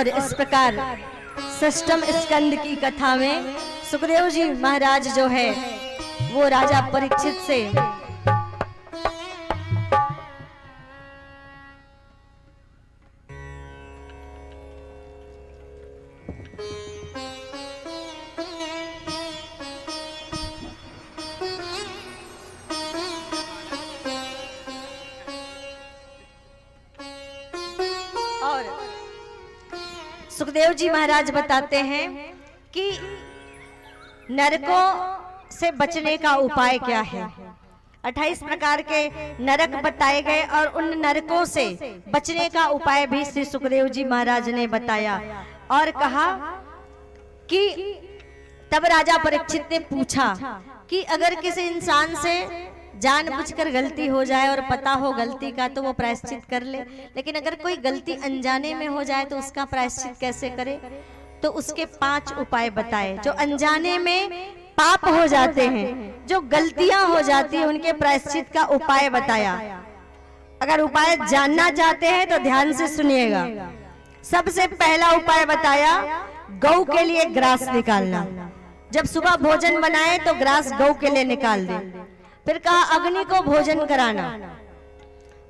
S3: और इस प्रकार षष्ठम स्कंद की कथा में सुखदेव जी महाराज जो है वो राजा परीक्षित से सुखदेव जी महाराज बताते हैं कि नरकों से बचने का उपाय क्या है। 28 प्रकार के नरक बताए गए और उन नरकों से बचने का उपाय भी श्री सुखदेव जी महाराज ने बताया और कहा कि तब राजा परीक्षित ने पूछा कि अगर किसी इंसान से जानबूझकर गलती हो जाए और पता हो गलती का तो वो प्रायश्चित कर ले, लेकिन अगर कोई गलती अनजाने में हो जाए तो उसका प्रायश्चित कैसे करे। तो उसके 5 उपाय बताए। जो अनजाने में पाप हो जाते हैं, जो गलतियां हो जाती है, उनके प्रायश्चित का उपाय बताया। अगर उपाय जानना चाहते हैं तो ध्यान से सुनिएगा। सबसे पहला उपाय बताया, गौ के लिए ग्रास निकालना। जब सुबह भोजन बनाए तो ग्रास गौ के लिए निकाल दे। फिर कहा अग्नि को भोजन कराना।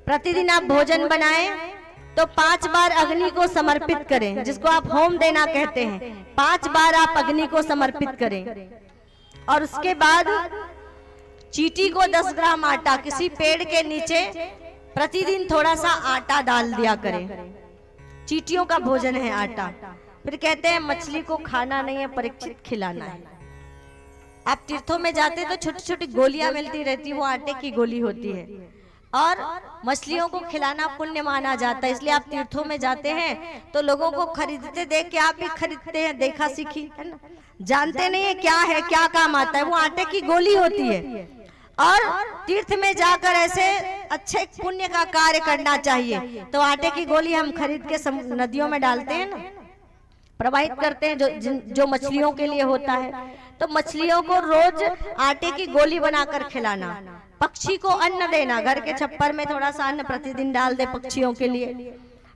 S3: प्रतिदिन आप भोजन बनाएं तो 5 बार अग्नि को समर्पित करें, जिसको आप होम देना कहते हैं। 5 बार आप अग्नि को समर्पित करें और उसके बाद चींटी को 10 ग्राम आटा किसी पेड़ के नीचे प्रतिदिन थोड़ा सा आटा डाल दिया करें। चींटियों का भोजन है आटा। फिर कहते हैं मछली को खाना नहीं है, परीक्षित खिलाना है। आप तीर्थों में जाते तो छोटी छोटी गोलियां मिलती रहती, वो आटे की गोली होती है और मछलियों को खिलाना पुण्य माना जाता है। इसलिए आप तीर्थों में जाते हैं तो लोगों को खरीदते देख के आप भी खरीदते हैं, देखा सीखी, है ना। जानते नहीं है क्या है, क्या काम आता है, वो आटे की गोली होती है। और तीर्थ में जाकर ऐसे अच्छे पुण्य का कार्य करना चाहिए। तो आटे की गोली हम खरीद के नदियों में डालते हैं ना, प्रवाहित करते हैं, जो मछलियों के लिए होता है। तो मछलियों को रोज आटे की गोली बनाकर खिलाना। पक्षी को अन्न देना, घर के छप्पर में थोड़ा सा अन्न प्रतिदिन डाल दे पक्षियों के लिए।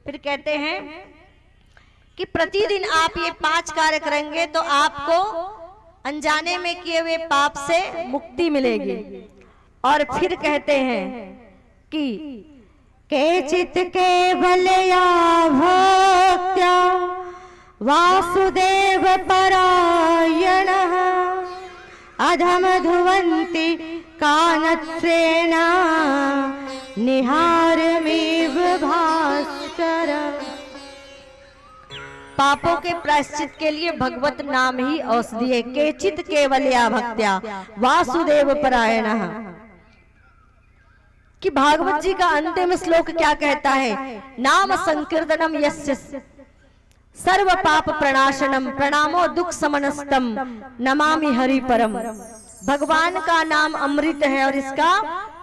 S3: फिर कहते हैं कि प्रतिदिन आप ये 5 कार्य करेंगे तो आपको अनजाने में किए हुए पाप से मुक्ति मिलेगी। और फिर कहते हैं कि केचित केवलया भक्त्या वासुदेव परायणः अधम धुवन्ति कानत्सेना निहारमेव भास्कर। पापों के प्रायश्चित के लिए भगवत नाम ही औषधि है। केचित केवलया भक्त्या वासुदेव परायणः। कि भागवत जी का अंतिम श्लोक क्या कहता है, नाम संकीर्तनम यस्य सर्व पाप प्रणाशनम प्रणामो दुख समनस्तम नमामि हरि परम। भगवान का नाम अमृत है और इसका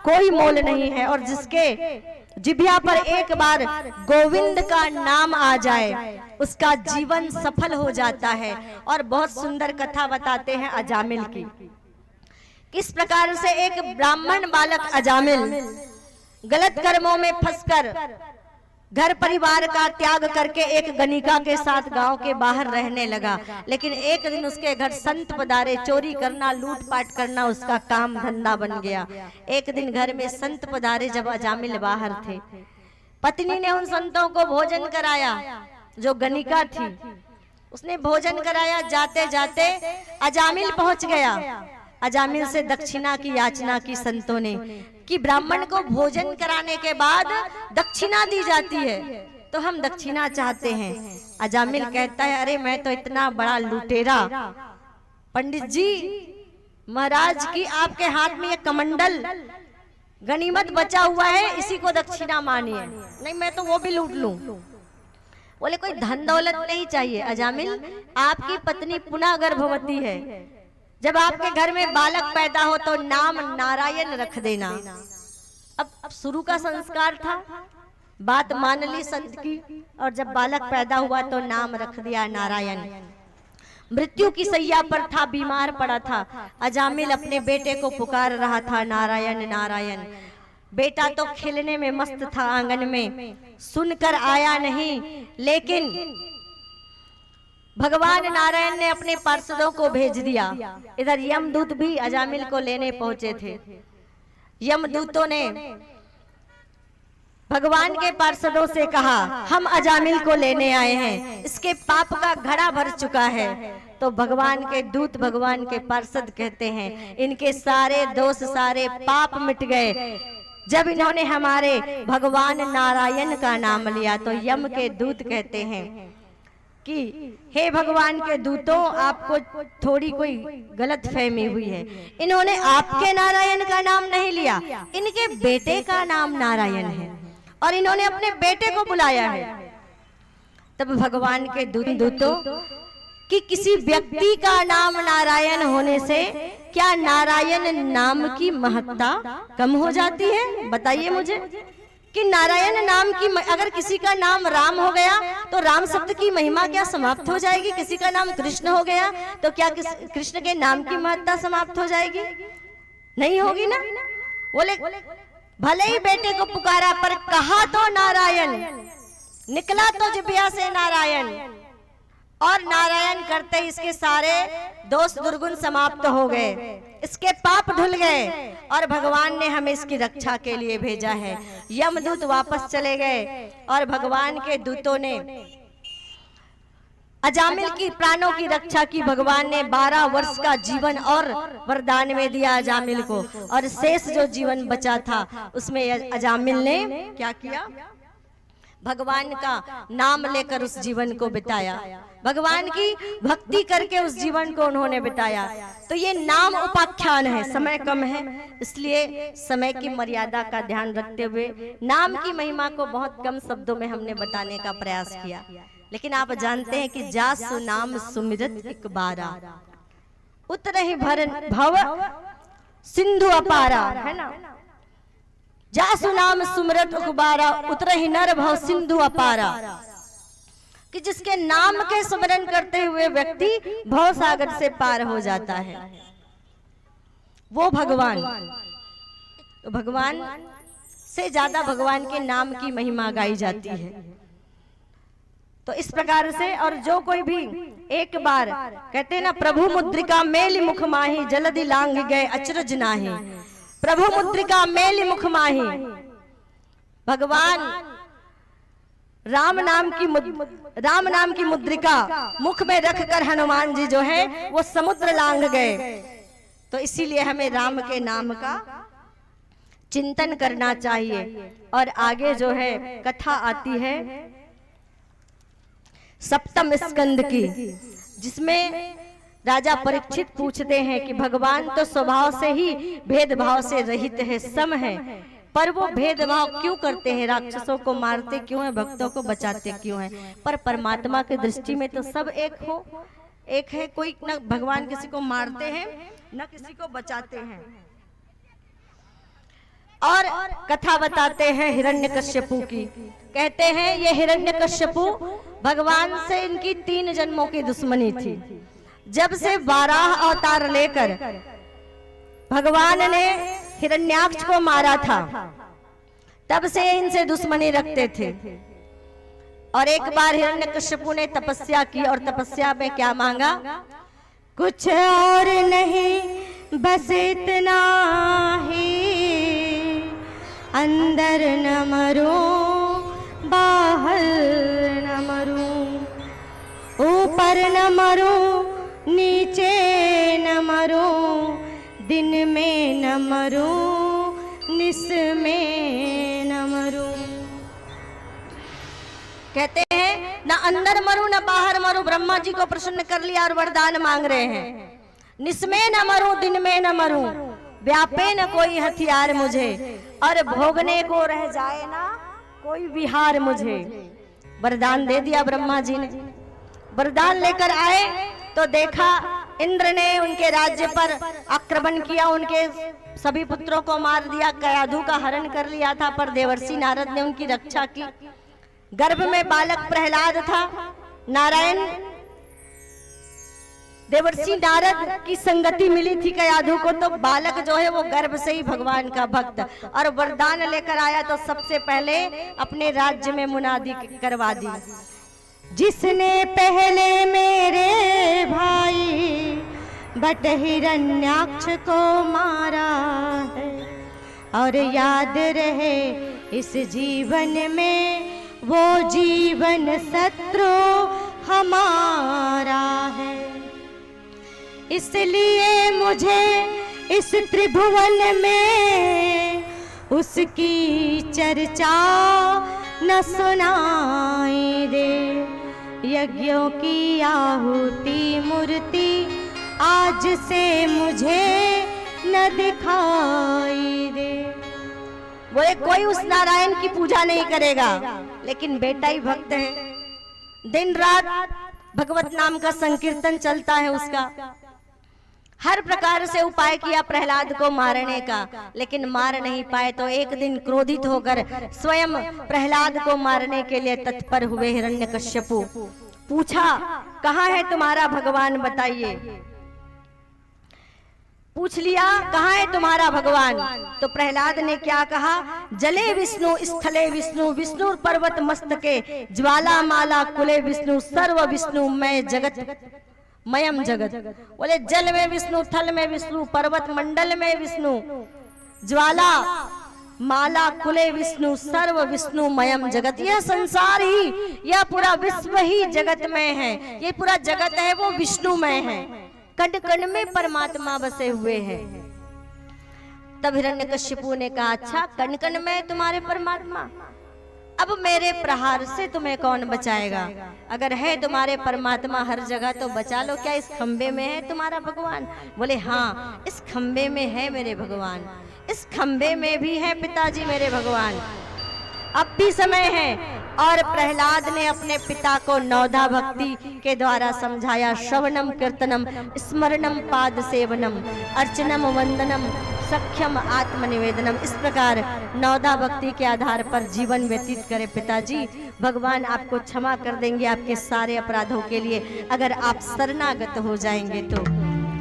S3: कोई मोल नहीं है। और जिसके जिभ्या पर एक बार गोविंद का नाम आ जाए उसका जीवन सफल हो जाता है। और बहुत सुंदर कथा बताते हैं अजामिल की। किस प्रकार से एक ब्राह्मण बालक अजामिल गलत कर्मों में फंसकर घर परिवार का त्याग करके एक गणिका के साथ गांव के बाहर रहने लगा। लेकिन एक दिन उसके घर संत पधारे। चोरी करना, लूटपाट करना उसका काम धंधा बन गया। एक दिन घर में संत पधारे जब अजामिल बाहर थे। पत्नी ने उन संतों को भोजन कराया, जो गणिका थी उसने भोजन कराया। जाते जाते अजामिल पहुंच गया। अजामिल से दक्षिणा की याचना की संतों ने कि ब्राह्मण को भोजन कराने के बाद दक्षिणा दी जाती है, तो हम दक्षिणा चाहते हैं। अजामिल कहता है अरे मैं तो इतना बड़ा लुटेरा, पंडित जी महाराज की आपके हाथ में ये कमंडल गनीमत बचा हुआ है, इसी को दक्षिणा मानिए। नहीं मैं तो वो भी लूट लूं। बोले कोई धन दौलत नहीं चाहिए। अजामिल आपकी पत्नी पुनः गर्भवती है, जब आपके घर में बालक पैदा हो तो नाम नारायण रख देना। अब शुरू का संस्कार था, बात मान ली संत की, और जब बालक पैदा हुआ तो नाम रख दिया नारायण। मृत्यु की सैया पर था, बीमार पड़ा था। अजामिल अपने बेटे को पुकार रहा था नारायण नारायण। बेटा तो खेलने में मस्त था आंगन में, सुनकर आया नहीं। लेकिन भगवान नारायण ने अपने पार्षदों को भेज दिया। इधर यमदूत भी अजामिल को लेने पहुंचे थे। यमदूतों ने भगवान के पार्षदों से कहा, हम अजामिल को लेने आए हैं, इसके पाप का घड़ा भर चुका है। तो भगवान के दूत, भगवान के पार्षद कहते हैं, इनके सारे दोष, सारे पाप मिट गए जब इन्होंने हमारे भगवान नारायण का नाम लिया। तो यम के दूत कहते हैं कि हे भगवान के दूतों, आपको थोड़ी कोई गलत फहमी हुई है। इन्होंने आपके नारायण का नाम नहीं लिया, इनके बेटे का नाम नारायण है और इन्होंने अपने बेटे को बुलाया है। तब भगवान के दूतों कि किसी व्यक्ति का नाम नारायण होने से क्या नारायण नाम की महत्ता कम हो जाती है? बताइए मुझे कि नारायण नाम की, अगर किसी का नाम राम हो गया तो राम शब्द की महिमा क्या समाप्त हो जाएगी? किसी का नाम कृष्ण हो गया तो क्या कृष्ण के नाम की महत्ता समाप्त हो जाएगी? नहीं होगी ना। बोले भले ही बेटे को पुकारा पर कहा तो नारायण, निकला तो जिब्या से नारायण, और नारायण करते इसके सारे दोष दुर्गुण समाप्त हो गए, इसके पाप धुल गए और भगवान ने हमें इसकी रक्षा के लिए भेजा है। यमदूत वापस चले गए और भगवान के दूतों ने अजामिल की प्राणों की रक्षा की। भगवान ने 12 वर्ष का जीवन और वरदान में दिया अजामिल को, और शेष जो जीवन बचा था उसमें अजामिल ने क्या किया? भगवान का नाम लेकर उस जीवन को बिताया, भगवान की भक्ति करके उस जीवन को उन्होंने बिताया। तो ये नाम उपाख्यान है, समय कम है इसलिए समय की मर्यादा का ध्यान रखते हुए नाम की महिमा को बहुत कम शब्दों में हमने बताने का प्रयास किया। लेकिन आप जानते हैं कि जासु नाम सुमिरत एक बारा, उतरहि भव सिंधु अपारा, है ना। जासु नाम सुमिरत उकबारा, उतरहि नर भव सिंधु अपारा, कि जिसके नाम के स्मरण करते हुए व्यक्ति भव सागर से पार हो जाता है, वो भगवान। तो भगवान से ज्यादा भगवान के नाम की महिमा गाई जाती है। तो इस प्रकार से, और जो कोई भी एक बार कहते हैं ना, प्रभु मुद्रिका मेली मुख माही, जलदि लांघ गए अचरज नाही। प्रभु मुद्रिका मेली मुख माही, भगवान राम नाम की मुद्रिका मुख में रखकर हनुमान जी जो है वो समुद्र लांघ गए। तो इसीलिए हमें राम के नाम का चिंतन करना चाहिए। और आगे जो है कथा आती है सप्तम स्कंद की, जिसमें राजा परीक्षित पूछते हैं कि भगवान तो स्वभाव से ही भेदभाव से रहित है, सम है, पर वो भेदभाव क्यों करते हैं? राक्षसों को मारते क्यों हैं? भक्तों को बचाते क्यों हैं? पर परमात्मा की दृष्टि में तो सब एक है। कोई न भगवान किसी को मारते हैं न किसी को बचाते हैं। और कथा बताते हैं हिरण्यकश्यपु की। कहते हैं ये हिरण्यकश्यपु भगवान से इनकी 3 जन्मों की दुश्मनी थी। जब से 12 अवतार लेकर भगवान ने हिरण्याक्ष को मारा था, तब से इनसे दुश्मनी रखते थे। और एक बार हिरण्यकश्यपु ने तपस्या की, और तपस्या में क्या मांगा? कुछ और नहीं बस इतना ही, अंदर न मरूं बाहर न मरूं, ऊपर न मरूं नीचे न मरूं, दिन में न मरूं निस में न मरूं। कहते हैं ना अंदर मरूं ना बाहर मरूं। ब्रह्मा जी को प्रसन्न कर लिया और वरदान मांग रहे हैं, निस में न मरूं दिन में न मरूं, व्यापे न कोई हथियार मुझे, और भोगने को रह जाए ना कोई विहार मुझे। वरदान दे दिया ब्रह्मा जी ने। वरदान लेकर आए तो देखा इंद्र ने उनके राज्य पर आक्रमण किया, उनके सभी पुत्रों को मार दिया, कयाधु का हरण कर लिया था। पर देवर्षि नारद ने उनकी रक्षा की। गर्भ में बालक प्रहलाद था। नारायण देवर्षि नारद की संगति मिली थी कयाधु को, तो बालक जो है वो गर्भ से ही भगवान का भक्त, और वरदान लेकर आया तो सबसे पहले अपने राज्य में मुनादी करवा दी,
S1: जिसने पहले मेरे भाई बट हिरण्याक्ष को मारा है, और याद रहे इस जीवन में वो जीवन शत्रु हमारा है। इसलिए मुझे इस त्रिभुवन में उसकी चर्चा न सुनाई दे। यज्ञों की आहुति मूर्ति आज से मुझे न दिखाई दे।
S3: बोले कोई उस नारायण की पूजा नहीं करेगा, लेकिन बेटा ही भक्त है, दिन रात भगवत नाम का संकीर्तन चलता है उसका। हर प्रकार से उपाय किया प्रहलाद को मारने का, लेकिन मार नहीं पाए। तो एक दिन क्रोधित होकर स्वयं प्रहलाद को मारने के लिए तत्पर हुए हिरण्यकश्यपु। पूछा, कहाँ है तुम्हारा भगवान, बताइए। पूछ लिया, कहाँ है तुम्हारा भगवान। तो प्रहलाद ने क्या कहा, जले विष्णु स्थले विष्णु, विष्णु पर्वत मस्तके, ज्वाला माला कुले विष्णु, सर्व विष्णु मैं जगत मयम जगत। बोले जल में विष्णु, थल में विष्णु, पर्वत मंडल में विष्णु, ज्वाला माला कुले विष्णु, सर्व विष्णु मयम जगत। यह संसार ही, यह पूरा विश्व ही जगत में है। ये पूरा जगत है वो विष्णुमय है, कण कण में परमात्मा बसे हुए हैं। तब हिरण्यकश्यपु ने कहा, अच्छा कण कण में तुम्हारे परमात्मा, अब मेरे प्रहार से तुम्हें कौन बचाएगा। अगर है तुम्हारे परमात्मा हर जगह तो बचा लो। क्या इस खंबे में है तुम्हारा भगवान। बोले हाँ, इस खंबे में है मेरे भगवान, इस खंबे में भी है पिताजी मेरे भगवान। अब भी समय है। और प्रहलाद ने अपने पिता को नौधा भक्ति के द्वारा समझाया। श्रवणम कीर्तनम स्मरणम पाद सेवनम अर्चनम वंदनम सख्यम आत्मनिवेदनम। इस प्रकार नौधा भक्ति के आधार पर जीवन व्यतीत करें पिताजी। भगवान आपको क्षमा कर देंगे आपके सारे अपराधों के लिए, अगर आप शरणागत हो जाएंगे तो।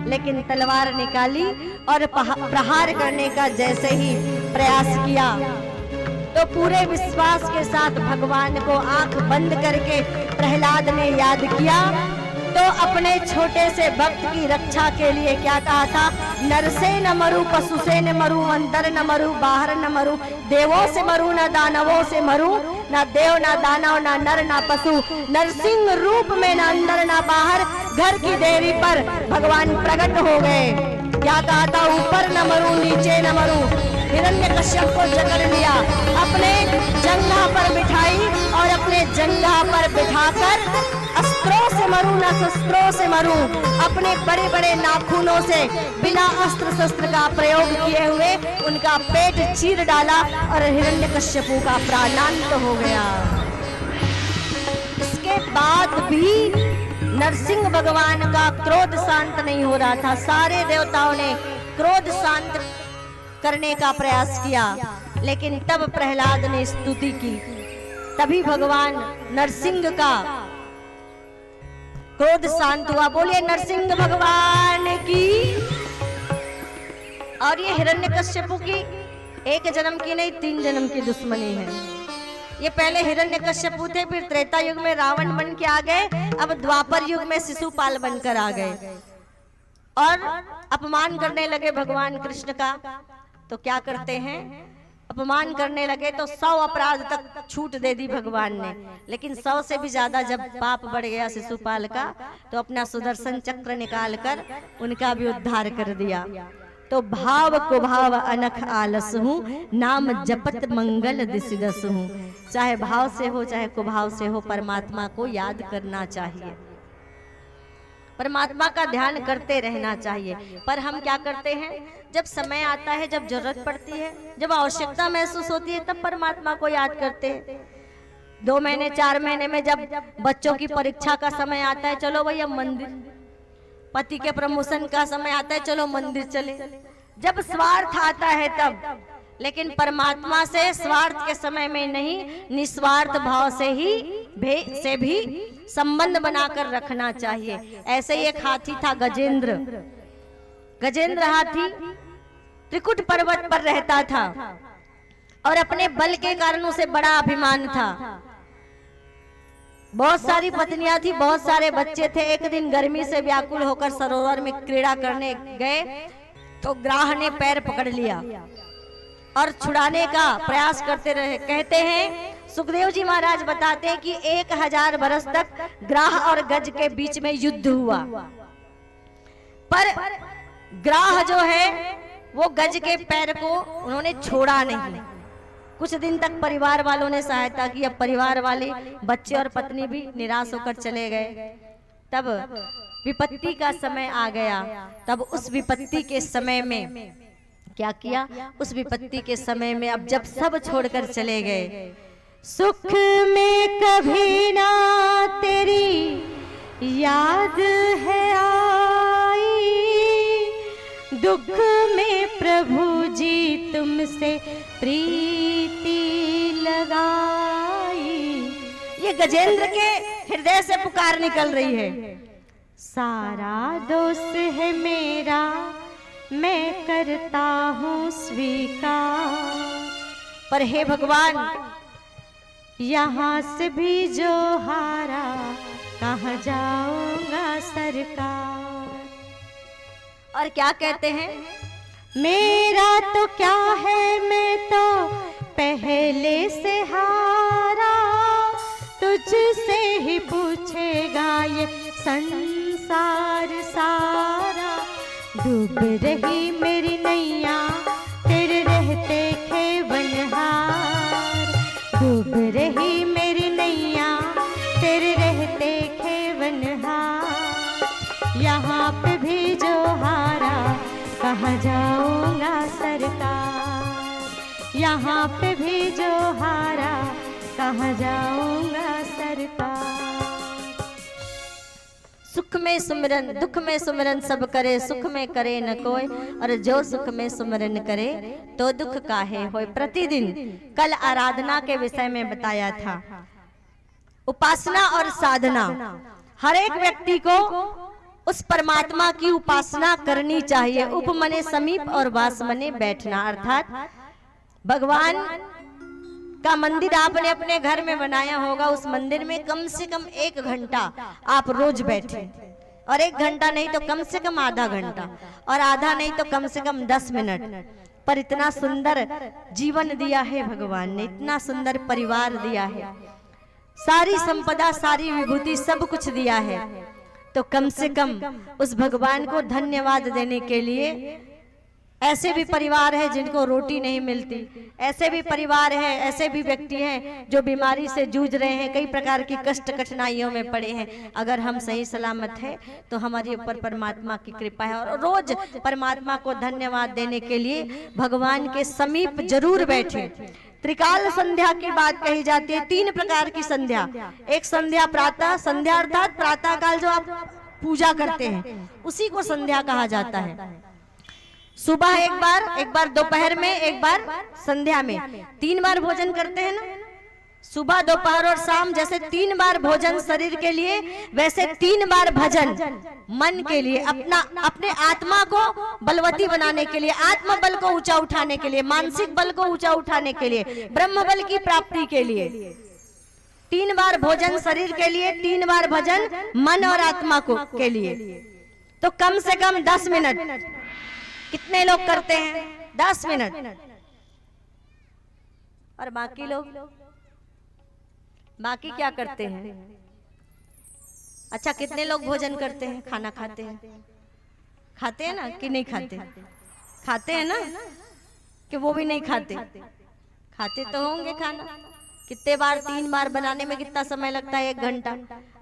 S3: लेकिन तलवार निकाली और प्रहार करने का जैसे ही प्रयास किया तो पूरे विश्वास के साथ भगवान को आंख बंद करके प्रहलाद ने याद किया। तो अपने छोटे से भक्त की रक्षा के लिए क्या कहा था, नर से न मरू, पशु से न मरू, अंदर न मरू, बाहर न मरू, देवों से मरू न दानवों से मरू, न देव न दानव न नर न पशु, नरसिंह रूप में न अंदर न बाहर, घर की देवी पर भगवान प्रकट हो गए। क्या कहा था, ऊपर न मरू नीचे न मरू। हिरण्यकश्यप को जकड़ लिया, अपने जंघा पर बिठाई और अपने जंघा पर बिठाकर अस्त्रों से मरू न शस्त्रों से मरू, अपने बड़े बड़े नाखूनों से बिना अस्त्र शस्त्र का प्रयोग किए हुए उनका पेट चीर डाला और हिरण्यकश्यपु का प्राणांत हो गया। इसके बाद भी नरसिंह भगवान का क्रोध शांत नहीं हो रहा था। सारे देवताओं ने क्रोध शांत करने का प्रयास किया, लेकिन तब प्रहलाद ने स्तुति की, तभी भगवान नरसिंह का क्रोध शांत हुआ। बोलिए नरसिंह भगवान की। और ये हिरण्यकश्यपु की एक जन्म की नहीं 3 जन्म की दुश्मनी है। ये पहले हिरण्यकश्यपु थे, फिर त्रेता युग में रावण बन के आ गए, अब द्वापर युग में शिशुपाल बनकर आ गए और अपमान करने लगे भगवान कृष्ण का। तो क्या करते हैं, अपमान करने लगे तो 100 अपराध तक छूट दे दी भगवान ने। लेकिन 100 से भी ज्यादा जब पाप बढ़ गया शिशुपाल का, तो अपना सुदर्शन चक्र निकाल कर उनका भी उद्धार कर दिया। तो भाव को भाव अनख आलस हूँ, नाम जपत मंगल दिसिदस हूँ। चाहे भाव से हो चाहे कुभाव से हो, परमात्मा को याद करना चाहिए, परमात्मा का ध्यान करते रहना चाहिए। पर हम क्या करते हैं, जब समय आता है, जब जरूरत पड़ती है, जब आवश्यकता महसूस होती है, तब परमात्मा को याद करते हैं। 2 महीने 4 महीने में जब बच्चों की परीक्षा का समय आता है, चलो भैया मंदिर, पति के प्रमोशन का समय आता है, चलो मंदिर चले। जब स्वार्थ आता है तब, लेकिन परमात्मा से स्वार्थ के समय में नहीं, निस्वार्थ भाव से भी संबंध बनाकर रखना चाहिए। ऐसे ही एक हाथी था गजेंद्र। गजेंद्र हाथी त्रिकुट पर्वत पर रहता था और अपने बल के कारण उसे बड़ा अभिमान था। बहुत सारी पत्नियां थी, बहुत सारे बच्चे थे। एक दिन गर्मी से व्याकुल होकर सरोवर में क्रीड़ा करने गए तो ग्राह ने पैर पकड़ लिया और छुड़ाने का प्रयास करते रहे। कहते हैं सुखदेव जी महाराज बताते हैं कि 1000 बरस तक ग्राह और गज के बीच में युद्ध हुआ, पर ग्राह जो है वो गज के पैर को उन्होंने छोड़ा नहीं। कुछ दिन तक परिवार वालों ने सहायता की, अब परिवार वाले बच्चे और पत्नी भी निराश होकर चले गए। तब विपत्ति का समय आ गया। तब उस विपत्ति के समय में क्या किया? उस विपत्ति के समय में अब जब सब छोड़कर चले गए,
S1: सुख में कभी ना तेरी याद है आई, दुख में प्रभु जी तुमसे प्रीति लगाई।
S3: ये गजेंद्र के हृदय से पुकार निकल रही है।
S1: सारा दोष है मेरा, मैं करता हूँ स्वीकार,
S3: पर हे भगवान
S1: यहाँ से भी जो हारा, कहाँ जाऊंगा सरकार।
S3: और क्या कहते हैं?
S1: मेरा तो क्या है, मैं तो पहले से हारा, तुझसे ही पूछेगा ये संसार सारा। डूब रही मेरी नैया तेरे रहते खेवनहार, डूब रही मेरी नैया तेरे रहते खेवनहार। यहाँ पे भी जो हारा, कहाँ जाऊंगा सरकार। यहाँ पे भी जो हारा, कहाँ जाऊंगा सरकार।
S3: सुख में सुमिरन दुख में सुमिरन सब करे, सुख में करे न कोई, और जो सुख में सुमिरन करे तो दुख काहे होय। प्रतिदिन कल आराधना के विषय में बताया था, उपासना और साधना। हर एक व्यक्ति को उस परमात्मा की उपासना करनी चाहिए। उप मने समीप और वास मने बैठना, अर्थात भगवान का मंदिर आपने अपने घर में बनाया होगा, उस मंदिर में कम से कम 1 घंटा आप रोज बैठे, और 1 घंटा नहीं तो कम से कम आधा घंटा, और आधा नहीं तो कम से कम 10 मिनट। पर इतना सुंदर जीवन दिया है भगवान ने, इतना सुंदर परिवार दिया है, सारी संपदा सारी विभूति सब कुछ दिया है, तो कम से कम उस भगवान को धन्यवाद देने के लिए। ऐसे भी परिवार है जिनको रोटी नहीं मिलती, ऐसे भी परिवार है, ऐसे भी व्यक्ति हैं जो बीमारी से जूझ रहे हैं, कई प्रकार की कष्ट कठिनाइयों में पड़े हैं। अगर हम सही सलामत हैं तो हमारे ऊपर परमात्मा की कृपा है, और रोज परमात्मा को धन्यवाद देने के लिए भगवान के समीप जरूर बैठे। त्रिकाल संध्या की बात कही जाती है, 3 प्रकार की संध्या। एक संध्या प्रातः संध्या, अर्थात प्रातः काल जो आप पूजा करते हैं उसी को संध्या कहा जाता है। सुबह एक बार दोपहर में, एक बार संध्या में, 3 बार भोजन करते हैं ना, सुबह दोपहर और शाम। जैसे 3 बार भोजन शरीर के लिए, वैसे 3 बार भजन मन के लिए, अपने आत्मा को बलवती बनाने के लिए, आत्म बल को ऊंचा उठाने के लिए, मानसिक बल को ऊंचा उठाने के लिए, ब्रह्म बल की प्राप्ति के लिए। 3 बार भोजन शरीर के लिए, 3 बार भजन मन और आत्मा को के लिए। तो कम से कम 10 मिनट कितने लोग करते हैं? 10 मिनट। और बाकी लोग बाकी क्या करते हैं? अच्छा, कितने लोग भोजन करते हैं, खाना खाते हैं? खाते हैं ना कि नहीं खाते? खाते हैं ना, कि वो भी नहीं खाते? खाते तो होंगे खाना। कितने बार? 3 बार बनाने में कितना समय लगता है? 1 घंटा।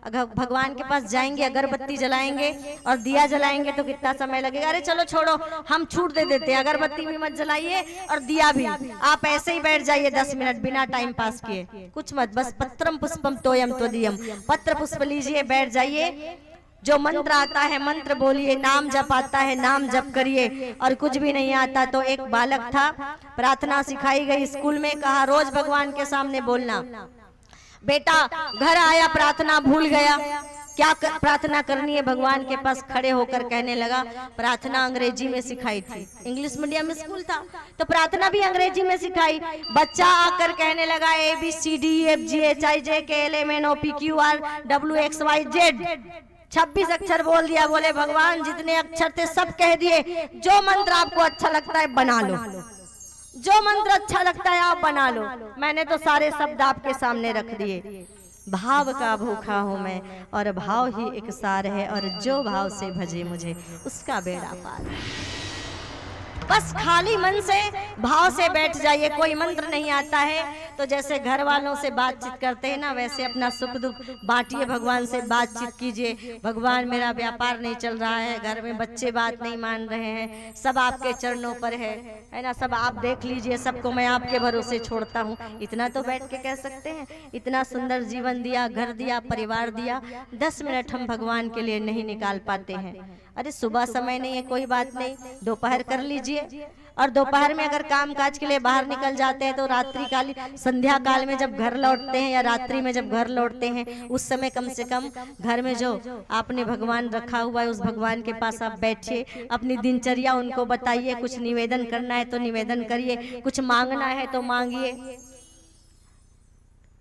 S3: अगर भगवान के पास जाएंगे, अगरबत्ती जलाएंगे और दिया जलाएंगे तो कितना समय लगेगा? अरे चलो छोड़ो, हम छूट दे देते हैं, अगरबत्ती भी मत जलाइए और दिया भी, आप ऐसे ही बैठ जाइए 10 मिनट बिना टाइम पास किए, कुछ मत, बस पत्रम पुष्पम तोयम त्वदीयम, पत्र पुष्प लीजिए, बैठ जाइए। जो मंत्र आता है मंत्र बोलिए, नाम जप आता है नाम जप करिए, और कुछ भी नहीं आता तो एक बालक था, प्रार्थना सिखाई गई स्कूल में, कहा रोज भगवान के सामने बोलना। बेटा घर आया प्रार्थना भूल गया, क्या प्रार्थना करनी है भगवान के पास खड़े होकर कहने लगा। प्रार्थना अंग्रेजी में सिखाई थी, इंग्लिश मीडियम स्कूल था तो प्रार्थना भी अंग्रेजी में सिखाई। बच्चा आकर कहने लगा ABCDEFGHIJKLMNOPQRWXYZ 26 अक्षर बोल दिया। बोले भगवान जितने अक्षर थे सब कह दिए, जो मंत्र आपको अच्छा लगता है बना लो, जो मंत्र अच्छा लगता है आप बना लो। मैंने तो सारे शब्द आपके सामने रख दिए। भाव का भूखा हूं मैं और भाव ही एक सार है, और जो भाव से भजे मुझे उसका बेड़ा पार। बस खाली मन से भाव से बैठ जाइए। कोई मंत्र नहीं आता है तो जैसे घर वालों से बातचीत करते हैं ना, वैसे अपना सुख दुख बांटिए, भगवान से बातचीत कीजिए। भगवान मेरा व्यापार नहीं चल रहा है, घर में बच्चे बात नहीं मान रहे हैं, सब आपके चरणों पर है ना, सब आप देख लीजिए, सबको मैं आपके भरोसे छोड़ता हूँ। इतना तो बैठ के कह सकते हैं। इतना सुंदर जीवन दिया, घर दिया, परिवार दिया, 10 मिनट हम भगवान के लिए नहीं निकाल पाते हैं। अरे सुबह समय नहीं है कोई बात नहीं, दोपहर कर लीजिए। और दोपहर में अगर काम काज के लिए बाहर निकल जाते हैं तो रात्रि काल, संध्या काल में जब घर लौटते हैं या रात्रि में जब घर लौटते हैं, उस समय कम से कम घर में जो आपने भगवान रखा हुआ है उस भगवान के पास आप बैठिए, अपनी दिनचर्या उनको बताइए। कुछ निवेदन करना है तो निवेदन करिए, कुछ मांगना है तो मांगिए।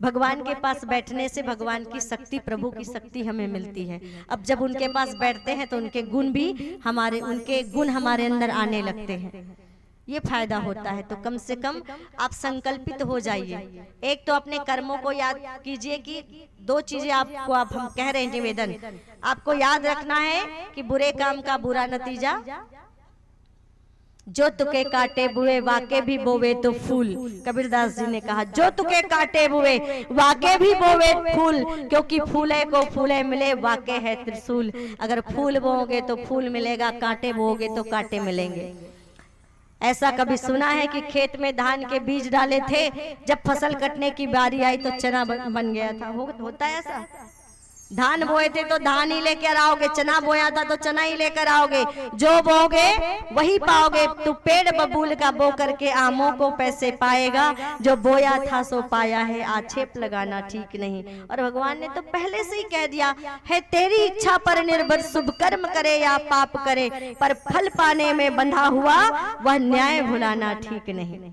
S3: भगवान के पास बैठने से भगवान की शक्ति, प्रभु की शक्ति हमें मिलती है। अब जब उनके पास बैठते हैं तो उनके गुण हमारे अंदर आने लगते हैं, ये फायदा होता है। तो कम से कम आप संकल्पित हो जाइए। एक तो अपने कर्मों को याद कीजिए कि 2 चीजें आपको हम कह रहे हैं निवेदन, आपको याद रखना है कि बुरे काम का बुरा नतीजा, जो तुके काटे बुए वाके भी बोवे तो फूल। कबीरदास जी ने कहा जो तुके काटे बुए वाके भी बोवे फूल, क्योंकि फूले को फूले मिले वाके है त्रिशूल। अगर फूल बोओगे तो फूल मिलेगा, कांटे बोओगे तो कांटे मिलेंगे। ऐसा कभी सुना है कि खेत में धान के बीज डाले थे, जब फसल कटने की बारी आई तो चना बन गया था? होता है ऐसा? धान बोए थे तो धान ही लेकर आओगे, चना बोया था तो चना ही लेकर आओगे, जो बोगे वही पाओगे। तो पेड़ बबूल का बो करके आमों को पैसे पाएगा, जो बोया था सो पाया है, आक्षेप लगाना ठीक नहीं। और भगवान ने तो पहले से ही कह दिया है, तेरी इच्छा पर निर्भर, शुभ कर्म करे या पाप करे, पर फल पाने में बंधा हुआ वह न्याय भुलाना ठीक नहीं।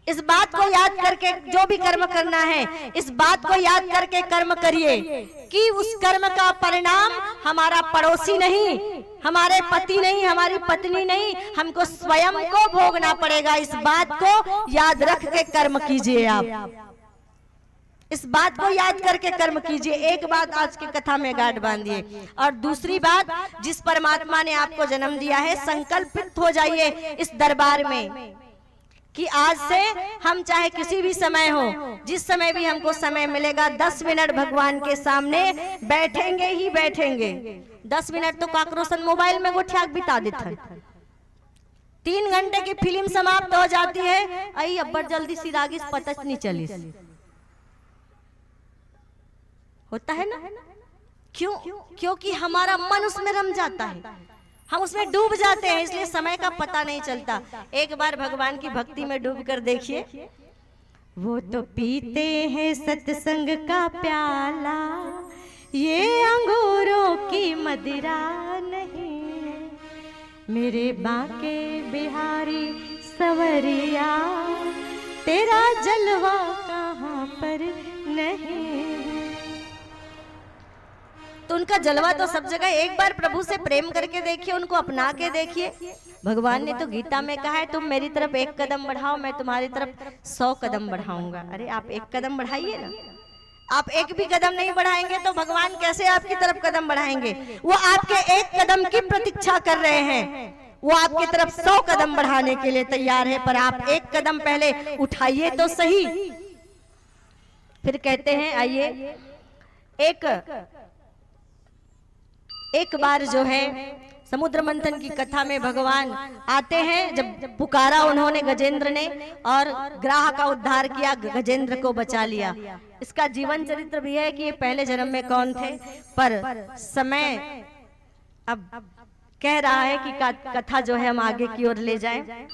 S3: इस बात को याद करके जो भी कर्म करना है, इस बात को याद करके कर्म करिए कि उस कर्म का परिणाम हमारा पड़ोसी नहीं, हमारे पति नहीं, हमारी पत्नी नहीं, हमको स्वयं को भोगना पड़ेगा। इस बात को याद रख के कर्म कीजिए। आप इस बात को याद करके कर्म कीजिए। एक बात आज की कथा में गांठ बांधिए। और दूसरी बात, जिस परमात्मा ने आपको जन्म दिया है, संकल्पित हो जाइए इस दरबार में कि आज से हम चाहे किसी भी समय हो, जिस समय भी हमको समय मिलेगा, 10 मिनट भगवान के सामने बैठेंगे ही बैठेंगे। 10 मिनट तो काकरोसन मोबाइल में गोठिया बिता देता है। 3 घंटे की फिल्म समाप्त हो जाती है, आई अब्बर जल्दी सी रागिस पता नहीं चली। होता है ना? क्यों? क्योंकि हमारा मन उसमें रम जाता है, हम उसमें डूब जाते हैं, इसलिए समय का पता नहीं चलता। एक बार भगवान की भक्ति में डूब कर देखिए। वो तो पीते हैं सत्संग का प्याला, ये अंगूरों की मदिरा नहीं। मेरे बाके बिहारी सवरिया, तेरा जलवा कहाँ पर नहीं। तो उनका जलवा तो सब जगह। एक बार प्रभु से प्रेम करके देखिए, उनको अपना के देखिए। भगवान ने तो गीता में कहा है, तुम मेरी तरफ 1 कदम बढ़ाओ, मैं तुम्हारी तरफ 100 कदम बढ़ाऊंगा। अरे आप 1 कदम बढ़ाइए ना। आप एक भी कदम नहीं बढ़ाएंगे तो भगवान कैसे आपकी तरफ कदम बढ़ाएंगे? वो आपके 1 कदम की प्रतीक्षा कर रहे हैं, वो आपकी तरफ 100 कदम बढ़ाने के लिए तैयार है। पर आप 1 कदम पहले उठाइए तो सही। फिर कहते हैं, आइए एक बार जो है समुद्र मंथन की कथा में भगवान आते हैं। जब पुकारा उन्होंने गजेंद्र ने और ग्राह का उद्धार किया, गजेंद्र को बचा लिया। इसका जीवन चरित्र भी है कि ये पहले जन्म में कौन थे, पर समय अब कह रहा है कि कथा जो है हम आगे की ओर ले जाएं।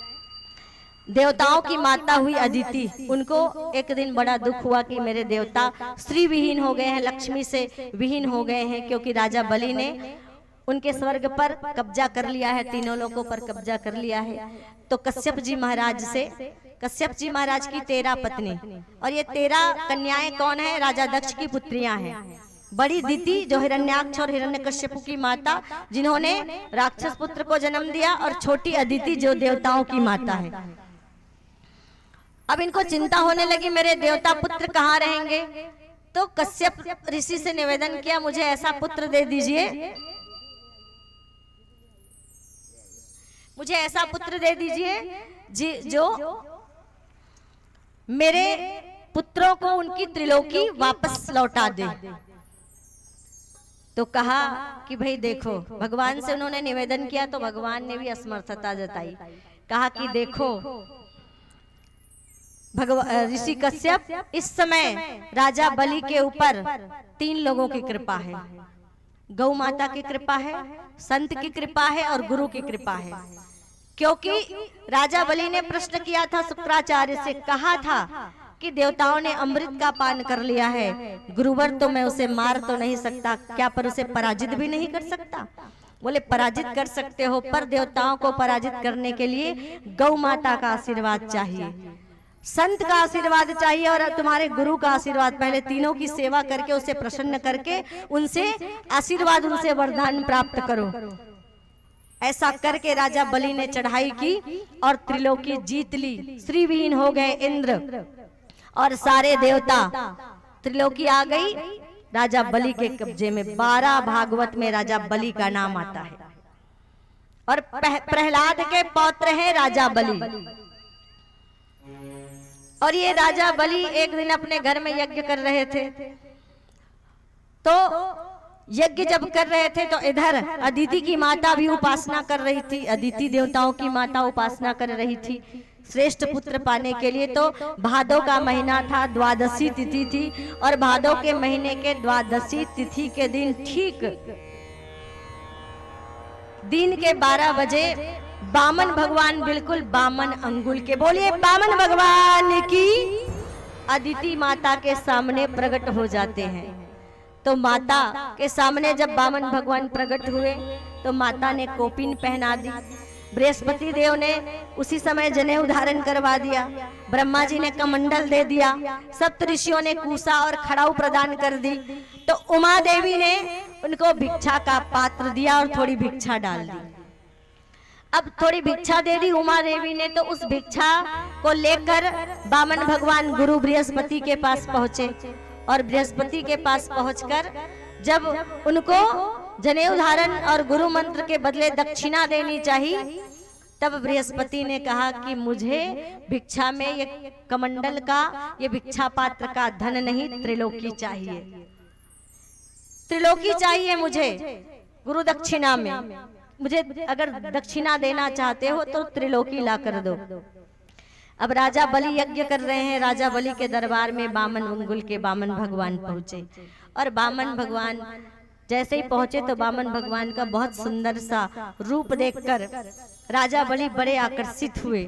S3: देवताओं की माता हुई अदिति, उनको एक दिन बड़ा दुख हुआ कि मेरे देवता श्री विहीन हो गए हैं, लक्ष्मी से विहीन हो गए हैं, क्योंकि राजा बलि ने उनके स्वर्ग पर कब्जा कर लिया है, तीनों लोगों पर कब्जा कर लिया है। तो कश्यप जी महाराज से, कश्यप जी महाराज की 13 पत्नी और ये 13 कन्याएं कौन है? राजा दक्ष की पुत्रियां हैं। बड़ी दिति जो हिरण्याक्ष और हिरण्यकश्यप की माता, जिन्होंने राक्षस पुत्र को जन्म दिया, और छोटी अदिति जो देवताओं की माता है। अब इनको चिंता होने लगी मेरे देवता पुत्र कहाँ रहेंगे। तो कश्यप ऋषि से निवेदन किया, मुझे ऐसा पुत्र दे दीजिए, मुझे ऐसा पुत्र दे दीजिए जो मेरे पुत्रों को उनकी त्रिलोकी वापस लौटा दे। तो कहा कि भाई देखो, भगवान से उन्होंने निवेदन किया तो भगवान ने भी असमर्थता जताई। कहा कि देखो ऋषि कश्यप, इस समय राजा बलि के ऊपर 3 लोगों की कृपा है। गौ माता की कृपा है, संत की कृपा है और गुरु की कृपा है। क्योंकि राजा बलि ने प्रश्न किया था शुक्राचार्य से, कहा था कि देवताओं ने अमृत का पान कर लिया है, गुरुवर तो मैं उसे मार तो नहीं सकता, क्या पर उसे पराजित भी नहीं कर सकता? बोले पराजित कर सकते हो, पर देवताओं को पराजित करने के लिए गौ माता का आशीर्वाद चाहिए, संत का आशीर्वाद चाहिए और तुम्हारे गुरु का आशीर्वाद। पहले तीनों की सेवा करके उसे प्रसन्न करके उनसे आशीर्वाद, उनसे वरदान प्राप्त करो। ऐसा करके राजा बलि ने चढ़ाई की और त्रिलोकी जीत ली। श्रीविहीन हो गए इंद्र और सारे देवता, त्रिलोकी आ गई राजा बलि के कब्जे में। 12 भागवत में राजा बलि का नाम आता है और प्रहलाद के पौत्र हैं राजा बलि। और ये राजा बलि एक दिन अपने घर में यज्ञ कर रहे थे, तो यज्ञ जब कर रहे थे तो इधर अदिति की माता भी उपासना कर रही थी। अदिति देवताओं की माता उपासना कर रही थी श्रेष्ठ पुत्र पाने के लिए। तो भादो का महीना था, द्वादशी तिथि थी और भादो के महीने के द्वादशी तिथि के दिन ठीक दिन के 12 बजे बामन भगवान, बिल्कुल बामन अंगुल के, बोलिए बामन भगवान की, अदिति माता के सामने प्रकट हो जाते हैं। तो माता के सामने जब बामन भगवान प्रकट हुए तो माता ने कोपिन पहना दी, बृहस्पति देव ने उसी समय जनेऊ धारण करवा दिया, ब्रह्मा जी ने कमंडल दे दिया, सप्त ऋषियों ने कुसा और खड़ाऊ प्रदान कर दी। तो उमा देवी ने उनको भिक्षा का पात्र दिया और थोड़ी भिक्षा डाल दी। अब थोड़ी भिक्षा दे दी उमा देवी ने, तो उस भिक्षा को लेकर बामन भगवान गुरु बृहस्पति के पास पहुंचे और बृहस्पति के पास पहुंचकर जब उनको जनेऊ धारण और गुरु मंत्र के बदले दक्षिणा देनी चाहिए, तब बृहस्पति ने कहा कि मुझे भिक्षा में ये कमंडल का, ये भिक्षा पात्र का धन नहीं, त्रिलोकी चाहिए, त्रिलोकी चाहिए मुझे गुरु दक्षिणा में। मुझे अगर दक्षिणा देना चाहते हो तो त्रिलोकी ला कर दो। अब राजा बलि यज्ञ कर रहे हैं, राजा बलि के दरबार में बामन अंगुल के बामन भगवान पहुंचे और बामन भगवान जैसे ही पहुंचे तो बामन भगवान का बहुत सुंदर सा रूप देखकर राजा बलि बड़े आकर्षित हुए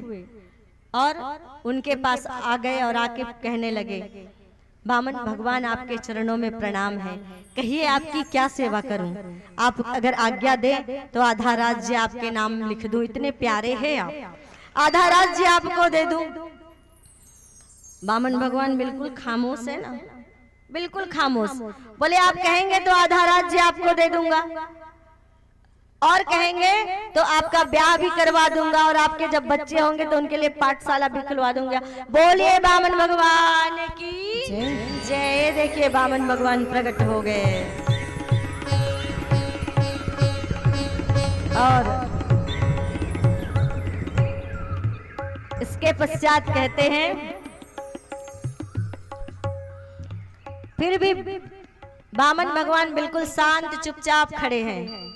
S3: और उनके पास आ गए और आके कहने लगे, बामन भगवान आपके चरणों में प्रणाम है, कहिए आपकी क्या सेवा करूं? आप अगर आज्ञा दे तो आधा राज्य आपके नाम लिख दूं, इतने प्यारे हैं आप, आधा राज्य आपको दे दूं। बामन भगवान बिल्कुल खामोश है ना, बिल्कुल खामोश। बोले आप कहेंगे तो आधा राज्य आपको दे दूंगा और कहेंगे तो आपका ब्याह भी करवा दूंगा और आपके जब बच्चे होंगे तो उनके लिए पाठशाला भी खुलवा दूंगा। बोलिए बामन भगवान की जय। देखिए बामन भगवान प्रकट हो गए और इसके पश्चात कहते हैं, फिर भी बामन भगवान बिल्कुल शांत चुपचाप खड़े हैं।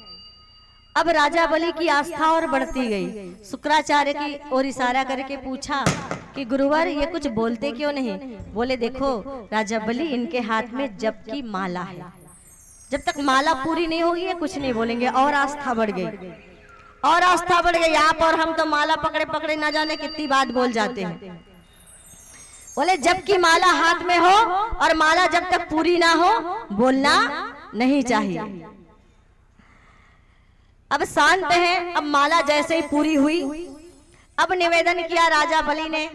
S3: अब राजा बलि की आस्था और बढ़ती गई। शुक्राचार्य की ओर इशारा करके पूछा कि गुरुवर ये कुछ बोलते क्यों नहीं? बोले देखो राजा बलि, इनके हाथ में जप की माला है, जब तक माला पूरी नहीं होगी ये कुछ नहीं बोलेंगे। और आस्था बढ़ गई। और आस्था बढ़ गई। आप और हम तो माला पकड़े पकड़े ना जाने कितनी बात बोल जाते हैं। बोले जबकि माला हाथ में हो और माला जब तक पूरी ना हो बोलना नहीं चाहिए। अब शांत है। अब माला जैसे ही पूरी हुई, अब निवेदन किया राजा बलि ने,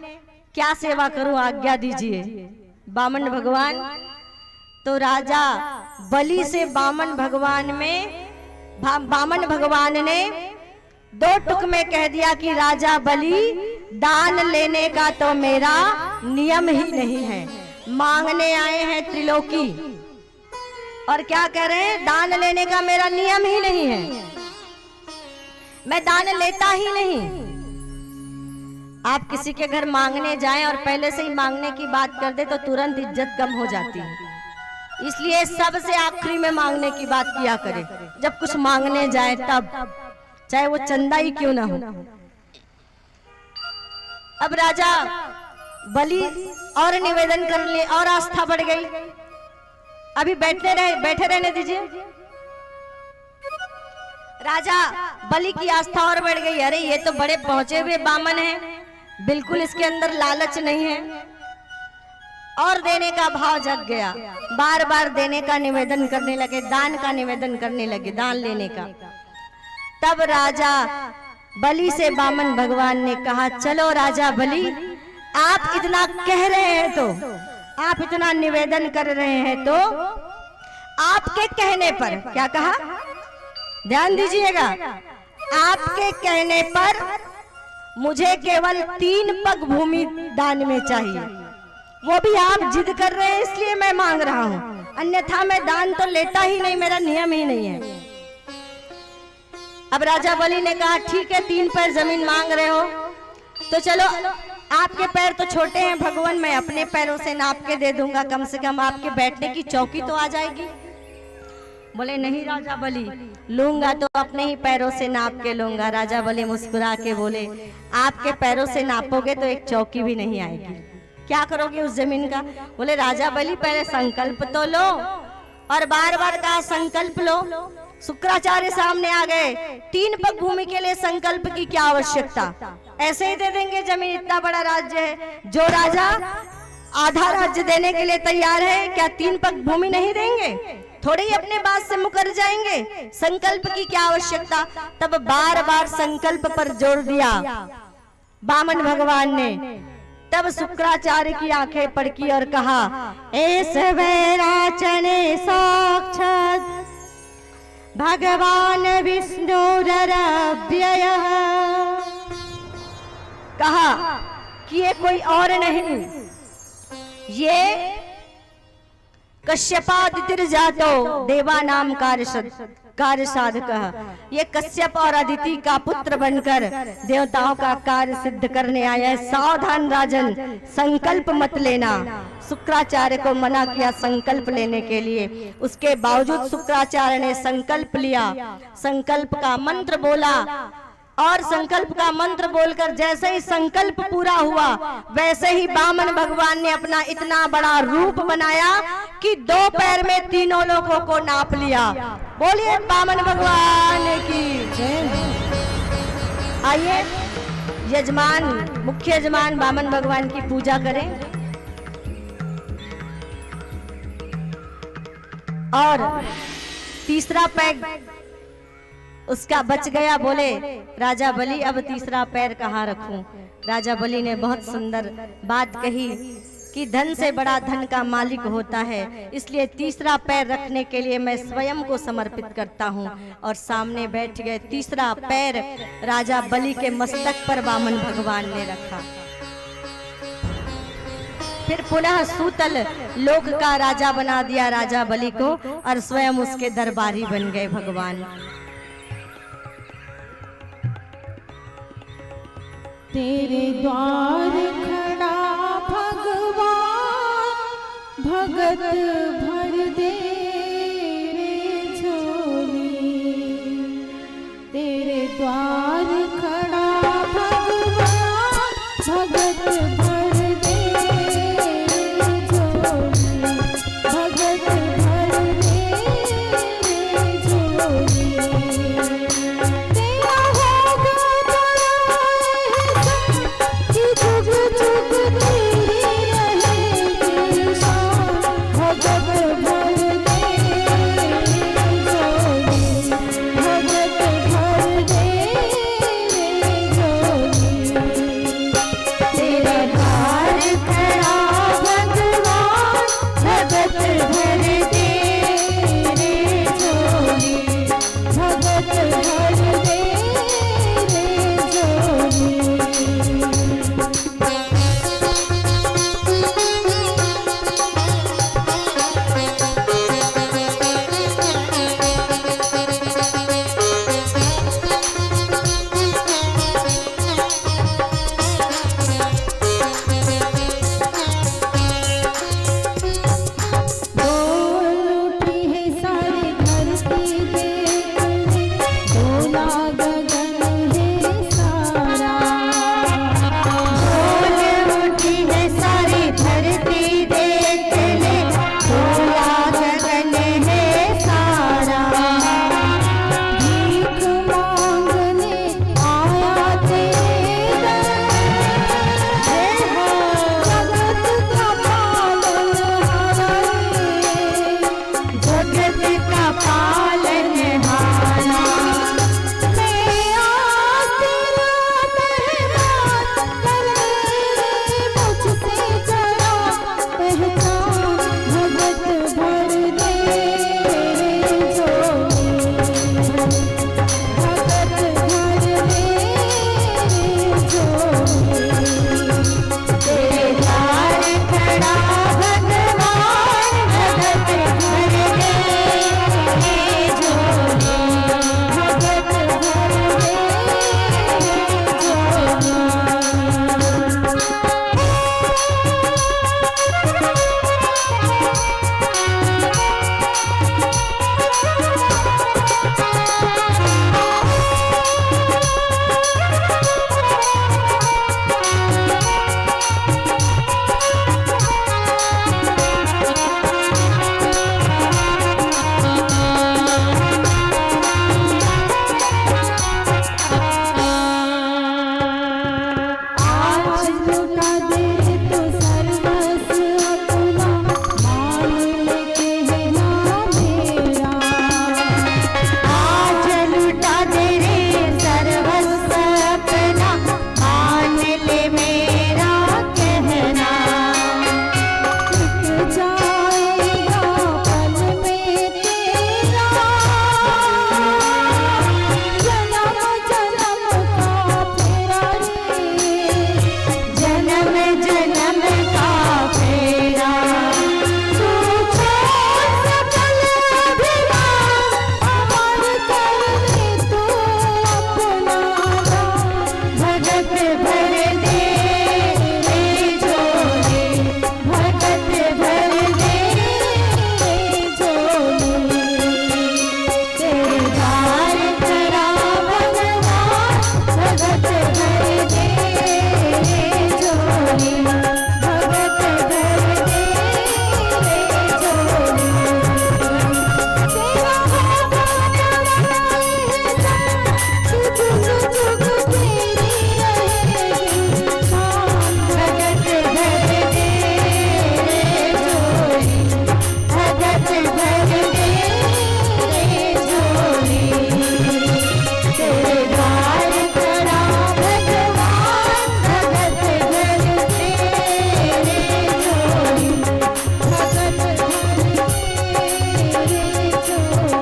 S3: क्या सेवा करूं, आज्ञा दीजिए। बामन भगवान, तो राजा बलि से बामन भगवान ने 2 टुक में कह दिया कि राजा बलि, दान लेने का तो मेरा नियम ही नहीं है। मांगने आए हैं त्रिलोकी और क्या कह रहे हैं, दान लेने का मेरा नियम ही नहीं है, मैं दान लेता ही नहीं। आप किसी के घर मांगने जाएं और पहले से ही मांगने की बात कर दे तो तुरंत इज्जत कम हो जाती है। इसलिए सबसे आखिरी में मांगने की बात किया करे, जब कुछ मांगने जाए तब, चाहे वो चंदा ही क्यों ना हो। अब राजा बलि और निवेदन कर ले और आस्था बढ़ गई। अभी बैठे रहने दीजिए। राजा बलि की आस्था और बढ़ गई। अरे ये तो बड़े पहुंचे हुए बामन हैं, बिल्कुल इसके अंदर लालच नहीं है, और देने का भाव जग गया। बार बार देने का निवेदन करने लगे, दान का निवेदन करने लगे, दान लेने का। तब राजा बलि से बामन भगवान ने कहा, चलो राजा बलि, आप इतना कह रहे हैं तो, आप इतना निवेदन कर रहे हैं तो, आपके कहने पर, क्या कहा, ध्यान दीजिएगा, आपके कहने पर मुझे केवल 3 पग भूमि दान में चाहिए। वो भी आप जिद कर रहे हैं इसलिए मैं मांग रहा हूं, अन्यथा मैं दान तो लेता ही नहीं, मेरा नियम ही नहीं है। अब राजा बलि ने कहा, ठीक है 3 पैर जमीन मांग रहे हो तो चलो, आपके पैर तो छोटे हैं भगवान, मैं अपने पैरों से नाप के दे दूंगा, कम से कम आपके बैठने की चौकी तो आ जाएगी। बोले नहीं राजा बलि, लूंगा तो अपने ही पैरों से नाप के लूंगा। राजा बलि मुस्कुरा के बोले, आपके पैरों से नापोगे तो एक चौकी भी नहीं आएगी, क्या करोगे उस जमीन का। बोले राजा बलि पहले संकल्प तो लो, और बार बार कहा संकल्प लो। शुक्राचार्य सामने आ गए, 3 पग भूमि के लिए संकल्प की क्या आवश्यकता, ऐसे ही दे देंगे जमीन, इतना बड़ा राज्य है। जो राजा आधा राज्य देने के लिए तैयार है, क्या 3 पग भूमि नहीं देंगे, थोड़े ही अपने बात से मुकर जाएंगे, संकल्प की क्या आवश्यकता। तब बार बार संकल्प पर जोर दिया बामन भगवान ने। तब शुक्राचार्य की आंखें पड़की और कहा, ऐस वैराचने साक्षात भगवान विष्णुरव्ययः। कहा कि ये कोई और नहीं, ये कश्यपादितिर जातो देवा नाम कार्य साधक, ये कश्यप और अदिति का पुत्र बनकर देवताओं का कार्य सिद्ध करने आया है। सावधान राजन, संकल्प मत लेना। शुक्राचार्य को मना किया संकल्प लेने के लिए, उसके बावजूद शुक्राचार्य ने संकल्प लिया, संकल्प का मंत्र बोला, और संकल्प का मंत्र बोलकर जैसे ही संकल्प पूरा हुआ, वैसे ही बामन भगवान ने अपना इतना बड़ा रूप बनाया कि 2 पैर में तीनों लोगों को नाप लिया। बोलिए बामन भगवान की जय। आइए यजमान, मुख्य यजमान बामन भगवान की पूजा करें। और तीसरा पैर उसका बच गया। बोले राजा बलि, अब तीसरा पैर कहाँ रखूं। राजा बलि ने बहुत सुंदर बात कही कि धन से बड़ा धन का मालिक होता है, इसलिए तीसरा पैर रखने के लिए मैं स्वयं को समर्पित करता हूं। और सामने बैठ गए। तीसरा पैर राजा बलि के मस्तक पर बामन भगवान ने रखा। फिर पुनः सूतल लोक का राजा बना दिया राजा बलि को, और स्वयं उसके दरबारी बन गए भगवान।
S4: तेरे द्वार खड़ा भगवान, भगत भर दे रे झोली। तेरे द्वार खड़ा भगवान, भगत भर दे रे झोली। भगत भर दे रे झोली। तेरा हो लुटा दे तो सर्वस्व अपना मान ले कहना मेरा।
S1: आज लुटा दे रे सर्वस्व अपना मान ले मेरा कहना।
S4: टिक जाएगा पल में तेरा जन्म जन्म का फेरा रे।
S1: जन्म जन्म का फेरा
S4: तू छोड़ सकल अभिमान अमर कर ले तू अपना नाम।
S1: भगत भर दे रे झोले, भगत भर दे रे झोले। तेरे द्वार खड़ा भगवान, भगत भर दे रे झोले, भगत भर दे रे झोले।
S4: तेरा होगा बनाए है तू जुग जुग तेरी रहेगी शान।
S1: भगत भर दे रे झोले, भगत भर दे रे झोले। तेरे द्वार खड़ा भगवान, भगत भर दे रे झोले,
S4: भगत भर दे रे झोले।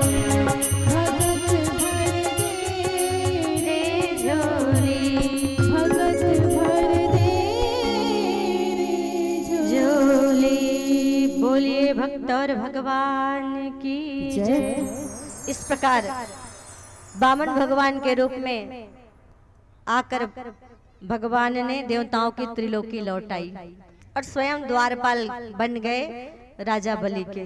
S4: भगत भर दे रे
S1: झोले। बोलिए भक्त और भगवान की जय। इस प्रकार वामन भगवान के रूप में आकर भगवान ने देवताओं की त्रिलोकी लौटाई और स्वयं द्वारपाल बन गए राजा बलि के।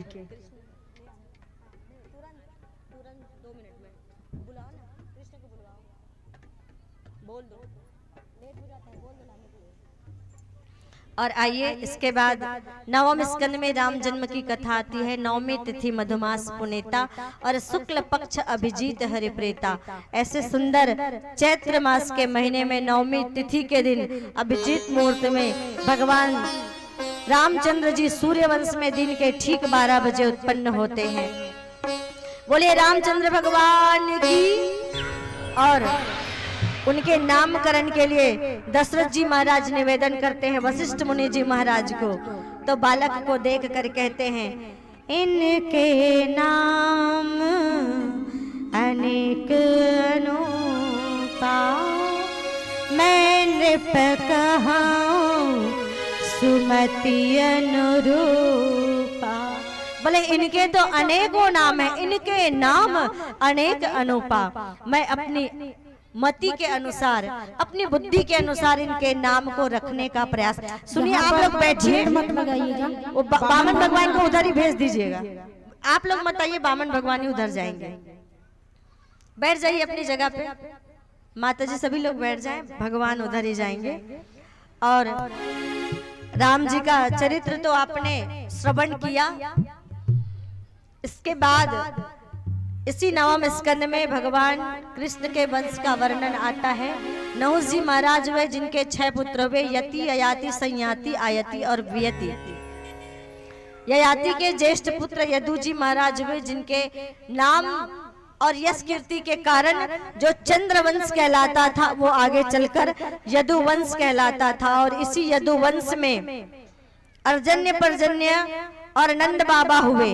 S1: और आइए इसके बाद नवम स्कंद में राम जन्म की कथा आती है। नवमी तिथि मधुमास पुनेता और शुक्ल पक्ष अभिजीत हरिप्रेता। ऐसे सुंदर चैत्र मास के महीने में नवमी तिथि के दिन अभिजीत मुहूर्त में भगवान रामचंद्र जी सूर्यवंश में दिन के ठीक 12 बजे उत्पन्न होते हैं। बोलिए रामचंद्र भगवान की। और उनके नामकरण के लिए दशरथ जी महाराज निवेदन करते हैं वशिष्ठ मुनि जी महाराज को। तो बालक को देख कर कहते हैं, इनके नाम अनेक अनूपा, मैं नृप कहूं सुमति अनुरूपा। बोले इनके तो अनेकों नाम है, इनके नाम अनेक अनूपा। मैं अपनी मति के अनुसार, अपनी बुद्धि के अनुसार इनके नाम को रखने का प्रयास। सुनिए आप लोग बैठिए,
S4: मत लगाइएगा।
S1: वो वामन भगवान को उधर ही भेज दीजिएगा। आप लोग मत आइए, वामन भगवान ही उधर जाएंगे। बैठ जाइए अपनी जगह पे, माता जी सभी लोग बैठ जाएं, भगवान उधर ही जाएंगे। और राम जी का चरित्र तो आपने श्रवण किया। इसके बाद इसी नवम स्कंद में भगवान कृष्ण के वंश का वर्णन आता है। नहुष जी महाराज हुए जिनके 6 पुत्र हुए, यति, ययाति, संयाति, आयति और वियति। ययाति के ज्येष्ठ पुत्र यदु जी महाराज हुए जिनके नाम और यश कीर्ति के कारण जो चंद्रवंश कहलाता था वो आगे चलकर यदुवंश कहलाता था। और इसी यदुवंश में अर्जन्य, पर्जन्य और नंद बाबा हुए।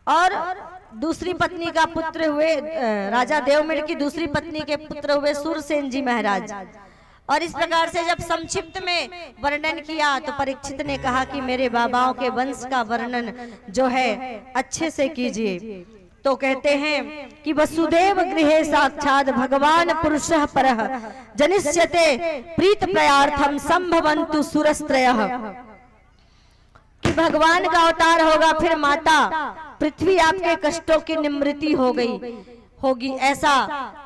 S1: और दूसरी पत्नी का पुत्र हुए, राजा देवमिड़ की दूसरी पत्नी के पुत्र हुए सूरसेन जी महाराज। और इस प्रकार से जब संक्षिप्त में वर्णन किया तो परीक्षित ने कहा कि मेरे बाबाओं के वंश का वर्णन जो है अच्छे से कीजिए। तो कहते हैं कि वसुदेव गृहे साक्षात भगवान पुरुषः परः जनिष्यते प्रीत प्रयार्थम संभवन्तु सुरस्त्रयः। कि भगवान का अवतार होगा, फिर माता पृथ्वी आपके कष्टों की निवृत्ति होगी, ऐसा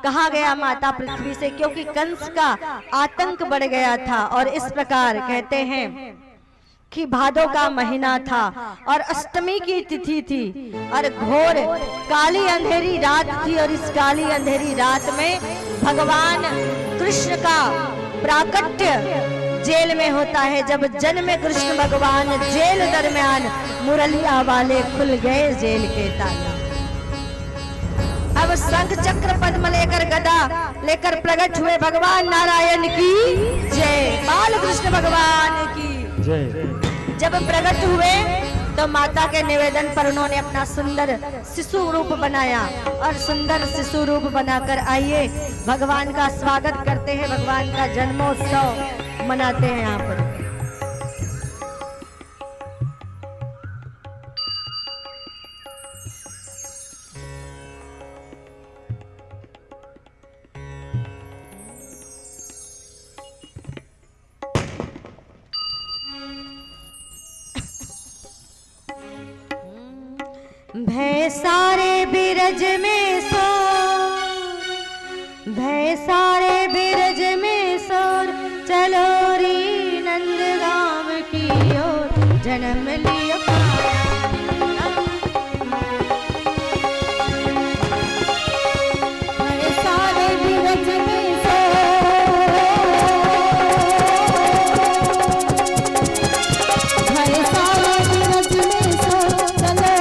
S1: कहा गया माता पृथ्वी से, क्योंकि कंस का आतंक बढ़ गया था। और इस प्रकार कहते हैं कि भादों का महीना था और अष्टमी की तिथि थी और घोर काली अंधेरी रात थी। और इस काली अंधेरी रात में भगवान कृष्ण का प्राकट्य
S3: जेल में होता है जब जन्मे कृष्ण भगवान, जेल दरमियान मुरलिया वाले खुल गए जेल के ताले। अब शंख चक्र पद्म लेकर गदा लेकर प्रकट हुए भगवान नारायण की जय, बाल कृष्ण भगवान की
S2: जय।
S3: जब प्रकट हुए तो माता के निवेदन पर उन्होंने अपना सुंदर शिशु रूप बनाया और सुंदर शिशु रूप बनाकर आइए भगवान का स्वागत करते हैं, भगवान का जन्मोत्सव मनाते हैं यहाँ पर।
S1: भय सारे बिरज में सो, भय सारे बिरज में सोर, चलो री नंदगाम की ओर, जन्म लियो भय सारे बिरज में सो, भय सारे बिरज में सो, चलो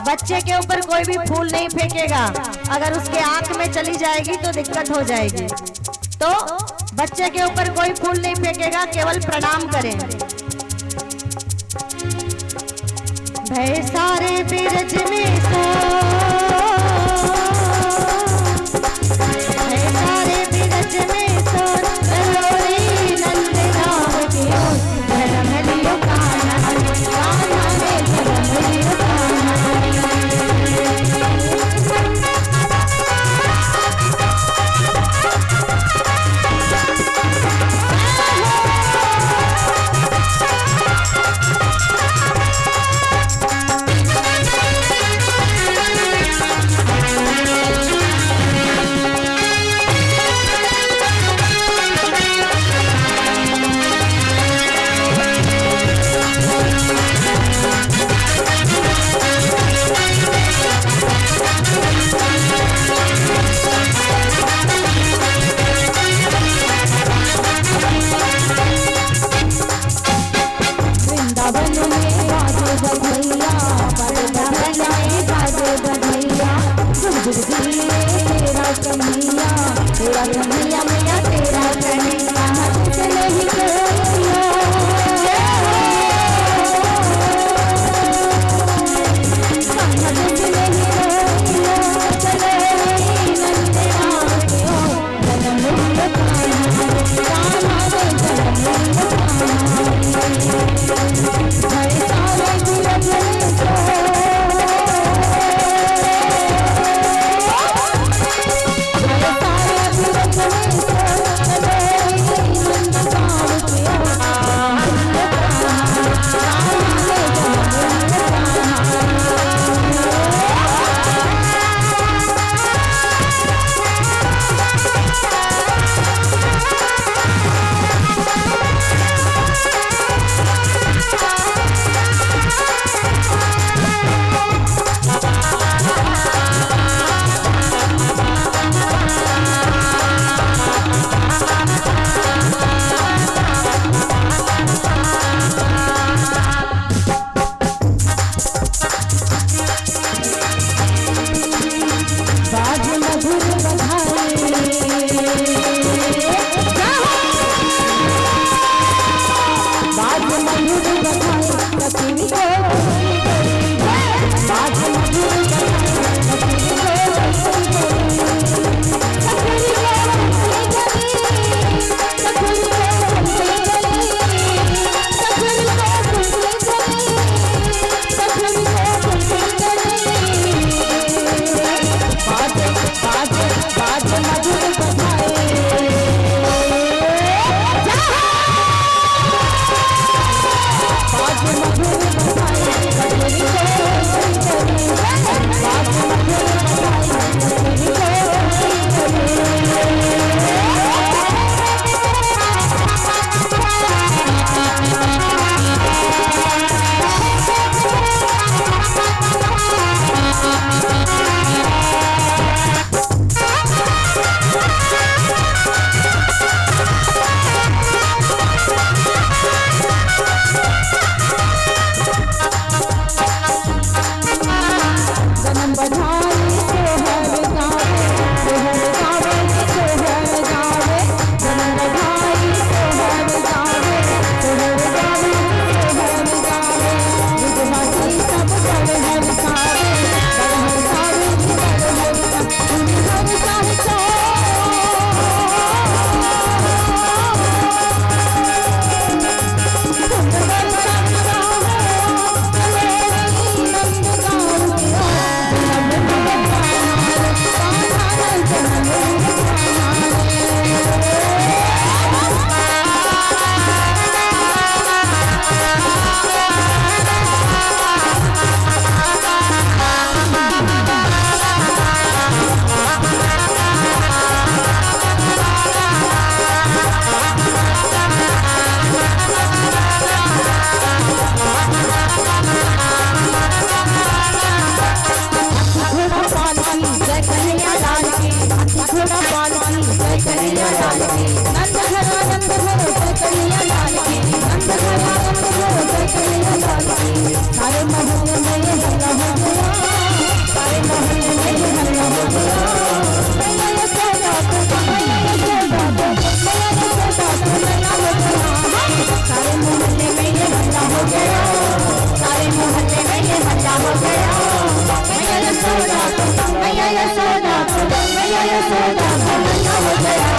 S1: बच्चे के ऊपर कोई भी फूल नहीं फेंकेगा, अगर उसके आंख में चली जाएगी तो दिक्कत हो जाएगी। तो बच्चे के ऊपर कोई फूल नहीं फेंकेगा, केवल प्रणाम करें। भय सारे बिरज में सो, भय सारे बिरज में सो, चलो रे नंदगाम की ओर, जन्म लियो कान्हा, कान्हा ने जन्म लियो कान्हा।
S4: सारे कन्हैया लाल की नंद घरा नंद घरो जय कन्हैया लाल की नंद घरा नंद घरो जय कन्हैया लाल की सारे मोहल्ले में ये हल्ला हो गया सारे मोहल्ले में ये हल्ला हो गया मैया यशोदा तो मैया यशोदा तो मैया यशोदा तो मैया हो गया सारे मोहल्ले में ये हल्ला हो गया सारे मोहल्ले में ये हल्ला हो गया मैया यशोदा तो मैया यशोदा तो मैया यशोदा तो मैया हो गया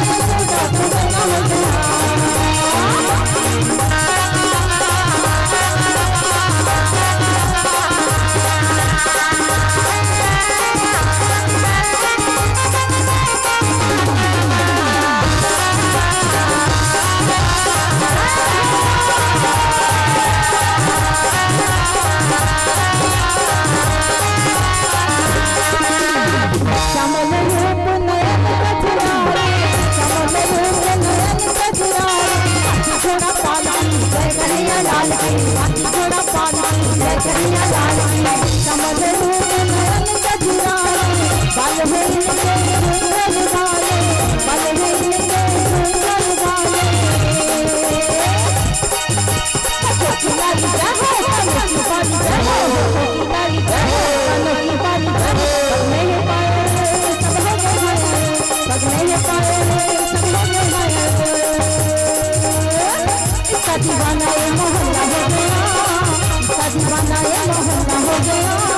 S4: यशोदा तो मैया हो गया दीवाना ये मोहल्ला हो गया